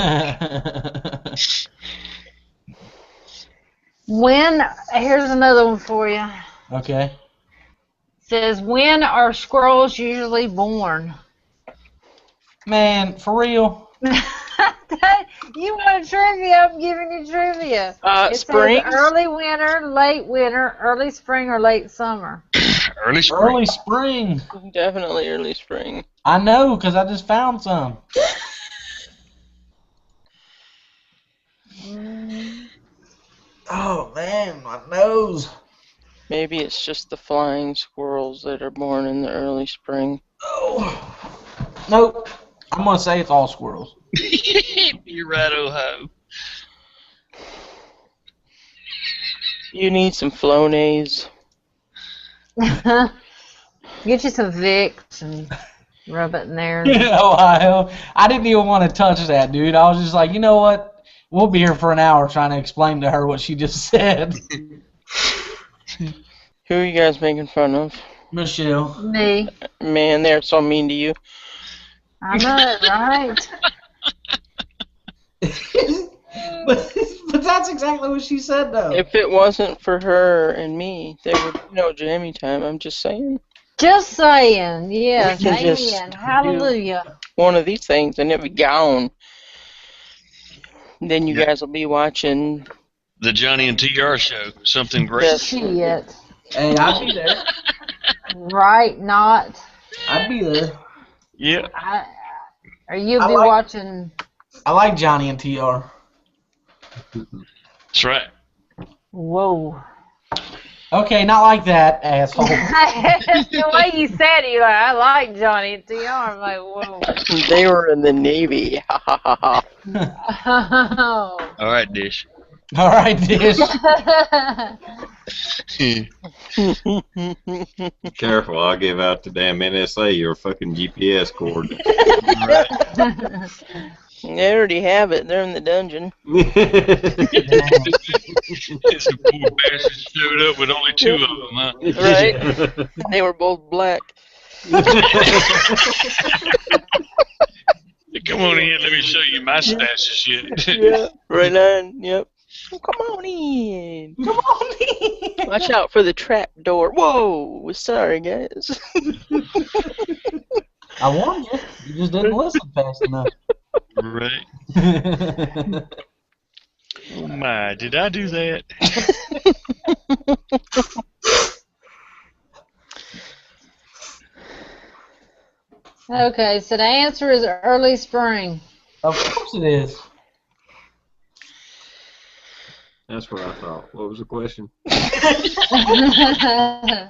another one for you. Okay. Says, when are squirrels usually born? Man, for real. You want trivia? I'm giving you trivia. It Spring? says early winter, late winter, early spring, or late summer. Early spring. Early spring. Definitely early spring. I know, because I just found some. Oh, man, my nose. Maybe it's just the flying squirrels that are born in the early spring. Oh. Nope. I'm going to say it's all squirrels. You're right, Ohio. You need some Flonase. Get you some Vicks and rub it in there. Ohio. I didn't even want to touch that, dude. I was just like, you know what? We'll be here for an hour trying to explain to her what she just said. Who are you guys making fun of? Michelle. Me. Man, they're so mean to you. I know, right? but that's exactly what she said, though. If it wasn't for her and me, there would be no Jammy Time. I'm just saying. Just saying. Yes. We can just Amen. Hallelujah. One of these things and it'll be gone. Then you guys will be watching The Johnny and TR show. Something great. Yes. Shit. Hey, I'd be there. Right, not. I'd be there. Yeah. Or you'll I be like- watching. I like Johnny and TR. That's right. Whoa. Okay, not like that, asshole. The way you said it, you're like, I like Johnny and TR. I'm like, whoa. They were in the Navy. Ha ha ha ha. Oh. All right, Dish. All right, Dish. Careful, I'll give out the damn NSA your fucking GPS coordinates. They already have it. They're in the dungeon. Some poor bastards showed up with only 2 of them, huh? Right? They were both black. Come on in, let me show you my stash of shit. Yeah, right on. Yep. Oh, come on in. Come on in. Watch out for the trap door. Whoa! Sorry, guys. I warned you. You just didn't listen fast enough. Right. Oh my, did I do that? Okay, so the answer is early spring. Of course it is. That's what I thought. What was the question? I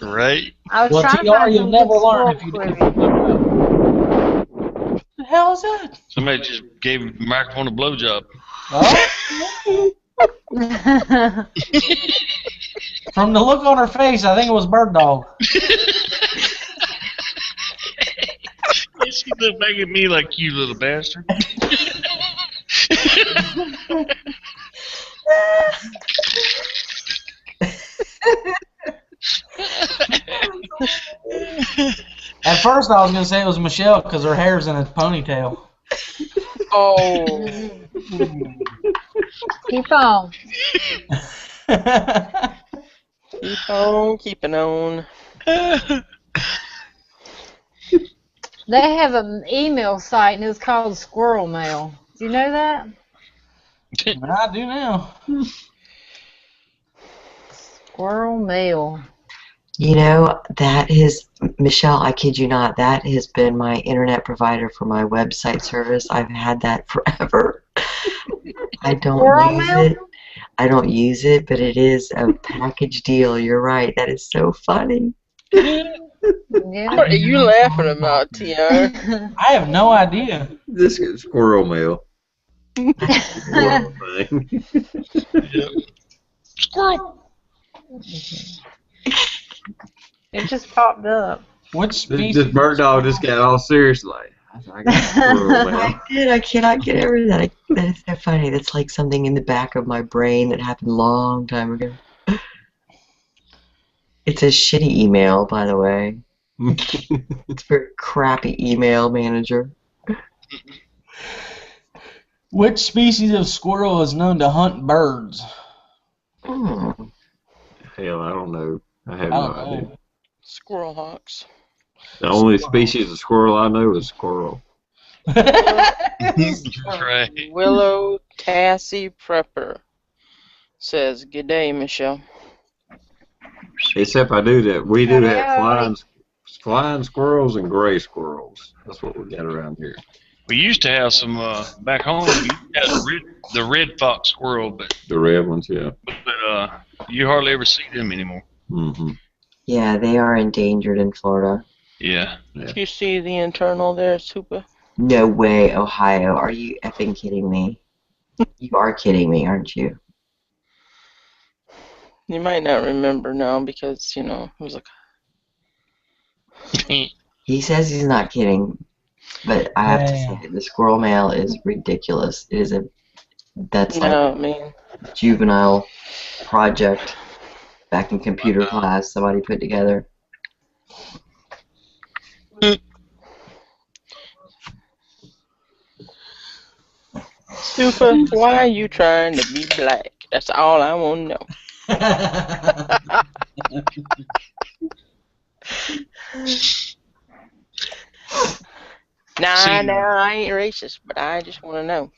Right? was Well, trying to TR, find you'll some never good learn squirrel if you quiz. don't. What the hell is that? Somebody just gave the microphone a blowjob. Oh? From the look on her face, I think it was Bird Dog. She looked back at me like, you little bastard. At first, I was going to say it was Michelle because her hair's in a ponytail. Oh. Keep on. Keep on keeping on. They have an email site and it's called Squirrel Mail. Do you know that? I do now. Squirrel Mail. You know, that is, Michelle, I kid you not, that has been my internet provider for my website service. I've had that forever. I don't Squirrel use Mail? it. I don't use it, but it is a package deal. You're right. That is so funny. Yeah. What are you laughing about, TR? I have no idea. This is squirrel mail. Squirrel thing. Yep. Squirrel. It just popped up. Which This species? bird dog just got all serious like. I got squirrel mail. I did. I cannot get over that. That is so funny. That's like something in the back of my brain that happened a long time ago. It's a shitty email, by the way. It's a very crappy email manager. Which species of squirrel is known to hunt birds? Hmm. Hell, I don't know. I have I no don't idea. know. Squirrel hawks. The only species of squirrel I know is squirrel. Right. Willow Tassie Prepper says, "Good day, Michelle." Except I do that. We do have Howdy. flying squirrels and gray squirrels. That's what we got around here. We used to have some back home. We had the red fox squirrel, but The red ones, yeah. you hardly ever see them anymore. Mm-hmm. Yeah, they are endangered in Florida. Yeah. Did you see the internal there, Super? No way, Ohio. Are you effing kidding me? You are kidding me, aren't you? You might not remember now because, you know, it was like, He says he's not kidding, but I have to Yeah. say the squirrel mail is ridiculous. It is that's like no, I mean, a juvenile project back in computer class somebody put together. Super, why are you trying to be black? That's all I want to know. Nah, See- I ain't racist, but I just want to know.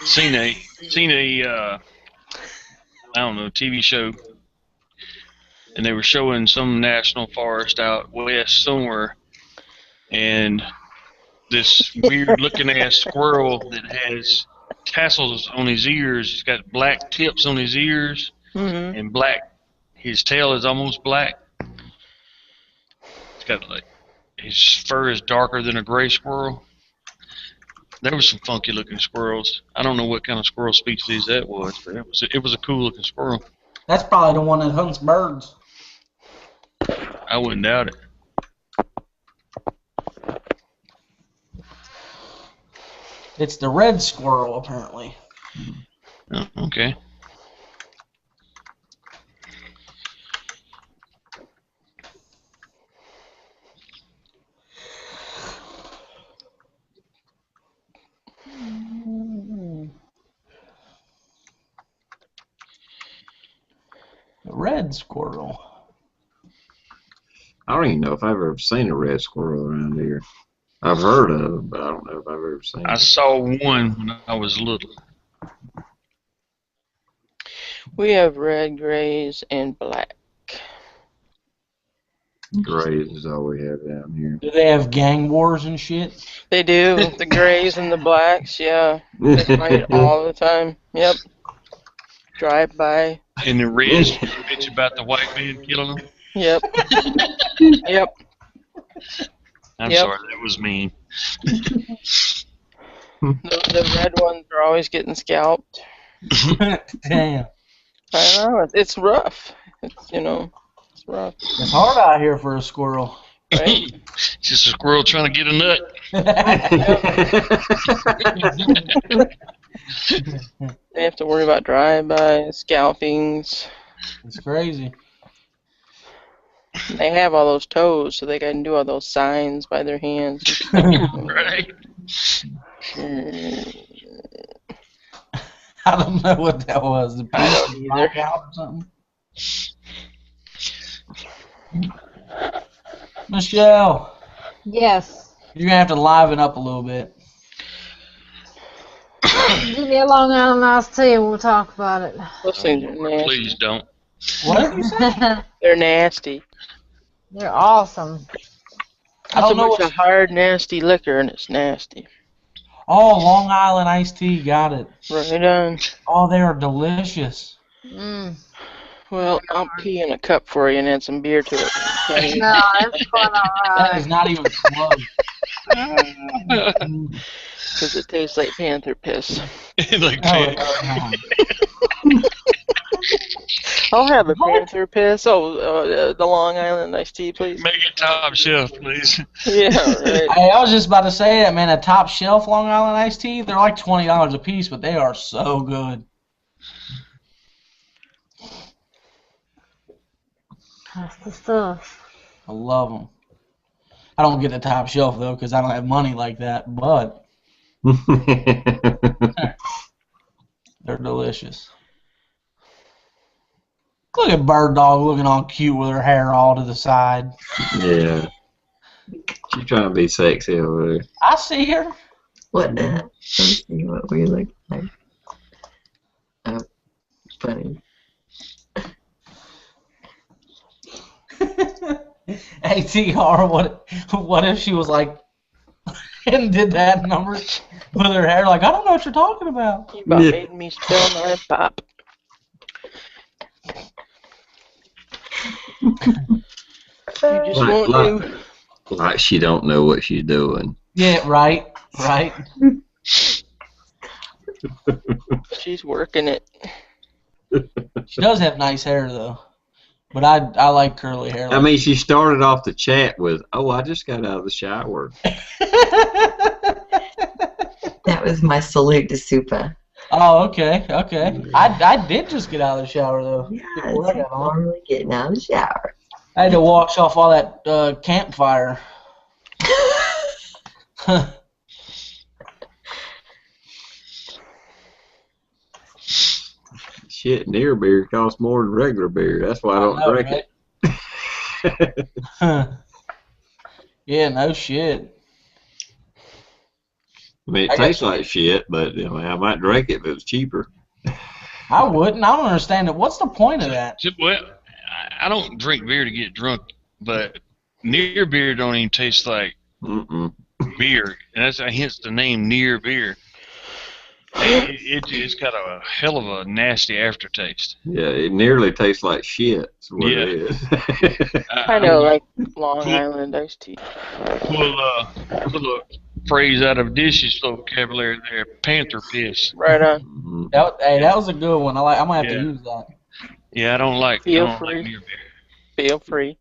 Seen a I don't know, TV show, and they were showing some national forest out west somewhere, and this weird looking ass squirrel that has tassels on his ears. He's got black tips on his ears Mm-hmm. and black. His tail is almost black. It's got like his fur is darker than a gray squirrel. There was some funky looking squirrels. I don't know what kind of squirrel species that was, but it was a cool looking squirrel. That's probably the one that hunts birds. I wouldn't doubt it. It's the red squirrel, apparently. Oh, okay. The red squirrel. I don't even know if I've ever seen a red squirrel around here. I've heard of them, but I don't know if I've ever seen I them. saw one when I was little. We have red, grays, and black. Grays is all we have down here. Do they have gang wars and shit? They do. The grays and the blacks, yeah. They fight all the time. Yep. Drive by. And the reds bitch about the white man killing them. Yep. Yep. I'm Yep. sorry, that was mean. The red ones are always getting scalped. Damn. I know. It's rough. It's, it's rough. It's hard out here for a squirrel. Right? Just a squirrel trying to get a nut. They have to worry about drive-by, scalpings. It's crazy. They have all those toes, so they can do all those signs by their hands. Right. I don't know what that was. The I don't piece either. rock out or something. Michelle, Yes. you're gonna have to liven up a little bit. Give me a Long Island iced tea and we'll talk about it. Those things are nasty. Please don't. What did you say? They're nasty. They're awesome. I It's a don't know bunch what. of hard, nasty liquor, and it's nasty. Oh, Long Island iced tea. Got it. Right on. Oh, they are delicious. Mm. Well, I'll pee in a cup for you and add some beer to it. Okay? No, it's quite That is alright. not even close. Because it tastes like panther piss. Like Oh, that. no. I'll have a panther piss. Oh, the Long Island iced tea, please. Make it top shelf, please. Yeah, right. Hey, I was just about to say that, man. A top shelf Long Island iced tea, they're like $20 a piece, but they are so good. That's the stuff. I love them. I don't get the top shelf though, because I don't have money like that. But they're delicious. Look at Bird Dog looking all cute with her hair all to the side. Yeah. She's trying to be sexy over there. I see her. What the? Let me see what we look like. Oh, funny. ATR, what if she was like, and did that number with her hair? Like, I don't know what you're talking about. You about Yeah. made me spill my pop. You just Like- won't do. Like she don't know what she's doing. Yeah, right, right. She's working it. She does have nice hair though, but I like curly hair. I mean, she started off the chat with, "Oh, I just got out of the shower." That was my salute to Supa. Oh, okay, okay. I did just get out of the shower though. Yeah, Before I it's got on. normally getting out of the shower. I had to wash off all that campfire. Shit, near beer costs more than regular beer. That's why I don't know, drink it. Yeah, no shit. I mean, it I got tastes you. like shit, but I mean, I might drink it if it was cheaper. I wouldn't. I don't understand it. What's the point of that? Well, I don't drink beer to get drunk, but near beer don't even taste like Mm-mm. beer, and that's hence the name near beer. It's got a hell of a nasty aftertaste. Yeah, it nearly tastes like shit. That's what it is. I know, like Long Island iced tea. Pull a phrase out of Dish's vocabulary there, panther piss. Right on. Mhm. That was a good one. I might have to Yeah. use that. Yeah, I don't like Feel near free. beer. Feel free.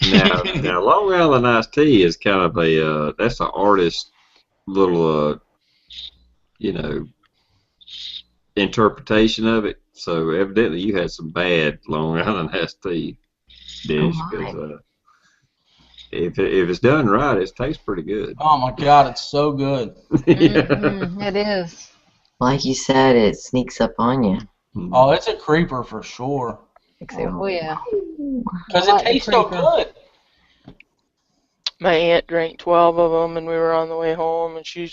Now, Long Island iced tea is kind of a that's an artist little interpretation of it. So evidently you had some bad Long Island iced tea dish Oh, my. because if it's done right, it tastes pretty good. Oh my god, it's so good. Mm-hmm. It is. Like you said, it sneaks up on you. Oh, it's a creeper for sure. Oh, yeah. Because I it like the tastes so creeper. good. My aunt drank 12 of them, and we were on the way home, and she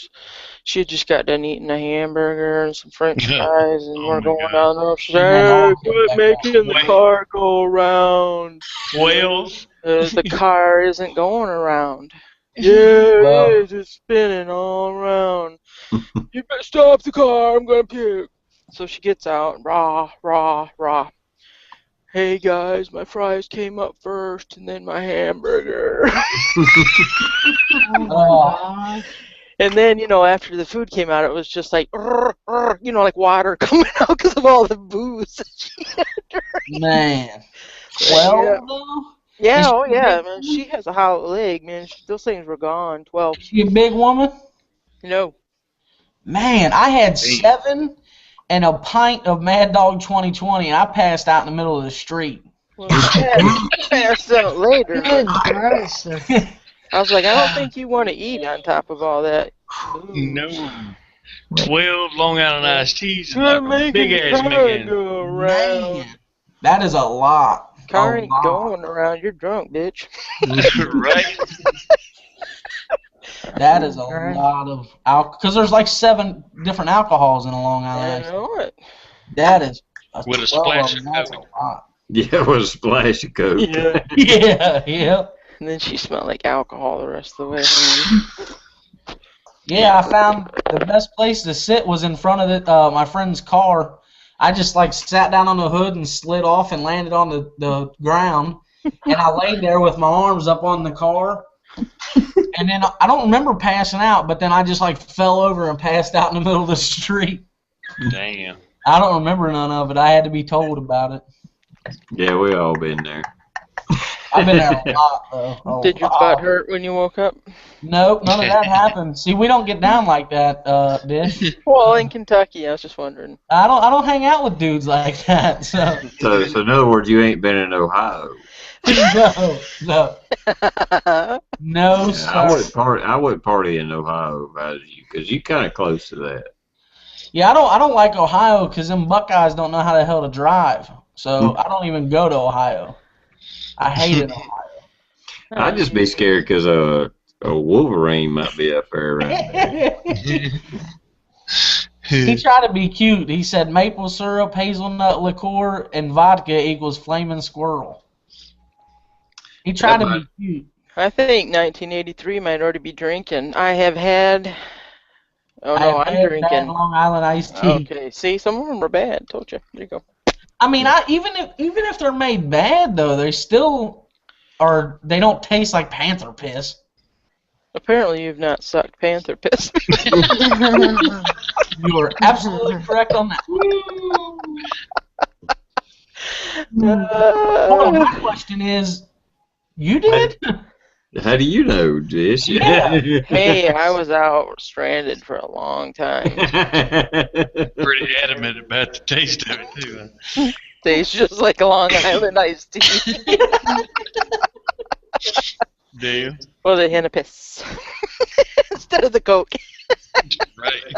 had just got done eating a hamburger and some French fries, and Oh we're my going God. down there. She's She went like, all "Hey, quit back making the Wait. car go around." 12? The car isn't going around. Yeah, it Well. is. It's spinning all around. You better stop the car. I'm gonna puke. So she gets out. Rah, rah, rah. Hey guys, my fries came up first, and then my hamburger. Oh my gosh. And then, after the food came out, it was just like, like water coming out because of all the booze that she had drank. Man. Yeah. 12 though? Yeah, Is she oh a yeah, big man. woman? She has a hollow leg, man. Those things were gone. 12. Is she a big woman? No. Man, I had Damn. 7 and a pint of Mad Dog 2020, and I passed out in the middle of the street. Well, I passed out later. Good But gracious. I was like, I don't think you want to eat on top of all that. No. 12 Long Island iced teas You're and like a making big the ass car man. go around. Man, that is a lot. Car A ain't lot. going around. You're drunk, bitch. Right? That is a Right. lot of alcohol. Because there's like 7 different alcohols in a Long I Island iced. know it. That is With a 12 splash of of them. That's a Coke. lot. Yeah, with a splash of Coke. Yeah. Yeah, yeah. And then she smelled like alcohol the rest of the way home. Yeah, I found the best place to sit was in front of my friend's car. I just like sat down on the hood and slid off and landed on the ground. And I laid there with my arms up on the car. And then I don't remember passing out, but then I just like fell over and passed out in the middle of the street. Damn. I don't remember none of it. I had to be told about it. Yeah, we all been there. I've been there a lot, though. Did your butt hurt when you woke up? Nope, none of that happened. See, we don't get down like that, Dish. Well, in Kentucky, I was just wondering. I don't hang out with dudes like that. So So in other words, you ain't been in Ohio. no, Yeah, sir. I wouldn't party in Ohio if I was you, because you kind of close to that. Yeah, I don't like Ohio because them Buckeyes don't know how the hell to drive. So I don't even go to Ohio. I hated Ohio. I'd just be scared because a Wolverine might be up there around there. He tried to be cute. He said maple syrup, hazelnut liqueur, and vodka equals flaming squirrel. He tried to be cute. I think 1983 might already be drinking. I have had. Oh I no, have I'm had drinking. bad Long Island iced tea. Okay, see, some of them are bad. Told you. There you go. I mean, even if they're made bad though, they still are. They don't taste like panther piss. Apparently, you've not sucked panther piss. You are absolutely correct on that. Hold on, my question is, you did? How do you know, Dish? Yeah. Hey, I was out stranded for a long time. Pretty adamant about the taste of it, too. Huh? Tastes just like Long Island iced tea. Do you? Or the henna piss. Instead of the Coke. Right.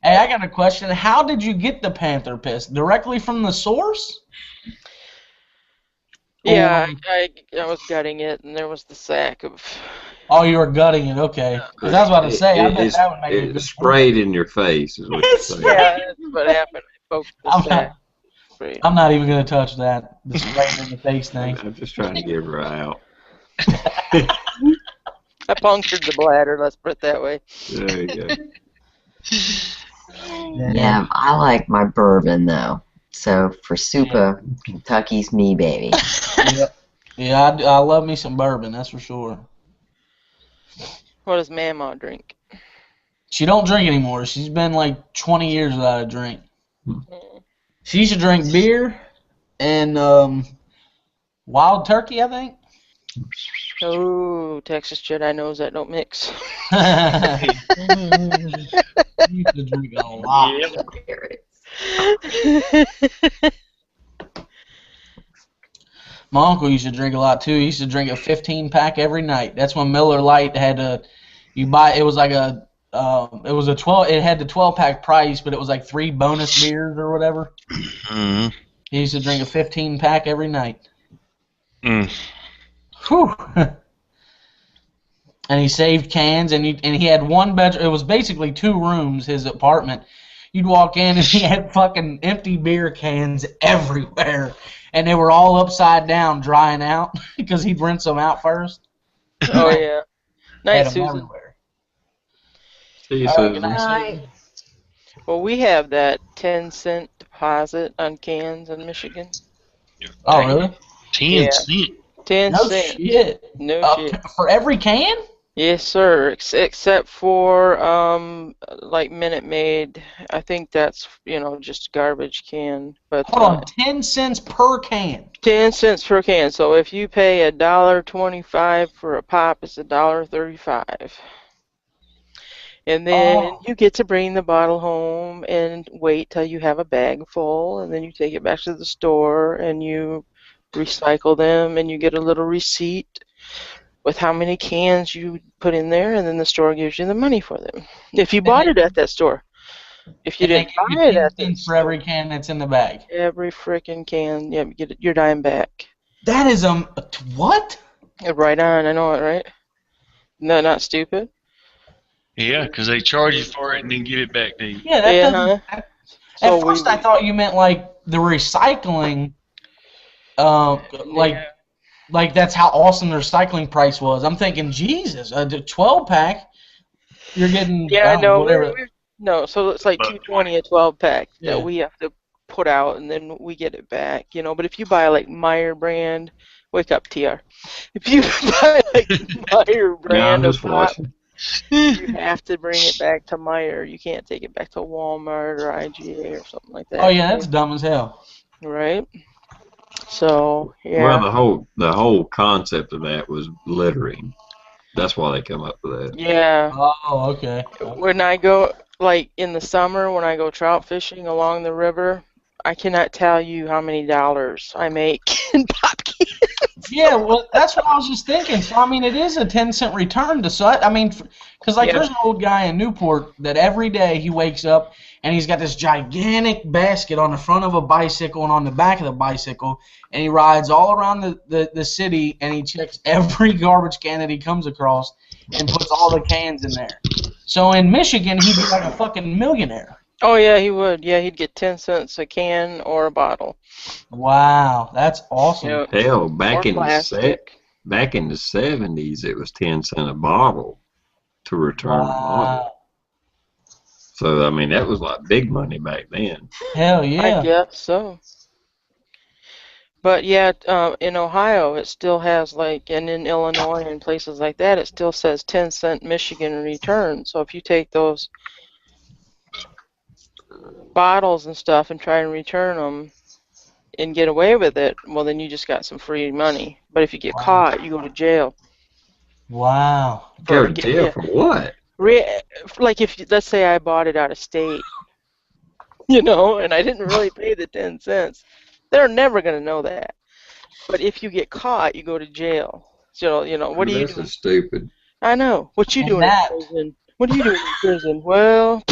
Hey, I got a question. How did you get the panther piss? Directly from the source? Yeah, Or- I was gutting it, and there was the sack of. Oh, you were gutting it. Okay. 'Cause I was about to say, I bet that would make it It's sprayed in your face, is what you're saying. Yeah, that's what happened. I poked the I'm sack. I'm not even going to touch that. The spraying in the face thing. I'm just trying to get her out. I punctured the bladder, let's put it that way. There you go. Yeah, I like my bourbon though. So for Supa, Kentucky's me, baby. Yeah, I love me some bourbon, that's for sure. What does Mama drink? She don't drink anymore. She's been like 20 years without a drink. She used to drink beer and wild turkey, I think. Oh, Texas Jedi knows that don't mix. She used to drink a lot. My uncle used to drink a lot too. He used to drink a 15-pack every night. That's when Miller Lite had you buy. It was like it was a 12. It had the 12-pack price, but it was like 3 bonus beers or whatever. Mm-hmm. He used to drink a 15-pack every night. Mm. Whew. And he saved cans, and he had one bedroom. It was basically 2 rooms, his apartment. you'd walk in and he had fucking empty beer cans everywhere, and they were all upside down, drying out because he'd rinse them out first. Oh yeah. Night, Had them Susan. everywhere. See you, All right, good Susan. night, Susan. Well, we have that 10-cent deposit on cans in Michigan. Oh, really? 10 Yeah. cents. 10 No cents. shit. No shit. For every can? Yes, sir. Except for like Minute Maid. I think that's just garbage can. But Hold on, 10 cents per can. 10 cents per can. So if you pay $1.25 for a pop, it's $1.35. And then you get to bring the bottle home and wait till you have a bag full, and then you take it back to the store and you recycle them, and you get a little receipt with how many cans you put in there, and then the store gives you the money for them. If you bought it at that store. If you And they didn't give buy you it 10 at that cents for store, every can that's in the bag. every frickin' can, yeah, you get your dime back. That is what? Right on, I know it, right? No, not stupid. Yeah, because they charge you for it and then give it back to you. Yeah, that Yeah, doesn't. huh? At So first, I thought you meant like the recycling, like that's how awesome the recycling price was. I'm thinking, Jesus, a 12-pack, you're getting yeah, no, whatever. no, so it's like But $2.20 a 12-pack Yeah. that we have to put out, and then we get it back, But if you buy like Meyer brand, wake up, TR. If you buy like Meyer Yeah, I'm brand of just pop, watching. you have to bring it back to Meyer. You can't take it back to Walmart or IGA or something like that. Oh yeah, that's dumb as hell. Right? So, Well, yeah. the whole concept of that was littering. That's why they come up with that. Yeah. Oh, okay. When I go, like in the summer, when I go trout fishing along the river, I cannot tell you how many dollars I make in pop cans. Yeah, well, that's what I was just thinking. So, I mean, it is a 10-cent return to I mean, because like Yeah. there's an old guy in Newport that every day he wakes up and he's got this gigantic basket on the front of a bicycle and on the back of the bicycle, and he rides all around the city and he checks every garbage can that he comes across and puts all the cans in there. So in Michigan, he'd be like a fucking millionaire. Oh, yeah, he would. Yeah, he'd get 10 cents a can or a bottle. Wow, that's awesome. Yep. Hell, Or back in the plastic. 70s, it was 10 cents a bottle to return a bottle. Wow. So I mean, that was like big money back then. Hell yeah. I guess so. But yeah, in Ohio, it still has and in Illinois and places like that, it still says 10-cent Michigan return. So if you take those bottles and stuff and try and return them and get away with it, well, then you just got some free money. But if you get caught, you go to jail. Wow. Go to jail for what? Like let's say I bought it out of state, and I didn't really pay the 10 cents. They're never going to know that. But if you get caught, you go to jail. So, what do you do? This is stupid. I know. What you doing in prison? What are you doing in prison? Well,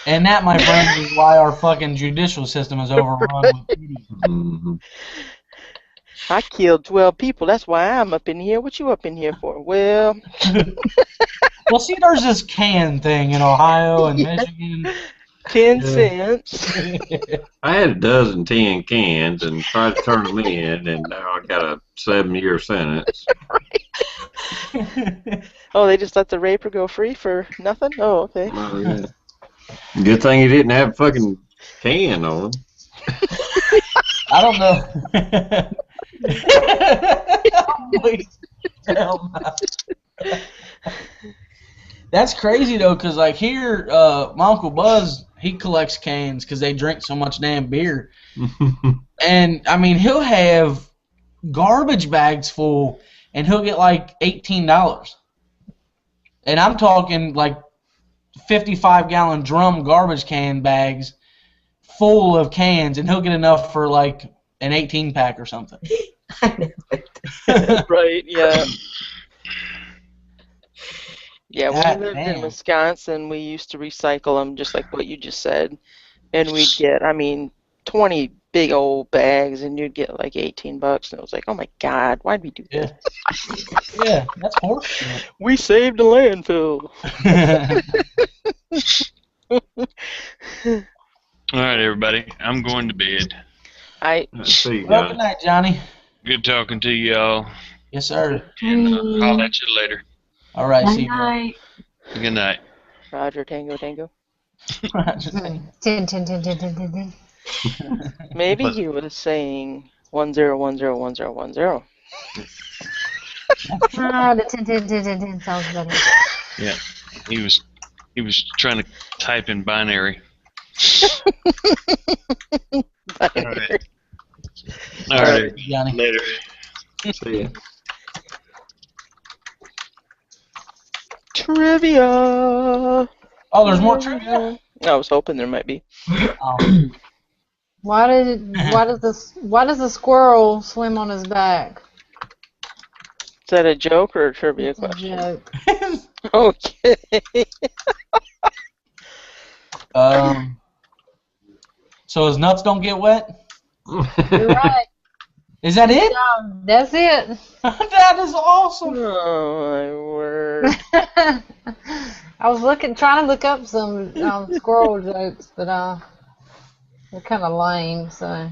and that, my friend, is why our fucking judicial system is overrun with idiots. Mm-hmm. I killed 12 people. That's why I'm up in here. What you up in here for? Well, well, see, there's this can thing in Ohio and Michigan. 10 cents. I had a dozen tin cans and tried to turn them in, and now I got a 7-year sentence. Oh, they just let the raper go free for nothing? Oh, okay. Oh, yeah. Good thing he didn't have a fucking can on him. I don't know. Wait, hell no. That's crazy though, cause like here, my Uncle Buzz, he collects cans because they drink so much damn beer, and I mean he'll have garbage bags full, and he'll get like $18, and I'm talking like 55-gallon drum garbage can bags full of cans, and he'll get enough for like an 18-pack or something. Right, yeah. Yeah, when we lived damn. in Wisconsin, we used to recycle them just like what you just said. And we'd get, 20 big old bags, and you'd get like $18. And it was like, oh my God, why'd we do that? Yeah, that's horseshit. We saved a landfill. All right, everybody. I'm going to bed. See you, Well, Johnny. good night, Johnny. Good talking to y'all. Yes, sir. And holler at you later. All right, see you. Night. Good night. Roger, Tango, Tango. Tin, tin, tin, tin, tin, tin, tin. Maybe he was saying 10101010. Ah, the tin, tin, tin, tin, tin sounds better. Yeah. He was trying to type in binary. All right. All right. Johnny. Later. See ya. Trivia. Oh, there's more trivia? I was hoping there might be. Oh. Why does the squirrel swim on his back? Is that a joke or a trivia It's a question? joke. Okay. So his nuts don't get wet? You're right. Is that it? Yeah, that's it. That is awesome. Oh my word. I was trying to look up some squirrel jokes, but they're kind of lame. So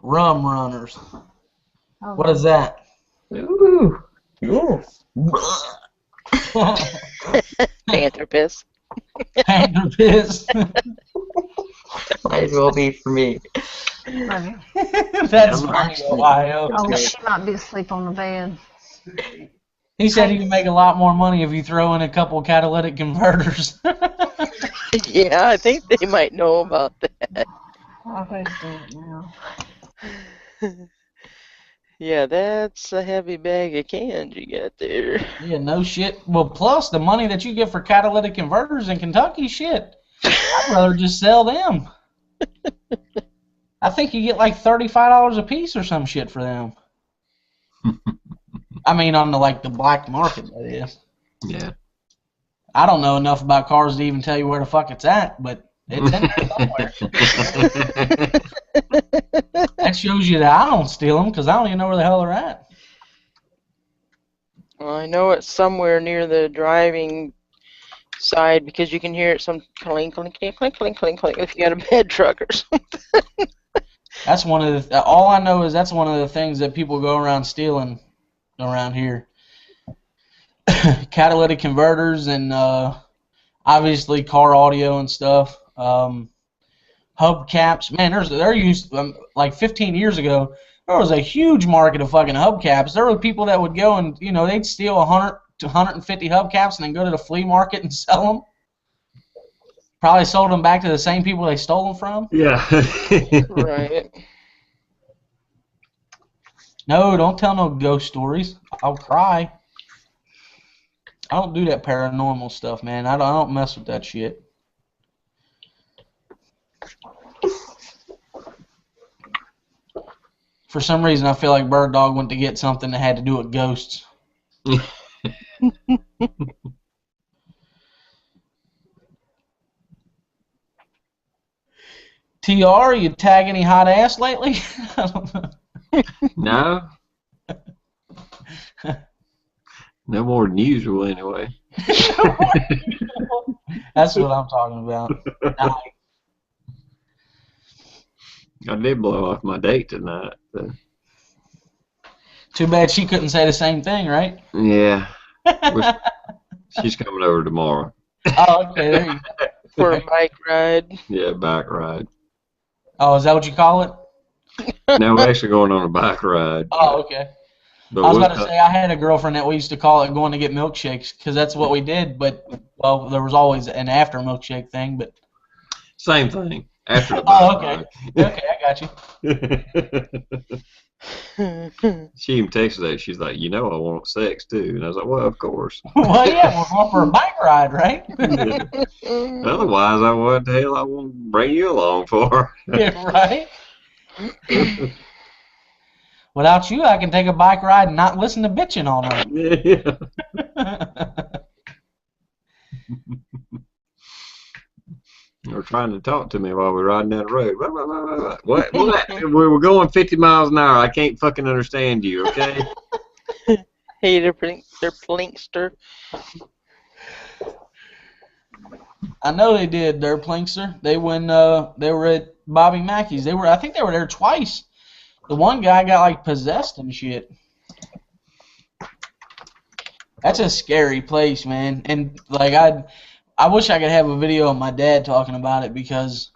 Rum runners. oh, What is that? Ooh. Ooh. Panther piss. Panther piss. Might as well be for me. right. That's I'm funny, actually- Ohio. Oh, she might be asleep on the bed. He said he can make a lot more money if you throw in a couple catalytic converters. Yeah, I think they might know about that. I'll go to bed now. Yeah, that's a heavy bag of cans you got there. Yeah, no shit. Well, plus the money that you get for catalytic converters in Kentucky, shit. I'd rather just sell them. I think you get like $35 a piece or some shit for them. I mean, on the black market, that is. Yeah. I don't know enough about cars to even tell you where the fuck it's at, but it's in there somewhere. That shows you that I don't steal them because I don't even know where the hell they're at. Well, I know it's somewhere near the driving side because you can hear it some clink, clink, clink, clink, clink, clink, clink if you got a bad truck or something. That's one of the. All I know is that's one of the things that people go around stealing around here. Catalytic converters and obviously car audio and stuff. Hubcaps, man. There used like 15 years ago, there was a huge market of fucking hubcaps. There were people that would go and they'd steal 100 to 150 hubcaps and then go to the flea market and sell them. Probably sold them back to the same people they stole them from. Yeah. Right. No, don't tell no ghost stories. I'll cry. I don't do that paranormal stuff, man. I don't mess with that shit. For some reason, I feel like Bird Dog went to get something that had to do with ghosts. TR, you tag any hot ass lately? I don't know. No. No more than usual, anyway. That's what I'm talking about. I did blow off my date tonight. So. Too bad she couldn't say the same thing, right? Yeah. She's coming over tomorrow. Oh, okay, there you go. For a bike ride. Yeah, bike ride. Oh, is that what you call it? No, we're actually going on a bike ride. Oh, okay. But I was about to say I had a girlfriend that we used to call it going to get milkshakes because that's what we did. But well, there was always an after milkshake thing. But same thing after the bike oh, okay, ride. okay, I got you. She even texted that. She's like, I want sex too. And I was like, well, of course. Well, yeah, we're going for a bike ride, right? Otherwise, what the hell I want to bring you along for? Yeah, right. Without you, I can take a bike ride and not listen to bitching all night. Yeah. They were trying to talk to me while we were riding down the road. What? We were going 50 miles an hour. I can't fucking understand you, okay? Hey, they're Plinkster. I know they did, their Plinkster. They they were at Bobby Mackey's. I think they were there twice. The one guy got like possessed and shit. That's a scary place, man. And like I wish I could have a video of my dad talking about it because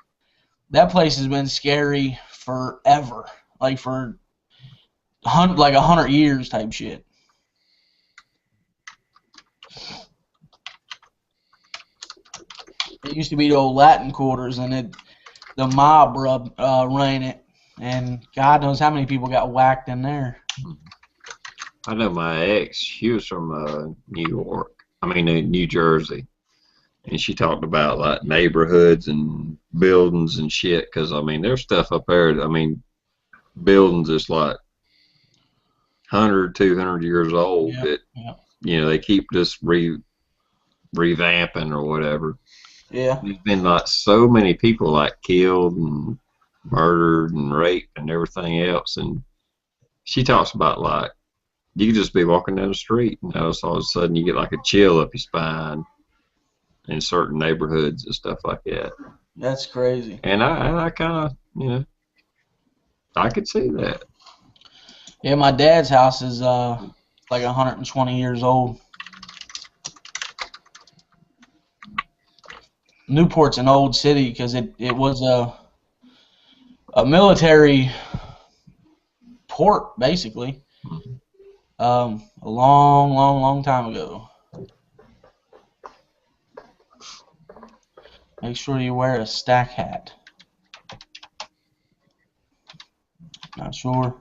that place has been scary forever. Like for 100 years type shit. It used to be the old Latin quarters, and the mob ran it, and God knows how many people got whacked in there. I know my ex. She was from New York. I mean, New Jersey, and she talked about like neighborhoods and buildings and shit. Because I mean, there's stuff up there. I mean, buildings that's like 100, 200 years old that they keep just revamping or whatever. Yeah. There's been like so many people like killed and murdered and raped and everything else, and she talks about like you could just be walking down the street and all of a sudden you get like a chill up your spine in certain neighborhoods and stuff like that. That's crazy. And I kind of I could see that. Yeah, my dad's house is like 120 years old. Newport's an old city because it was a military port basically. A long time ago. Make sure you wear a stack hat. Not sure.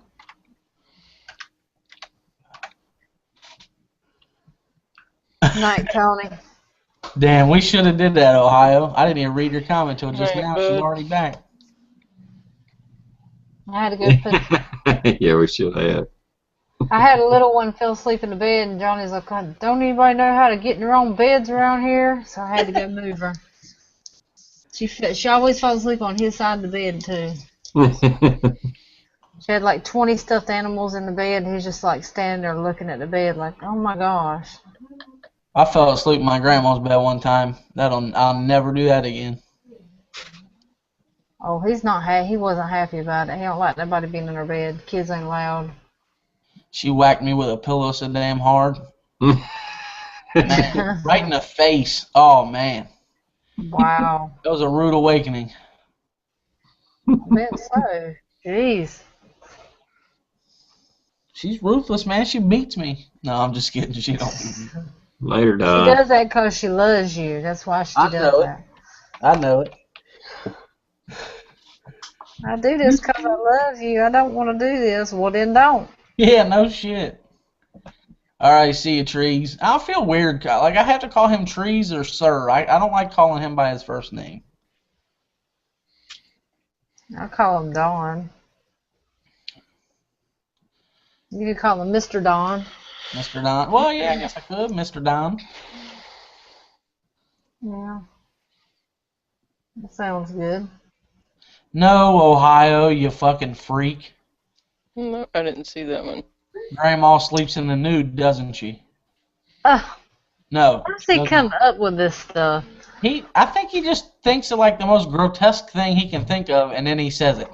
Night, Tony. Damn, we should have did that, Ohio. I didn't even read your comment till just Right, now. bud. She's already back. I had to go put. Yeah, we should have. I had a little one fell asleep in the bed, and Johnny's like, "God, don't anybody know how to get in their own beds around here?" So I had to go move her. She always falls asleep on his side of the bed too. She had like 20 stuffed animals in the bed, and he's just like standing there looking at the bed like, "Oh my gosh." I fell asleep in my grandma's bed one time. I'll never do that again. Oh, he wasn't happy about it. He don't like nobody being in her bed. Kids ain't allowed. She whacked me with a pillow so damn hard. Man, right in the face. Oh, man. Wow. That was a rude awakening. I bet so. Jeez. She's ruthless, man. She beats me. No, I'm just kidding. She don't beat me. Later, She Don. does that because she loves you. That's why she I does know it. that. I know it. I do this because I love you. I don't want to do this. Well, then don't. Yeah, no shit. All right, see you, Trees. I feel weird. Like, I have to call him Trees or Sir. I don't like calling him by his first name. I call him Don. You could call him Mr. Don. Mr. Don. Well, yeah, I guess I could. Mr. Don. Yeah. That sounds good. No, Ohio, you fucking freak. No, I didn't see that one. Grandma sleeps in the nude, doesn't she? Oh, No. how's he doesn't. come up with this stuff? I think he just thinks of like the most grotesque thing he can think of, and then he says it.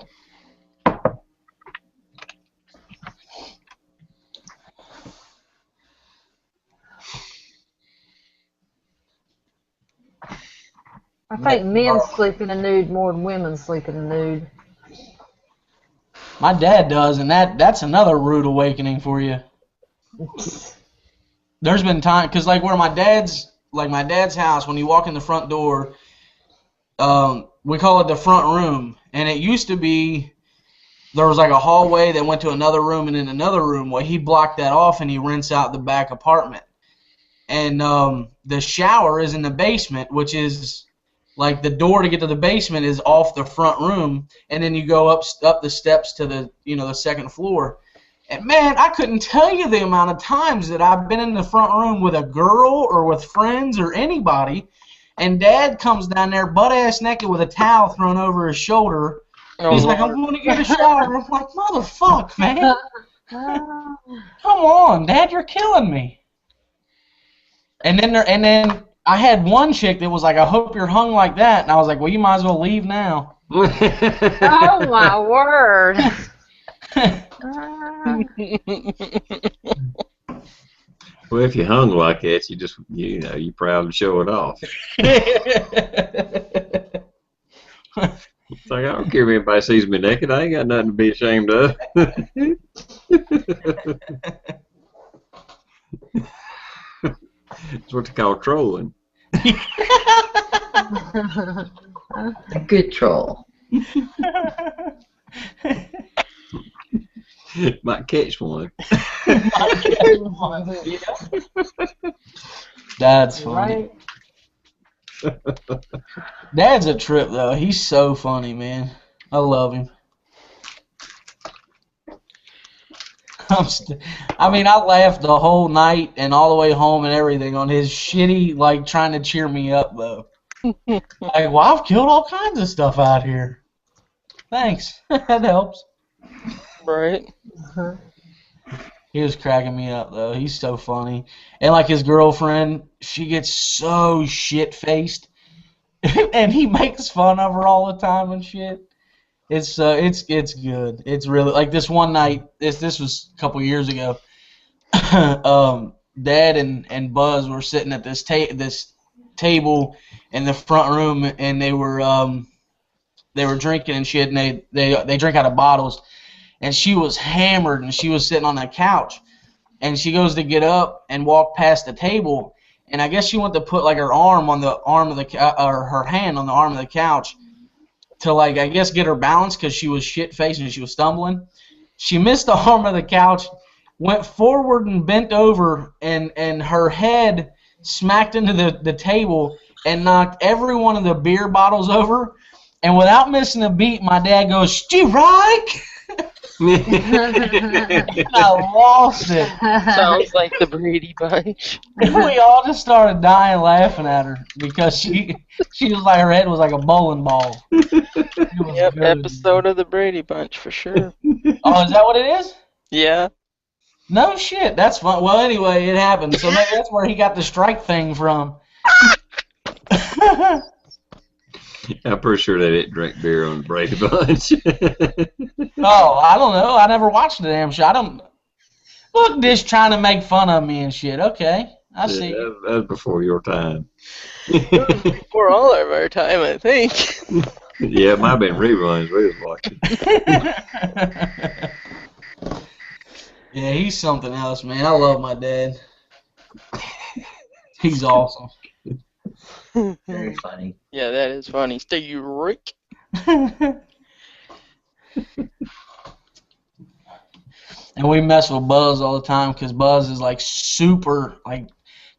I think men sleep in the nude more than women sleep in the nude. My dad does, and that's another rude awakening for you. There's been time, cause like where my dad's house, when you walk in the front door, we call it the front room, and it used to be there was like a hallway that went to another room and then another room. Well, he blocked that off and he rents out the back apartment, and the shower is in the basement, which is like the door to get to the basement is off the front room, and then you go up the steps to the second floor. And man, I couldn't tell you the amount of times that I've been in the front room with a girl or with friends or anybody, and Dad comes down there butt ass naked with a towel thrown over his shoulder. Oh, He's like, Lord. "I'm going to get a shower." I'm like, "Motherfuck, man." Oh. Come on, Dad, you're killing me. And then I had one chick that was like, I hope you're hung like that. And I was like, well, you might as well leave now. Oh my word. Well, if you hung like that, you're proud to show it off. It's like, I don't care if anybody sees me naked. I ain't got nothing to be ashamed of. That's what they call trolling. A good troll. Might catch one. That's funny. Right. Dad's a trip, though. He's so funny, man. I love him. I mean, I laughed the whole night and all the way home and everything on his shitty, like, trying to cheer me up, though. Like, well, I've killed all kinds of stuff out here. Thanks. That helps. Right. He was cracking me up, though. He's so funny. And, like, his girlfriend, she gets so shit-faced. And he makes fun of her all the time and shit. It's good. It's really, like, this one night, this was a couple years ago. Dad and Buzz were sitting at this table in the front room, and they were drinking and shit, and they drink out of bottles. And she was hammered, and she was sitting on that couch, and she goes to get up and walk past the table, and I guess she went to put like her arm on the arm of the or her hand on the arm of the couch to, like, I guess get her balance because she was shit-faced and she was stumbling. She missed the arm of the couch, went forward and bent over, and her head smacked into the table and knocked every one of the beer bottles over. And without missing a beat, my dad goes, "She right?" I lost it. Sounds like the Brady Bunch. We all just started dying laughing at her because she was like, her head was like a bowling ball. It was Yep, good. episode of the Brady Bunch for sure. Oh, is that what it is? Yeah. No shit, that's fun. Well, anyway, it happened. So maybe that's where he got the strike thing from. I'm pretty sure they didn't drink beer on the Brady Bunch. Oh, I don't know. I never watched the damn show. I don't. Look, this trying to make fun of me and shit. Okay, I see. Yeah, that was before your time. Before all of our time, I think. Yeah, it might have been reruns we was watching. Yeah, he's something else, man. I love my dad. He's awesome. Very funny. Yeah, that is funny. Stay Rick. And we mess with Buzz all the time because Buzz is like super, like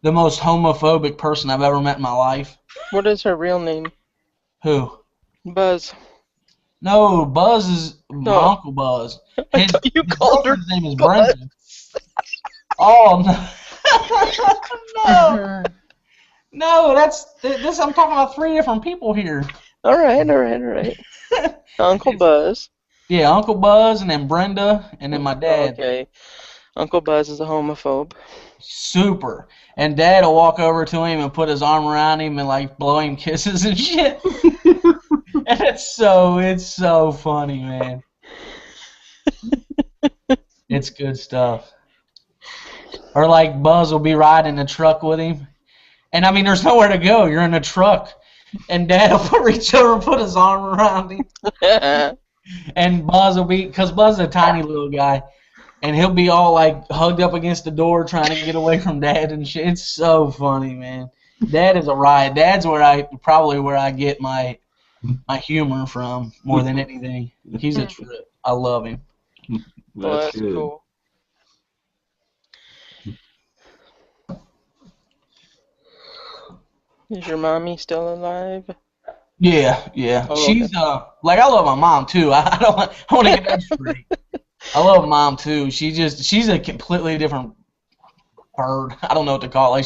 the most homophobic person I've ever met in my life. What is her real name? Who? Buzz. No, Buzz is my Uncle Buzz. I thought you called her His name is Buzz. Brenda. Oh no. No, that's this. I'm talking about 3 different people here. All right. Uncle Buzz. Yeah, Uncle Buzz, and then Brenda, and then my dad. Okay. Uncle Buzz is a homophobe. Super. And Dad will walk over to him and put his arm around him and like blow him kisses and shit. And it's so funny, man. It's good stuff. Or like Buzz will be riding the truck with him. And I mean, there's nowhere to go. You're in a truck. And Dad will reach over and put his arm around him. And Buzz will be, because Buzz is a tiny little guy. And he'll be all like hugged up against the door trying to get away from Dad and shit. It's so funny, man. Dad is a riot. Dad's probably where I get my humor from more than anything. He's a trip. I love him. Well, that's good. cool. Is your mommy still alive? Yeah. Oh, She's like, I love my mom too. I want to get that straight. I love mom too. She's a completely different bird. I don't know what to call it. Like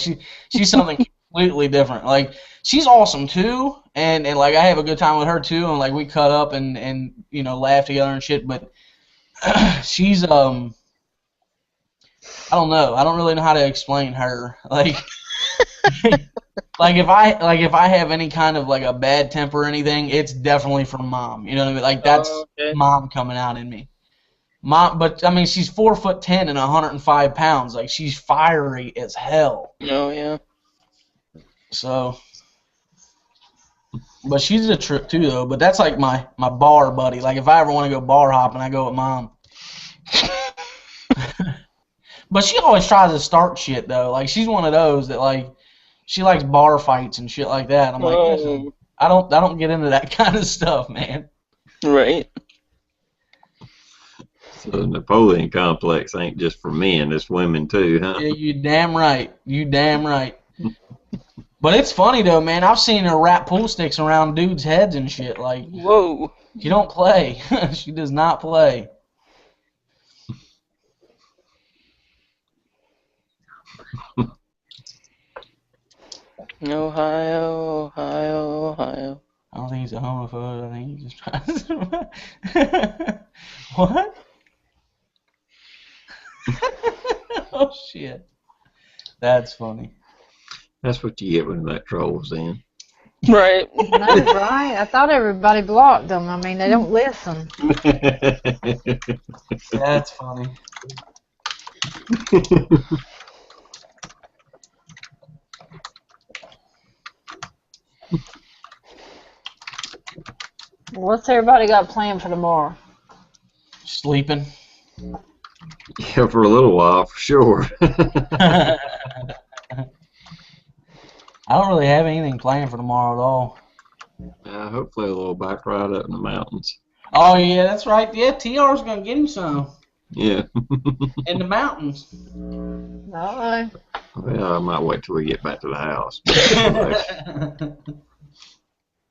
she's something completely different. Like she's awesome too, and like I have a good time with her too, and like we cut up and you know laugh together and shit. But she's I don't know. I don't really know how to explain her. Like, like if I have any kind of like a bad temper or anything, it's definitely from mom. You know what I mean? Like that's Okay. mom coming out in me. Mom, but I mean, she's 4'10" and 105 pounds. Like she's fiery as hell. Oh yeah. So, but she's a trip too though. But that's like my bar buddy. Like if I ever want to go bar hopping, I go with mom. But she always tries to start shit though. Like she's one of those that like she likes bar fights and shit like that. I'm like, listen, I don't get into that kind of stuff, man. Right. So the Napoleon complex ain't just for men, it's women too, huh? Yeah, you damn right. You damn right. But it's funny though, man. I've seen her wrap pool sticks around dudes' heads and shit. Like, Whoa. she don't play. She does not play. Ohio, Ohio, Ohio. I don't think he's a homophobe. I think he just tries to... What? Oh, shit. That's funny. That's what you get when that troll's in. Right. That's right. I thought everybody blocked them. I mean, they don't listen. That's funny. What's everybody got planned for tomorrow? Sleeping. Yeah, for a little while, for sure. I don't really have anything planned for tomorrow at all. Hopefully a little bike ride up in the mountains. Oh, yeah, that's right. Yeah, TR's going to get him some. Yeah. In the mountains. Uh-oh. Well, I might wait till we get back to the house.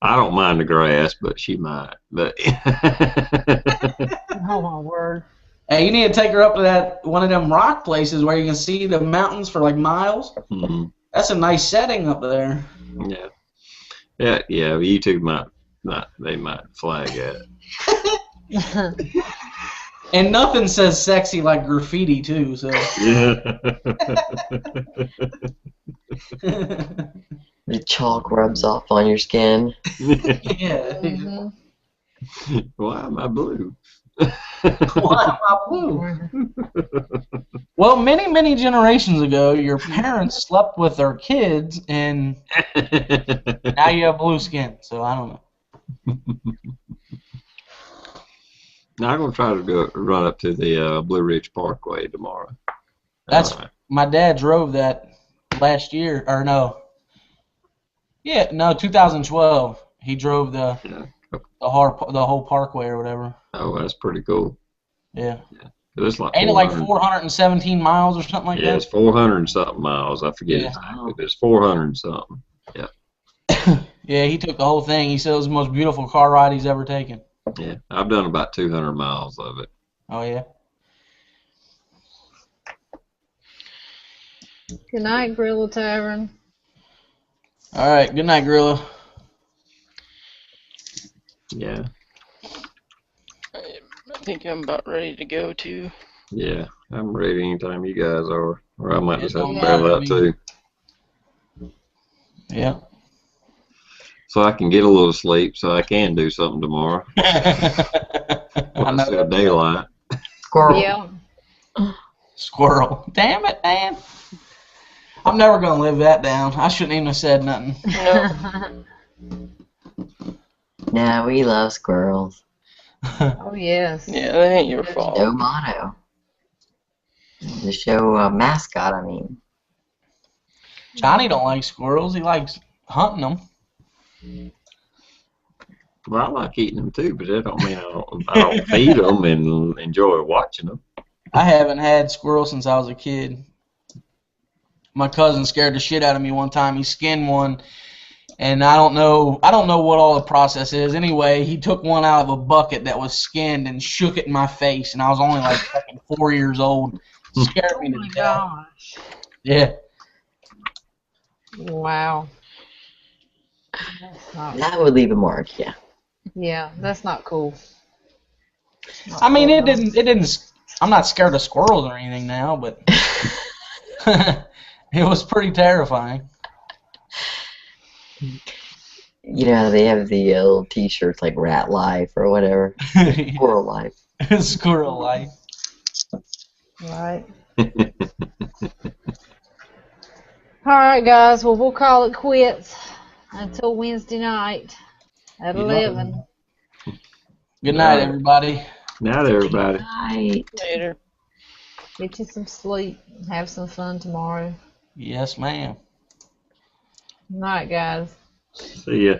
I don't mind the grass, but she might. But Oh, my word. Hey, you need to take her up to that one of them rock places where you can see the mountains for like miles. mm-hmm. That's a nice setting up there. Yeah. Yeah, yeah. YouTube they might flag it. And nothing says sexy like graffiti too. So. Yeah. The chalk rubs off on your skin. Yeah. Mhm. Why am I blue? Why am I blue? Well, many generations ago, your parents slept with their kids, and now you have blue skin. So I don't know. Now I'm gonna try to run up to the Blue Ridge Parkway tomorrow. That's my dad drove that last year, or no? Yeah, no, 2012. He drove the whole parkway or whatever. Oh, that's pretty cool. Yeah. It's like Ain't it like 417 miles or something like yeah, that? it's 400 and something miles. I forget Yeah. exactly, but it's 400 and something. Yeah. Yeah, he took the whole thing. He said it was the most beautiful car ride he's ever taken. Yeah, I've done about 200 miles of it. Oh, yeah. Good night, Gorilla Tavern. All right. Good night, Gorilla. Yeah. I think I'm about ready to go too. Yeah, I'm ready anytime you guys are. Or I might just have to Yeah. bail out too. Yeah. So I can get a little sleep so I can do something tomorrow. I Well, know it's still daylight. Squirrel. Yeah. Squirrel. Damn it, man. I'm never going to live that down. I shouldn't even have said nothing. No. No, we love squirrels. Oh, yes. Yeah, that ain't your fault. Show motto. The show mascot, I mean. Johnny don't like squirrels. He likes hunting them. Well, I like eating them too, but that don't mean I don't feed them and enjoy watching them. I haven't had squirrels since I was a kid. My cousin scared the shit out of me one time. He skinned one, and I don't know what all the process is. Anyway, he took one out of a bucket that was skinned and shook it in my face, and I was only like fucking 4 years old. Scared Oh, me to my death. gosh. Yeah. Wow. That's not, That would leave a mark, yeah. yeah, that's not cool. I mean, it didn't I'm not scared of squirrels or anything now, but it was pretty terrifying. You know, they have the little T-shirts like Rat Life or whatever. Squirrel Life. Squirrel life. Right. All right, guys. Well, we'll call it quits until Wednesday night at Yep. 11. Good night, Alright. everybody. Night, everybody. Night. Later. Get you some sleep. Have some fun tomorrow. Yes, ma'am. Good night, guys. See ya.